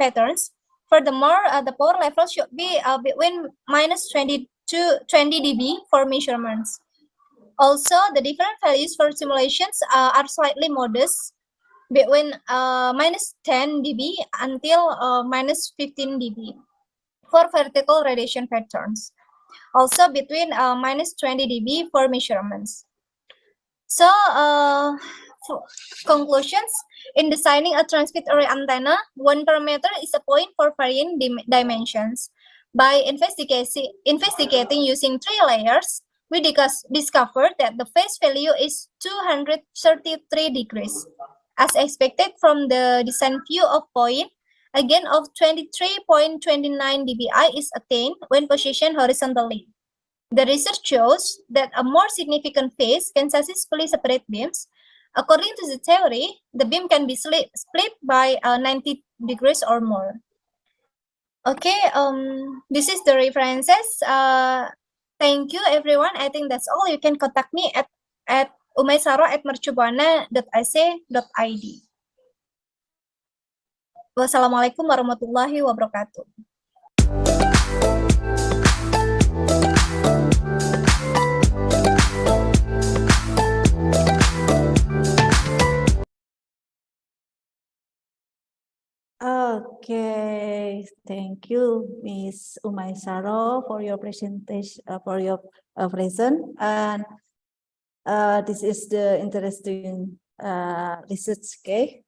patterns. Furthermore, the power level should be between minus 20 to 20 dB for measurements. Also, the different values for simulations are slightly modest, between minus 10 dB until minus 15 dB for vertical radiation patterns. Also between minus 20 dB for measurements. So conclusions, in designing a transmit array antenna, one parameter is a point for varying dimensions. By investigating using 3 layers, we discovered that the phase value is 233 degrees. As expected from the design view of point, a gain of 23.29 dBi is attained when positioned horizontally. The research shows that a more significant phase can successfully separate beams According to the theory, the beam can be split by 90 degrees or more. Okay, this is the references. Thank you, everyone. I think that's all. You can contact me at umaisaro@mercubuana.ac.id. Wassalamualaikum warahmatullahi wabarakatuh. Okay, thank you, Miss Umaisaro, for your presentation, present, and this is the interesting research. Okay,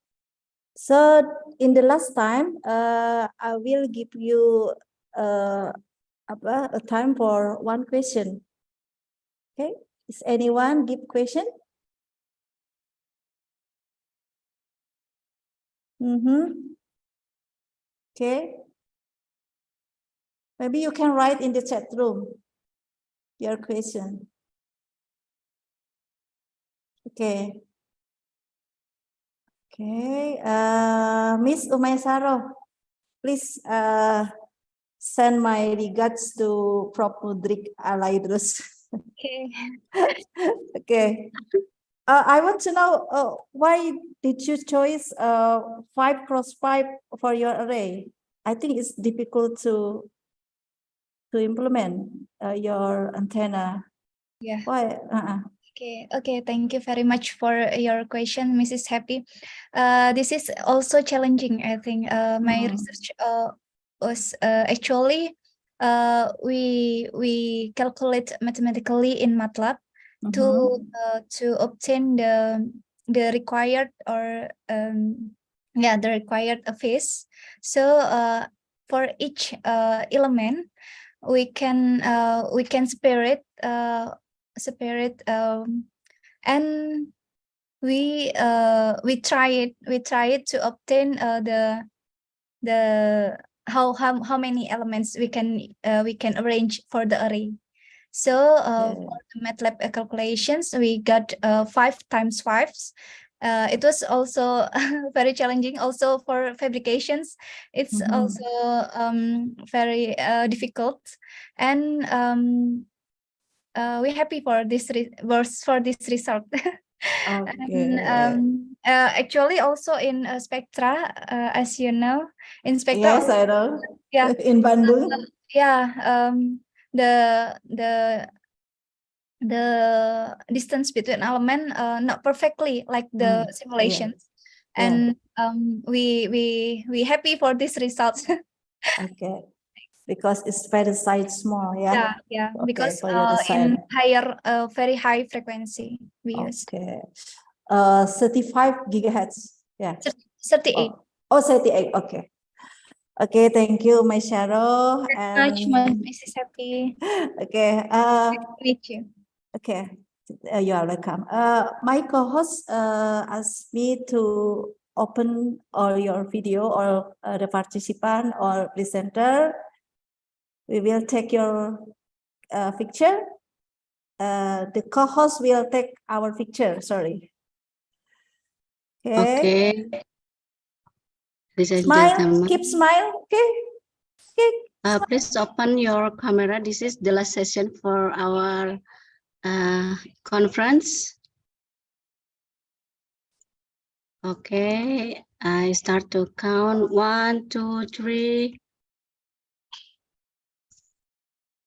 so in the last time, I will give you a time for one question. Okay, is anyone give question? Okay, maybe you can write in the chat room your question. Okay. Okay, Miss Umaisaro, please send my regards to Prof. Mudrik Alaidrus. Okay. Okay. I want to know why did you choose 5x5 for your array? I think it's difficult to implement your antenna. Yeah. Why? Okay, thank you very much for your question, Mrs. Happy. This is also challenging, I think. My research was actually we calculate mathematically in MATLAB to obtain the required the required phase. So for each element, we can separate and we try it to obtain the how many elements we can arrange for the array. So for the MATLAB calculations, we got 5 times 5s. It was also very challenging. Also for fabrications, it's also very difficult, and we're happy for this result. Okay. And, actually, also in Spectra, as you know, in Spectra. Yes, I know. Yeah. In Bandung. The distance between element not perfectly like the simulations, and we happy for this result. Okay, because it's very size small, yeah. Yeah. Okay, Because for your in design. higher, very high frequency we use. Okay, 35 gigahertz. Yeah. 38. Oh, 38. Okay. Okay, thank you, my Sharo. Much, Mrs. Happy. Okay. Meet you. Okay, you are welcome. My co-host asked me to open all your video or the participant or presenter. We will take your picture. The co-host will take our picture. Sorry. Okay. Ladies and Smile. gentlemen. Keep smile. Okay. Okay. Please open your camera. This is the last session for our conference. Okay, I start to count 1, 2, 3.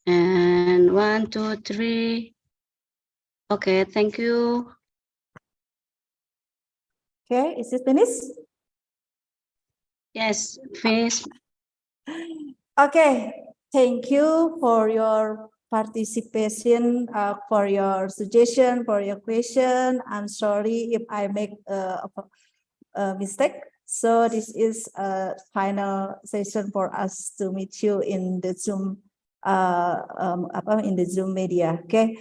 And 1, 2, 3. Okay, thank you. Okay, is it finished? Yes, finished. Okay, thank you for your participation, for your suggestion, for your question. I'm sorry if I make a mistake. So this is a final session for us to meet you in the Zoom, in the Zoom media. Okay.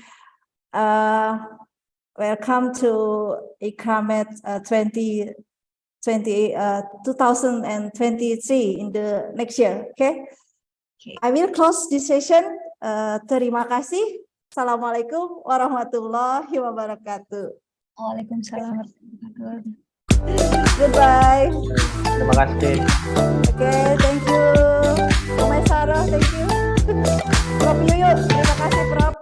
Welcome to ICRAMET 2023 in the next year. Okay. I will close this session. Terima kasih. Assalamualaikum warahmatullahi wabarakatuh. Waalaikumsalam warahmatullahi wabarakatuh. Goodbye. Terima kasih. Okay, thank you. Omai Sarah, thank you. Prof Yuyu, terima kasih Prof.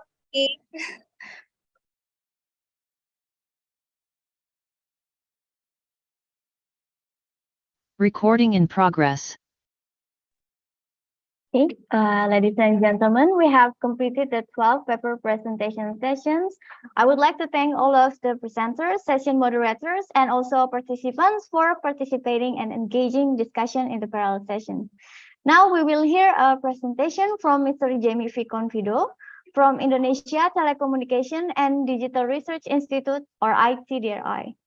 Recording in progress. Okay, ladies and gentlemen, we have completed the 12 paper presentation sessions. I would like to thank all of the presenters, session moderators, and also participants for participating and engaging discussion in the parallel session. Now we will hear a presentation from Mr. Jamie V. Confido from Indonesia Telecommunication and Digital Research Institute, or ICDRI.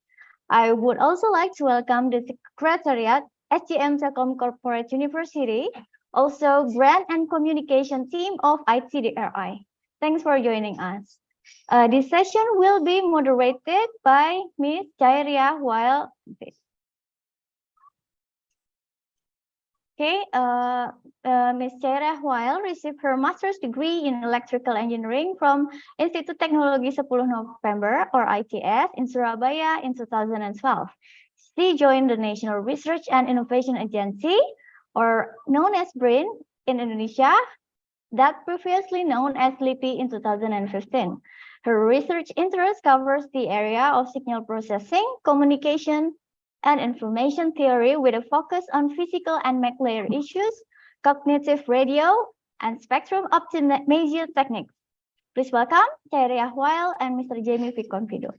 I would also like to welcome the Secretariat, SGM Telkom Corporate University, also Brand and Communication team of ICDRI. Thanks for joining us. This session will be moderated by Ms. Jairia Weil. Okay, Ms. Jairia Weil received her master's degree in electrical engineering from Institut Teknologi 10 November, or ITS, in Surabaya in 2012. She joined the National Research and Innovation Agency, or known as BRIN in Indonesia, that previously known as LIPI in 2015. Her research interest covers the area of signal processing, communication, and information theory with a focus on physical and MAC layer issues, cognitive radio, and spectrum optimization techniques. Please welcome Jairia Weil and Mr. Jamie V. Confido.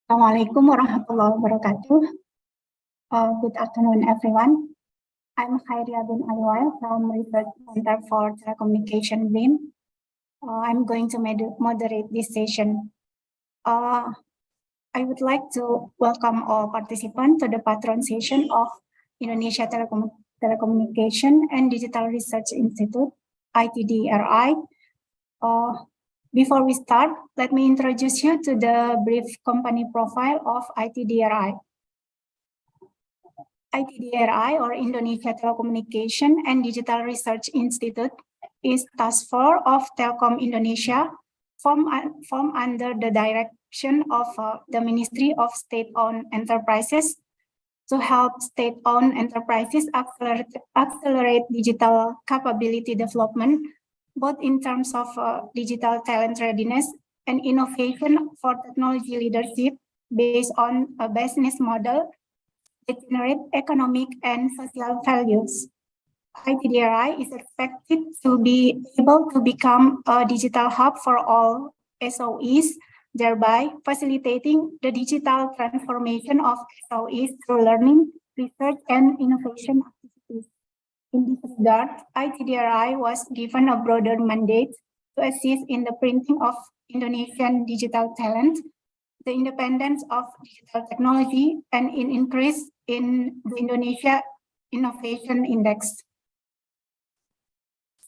Assalamualaikum warahmatullahi wabarakatuh. Good afternoon, everyone. I'm Khairia bin Aliwal from Research Center for Telecommunication BRIN. I'm going to moderate this session. I would like to welcome all participants to the patron session of Indonesia Telecommunication and Digital Research Institute, ITDRI. Before we start, let me introduce you to the brief company profile of ITDRI. ITDRI, or Indonesia Telecommunication and Digital Research Institute, is task force of Telkom Indonesia, formed under the direction of the Ministry of State-Owned Enterprises to help state-owned enterprises accelerate digital capability development, both in terms of digital talent readiness and innovation for technology leadership based on a business model that generate economic and social values. ITDRI is expected to be able to become a digital hub for all SOEs, thereby facilitating the digital transformation of SOEs through learning, research, and innovation activities. In this regard, ITDRI was given a broader mandate to assist in the printing of Indonesian digital talent, the independence of digital technology, and in increase in the Indonesia Innovation Index.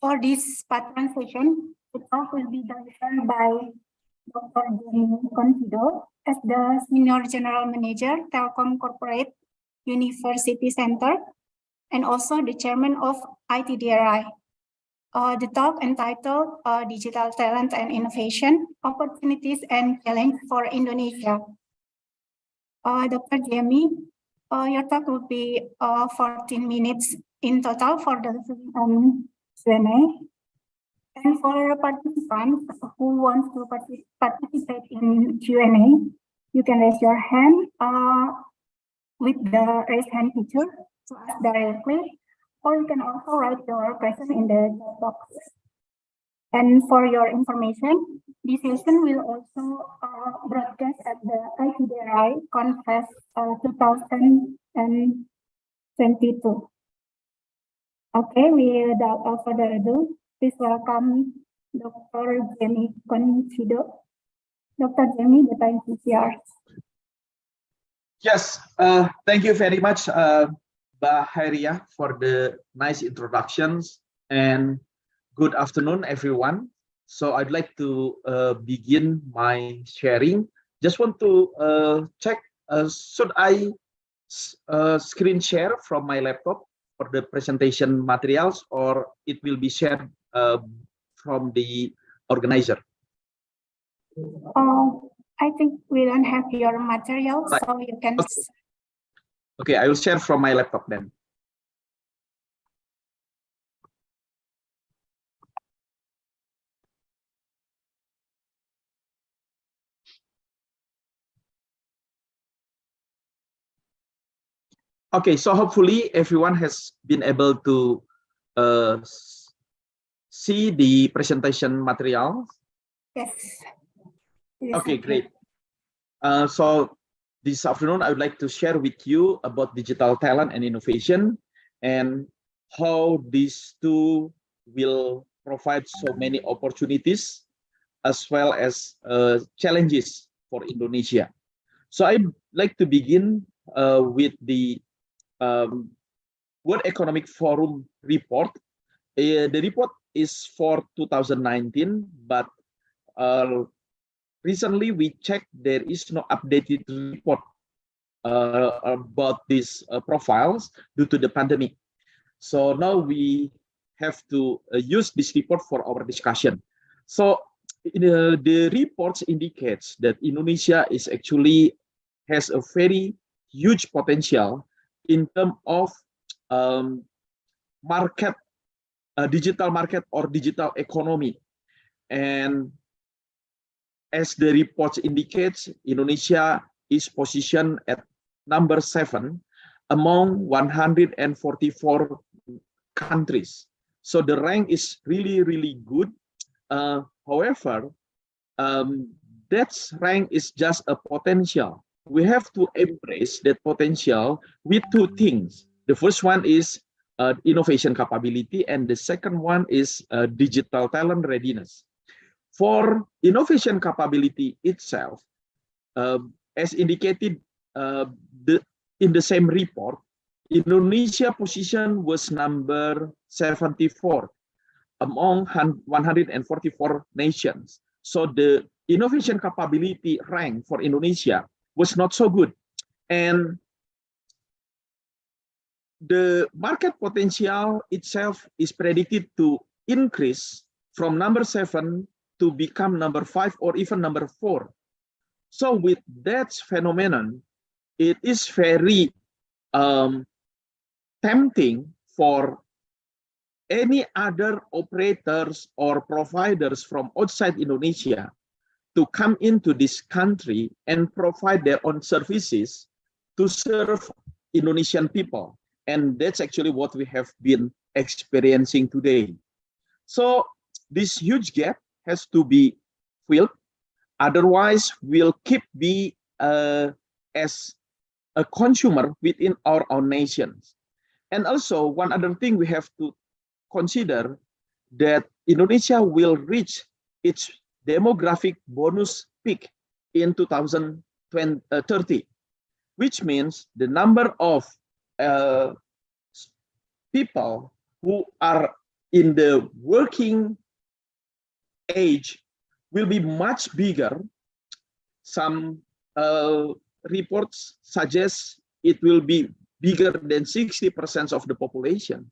For this patron session, the talk will be delivered by Dr. Jamie Confido as the Senior General Manager, Telkom Corporate University Center, and also the chairman of ITDRI. The talk entitled Digital Talent and Innovation, Opportunities and Challenge for Indonesia. Dr. Jamie, your talk will be 14 minutes in total for the Q&A. And for participants who want to participate in Q&A, you can raise your hand with the raise hand feature to ask directly, or you can also write your question in the chat box. And for your information, this session will also broadcast at the ITDRI Conference 2022. Okay, without further ado, please welcome Dr. Jamie Confido. Dr. Jamie, the time is yours. Yes, thank you very much, Khairia, for the nice introductions, and good afternoon, everyone. So I'd like to begin my sharing. Just want to check should I screen share from my laptop for the presentation materials, or it will be shared from the organizer? I think we don't have your material, so you can. Okay, I will share from my laptop then. Okay, so hopefully everyone has been able to see the presentation material. Yes. Okay, great. So this afternoon, I would like to share with you about digital talent and innovation and how these two will provide so many opportunities as well as challenges for Indonesia. So I'd like to begin with the World Economic Forum report. The report is for 2019, but recently we checked there is no updated report about these profiles due to the pandemic. So now we have to use this report for our discussion. So the reports indicates that Indonesia is actually has a very huge potential in terms of market, digital market or digital economy. And as the report indicates, Indonesia is positioned at number 7 among 144 countries. So the rank is really, really good. However, that rank is just a potential. We have to embrace that potential with two things. The first one is innovation capability, and the second one is digital talent readiness. For innovation capability itself, as indicated in the same report, Indonesia position was number 74 among 144 nations. So the innovation capability rank for Indonesia was not so good. And the market potential itself is predicted to increase from number 7 to become number 5 or even number 4. So with that phenomenon, it is very tempting for any other operators or providers from outside Indonesia to come into this country and provide their own services to serve Indonesian people. And that's actually what we have been experiencing today. So this huge gap has to be filled. Otherwise, we'll keep be as a consumer within our own nations. And also, one other thing we have to consider that Indonesia will reach its demographic bonus peak in 2030, which means the number of people who are in the working age will be much bigger. Some reports suggest it will be bigger than 60% of the population.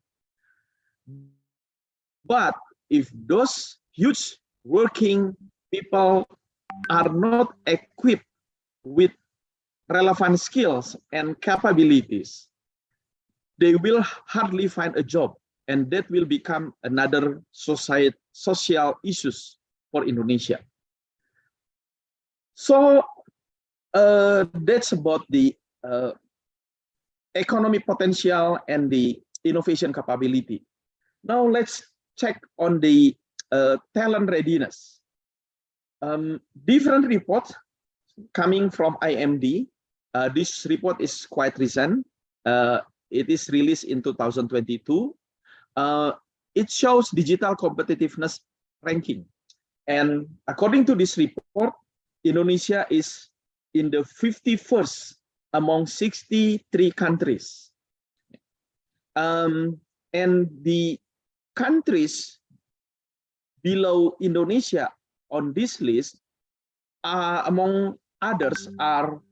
But if those huge working people are not equipped with relevant skills and capabilities, they will hardly find a job, and that will become another social issues for Indonesia. So that's about the economic potential and the innovation capability. Now let's check on the talent readiness. Different reports coming from IMD. This report is quite recent. It is released in 2022. It shows digital competitiveness ranking. And according to this report, Indonesia is in the 51st among 63 countries. And the countries below Indonesia on this list, among others, are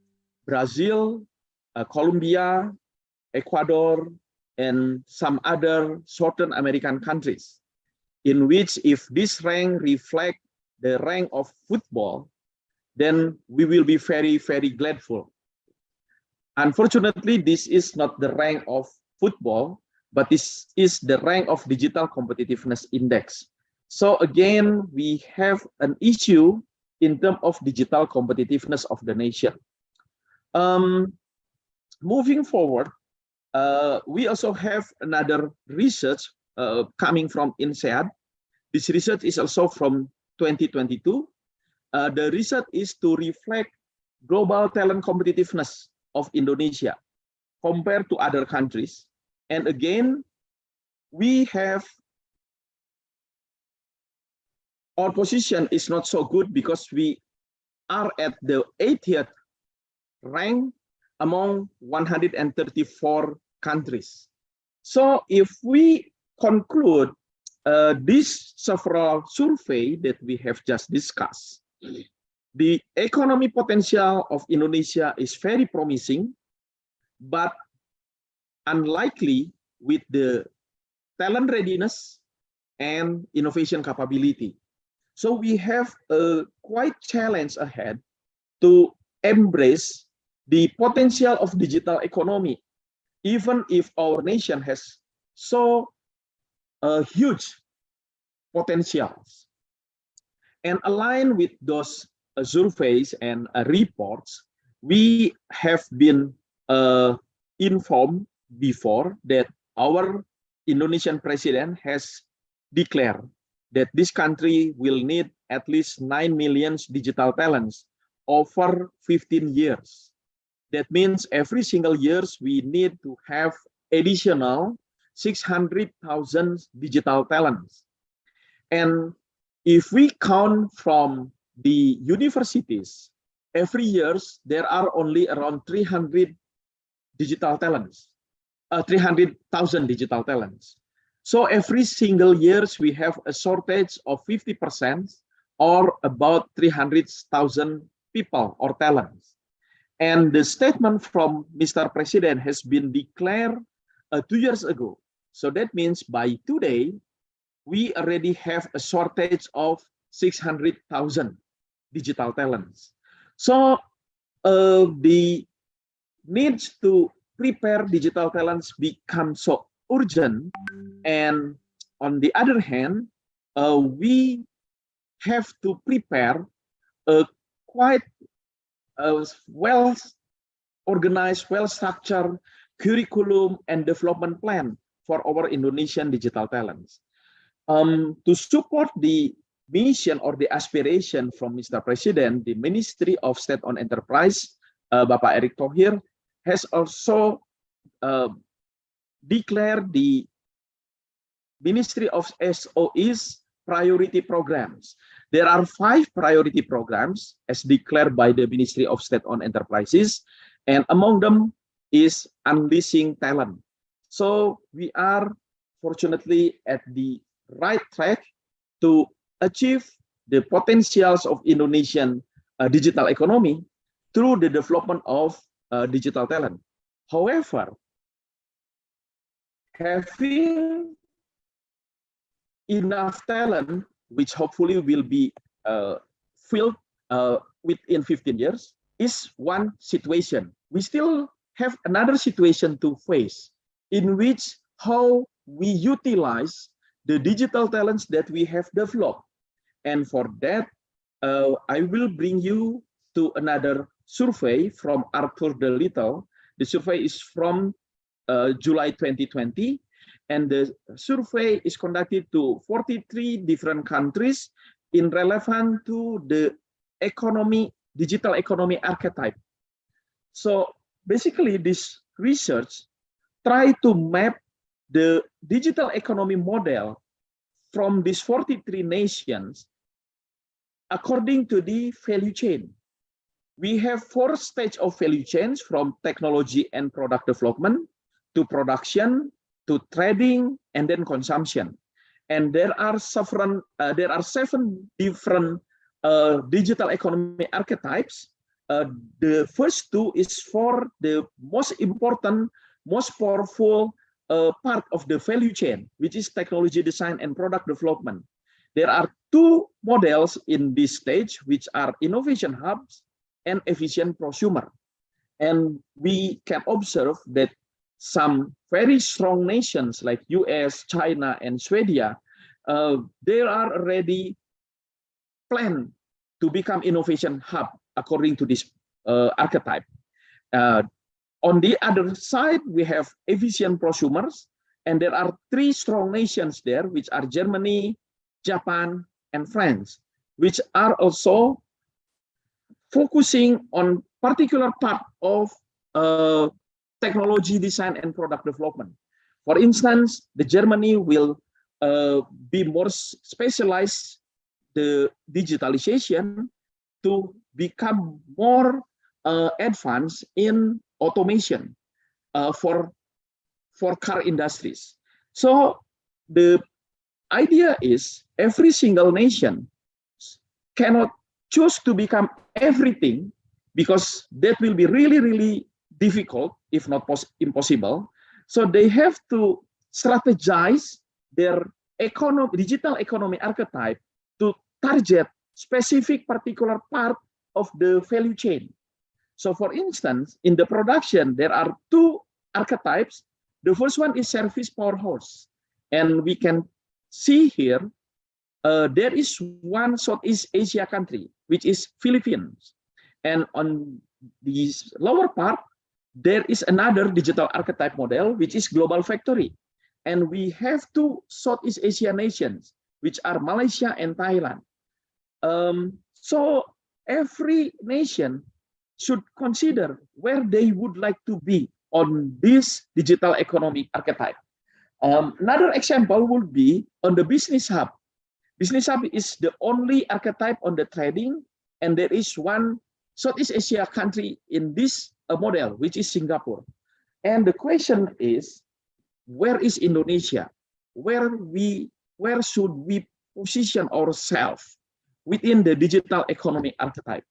Brazil, Colombia, Ecuador, and some other Southern American countries, in which if this rank reflect the rank of football, then we will be very, very grateful. Unfortunately, this is not the rank of football, but this is the rank of Digital Competitiveness Index. So again, we have an issue in terms of digital competitiveness of the nation. Moving forward, we also have another research coming from INSEAD. This research is also from 2022. The research is to reflect global talent competitiveness of Indonesia compared to other countries. And again, we have our position is not so good because we are at the 80th rank among 134 countries. So if we conclude this several survey that we have just discussed, the economic potential of Indonesia is very promising, but unlikely with the talent readiness and innovation capability. So we have a quite challenge ahead to embrace the potential of digital economy, even if our nation has so huge potentials. And aligned with those surveys and reports, we have been informed before that our Indonesian president has declared that this country will need at least 9 million digital talents over 15 years. That means every single year we need to have additional 600,000 digital talents. And if we count from the universities, every year there are only around 300,000 digital talents. So every single year we have a shortage of 50% or about 300,000 people or talents. And the statement from Mr. President has been declared 2 years ago. So that means by today, we already have a shortage of 600,000 digital talents. So the needs to prepare digital talents become so urgent. And on the other hand, we have to prepare a quite well-organized, well-structured curriculum and development plan for our Indonesian digital talents. To support the mission or the aspiration from Mr. President, the Ministry of State on Enterprise, Bapak Erick Thohir, has also declared the Ministry of SOE's priority programs. There are 5 priority programs as declared by the Ministry of State on Enterprises, and among them is unleashing talent. So we are fortunately at the right track to achieve the potentials of Indonesian digital economy through the development of digital talent. However, having enough talent, which hopefully will be filled within 15 years, is one situation. We still have another situation to face, in which how we utilize the digital talents that we have developed. And for that, I will bring you to another survey from Arthur De Little. The survey is from July 2020, and the survey is conducted to 43 different countries in relevant to the digital economy archetype. So basically this research try to map the digital economy model from these 43 nations according to the value chain. We have 4 stages of value chains, from technology and product development to production to trading and then consumption. And there are 7 different digital economy archetypes The first two is for the most important, most powerful part of the value chain, which is technology design and product development. There are two models in this stage, which are innovation hubs and efficient prosumer. And we can observe that some very strong nations like US, China, and Sweden, they are already planned to become innovation hub according to this archetype. On the other side, we have efficient prosumers, and there are three strong nations there, which are Germany, Japan, and France, which are also focusing on particular part of technology design and product development. For instance, the Germany will be more specialized the digitalization to become more advanced in automation for car industries. So the idea is every single nation cannot choose to become everything, because that will be really, really difficult, if not impossible. So they have to strategize their digital economy archetype to target specific particular part of the value chain. So for instance, in the production, there are two archetypes. The first one is service powerhouse. And we can see here, there is one Southeast Asia country, which is Philippines. And on the lower part, there is another digital archetype model, which is global factory. And we have two Southeast Asia nations, which are Malaysia and Thailand. So every nation should consider where they would like to be on this digital economic archetype. Another example would be on the business hub. Business hub is the only archetype on the trading, and there is one Southeast Asia country in this model, which is Singapore. And the question is, where is Indonesia? Where should we position ourselves within the digital economic archetype?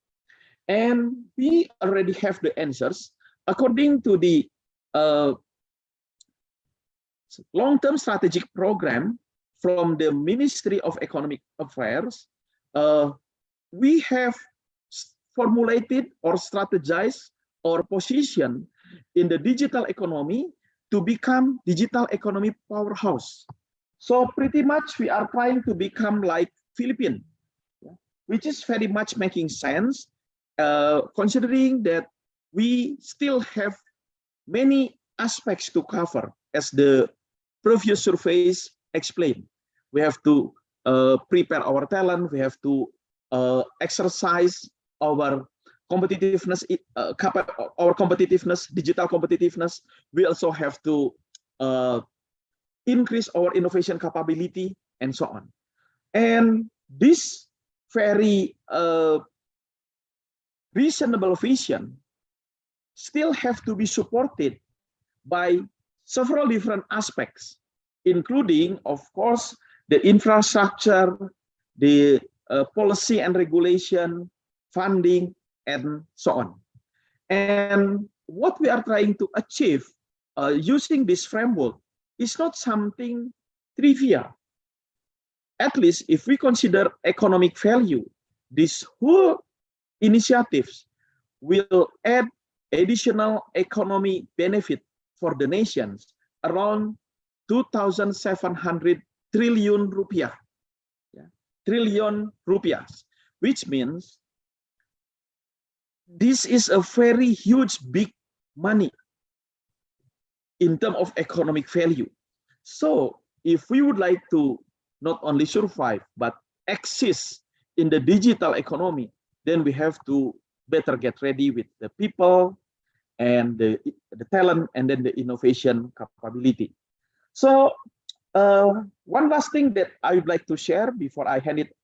And we already have the answers. According to the long-term strategic program from the Ministry of Economic Affairs, we have formulated or strategized or positioned in the digital economy to become digital economy powerhouse. So pretty much we are trying to become like Philippines, which is very much making sense, considering that we still have many aspects to cover, as the previous surveys explained. We have to prepare our talent, we have to exercise our competitiveness, digital competitiveness. We also have to increase our innovation capability and so on. And this very reasonable vision still have to be supported by several different aspects, including, of course, the infrastructure, the policy and regulation, funding, and so on. And what we are trying to achieve using this framework is not something trivial. At least if we consider economic value, this whole initiatives will add additional economic benefit for the nations around 2,700 trillion rupiah, which means this is a very huge, big money in terms of economic value. So if we would like to not only survive, but exist in the digital economy, then we have to better get ready with the people and the talent, and then the innovation capability. So one last thing that I would like to share before I hand it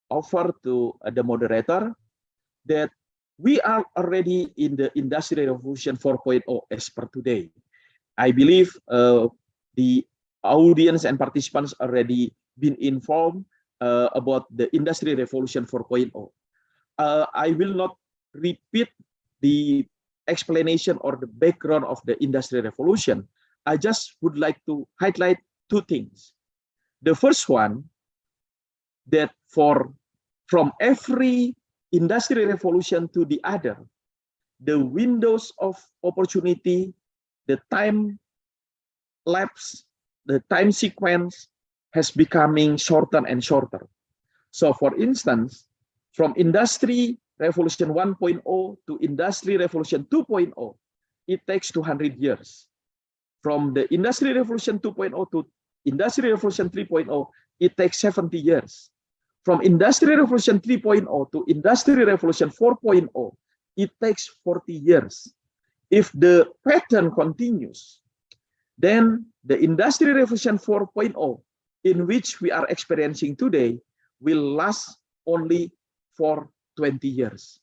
over to the moderator, that we are already in the Industrial Revolution 4.0 as per today. I believe the audience and participants already been informed about the Industrial Revolution 4.0. I will not repeat the explanation or the background of the Industrial Revolution, I just would like to highlight two things. The first one, that from every Industrial Revolution to the other, the windows of opportunity, the time lapse, the time sequence has becoming shorter and shorter. So for instance, from Industry Revolution 1.0 to Industry Revolution 2.0, it takes 200 years. From the Industry Revolution 2.0 to Industry Revolution 3.0, it takes 70 years. From Industry Revolution 3.0 to Industry Revolution 4.0, it takes 40 years. If the pattern continues, then the Industry Revolution 4.0, in which we are experiencing today, will last only for 20 years.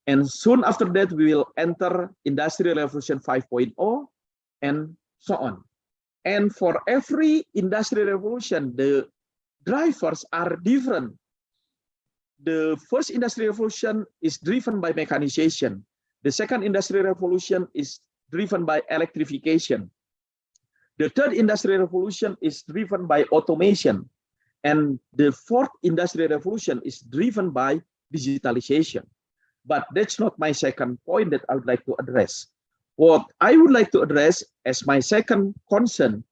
And soon after that, we will enter Industrial Revolution 5.0 and so on. And for every Industrial Revolution, the drivers are different. The first Industrial Revolution is driven by mechanization. The second Industrial Revolution is driven by electrification. The third Industrial Revolution is driven by automation. And the fourth Industrial Revolution is driven by digitalization. But that's not my second point that I would like to address. What I would like to address as my second concern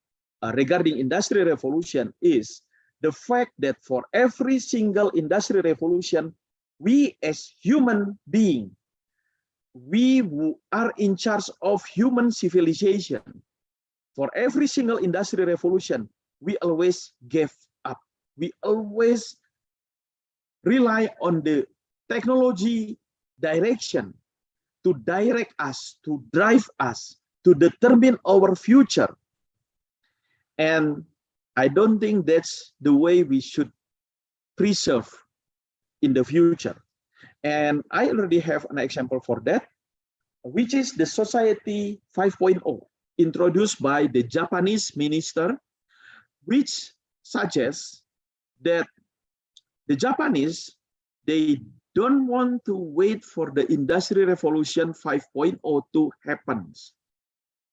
regarding Industrial Revolution is the fact that for every single Industrial Revolution, we as human beings, we who are in charge of human civilization, for every single Industrial Revolution, we always gave up. We always rely on the technology direction to direct us, to drive us, to determine our future. And I don't think that's the way we should preserve in the future. And I already have an example for that, which is the Society 5.0, introduced by the Japanese minister, which suggests that the Japanese, they don't want to wait for the Industrial Revolution 5.0 to happen.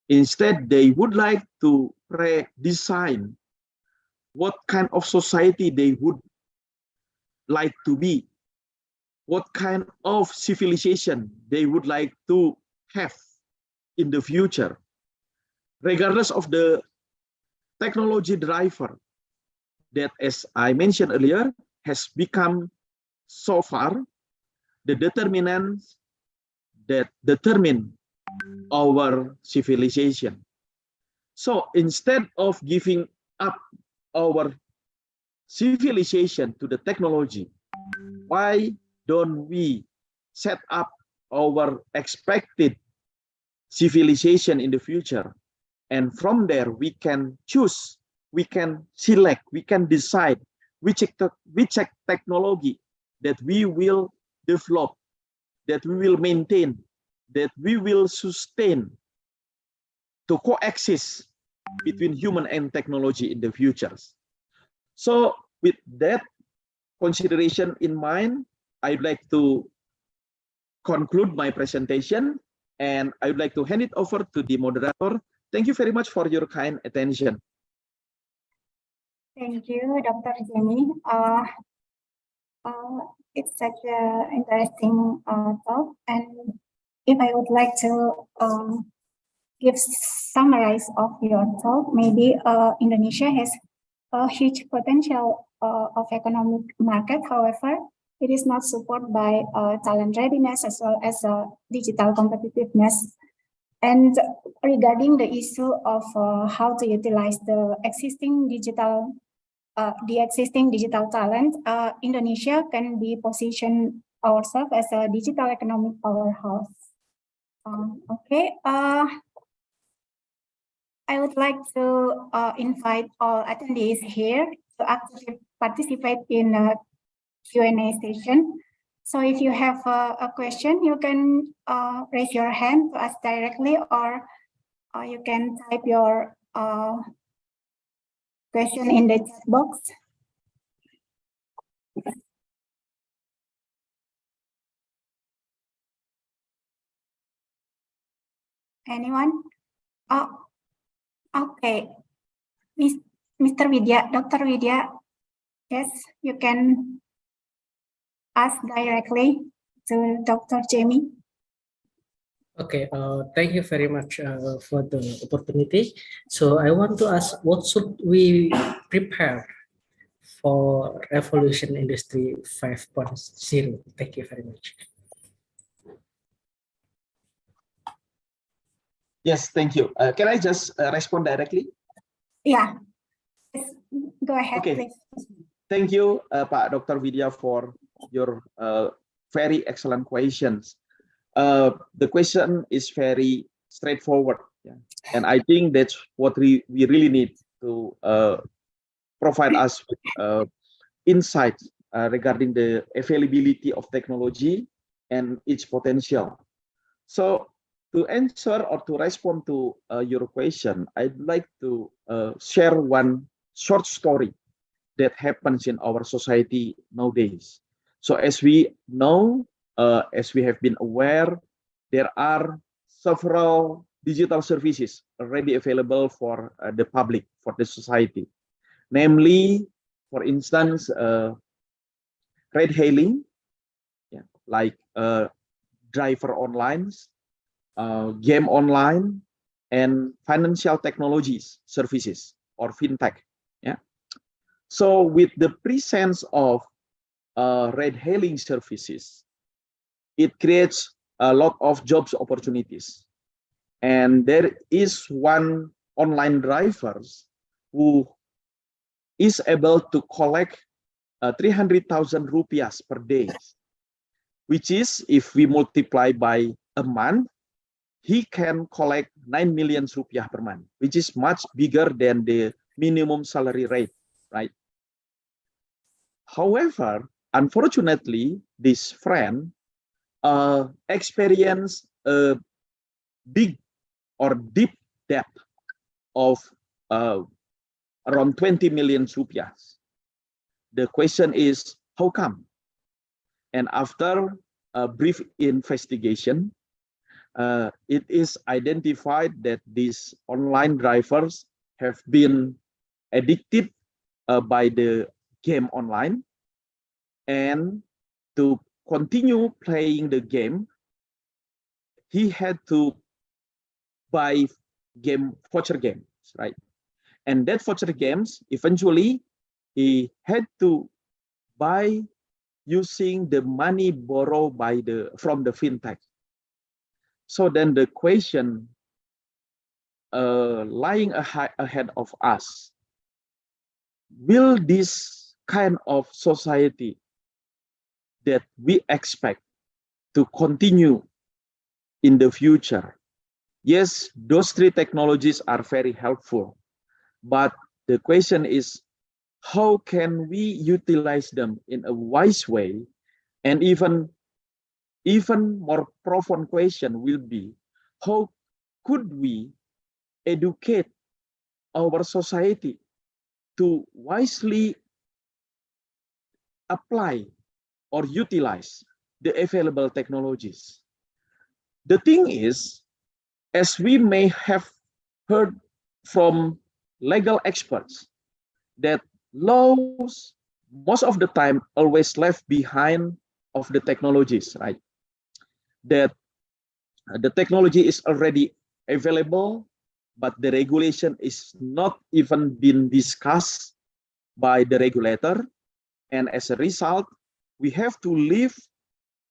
Instead, they would like to redesign what kind of society they would like to be, what kind of civilization they would like to have in the future, regardless of the technology driver that, as I mentioned earlier, has become so far the determinants that determine our civilization. So instead of giving up our civilization to the technology, why don't we set up our expected civilization in the future? And from there, we can choose, we can select, we can decide which technology that we will develop, that we will maintain, that we will sustain to coexist between human and technology in the future. So with that consideration in mind, I'd like to conclude my presentation, and I would like to hand it over to the moderator. Thank you very much for your kind attention. Thank you, Dr. Jenny. It's such an interesting talk, and if I would like to give summarize of your talk, maybe Indonesia has a huge potential of economic market. However, it is not supported by talent readiness as well as digital competitiveness. And regarding the issue of how to utilize the existing digital talent, Indonesia can be positioned ourselves as a digital economic powerhouse. I would like to invite all attendees here to actively participate in a Q&A session. So if you have a question, you can raise your hand to ask directly, or you can type your question in the chat box. Anyone? Oh, okay. Mr. Vidya, Dr. Vidya, yes, you can ask directly to Dr. Jamie. Okay, thank you very much for the opportunity. So I want to ask, what should we prepare for Revolution Industry 5.0? Thank you very much. Yes, thank you. Can I just respond directly? Yeah, yes, go ahead, Okay. please. Thank you, Pak Dr. Vidya, for your very excellent questions. The question is very straightforward, yeah? And I think that's what we really need to provide us with insights regarding the availability of technology and its potential. So to answer or to respond to your question, I'd like to share one short story that happens in our society nowadays. So as we know, as we have been aware, there are several digital services already available for the public, for the society. Namely, for instance, ride hailing, yeah, like driver online, game online, and financial technologies services or fintech. Yeah. So with the presence of ride hailing services, it creates a lot of jobs opportunities. And there is one online drivers who is able to collect 300,000 rupiahs per day, which is, if we multiply by a month, he can collect 9 million rupiah per month, which is much bigger than the minimum salary rate, right? However, unfortunately, this friend experienced a big or deep debt of around 20 million rupiahs. The question is, how come? And after a brief investigation, it is identified that these online drivers have been addicted by the game online, and to continue playing the game, he had to buy voucher games, right? And that voucher games, eventually, he had to buy using the money borrowed from the fintech. So then the question lying ahead of us, will this kind of society that we expect to continue in the future? Yes, those three technologies are very helpful, but the question is, how can we utilize them in a wise way? And even more profound question will be, how could we educate our society to wisely apply or utilize the available technologies? The thing is, as we may have heard from legal experts, that laws most of the time always left behind of the technologies, right? That the technology is already available, but the regulation is not even been discussed by the regulator. And as a result, we have to live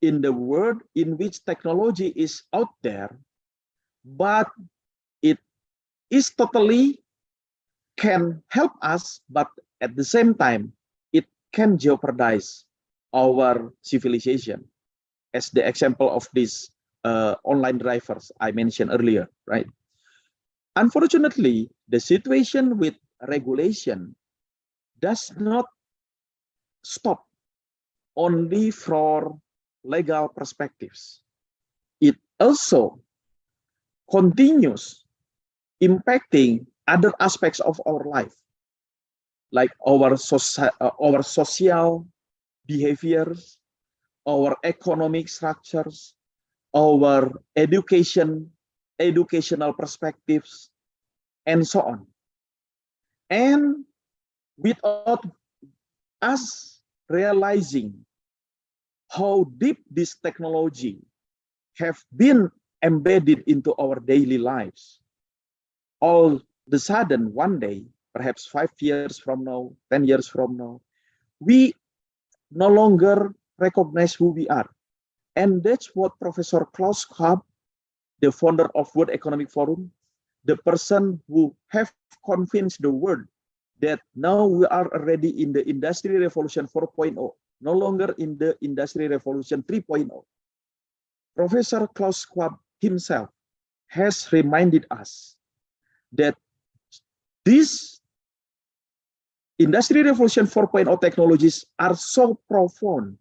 in the world in which technology is out there, but it is totally can help us, but at the same time, it can jeopardize our civilization, as the example of these online drivers I mentioned earlier, right? Unfortunately, the situation with regulation does not stop only for legal perspectives. It also continues impacting other aspects of our life, like our social behaviors, our economic structures, our education educational perspectives, and so on. And without us realizing how deep this technology have been embedded into our daily lives, all of a sudden, one day, perhaps 5 years from now, 10 years from now, we no longer recognize who we are. And that's what Professor Klaus Schwab, the founder of World Economic Forum, the person who have convinced the world that now we are already in the Industrial Revolution 4.0, no longer in the Industrial Revolution 3.0. Professor Klaus Schwab himself has reminded us that these Industrial Revolution 4.0 technologies are so profound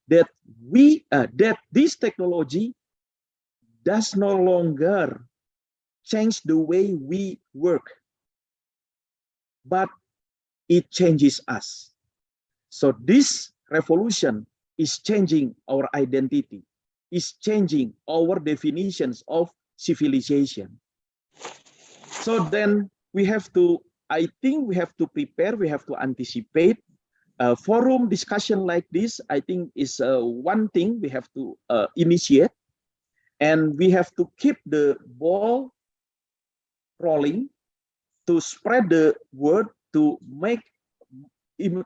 that this technology does no longer change the way we work, but it changes us. So this revolution is changing our identity, is changing our definitions of civilization. So then we have to, I think we have to prepare, we have to anticipate. A forum discussion like this, I think, is one thing we have to initiate, and we have to keep the ball rolling to spread the word, to make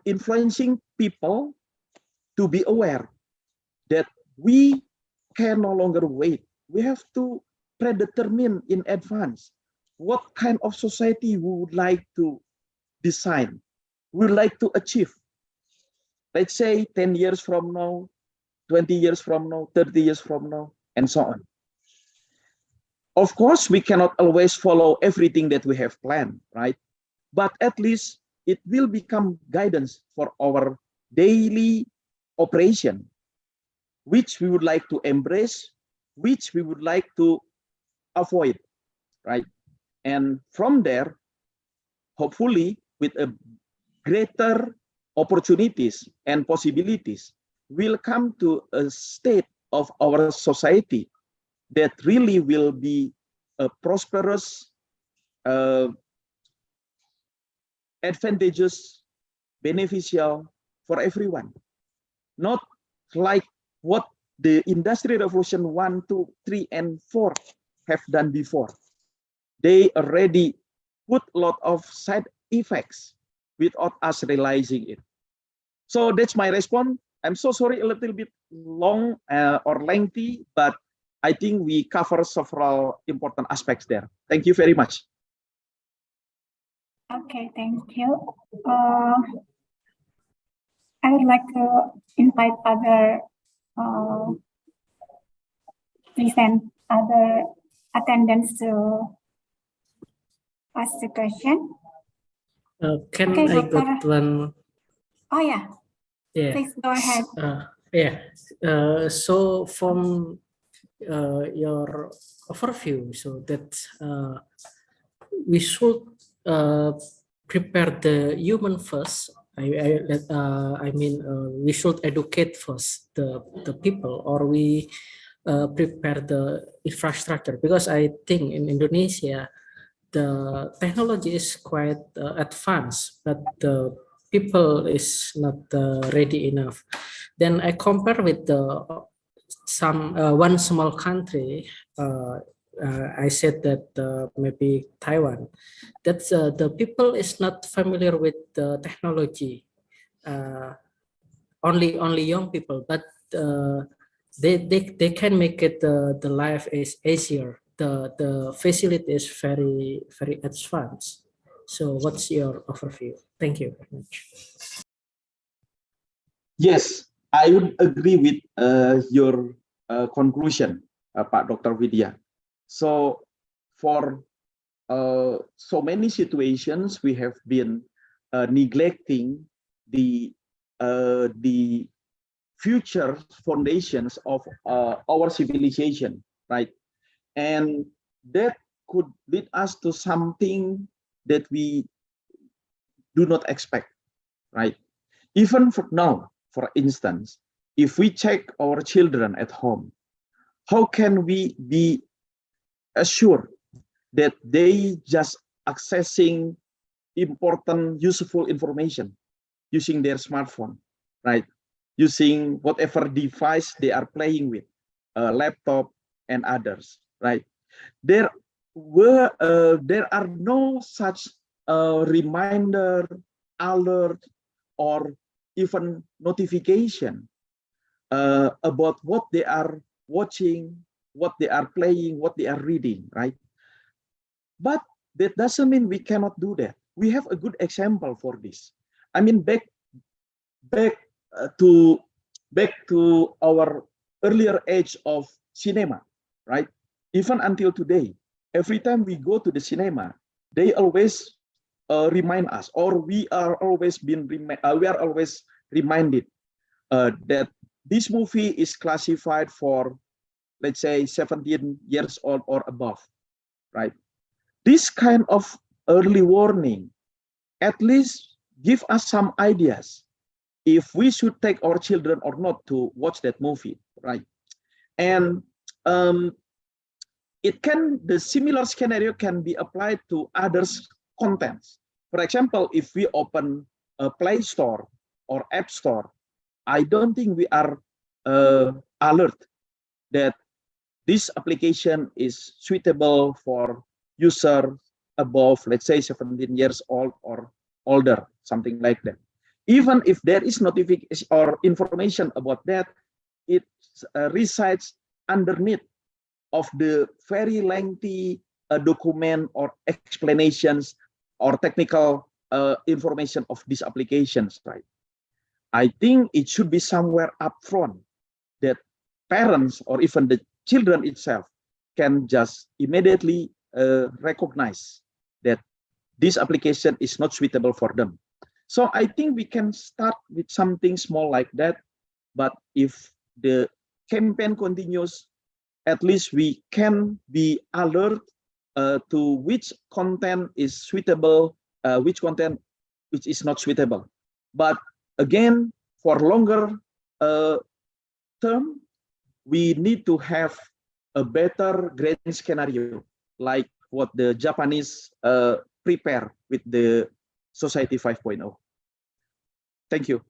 influencing people to be aware that we can no longer wait. We have to predetermine in advance what kind of society we would like to design, we would like to achieve. Let's say 10 years from now, 20 years from now, 30 years from now, and so on. Of course, we cannot always follow everything that we have planned, right? But at least it will become guidance for our daily operation, which we would like to embrace, which we would like to avoid, right? And from there, hopefully, with a greater opportunities and possibilities, we'll come to a state of our society that really will be a prosperous, advantageous, beneficial for everyone. Not like what the Industrial Revolution 1, 2, 3, and 4 have done before. They already put a lot of side effects without us realizing it. So that's my response. I'm so sorry, a little bit long or lengthy, but I think we cover several important aspects there. Thank you very much. Okay, thank you. I would like to invite other other attendants to ask the question. Can Okay, I got one? Oh yeah. Yeah. Please go ahead. So from your overview, so that we should prepare the human first. I mean, we should educate first the people, or we prepare the infrastructure, because I think in Indonesia the technology is quite advanced, but the people is not ready enough. Then I compare with the one small country. I said that maybe Taiwan, that the people is not familiar with the technology. Only young people, but they can make it the life is easier. The facility is very advanced. So what's your overview? Thank you very much. Yes, I would agree with your conclusion, Pak Dr. Vidya. So for so many situations, we have been neglecting the future foundations of our civilization, right? And that could lead us to something that we do not expect, right? Even for now, for instance, if we check our children at home, how can we be assure that they just accessing important, useful information using their smartphone, right? Using whatever device they are playing with, laptop and others, right? There are no such reminder, alert, or even notification about what they are watching, what they are playing, what they are reading, right? But that doesn't mean we cannot do that. We have a good example for this. I mean, back to our earlier age of cinema, right? Even until today, every time we go to the cinema, they always remind us, or we are always reminded that this movie is classified for, let's say, 17 years old or above, right? This kind of early warning at least give us some ideas if we should take our children or not to watch that movie, right? And the similar scenario can be applied to others contents. For example, if we open a Play Store or App Store, I don't think we are alert that this application is suitable for user above, let's say, 17 years old or older, something like that. Even if there is notification or information about that, it resides underneath of the very lengthy document or explanations or technical information of these applications, right? I think it should be somewhere upfront that parents or even the children itself can just immediately recognize that this application is not suitable for them. So I think we can start with something small like that, but if the campaign continues, at least we can be alert to which content is suitable, which content which is not suitable. But again, for longer term, we need to have a better grading scenario, like what the Japanese prepare with the Society 5.0. Thank you.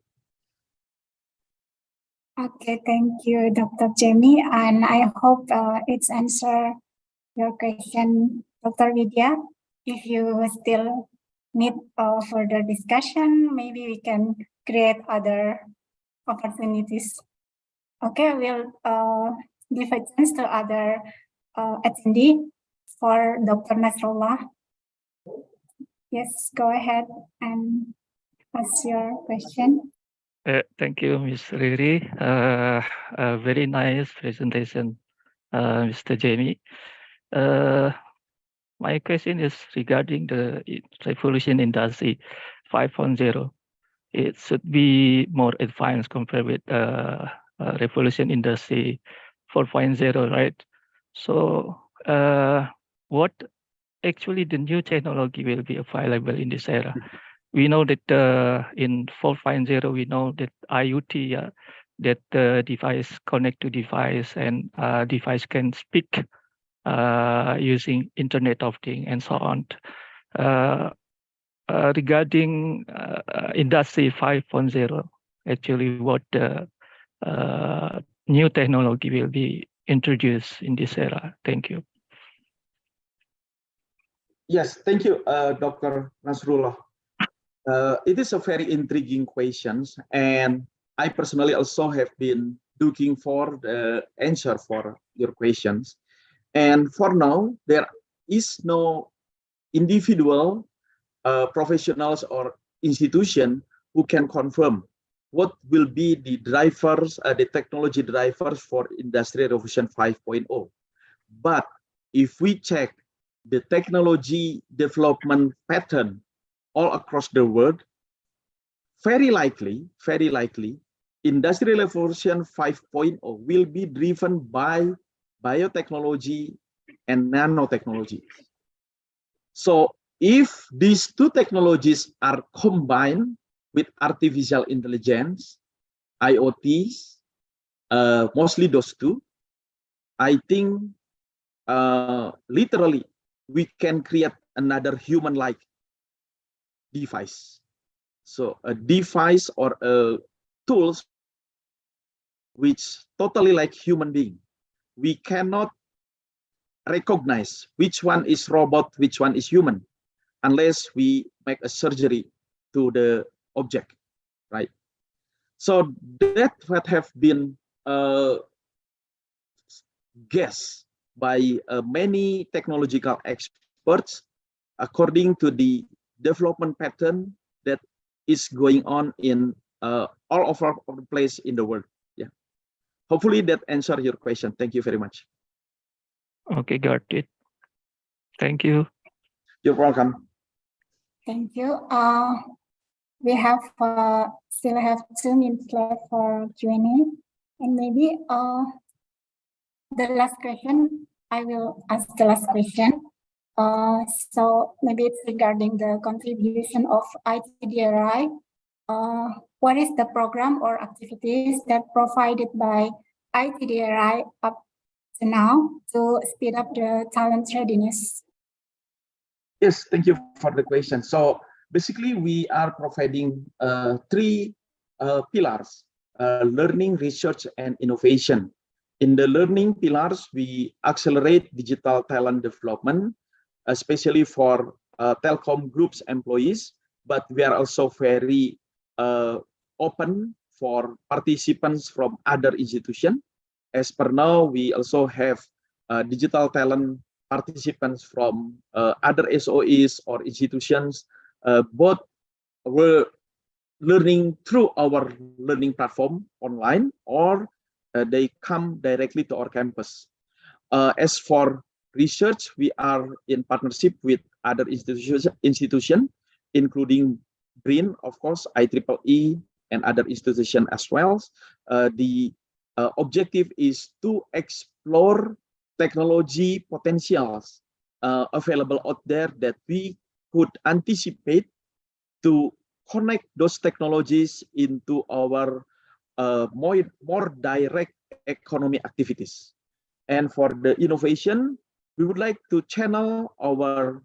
Okay, thank you, Dr. Jamie, and I hope it's answer your question, Dr. Vidya. If you still need further discussion, maybe we can create other opportunities. Okay, we'll give a chance to other attendee for Dr. Nasrullah. Yes, go ahead and ask your question. Thank you, Ms. Riri. A very nice presentation, Mr. Jamie. My question is regarding the revolution industry 5.0. It should be more advanced compared with revolution industry 4.0, right? So what actually the new technology will be available in this era? We know that in 4.0, we know that IoT, that the device connect to device and device can speak using Internet of Things and so on. Regarding industry 5.0, actually what the new technology will be introduced in this era? Thank you. Yes, thank you, Dr. Nasrullah. It is a very intriguing question, and I personally also have been looking for the answer for your questions. And for now, there is no individual professionals or institution who can confirm what will be the drivers, the technology drivers for Industrial Revolution 5.0. But if we check the technology development pattern all across the world, very likely, Industrial Revolution 5.0 will be driven by biotechnology and nanotechnology. So if these two technologies are combined with artificial intelligence, IoTs, mostly those two, I think literally, we can create another human-like device. So a device or a tools which totally like human being. We cannot recognize which one is robot, which one is human, unless we make a surgery to the object, right? So that what have been guessed by many technological experts according to the development pattern that is going on in all over the place in the world. Yeah, hopefully that answers your question. Thank you very much. Okay, got it. Thank you. You're welcome. Thank you. We have still have 2 minutes left for Q&A, and maybe the last question, I will ask the last question. So maybe it's regarding the contribution of ITDRI. What is the program or activities that provided by ITDRI up to now to speed up the talent readiness? Yes, thank you for the question. So basically, we are providing 3 pillars: learning, research, and innovation. In the learning pillars, we accelerate digital talent development, especially for telecom groups employees, but we are also very open for participants from other institutions. As per now, we also have digital talent participants from other SOEs or institutions. Both were learning through our learning platform online, or they come directly to our campus. As for research, we are in partnership with other institutions, including BRIN, of course, IEEE, and other institutions as well. The objective is to explore technology potentials available out there that we could anticipate to connect those technologies into our more direct economic activities. And for the innovation, we would like to channel our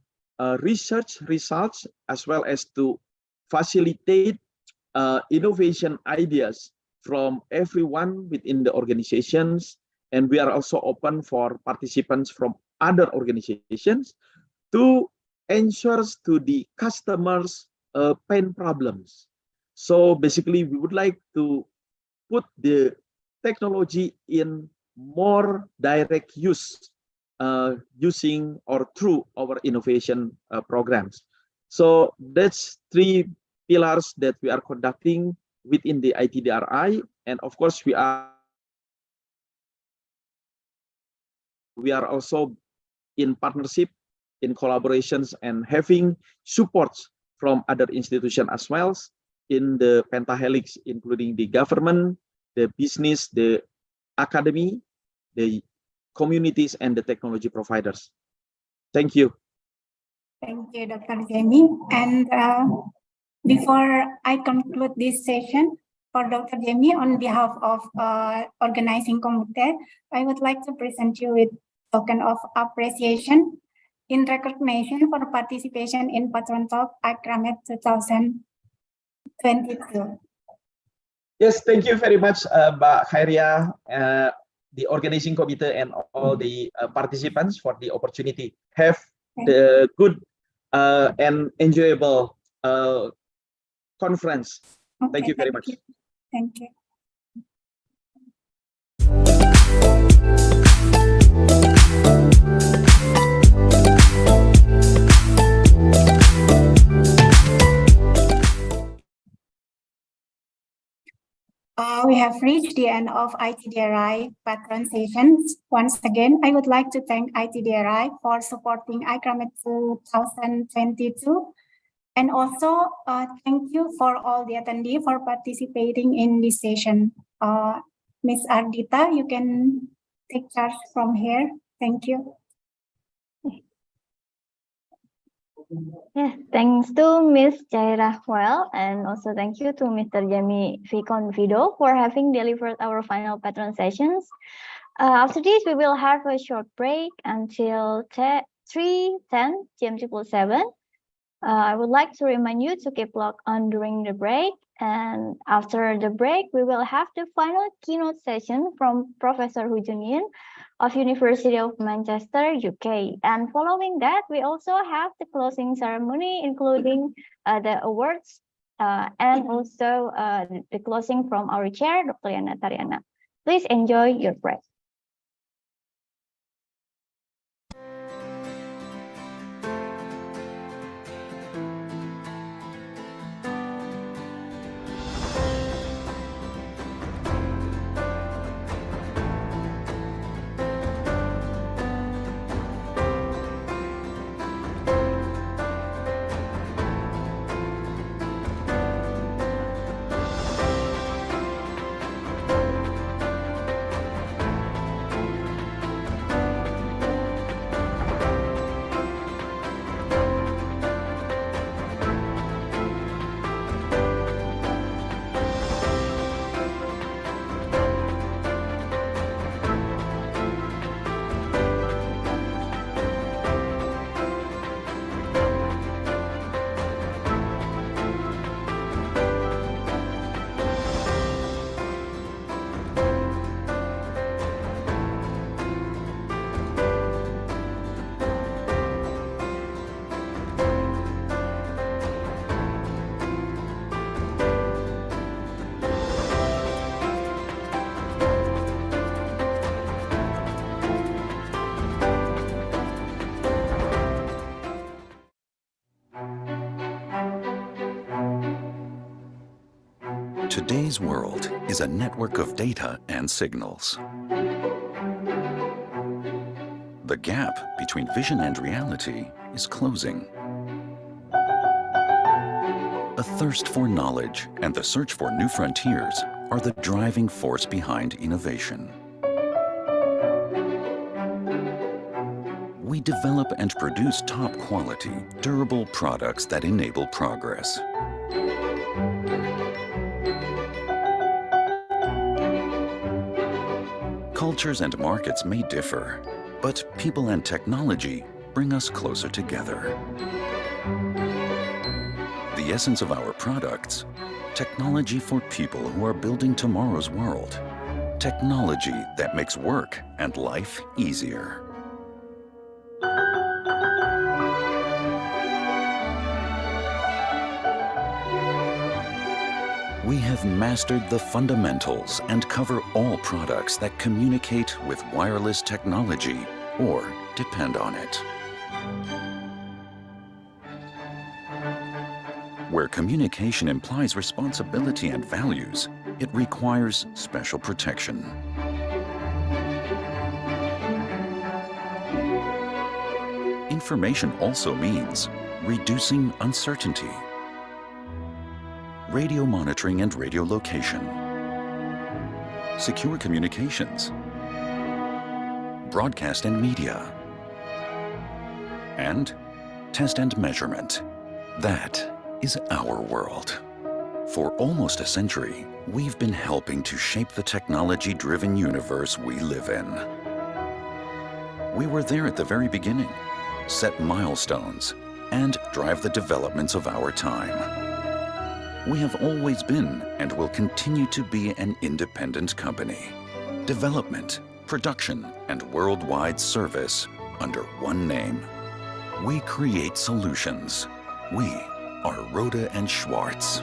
research results as well as to facilitate innovation ideas from everyone within the organizations. And we are also open for participants from other organizations to answer to the customers' pain problems. So basically, we would like to put the technology in more direct use using or through our innovation programs. So that's 3 pillars that we are conducting within the ITDRI. And of course, we are also in partnership, in collaborations, and having supports from other institutions as well in the pentahelix, including the government, the business, the academy, the communities, and the technology providers. Thank you. Thank you, Dr. Jamie. And before I conclude this session, for Dr. Jamie, on behalf of organizing committee, I would like to present you with token of appreciation in recognition for participation in Patron Talk ICRAMET 2022. Yes, thank you very much, Mbak Khairia, the organizing committee, and all the participants for the opportunity. Have the good and enjoyable conference. Okay, thank you very much. Thank you. We have reached the end of ITDRI patron sessions. Once again, I would like to thank ITDRI for supporting ICRAMET 2022. And also, thank you for all the attendees for participating in this session. Ms. Ardita, you can take charge from here. Thank you. Yes, thanks to Ms. Jairah Well, and also thank you to Mr. Jamie Viconvido for having delivered our final patron sessions. After this, we will have a short break until 3:10 GMT plus 7. I would like to remind you to keep logged on during the break. And after the break, we will have the final keynote session from Professor Hu Junyin of University of Manchester, UK. And following that, we also have the closing ceremony, including the awards and also the closing from our chair, Dr. Yana Tariana. Please enjoy your break. Today's world is a network of data and signals. The gap between vision and reality is closing. A thirst for knowledge and the search for new frontiers are the driving force behind innovation. We develop and produce top-quality, durable products that enable progress. Cultures and markets may differ, but people and technology bring us closer together. The essence of our products: technology for people who are building tomorrow's world. Technology that makes work and life easier. We have mastered the fundamentals and cover all products that communicate with wireless technology or depend on it. Where communication implies responsibility and values, it requires special protection. Information also means reducing uncertainty. Radio monitoring and radio location, secure communications, broadcast and media, and test and measurement. That is our world. For almost a century, we've been helping to shape the technology-driven universe we live in. We were there at the very beginning, set milestones, and drive the developments of our time. We have always been and will continue to be an independent company. Development, production, and worldwide service under one name. We create solutions. We are Roda and Schwartz.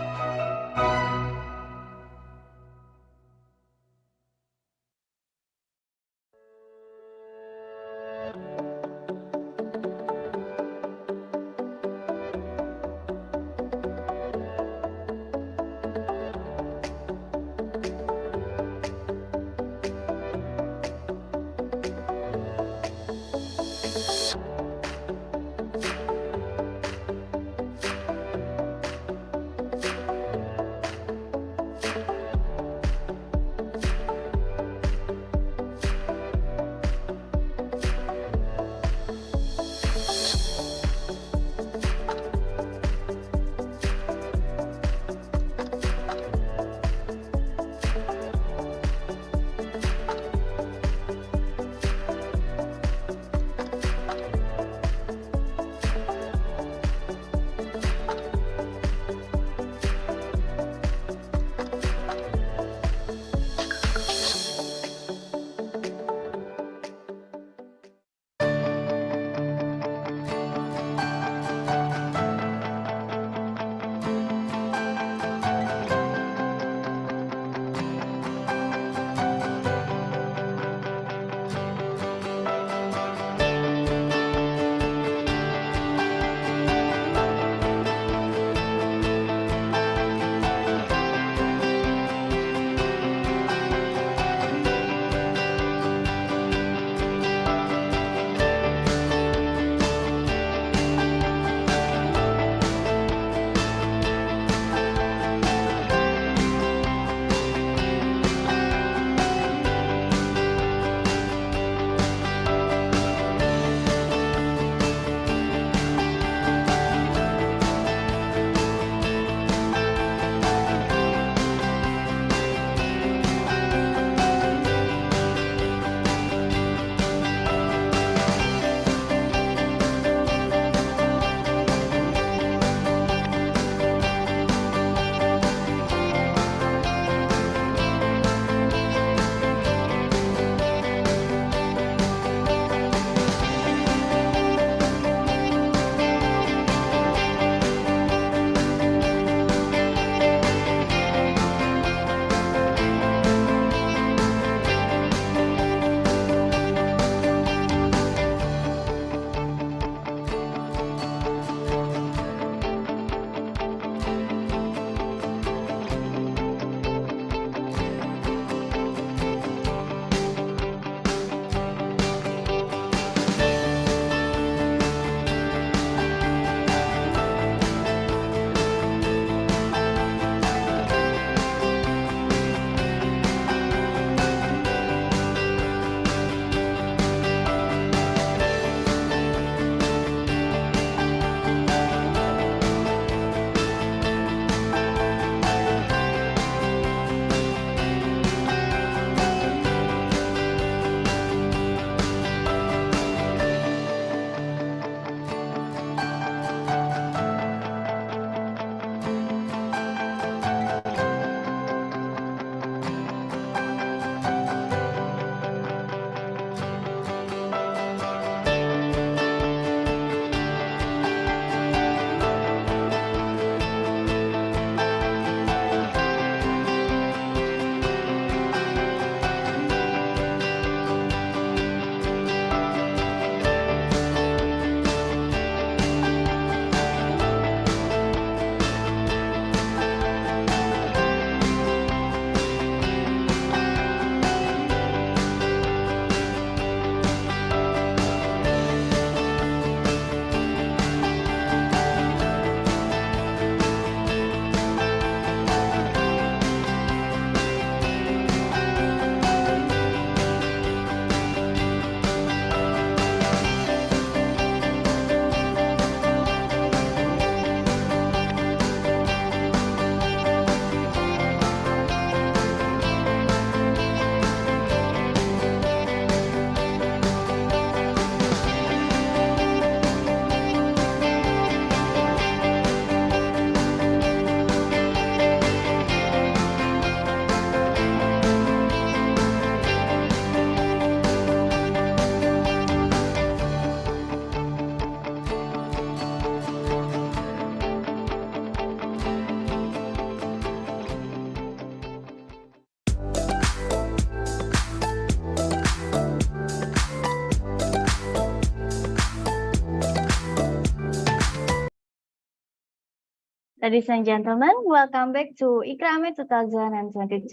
Ladies and gentlemen, welcome back to ICRAMET 2022.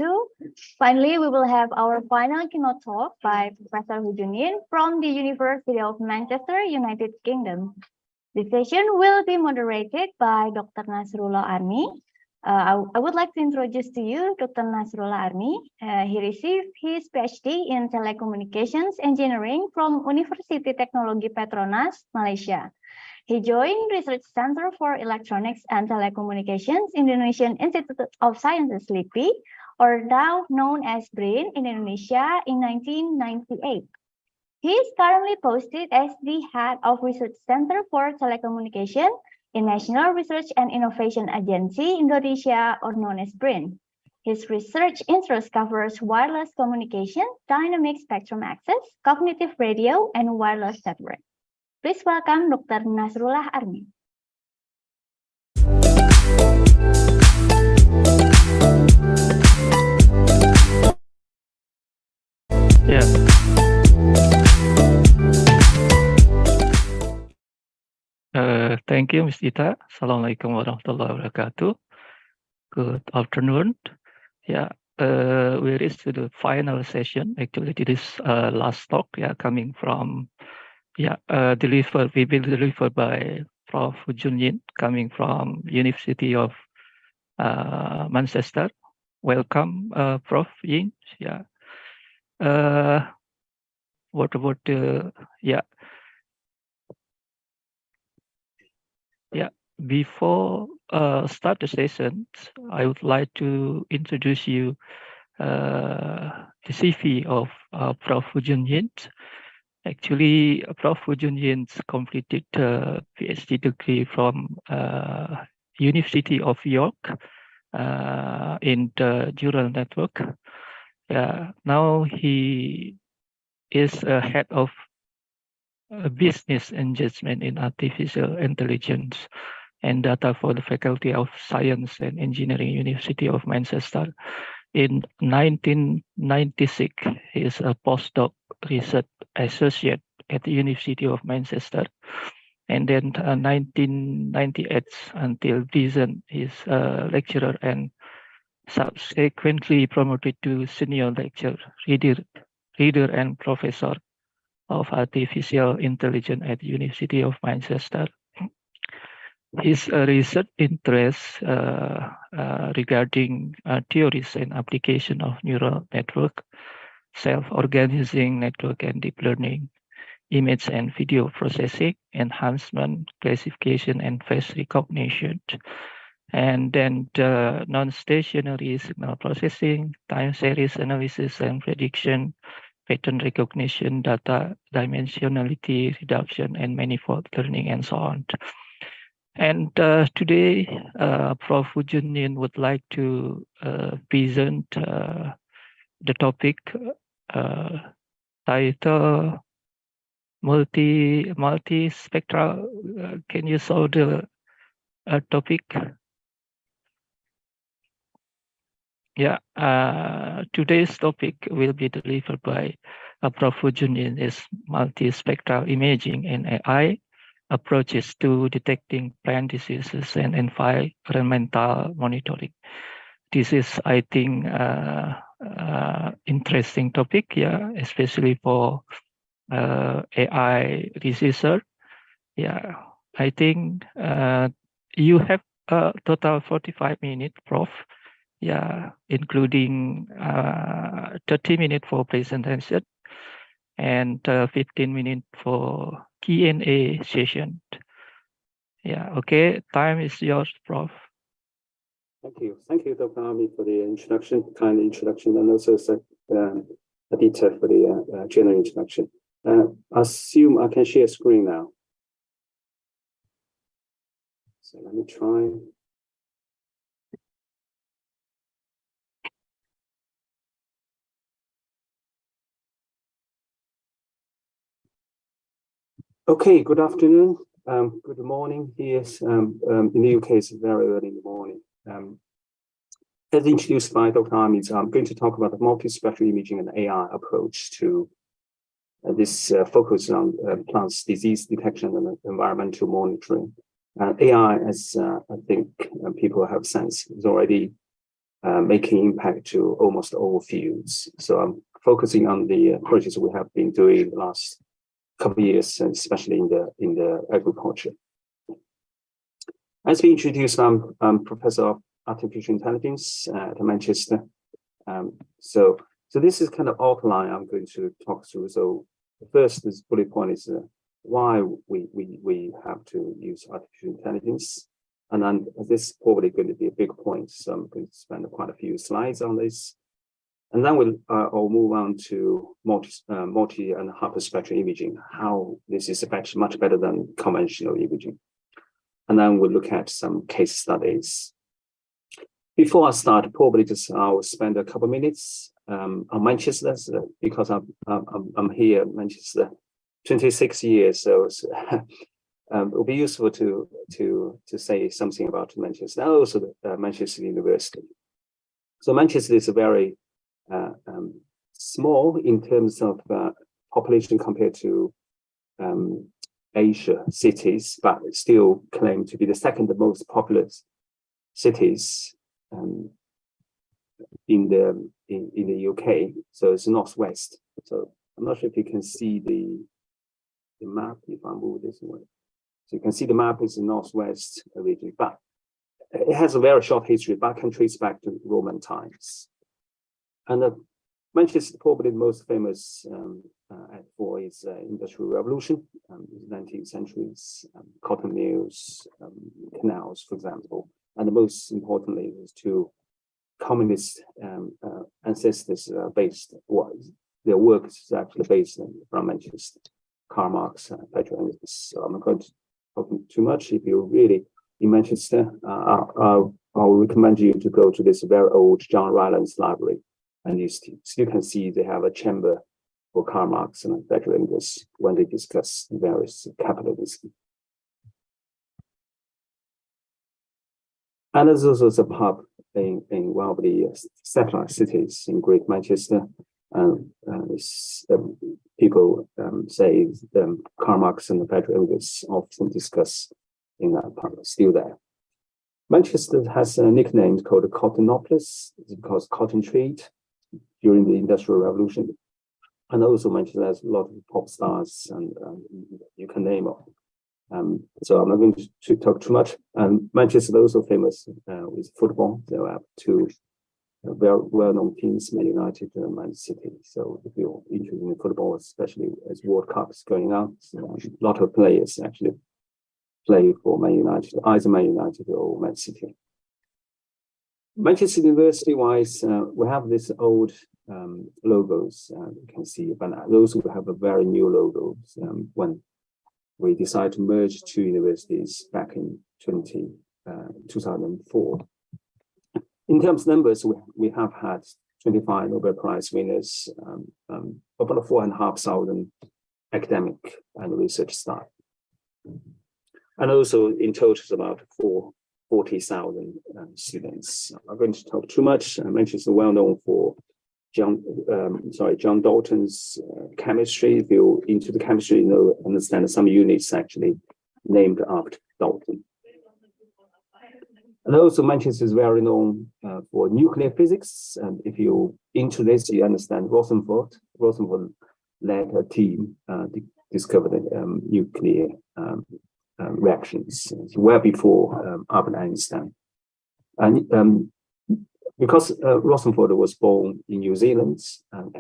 Finally, we will have our final keynote talk by Professor Hu Junyin from the University of Manchester, United Kingdom. The session will be moderated by Dr. Nasrullah Army. I would like to introduce to you Dr. Nasrullah Army. He received his PhD in Telecommunications Engineering from University Teknologi Petronas, Malaysia. He joined Research Center for Electronics and Telecommunications, Indonesian Institute of Sciences (LIPI), or now known as BRIN in Indonesia in 1998. He is currently posted as the head of Research Center for Telecommunication in National Research and Innovation Agency Indonesia, or known as BRIN. His research interest covers wireless communication, dynamic spectrum access, cognitive radio, and wireless network. Please welcome Dr. Nasrullah Army. Yeah. Thank you, Ms. Ita. Assalamualaikum warahmatullahi wabarakatuh. Good afternoon. Yeah, we reached to the final session. Actually, this is last talk. Yeah, coming from we will deliver by Prof. Hu Junyin, coming from University of Manchester. Welcome, Prof. Yin. Yeah. What about before start the session, I would like to introduce you the CV of Prof. Hu Junyin. Actually, Prof. Hu Junyin completed a PhD degree from University of York in the neural network. Now he is a head of business engagement in artificial intelligence and data for the Faculty of Science and Engineering, University of Manchester. In 1996, he is a postdoc research associate at the University of Manchester. And then 1998 until present, he is a lecturer and subsequently promoted to senior lecturer, reader and professor of artificial intelligence at the University of Manchester. His research interests regarding theories and application of neural network, self-organizing network and deep learning, image and video processing, enhancement, classification, and face recognition. And then the non-stationary signal processing, time series analysis and prediction, pattern recognition, data dimensionality reduction, and manifold learning, and so on. And today, Prof. Hu Junyin would like to present the topic title multi-spectral. Can you show the topic? Yeah, today's topic will be delivered by Prof. Hu Junyin is multispectral imaging and AI approaches to detecting plant diseases and environmental monitoring. This is, I think, interesting topic, yeah, especially for AI researcher. Yeah, I think you have a total 45 minutes, Prof. Yeah, including 30 minutes for presentation and 15 minutes for Q&A session. Yeah, okay, time is yours, Prof. Thank you, Dr. Army, for the introduction, kind introduction, and also Adita for the general introduction. I assume I can share screen now. So let me try. Okay, good afternoon, good morning. Yes, in the UK, it's very early in the morning. As introduced by Dr. Army, I'm going to talk about the multispectral imaging and AI approach to this focus on plants disease detection and environmental monitoring. AI, as I think people have sensed, is already making impact to almost all fields. So I'm focusing on the projects we have been doing the last couple of years, and especially in the agriculture. As we introduced, I'm Professor of Artificial Intelligence at Manchester. So this is kind of outline I'm going to talk through. So the first bullet point is why we have to use artificial intelligence. And then this is probably going to be a big point. So I'm going to spend quite a few slides on this. And then I'll move on to multi and hyperspectral imaging, how this is much better than conventional imaging. And then we'll look at some case studies. Before I start, probably I'll spend a couple of minutes on Manchester, because I'm here in Manchester 26 years, so it'll be useful to say something about Manchester, and also Manchester University. So Manchester is a very small in terms of population compared to Asia cities, but still claim to be the second most populous cities in the UK. So it's northwest. So I'm not sure if you can see the map if I move this way. So you can see the map is the northwest region, but it has a very short history, but can trace back to Roman times. And Manchester, probably the most famous for its industrial revolution, 19th century's cotton mills, canals, for example. And most importantly, is two communist ancestors based, their work is actually based from Manchester, Karl Marx, Frederick Engels. So I'm not going to talk too much. If you're really in Manchester, I'll recommend you to go to this very old John Rylands library. And you still can see they have a chamber for Karl Marx and Frederick Engels when they discuss various capitalism. And there's also a pub in one of the satellite cities in Great Manchester. People say Karl Marx and Frederick Engels often discuss in that pub, still there. Manchester has a nickname called the Cottonopolis, because cotton trade during the Industrial Revolution. And also Manchester has a lot of pop stars, and you can name them. So I'm not going to talk too much. Manchester is also famous with football. There are two very well-known teams, Man United and Man City. So if you're interested in football, especially as World Cup is going on, so a lot of players actually play for Man United, either Man United or Man City. Manchester University-wise, we have this old logos. You can see, but those who have a very new logos when we decided to merge two universities back in 2004. In terms of numbers, we have had 25 Nobel Prize winners, about 4,500 academic and research staff. And also in total about 40,000 students. I'm not going to talk too much. Manchester is well known for John Dalton's chemistry. If you're into the chemistry, you understand some units actually named after Dalton. And also Manchester is very known for nuclear physics. And if you're into this, you understand Rutherford led a team discovered nuclear reactions well before Albert Einstein. And because Rutherford was born in New Zealand and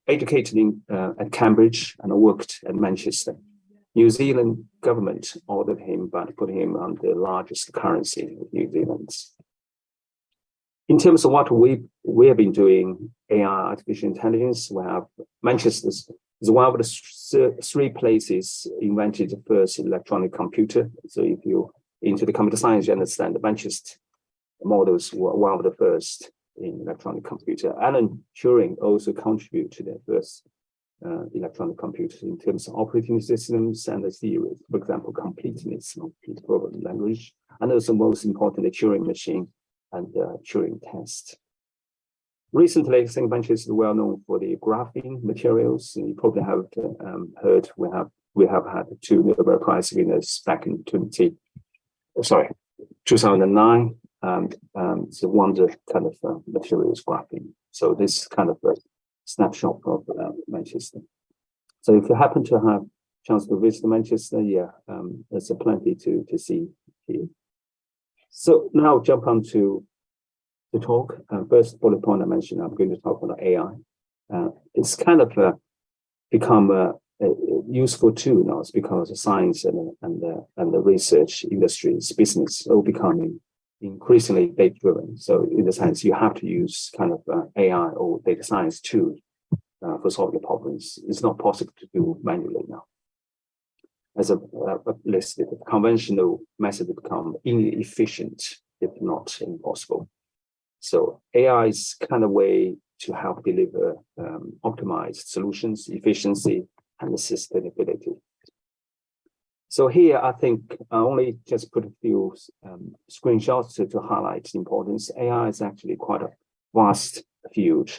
educated at Cambridge and worked at Manchester, New Zealand government ordered him, but put him on the largest currency of New Zealand. In terms of what we have been doing, AI, artificial intelligence, we have Manchester is one of the three places invented the first electronic computer. So if you're into the computer science, you understand the Manchester models were one of the first in electronic computer. Alan Turing also contributed to the first electronic computer in terms of operating systems and the theory, for example, completeness of programming language, and also most importantly, Turing machine and Turing test. Recently, I think Manchester is well known for the graphene materials. You probably have heard we have had two Nobel Prize winners back in 20 sorry, 2009. It's a wonder kind of materials graphene. So this kind of a snapshot of Manchester. So if you happen to have chance to visit Manchester, yeah, there's a plenty to see here. So now jump on to the talk. First bullet point I mentioned, I'm going to talk about AI. It's kind of become a useful tool now. It's because science and the research industries, business, all becoming increasingly data-driven. So in the sense, you have to use kind of AI or data science tool for solving problems. It's not possible to do manually now. As a listed, conventional method become inefficient, if not impossible. So AI is kind of way to help deliver optimized solutions, efficiency, and sustainability. So here, I think I only just put a few screenshots to highlight the importance. AI is actually quite a vast field,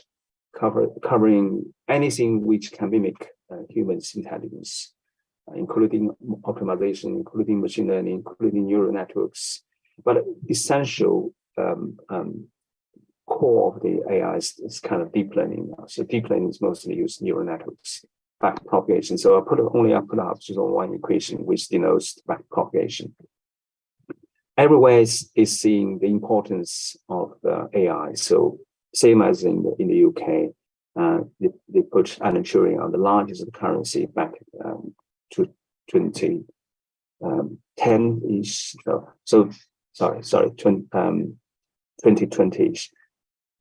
covering anything which can mimic humans' intelligence, including optimization, including machine learning, including neural networks. But essential core of the AI is kind of deep learning now. So deep learning is mostly used neural networks, back propagation. So I put up just on one equation which denotes back propagation. Everywhere is seeing the importance of AI. So same as in the UK, they put Alan Turing on the largest currency back to 2010-ish. So 2020-ish.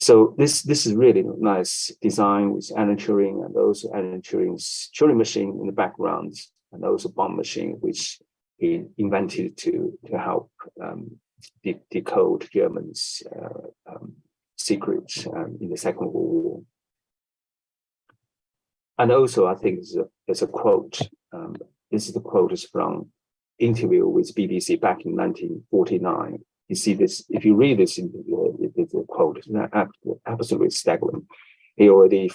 So this is really nice design with Alan Turing and also Alan Turing's Turing machine in the background, and also bomb machine which he invented to help decode Germany's secrets in the Second World War. And also, I think there's a quote. This is the quote is from interview with BBC back in 1949. You see this, if you read this in the quote, it's absolutely staggering. He already he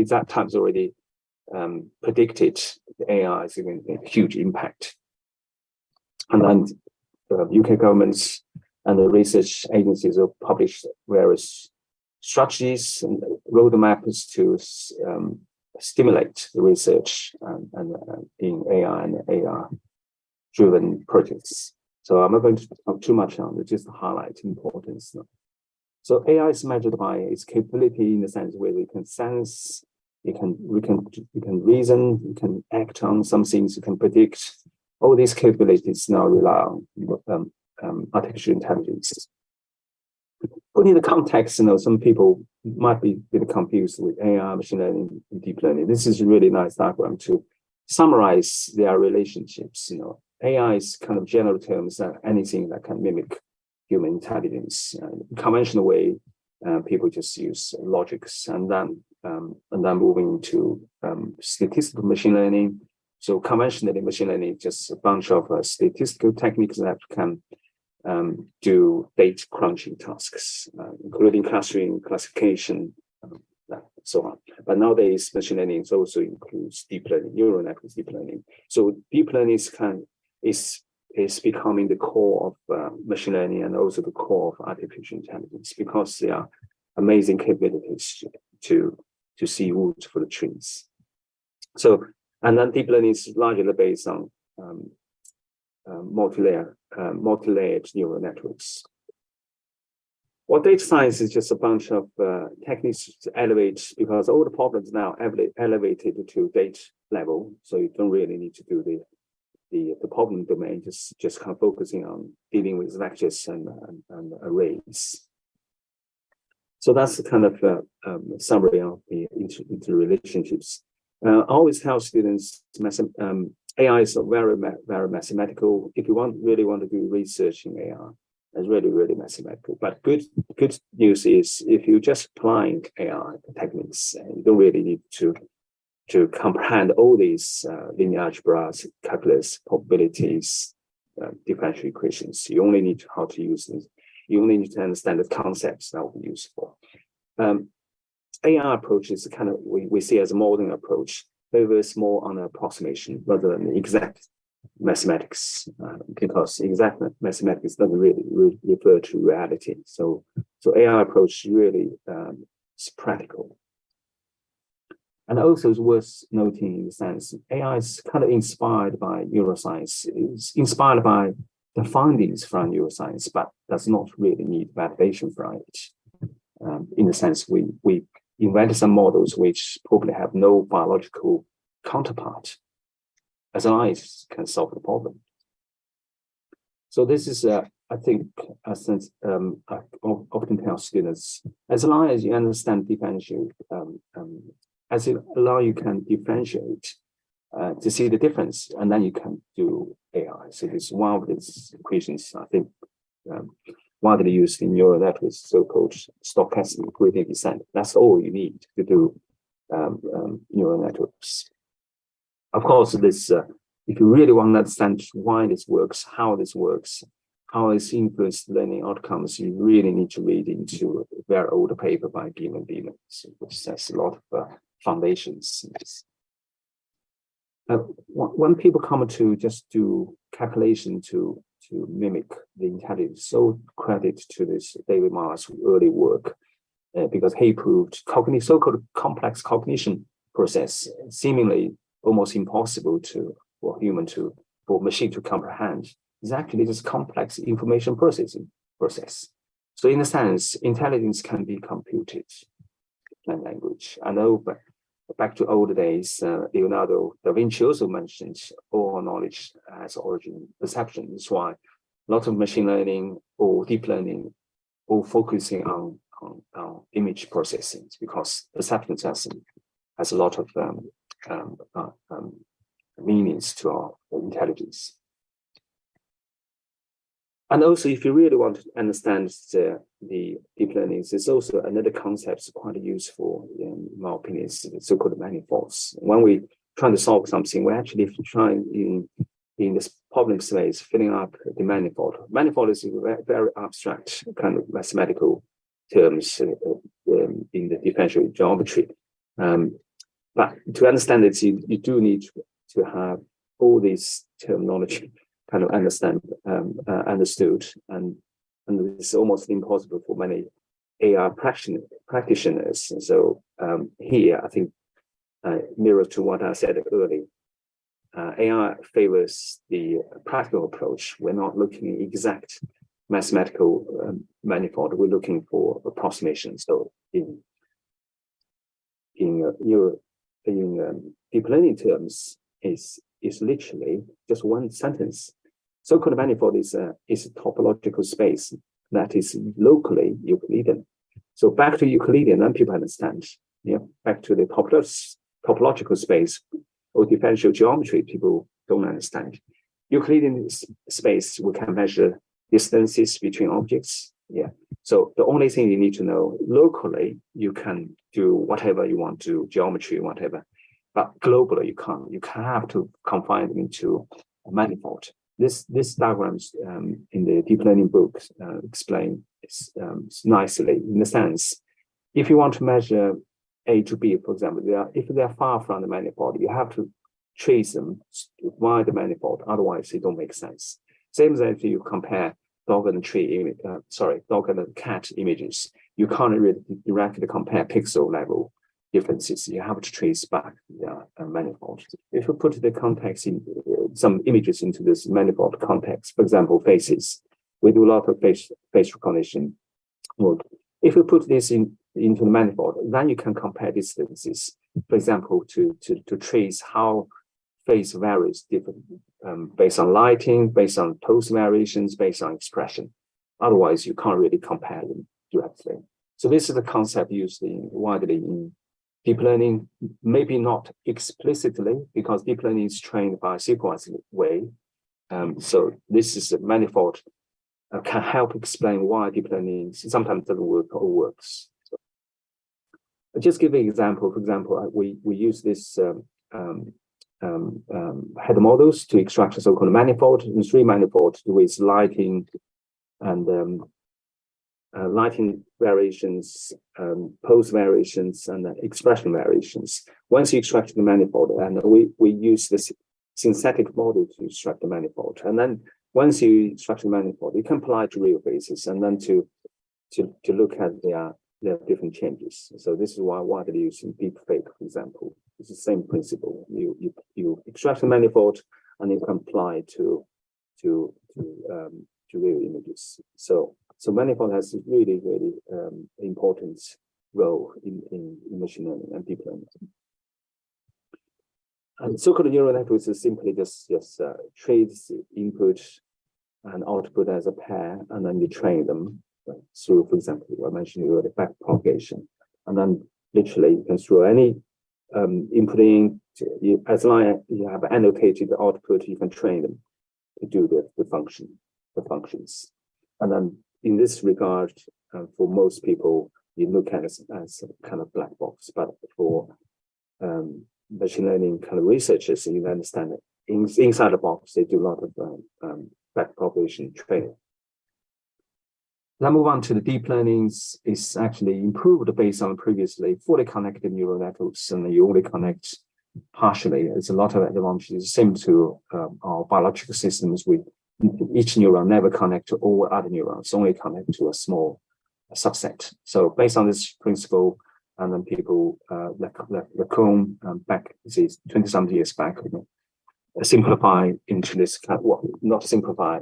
that times already predicted the AI is going to make a huge impact. And then the UK governments and the research agencies have published various strategies and roadmaps to stimulate the research in AI and AR-driven projects. So I'm not going to talk too much on it, just to highlight importance. So AI is measured by its capability in the sense where we can sense, you can reason, you can act on some things, you can predict. All these capabilities now rely on artificial intelligence. Put in the context, some people might be a bit confused with AI, machine learning, and deep learning. This is a really nice diagram to summarize their relationships. AI is kind of general terms that anything that can mimic human intelligence. Conventional way, people just use logics, and then moving into statistical machine learning. So conventionally, machine learning is just a bunch of statistical techniques that can do data crunching tasks, including clustering, classification, so on. But nowadays, machine learning also includes deep learning, neural networks, deep learning. So deep learning is becoming the core of machine learning and also the core of artificial intelligence, because they are amazing capabilities to see wood for the trees. So, and then deep learning is largely based on multi-layered neural networks. Well, data science is just a bunch of techniques to elevate, because all the problems now elevated to data level. So you don't really need to do the problem domain, just kind of focusing on dealing with vectors and arrays. So that's the kind of summary of the interrelationships. I always tell students, AI is very mathematical. If you really want to do research in AI, it's really mathematical. But good news is, if you just applying AI techniques, you don't really need to comprehend all these linear algebras, calculus, probabilities, differential equations. You only need how to use this. You only need to understand the concepts that will be useful. AI approach is kind of we see as a modeling approach, favors more on approximation rather than exact mathematics, because exact mathematics doesn't really refer to reality. So AI approach really is practical. And also it's worth noting in the sense AI is kind of inspired by neuroscience. It's inspired by the findings from neuroscience, but does not really need validation from it. In the sense we invented some models which probably have no biological counterpart, as long as it can solve the problem. So this is, I think, since I often tell students, as long as you understand differentiate, as it allow you can differentiate to see the difference, and then you can do AI. So this is one of these equations, I think, widely used in neural networks, so-called stochastic gradient descent. That's all you need to do neural networks. Of course, this if you really want to understand why this works, how it's influenced learning outcomes, you really need to read into a very old paper by Beam, which has a lot of foundations. When people come to just do calculation to mimic the intelligence, so credit to this David Marr's early work, because he proved so-called complex cognition process seemingly almost impossible for machine to comprehend. Is actually this complex information processing process. So in a sense, intelligence can be computed in language. I know, but back to old days, Leonardo da Vinci also mentioned all knowledge has origin perception. That's why a lot of machine learning or deep learning all focusing on image processing, because perception has a lot of meanings to our intelligence. And also, if you really want to understand the deep learning, there's also another concept quite useful, in my opinion, is the so-called manifolds. When we try to solve something, we actually try in this problem space, filling up the manifold. Manifold is a very abstract kind of mathematical terms in the differential geometry. But to understand it, you do need to have all this terminology kind of understood, and it's almost impossible for many AI practitioners. And so here, I think, mirror to what I said earlier, AI favors the practical approach. We're not looking at exact mathematical manifold. We're looking for approximations. So in deep learning terms, is literally just one sentence. So-called manifold is a topological space that is locally Euclidean. So back to Euclidean, then people understand. Back to the topological space or differential geometry, people don't understand. Euclidean space, we can measure distances between objects. So the only thing you need to know, locally, you can do whatever you want to, geometry, whatever. But globally, you can't. You have to confine them into a manifold. This diagrams in the deep learning book explain nicely, in the sense, if you want to measure A to B, for example, if they are far from the manifold, you have to trace them via the manifold. Otherwise, it don't make sense. Same as if you compare dog and cat images, you can't really directly compare pixel level differences. You have to trace back the manifold. If you put the context in some images into this manifold context, for example, faces, we do a lot of face recognition work. If you put this into the manifold, then you can compare distances. For example, to trace how face varies different based on lighting, based on pose variations, based on expression. Otherwise, you can't really compare them directly. So this is the concept used widely in deep learning, maybe not explicitly, because deep learning is trained by a sequence way. So this is a manifold can help explain why deep learning sometimes doesn't work or works. So I'll just give an example. For example, we use this header models to extract a so-called manifold, and three manifolds with lighting and lighting variations, pose variations, and expression variations. Once you extract the manifold, and we use this synthetic model to extract the manifold. And then once you extract the manifold, you can apply to real basis and then to look at their different changes. So this is why widely used in deep fake, for example. It's the same principle. You extract the manifold and you can apply to real images. So manifold has a really important role in machine learning and deep learning. And so-called neural networks is simply just trades input and output as a pair, and then you train them through, for example, I mentioned earlier, backpropagation, and then literally you can throw any input in, as long as you have annotated the output, you can train them to do the functions. And then in this regard, for most people, you look at it as a kind of black box, but for machine learning kind of researchers, you understand that inside the box, they do a lot of backpropagation training. Now move on to the deep learnings. Is actually improved based on previously fully connected neural networks, and you only connect partially. It's a lot of advantages. Same to our biological systems. Each neuron never connect to all other neurons, only connect to a small subset. So based on this principle, and then people Lacombe back 20-something years back, simplify into this not simplify,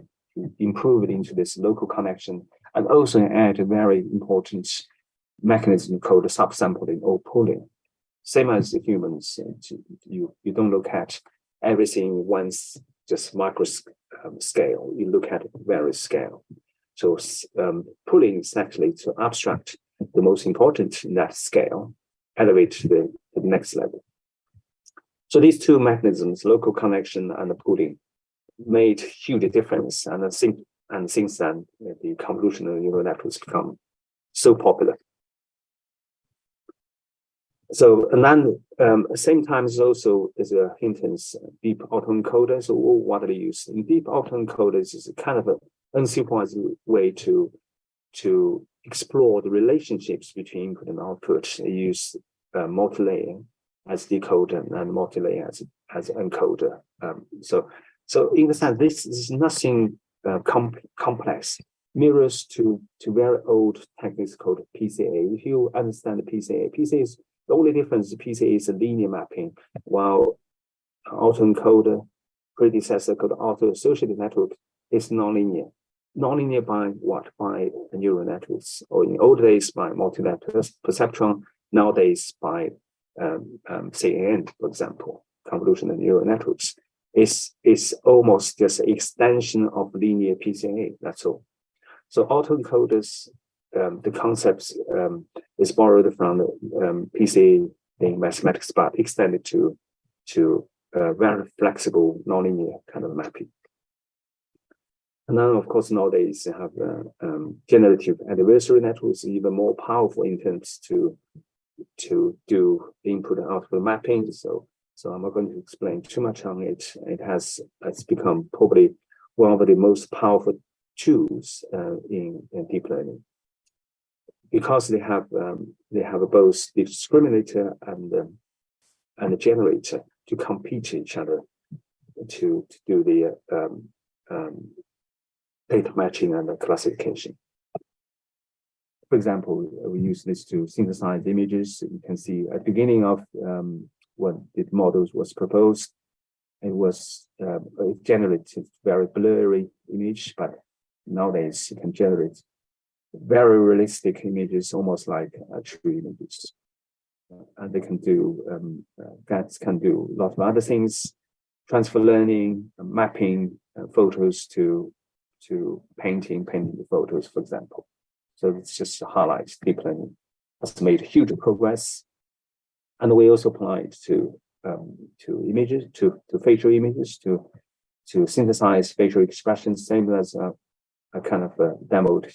improve it into this local connection, and also add a very important mechanism called subsampling or pooling. Same as the humans, you don't look at everything once just micro scale. You look at various scale. So pooling is actually to abstract the most important in that scale, elevate to the next level. So these two mechanisms, local connection and the pooling, made huge difference. And since then, the convolutional neural networks become so popular. So, and then at the same time, there's a hint in deep autoencoders, or widely used. In deep autoencoders is a kind of an unsupervised way to explore the relationships between input and output. They use multi-layer as decoder and multi-layer as encoder. So in the sense, this is nothing complex. Mirrors to very old techniques called PCA. If you understand the PCA is the only difference. The PCA is a linear mapping, while autoencoder predecessor called auto-associated network is nonlinear. Nonlinear by what? By neural networks, or in old days by multi-layer perceptron. Nowadays by CAN, for example, convolutional neural networks. Is almost just an extension of linear PCA. That's all. So autoencoders, the concepts is borrowed from the PCA in mathematics, but extended to very flexible nonlinear kind of mapping. And then, of course, nowadays you have generative adversarial networks, even more powerful in terms to do input and output mapping. So I'm not going to explain too much on it. It's become probably one of the most powerful tools in deep learning, because they have both the discriminator and the generator to compete each other to do the data matching and the classification. For example, we use this to synthesize images. You can see at the beginning of when the models was proposed, it was it generated very blurry image, but nowadays you can generate very realistic images, almost like true images. And they can do GATs can do a lot of other things, transfer learning, mapping photos to painting the photos, for example. So it's just to highlight deep learning has made huge progress. And we also apply it to images, to facial images, to synthesize facial expressions, same as a kind of demoed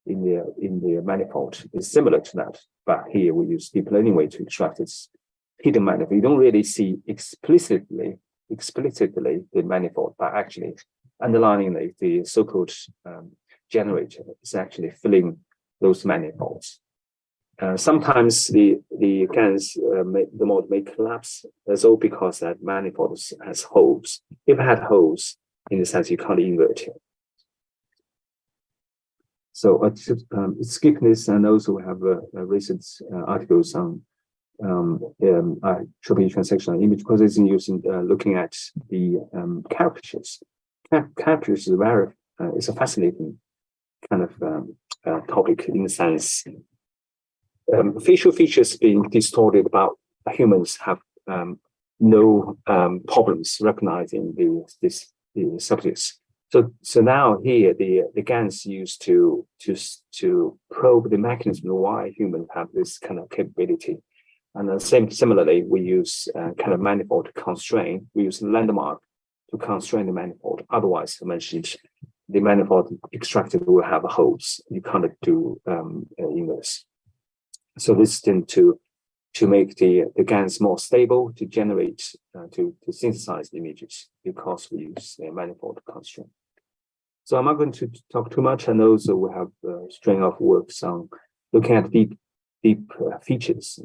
in the manifold. It's similar to that, but here we use deep learning way to extract its hidden manifold. You don't really see explicitly the manifold, but actually underlying the so-called generator is actually filling those manifolds. sometimes the GANs, the model may collapse. That's all because that manifold has holes. If it had holes, in the sense you can't invert it. So skip this, and also we have recent articles on triple transactional image processing using looking at the caricatures. Caricatures is it's a fascinating kind of topic in the sense. Facial features being distorted about humans have no problems recognizing the subjects. So now here the GANs used to probe the mechanism why humans have this kind of capability. And then similarly, we use kind of manifold to constrain. We use landmark to constrain the manifold. Otherwise, I mentioned the manifold extracted will have holes. You can't do inverse. So this tend to make the GANs more stable, to generate, to synthesize the images, because we use a manifold constraint. So I'm not going to talk too much, and also we have a string of works on looking at deep features.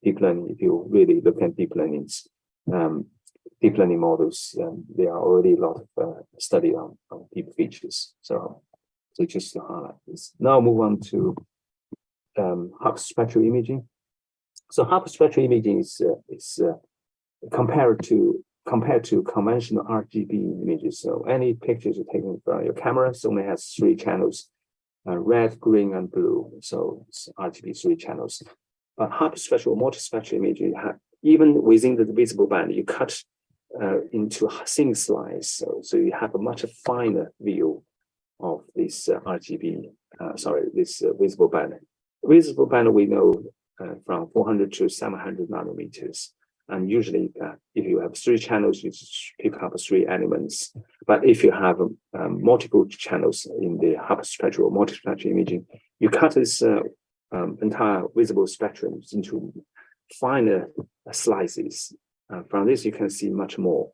Deep learning, if you really look at deep learning models, there are already a lot of study on deep features. So just to highlight this. Now move on to hyperspectral imaging. So hyperspectral imaging is compared to conventional RGB images. So any pictures you're taking from your camera only has 3 channels, red, green, and blue. So it's RGB 3 channels. But hyperspectral, multispectral imaging, even within the visible band, you cut into thin slice. So you have a much finer view of this this visible band. Visible band we know from 400 to 700 nanometers. And usually, if you have 3 channels, you just pick up 3 elements. But if you have multiple channels in the hyperspectral or multispectral imaging, you cut this entire visible spectrum into finer slices. From this, you can see much more.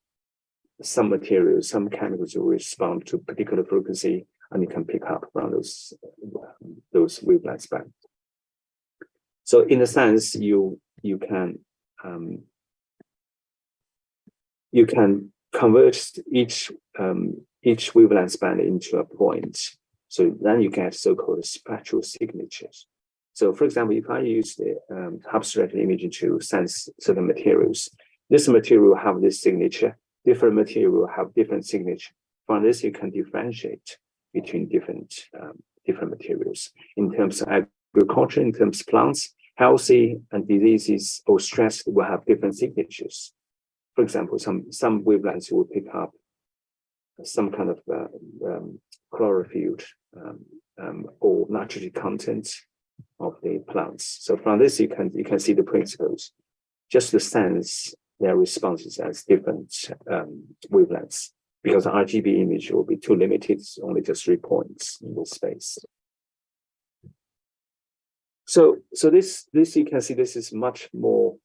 Some materials, some chemicals will respond to particular frequency, and you can pick up from those wavelength spectrum. So, in a sense, you can convert each wavelength band into a point. So then you get so-called spectral signatures. So, for example, if I use the hyperspectral imaging to sense certain materials, this material will have this signature. Different material will have different signature. From this, you can differentiate between different materials in terms of agriculture, in terms of plants. Healthy and diseases or stressed will have different signatures. For example, some wavelengths will pick up some kind of chlorophyll or nitrogen content of the plants. So from this, you can see the principles. Just to sense their responses as different wavelengths, because the RGB image will be too limited, only just 3 points in this space. So this you can see this is much more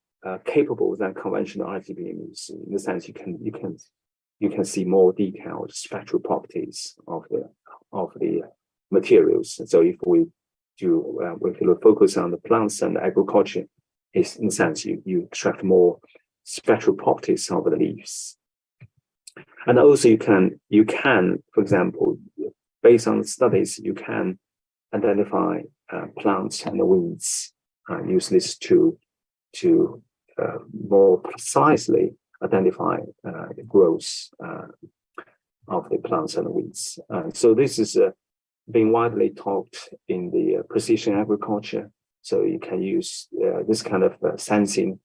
capable than conventional RGB images, in the sense you can see more detailed spectral properties of the materials. So if we focus on the plants and agriculture, is in the sense you extract more spectral properties of the leaves. And also you can, for example, based on studies, you can identify plants and the weeds. Use this to more precisely identify the growth of the plants and the weeds. So this is being widely taught in the precision agriculture. So you can use this kind of sensing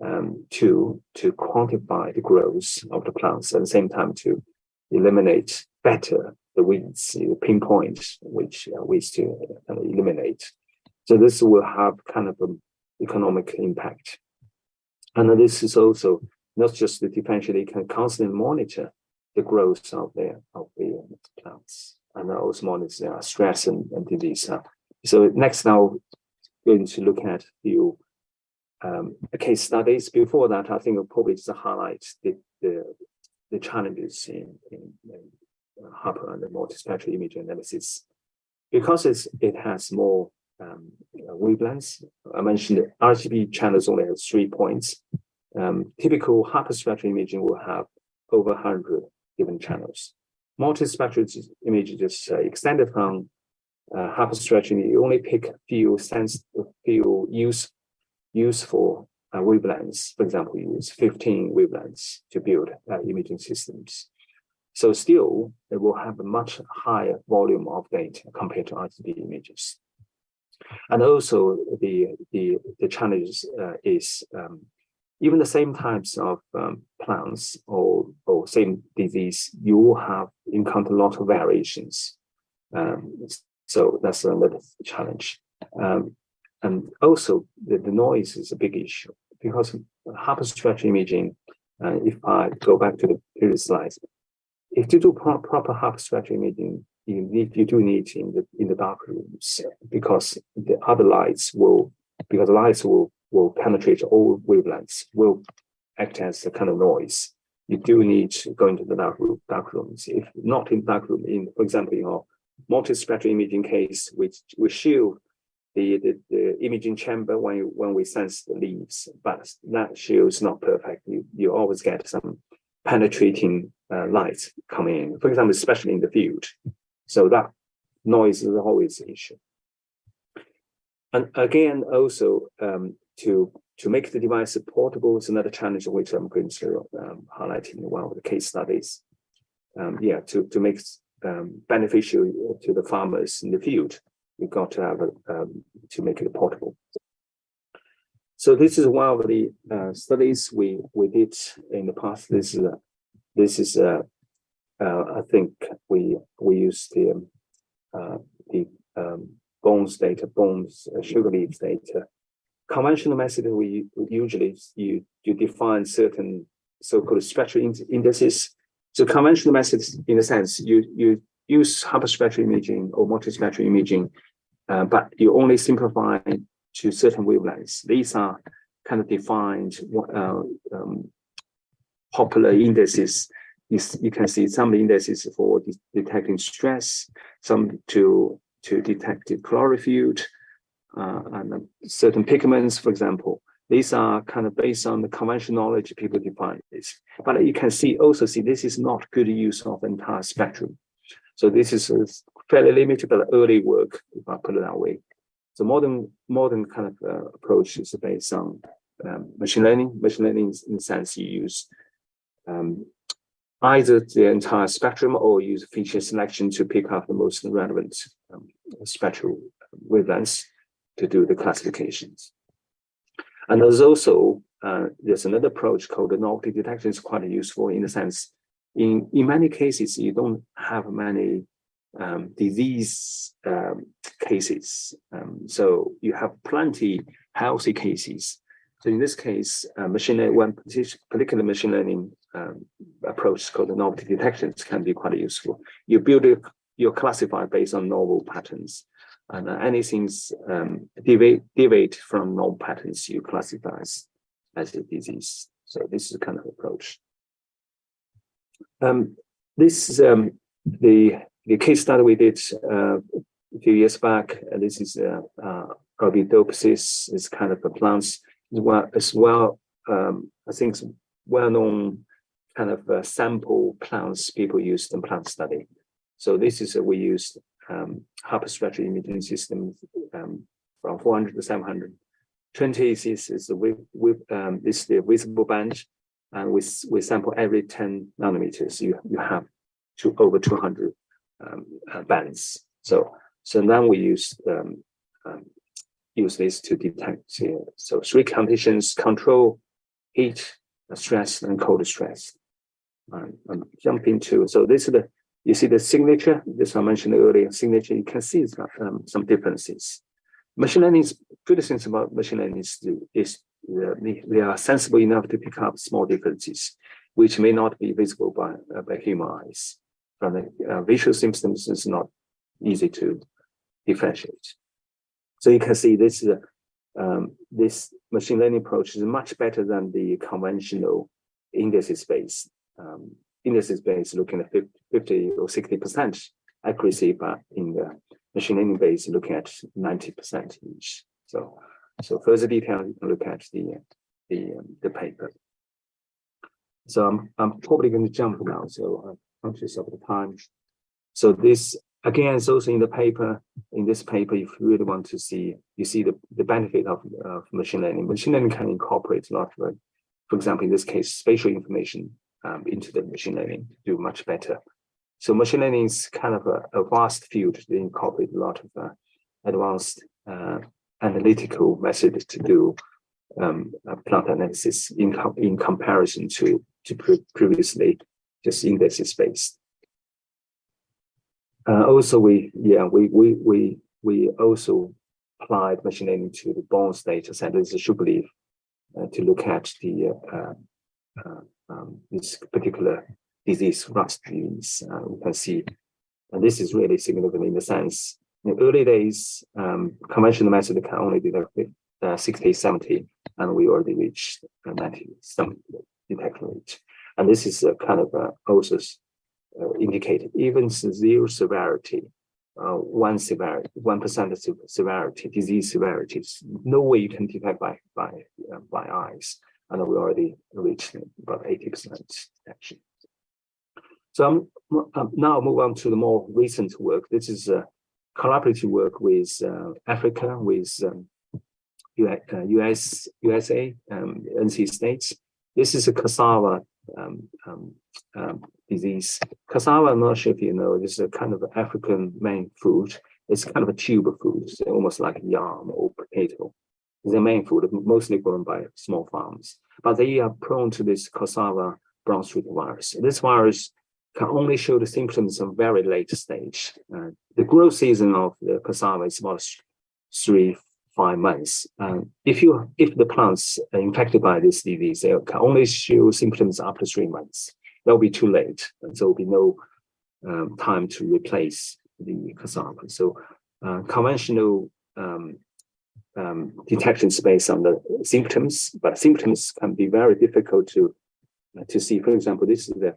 to quantify the growth of the plants, at the same time to eliminate better the weeds, pinpoint which weeds to eliminate. So this will have kind of an economic impact. And this is also not just the differential, you can constantly monitor the growth of the plants, and also monitor their stress and disease. So next now, going to look at a few case studies. Before that, I think I'll probably just highlight the challenges in hyper and multispectral image analysis, because it has more wavelengths. I mentioned that RGB channels only have 3 points. Typical hyperspectral imaging will have over 100 different channels. Multispectral imaging is extended from hyperspectral. You only pick a few useful wavelengths. For example, you use 15 wavelengths to build imaging systems. So still, it will have a much higher volume of data compared to RGB images. And also the challenge is even the same types of plants or same disease, you will have encounter a lot of variations. So that's another challenge. And also the noise is a big issue because hyperspectral imaging, if I go back to the previous slides, if you do proper hyperspectral imaging, you do need in the dark rooms because the other lights will penetrate all wavelengths, will act as a kind of noise. You do need to go into the dark rooms. If not in dark room, for example, in our multispectral imaging case, which we shield the imaging chamber when we sense the leaves, but that shield is not perfect. You always get some penetrating light coming in, for example, especially in the field. So that noise is always an issue. And again, also to make the device portable is another challenge which I'm going to highlight in one of the case studies. To make beneficial to the farmers in the field, we've got to have to make it portable. So this is one of the studies we did in the past. This is I think we use the bones data, sugar leaves data. Conventional method, we usually you define certain so-called spectral indices. So conventional methods, in a sense, you use hyperspectral imaging or multispectral imaging, but you only simplify to certain wavelengths. These are kind of defined popular indices. You can see some indices for detecting stress, some to detect the chlorophyll, and certain pigments, for example. These are kind of based on the conventional knowledge people define this. But you can also see this is not good use of the entire spectrum. So this is a fairly limited but early work, if I put it that way. So modern kind of approach is based on machine learning. Machine learning, in the sense, you use either the entire spectrum or use feature selection to pick up the most relevant spectral wavelengths to do the classifications. And there's also there's another approach called the novelty detection. Is quite useful in the sense, in many cases you don't have many disease cases, so you have plenty healthy cases. So in this case, one particular machine learning approach called the novelty detections can be quite useful. You classify based on novel patterns, and anything deviate from normal patterns, you classify as a disease. So this is the kind of approach. This is the case study we did a few years back. This is Arabidopsis, is kind of a plants as well. I think well-known kind of sample plants people use in plant study. So this is we used hyperspectral imaging system from 400 to 720. This is the visible band, and we sample every 10 nanometers. You have over 200 bands. So now we use this to detect so 3 conditions: control, heat, stress, and cold stress. I'm jumping to, so this is you see the signature. This I mentioned earlier. Signature, you can see it's got some differences. Machine learning's good things about machine learning is they are sensible enough to pick up small differences, which may not be visible by human eyes. From the visual systems, it's not easy to differentiate. So you can see this this machine learning approach is much better than the conventional indices-based. Indices-based looking at 50 or 60% accuracy, but in machine learning base look at 90% each. So further detail, you can look at the paper. So I'm probably going to jump now, so I'm conscious of the time. So this, again, is also in the paper. In this paper, if you really want to see, you see the benefit of machine learning. Machine learning can incorporate a lot of, for example, in this case, spatial information into the machine learning to do much better. So machine learning is kind of a vast field. They incorporate a lot of advanced analytical methods to do plant analysis in comparison to previously just indices based. Also, we also applied machine learning to the bones data set. This is a sugar leaf to look at the this particular disease, rust disease. We can see, and this is really significant in the sense. In the early days, conventional method can only detect 60, 70, and we already reached 90 some detection rate. And this is kind of also indicated even zero severity, 1% of severity, disease severity. No way you can detect by eyes, and we already reached about 80% detection. So now move on to the more recent work. This is collaborative work with Africa, with USA, NC States. This is a cassava disease. Cassava, I'm not sure if you know, this is a kind of African main food. It's kind of a tuber food, it's almost like yam or potato. It's a main food, mostly grown by small farms. But they are prone to this cassava brown streak virus. This virus can only show the symptoms of very late stage. The growth season of the cassava is about 3-5 months. If the plants are infected by this disease, they can only show symptoms after 3 months. That'll be too late, and so there'll be no time to replace the cassava. So conventional detection is based on the symptoms, but symptoms can be very difficult to see. For example, this is the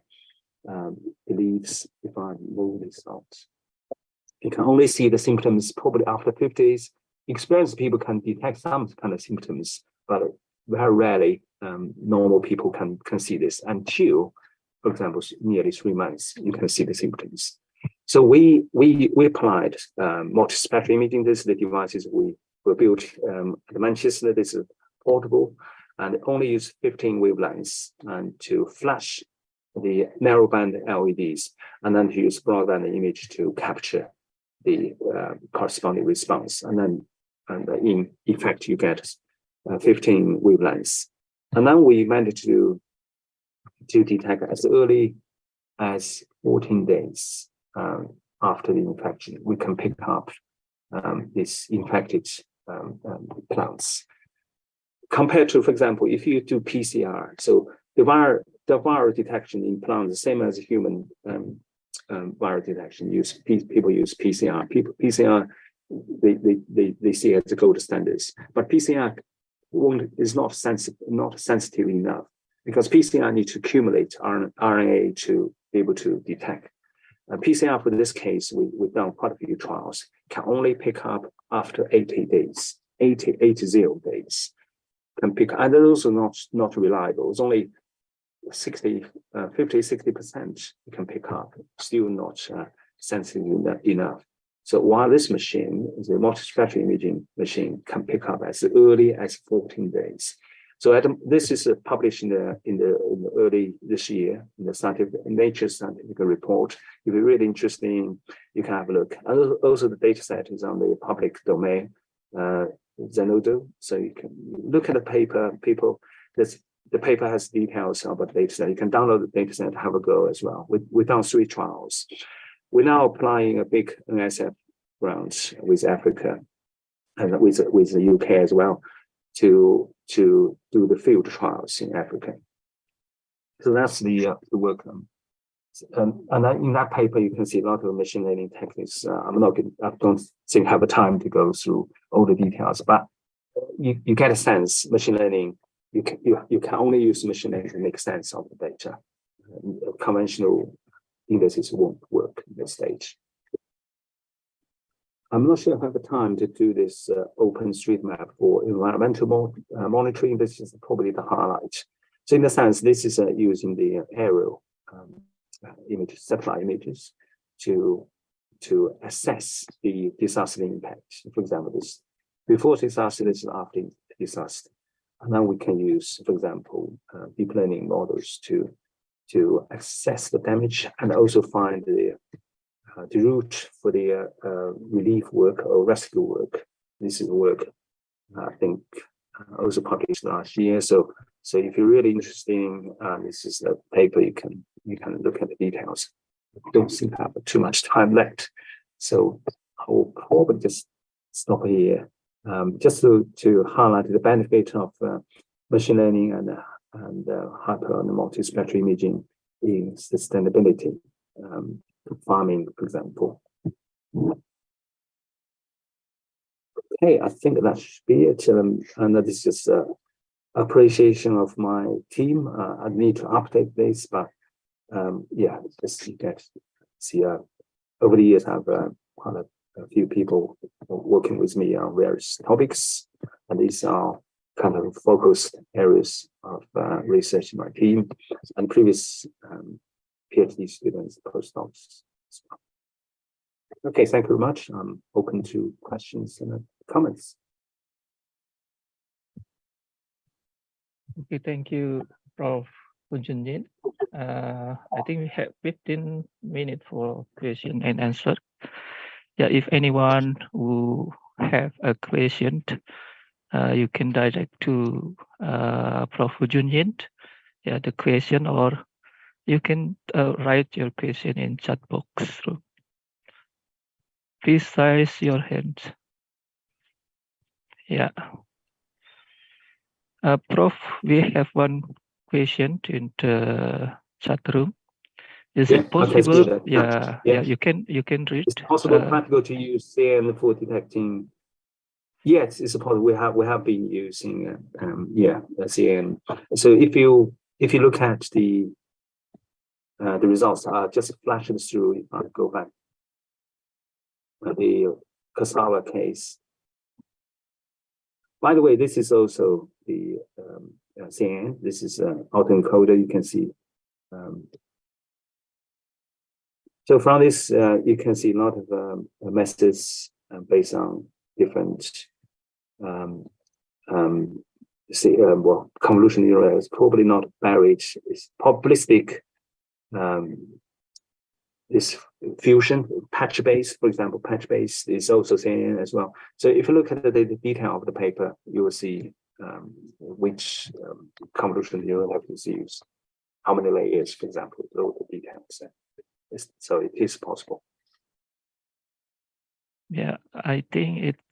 leaves. If I move this out, you can only see the symptoms probably after 50 days. Experienced people can detect some kind of symptoms, but very rarely normal people can see this until, for example, nearly 3 months, you can see the symptoms. So we applied multispectral imaging. This is the devices we built at Manchester. This is portable and only use 15 wavelengths and to flash the narrowband LEDs, and then to use broadband image to capture the corresponding response. And in effect, you get 15 wavelengths. And then we managed to detect as early as 14 days after the infection. We can pick up this infected plants. Compared to, for example, if you do PCR, so the viral detection in plants, the same as human viral detection. People use PCR. PCR they see as the gold standards, but PCR is not sensitive enough, because PCR needs to accumulate RNA to be able to detect. PCR for this case, we've done quite a few trials, can only pick up after 80 days, 80 days. Can pick, and those are not reliable. It's only 50, 60% you can pick up, still not sensitive enough. So while this machine, the multispectral imaging machine, can pick up as early as 14 days. So this is published in the early this year in the Nature scientific report. If you're really interested, you can have a look. And also the data set is on the public domain, Zenodo. So you can look at the paper. The paper has details about the data set. You can download the data set, have a go as well. We've done 3 trials. We're now applying a big NSF grant with Africa and with the UK as well to do the field trials in Africa. So that's the work. And in that paper, you can see a lot of machine learning techniques. I don't think I have the time to go through all the details, but you get a sense. Machine learning, you can only use machine learning to make sense of the data. Conventional indices won't work at this stage. I'm not sure if I have the time to do this OpenStreetMap for environmental monitoring. This is probably the highlight. So in a sense, this is using the aerial images, satellite images, to assess the disaster impact. For example, this before disaster, this is after disaster. And then we can use, for example, deep learning models to assess the damage and also find the route for the relief work or rescue work. This is work I think also published last year. So if you're really interested in this is a paper, you can look at the details. I don't seem to have too much time left, so I will probably just stop here. Just to highlight the benefit of machine learning and hyper and multispectral imaging in sustainability. Farming, for example. Okay, I think that should be it. And this is just appreciation of my team. I need to update this, but yeah, just you get see over the years I've quite a few people working with me on various topics, and these are kind of focused areas of research in my team and previous PhD students, postdocs. Okay, thank you very much. I'm open to questions and comments. Okay, thank you, Prof. Junjin. I think we have 15 minutes for question and answer. Yeah, if anyone who have a question, you can direct to Prof. Junjin, yeah, the question, or you can write your question in chat box. Please raise your hands. Yeah. Prof, we have one question in the chat room. Is it possible? Yeah, you can read. It's possible practical to use CN for detecting. Yes, it's possible. We have been using CN. So if you look at the results, just flash it through. If I go back, the Kasawa case. By the way, this is also the CNN. This is autoencoder. You can see. So from this, you can see a lot of methods based on different convolution neural networks. Probably not buried. It's probabilistic. This fusion, patch base, for example, patch base is also saying as well. So if you look at the detail of the paper, you will see which convolution neural network is used, how many layers, for example, all the details. So it is possible. Yeah, I think it's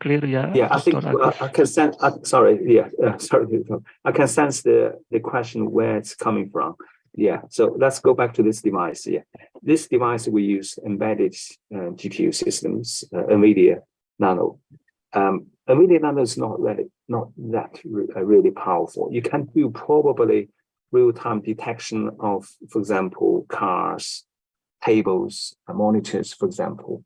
clear. Yeah, I think I can sense. Sorry, I can sense the question where it's coming from. Yeah, so let's go back to this device. Yeah, this device we use embedded GPU systems, NVIDIA Nano. NVIDIA Nano is not that really powerful. You can do probably real-time detection of, for example, cars, tables, monitors, for example.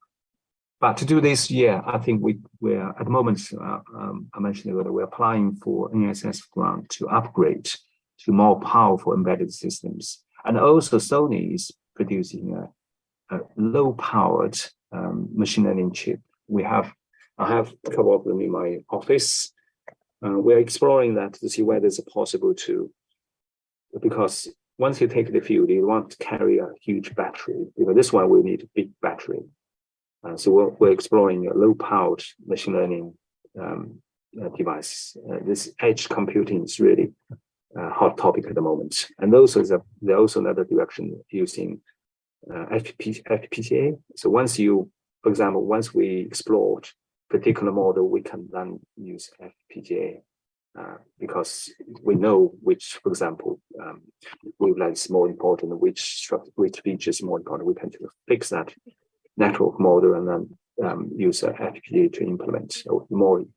But to do this, yeah, I think we're at the moment. I mentioned earlier, we're applying for NSF grant to upgrade to more powerful embedded systems. And also Sony is producing a low-powered machine learning chip. I have a couple of them in my office. We're exploring that to see whether it's possible to, because once you take the field, you want to carry a huge battery. This one will need a big battery. So we're exploring a low-powered machine learning device. This edge computing is really hot topic at the moment, and there's also another direction using FPGA. So once we explored particular model, we can then use FPGA because we know which, for example, wavelength is more important, which feature is more important. We can fix that network model and then use FPGA to implement, so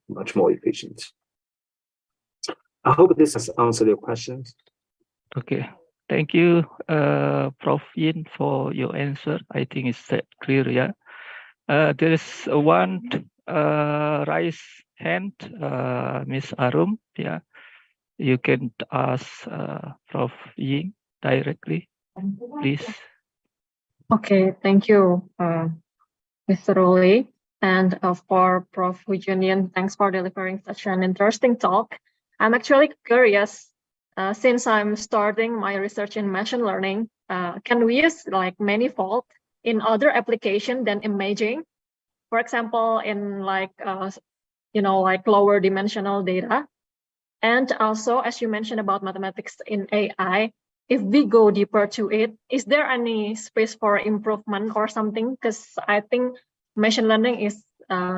much more efficient. I hope this has answered your questions. Okay, thank you, Prof. Yin, for your answer. I think it's clear. Yeah, There is one raise hand, Miss Arum. Yeah, you can ask Prof. Ying directly, please. Okay, thank you, Mr. Rowley. And for Prof. Hujunian, thanks for delivering such an interesting talk. I'm actually curious, since I'm starting my research in machine learning, can we use like manifold in other application than imaging? For example, in like, like lower dimensional data. And also, as you mentioned about mathematics in AI, if we go deeper to it, is there any space for improvement or something? Because I think machine learning is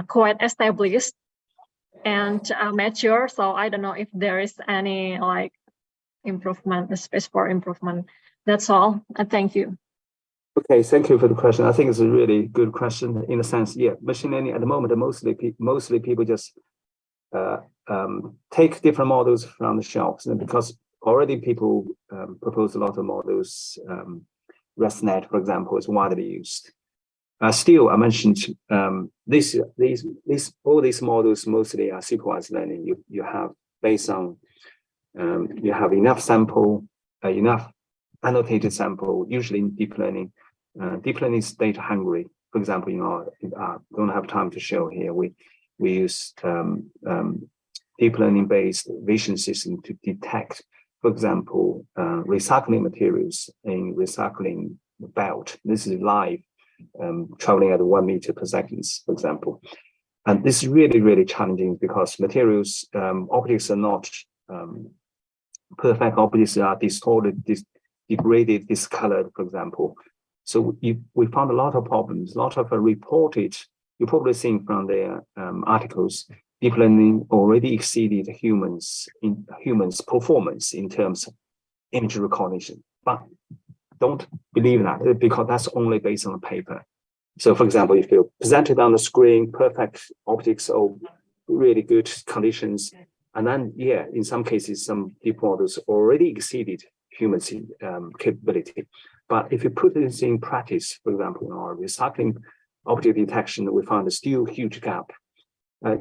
quite established and mature. So I don't know if there is any like improvement, space for improvement. That's all. Thank you. Okay, thank you for the question. I think it's a really good question in a sense. Yeah, machine learning at the moment, mostly people just take different models from the shelves, and because already people propose a lot of models. ResNet, for example, is widely used. Still, I mentioned all these models mostly are supervised learning. You have based on you have enough sample, enough annotated sample. Usually in deep learning is data hungry. For example, don't have time to show here. We use deep learning based vision system to detect, for example, recycling materials in recycling belt. This is live, traveling at 1 meter per second, for example. And this is really, really challenging because materials, objects are not perfect. Objects are distorted, degraded, discolored, for example. So we found a lot of problems, a lot of reported, you've probably seen from their articles, deep learning already exceeded humans' performance in terms of image recognition. But don't believe that, because that's only based on a paper. So for example, if you presented on the screen, perfect optics or really good conditions, and then, yeah, in some cases, some deep models already exceeded humans' capability. But if you put this in practice, for example, in our recycling object detection, we found a still huge gap.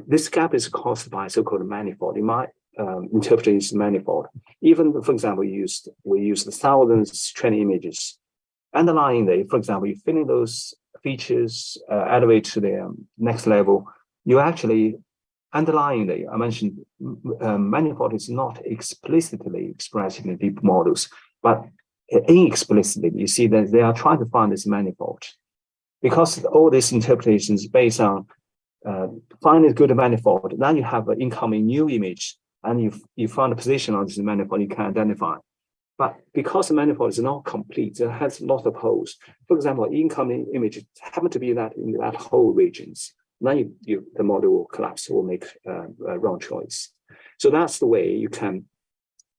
This gap is caused by so-called manifold. In my interpretation, is manifold. Even, for example, we used thousands training images. Underlying them, for example, you fill in those features, elevate to the next level, you actually underlying them. I mentioned manifold is not explicitly expressed in the deep models, but inexplicitly, you see that they are trying to find this manifold. Because all these interpretations based on finding a good manifold, then you have an incoming new image, and you find a position on this manifold you can identify. But because the manifold is not complete, it has a lot of holes. For example, incoming image happen to be in that hole regions. Then the model will collapse or make a wrong choice. So that's the way you can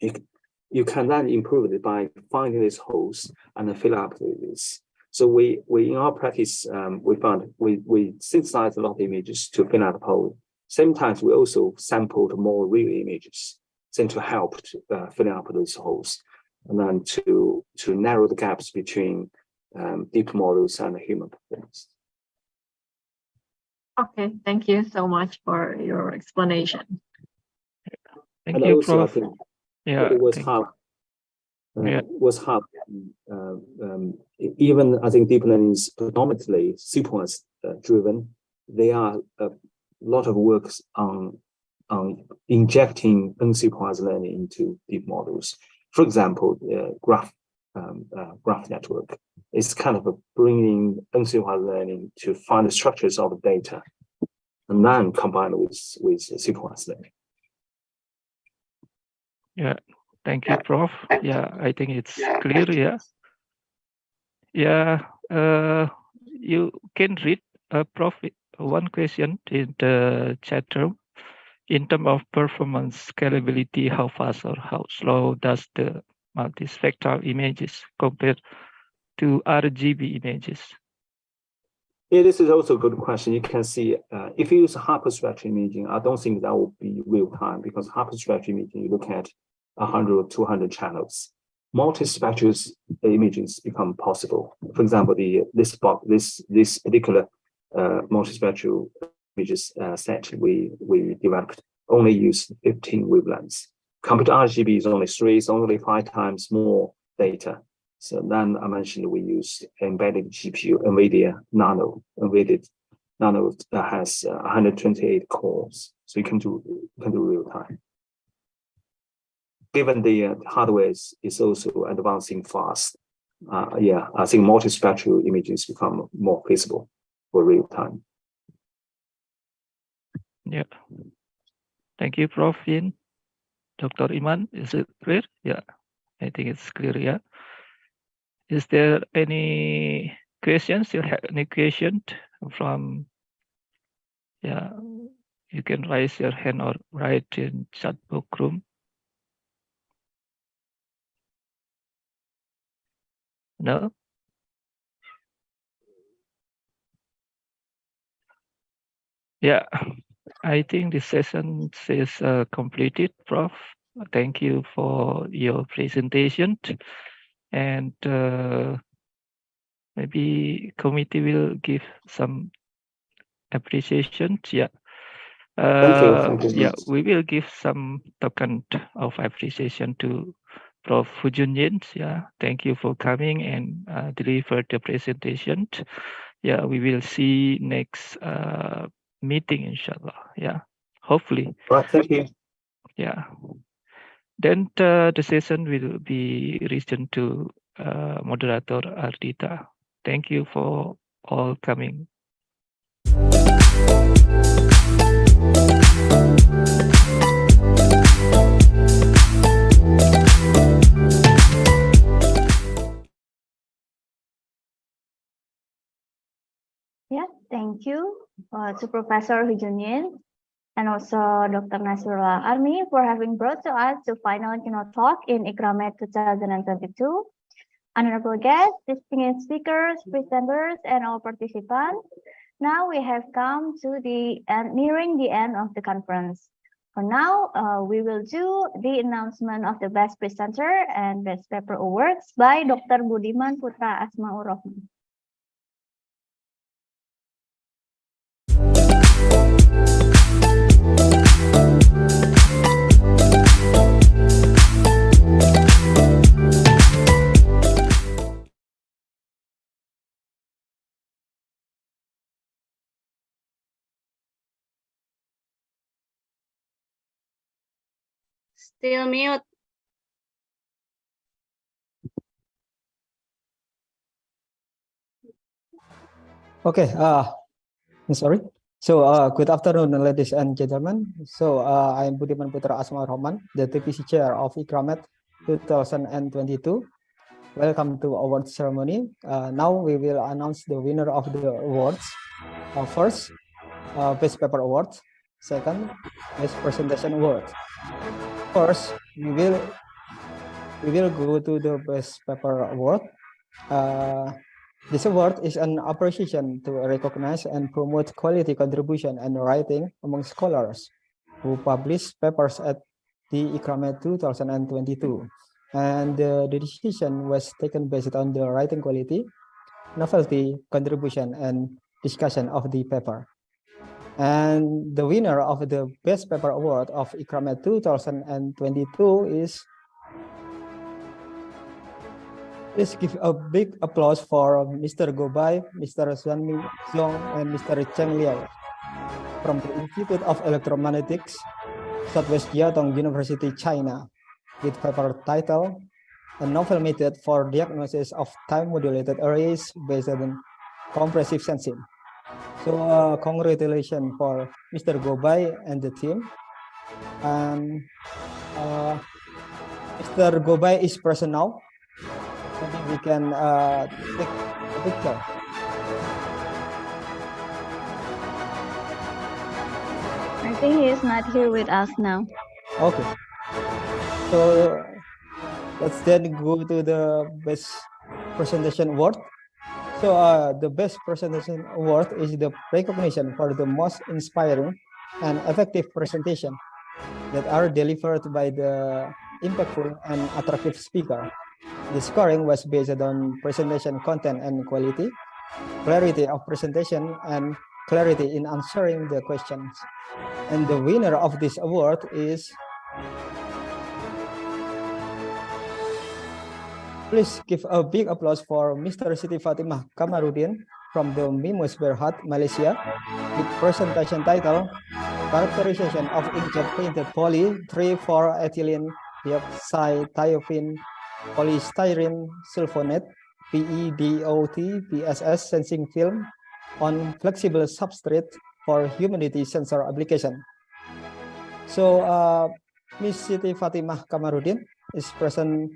then improve it by finding these holes and then fill up this. So we in our practice, we found we synthesized a lot of images to fill out the hole. Same time, we also sampled more real images, to help filling up those holes, and then to narrow the gaps between deep models and human performance. Okay, thank you so much for your explanation. Thank you, also, Prof. I think it was hard. Was hard. Even I think deep learning is predominantly sequence driven. There are a lot of works on injecting unsupervised learning into deep models. For example, graph network is kind of bringing unsupervised learning to find the structures of the data, and then combine with supervised learning. Yeah, thank you, Prof. Yeah, I think it's clear. Yeah. Yeah, you can read, Prof, one question in the chat room. In terms of performance, scalability, how fast or how slow does the multispectral images compare to RGB images? Yeah, this is also a good question. You can see if you use hyperspectral imaging, I don't think that will be real time, because hyperspectral imaging, you look at 100 or 200 channels. Multispectral images become possible. For example, this particular multispectral images set we developed only use 15 wavelengths. Computer RGB is only 3, it's only 5 times more data. So then I mentioned we use embedded GPU, NVIDIA Nano. NVIDIA Nano has 128 cores, so you can do real time. Given the hardware is also advancing fast, I think multispectral images become more feasible for real time. Yeah. Thank you, Prof. Yin. Dr. Iman, is it clear? Yeah, I think it's clear, yeah. Is there any questions? You have any question from, yeah, you can raise your hand or write in chat book room. No? Yeah, I think this session is completed, Prof. Thank you for your presentation. And maybe committee will give some appreciation. Yeah. Thank you. Yeah, we will give some token of appreciation to Prof. Yin. Yeah, thank you for coming and deliver the presentation. Yeah, we will see next meeting, inshallah. Yeah, hopefully. Right, thank you. Yeah. Then the session will be returned to moderator Ardita. Thank you for all coming. Yeah, thank you to Professor Yin and also Dr. Nasrullah Armi for having brought to us the final keynote talk in ICRAMET 2022. Honorable guests, distinguished speakers, presenters, and all participants. Now we have come to the nearing the end of the conference. For now, we will do the announcement of the Best Presenter and Best Paper Awards by Dr. Budiman Putra Asmaul Rohman. Still mute. Okay, I'm sorry. So, good afternoon, ladies and gentlemen. So, I am Budiman Putra Asmaul Rohman, the TPC Chair of ICRAMET 2022. Welcome to award ceremony. Now we will announce the winner of the awards. First, Best Paper Award. Second, Best Presentation Award. First, we will go to the Best Paper Award. This award is an appreciation to recognize and promote quality contribution and writing among scholars who publish papers at the ICRAMET 2022. And the decision was taken based on the writing quality, novelty, contribution, and discussion of the paper. And the winner of the Best Paper Award of ICRAMET 2022 is... Please give a big applause for Mr. Gobai, Mr. Xuanming Zhong, and Mr. Cheng Liao from the Institute of Electromagnetics, Southwest Jiaotong University, China, with paper title, A Novel Method for Diagnosis of Time-Modulated Arrays Based on Compressive Sensing. So congratulations for Mr. Gobai and the team. Mr. Gobai is present now. Maybe we can take a picture. I think he is not here with us now. Okay. So let's then go to the Best Presentation Award. So the Best Presentation Award is the recognition for the most inspiring and effective presentation that are delivered by the impactful and attractive speaker. The scoring was based on presentation content and quality, clarity of presentation, and clarity in answering the questions. And the winner of this award is, please give a big applause for Mr. Siti Fatimah Kamarudin from the Mimus Berhad, Malaysia, with presentation title, Characterization of Inkjet Printed Poly 3,4-ethylene dioxythiophene polystyrene sulfonate PEDOT PSS sensing film on flexible substrate for humidity sensor application. So Ms. Siti Fatimah Kamarudin is present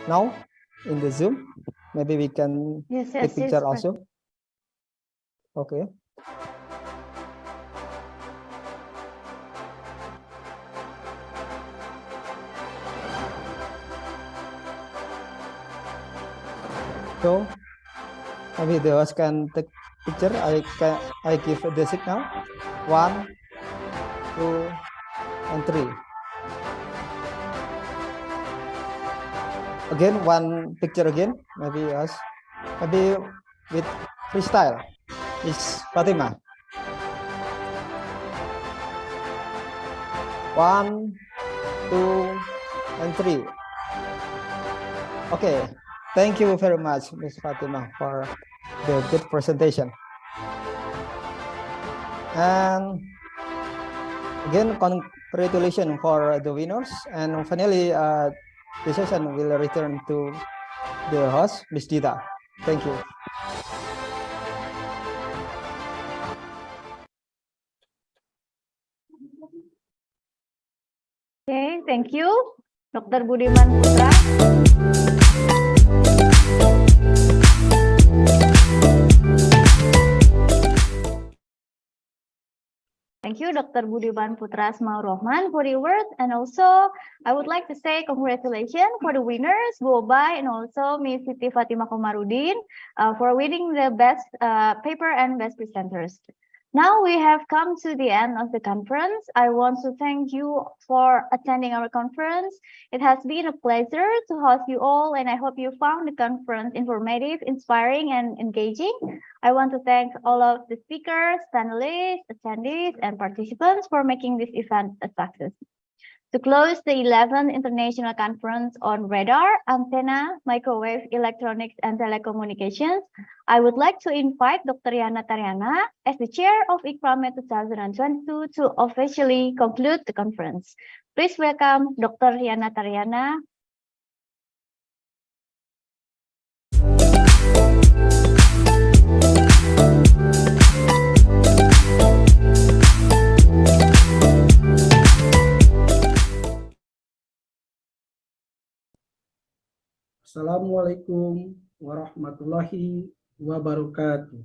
now in the Zoom. Maybe we can take picture also. Okay. So maybe the host can take picture. I give the signal 1, 2, and 3. Again, one picture again. Maybe us. Maybe with freestyle. Is Fatima. 1, 2, and 3. Okay. Thank you very much, Ms. Fatima, for the good presentation. And again, congratulations for the winners. And finally, the session will return to the host, Ms. Dita. Thank you. Okay, thank you, Dr. Budiman Putra. Thank you, Dr. Budiman Putra Asmaul Rohman, for the award. And also, I would like to say congratulations for the winners, Bu Obai, and also Ms. Siti Fatimah Kamarudin for winning the best paper and best presenters. Now we have come to the end of the conference. I want to thank you for attending our conference. It has been a pleasure to host you all, and I hope you found the conference informative, inspiring, and engaging. I want to thank all of the speakers, panelists, attendees, and participants for making this event a success. To close the 11th International Conference on Radar, Antenna, Microwave, Electronics, and Telecommunications, I would like to invite Dr. Yana Tariana as the chair of ICRAMET 2022 to officially conclude the conference. Please welcome Dr. Yana Tariana. Assalamualaikum warahmatullahi wabarakatuh.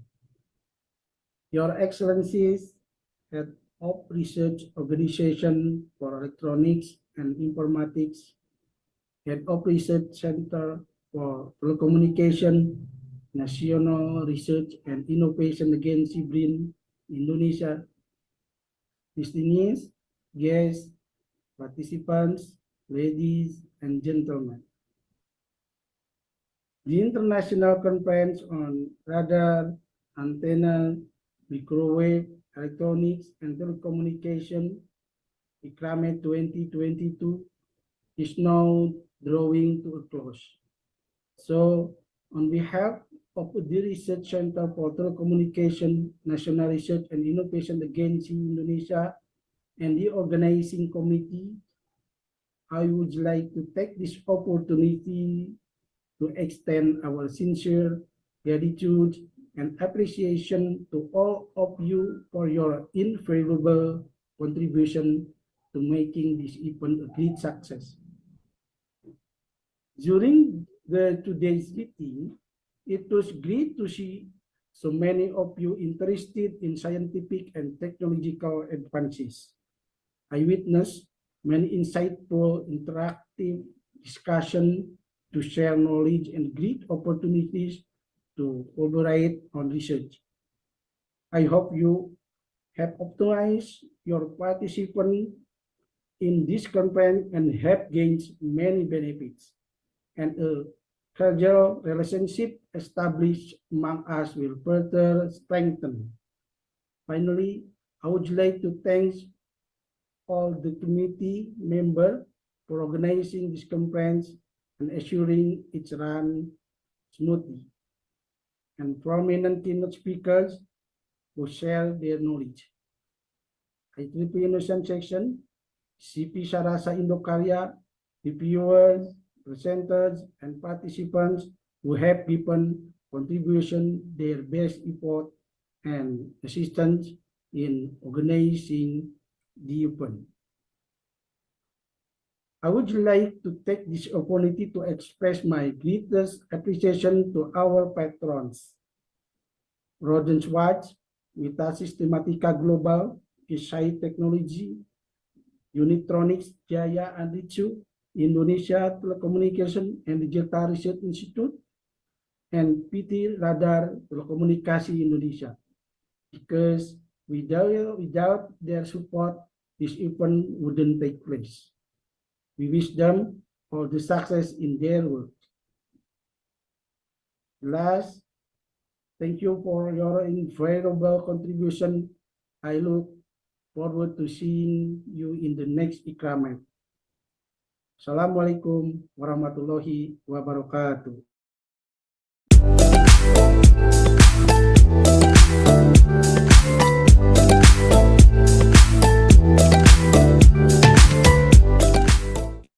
Your Excellencies, Head of Research Organization for Electronics and Informatics, Head of Research Center for Telecommunication, National Research and Innovation Agency BRIN, Indonesia, distinguished guests, participants, ladies and gentlemen. The International Conference on Radar, Antenna, Microwave, Electronics, and Telecommunication, ICRAMET 2022, is now drawing to a close. So, on behalf of the Research Center for Telecommunication, National Research and Innovation Agency Indonesia, and the organizing committee, I would like to take this opportunity to extend our sincere gratitude and appreciation to all of you for your invaluable contribution to making this event a great success. During today's meeting, it was great to see so many of you interested in scientific and technological advances. I witnessed many insightful, interactive discussions to share knowledge and great opportunities to collaborate on research. I hope you have optimized your participation in this conference and have gained many benefits and a cordial relationship established among us will further strengthen. Finally, I would like to thank all the committee members for organizing this conference and assuring it run smoothly, and prominent keynote speakers who share their knowledge. IEEE Innovation Section, CP Sarasa Indokarya, reviewers, presenters, and participants who have given contribution their best effort and assistance in organizing the event. I would like to take this opportunity to express my greatest appreciation to our patrons, Rodent Watch, Meta Systematica Global, Kisai Technology, Unitronics, Jaya and Richu, Indonesia Telecommunication and Digital Research Institute, and PT Radar Telecommunication Indonesia. Because without their support, this event wouldn't take place. We wish them all the success in their work. Last, thank you for your invaluable contribution. I look forward to seeing you in the next ICRAMET. Assalamualaikum warahmatullahi wabarakatuh.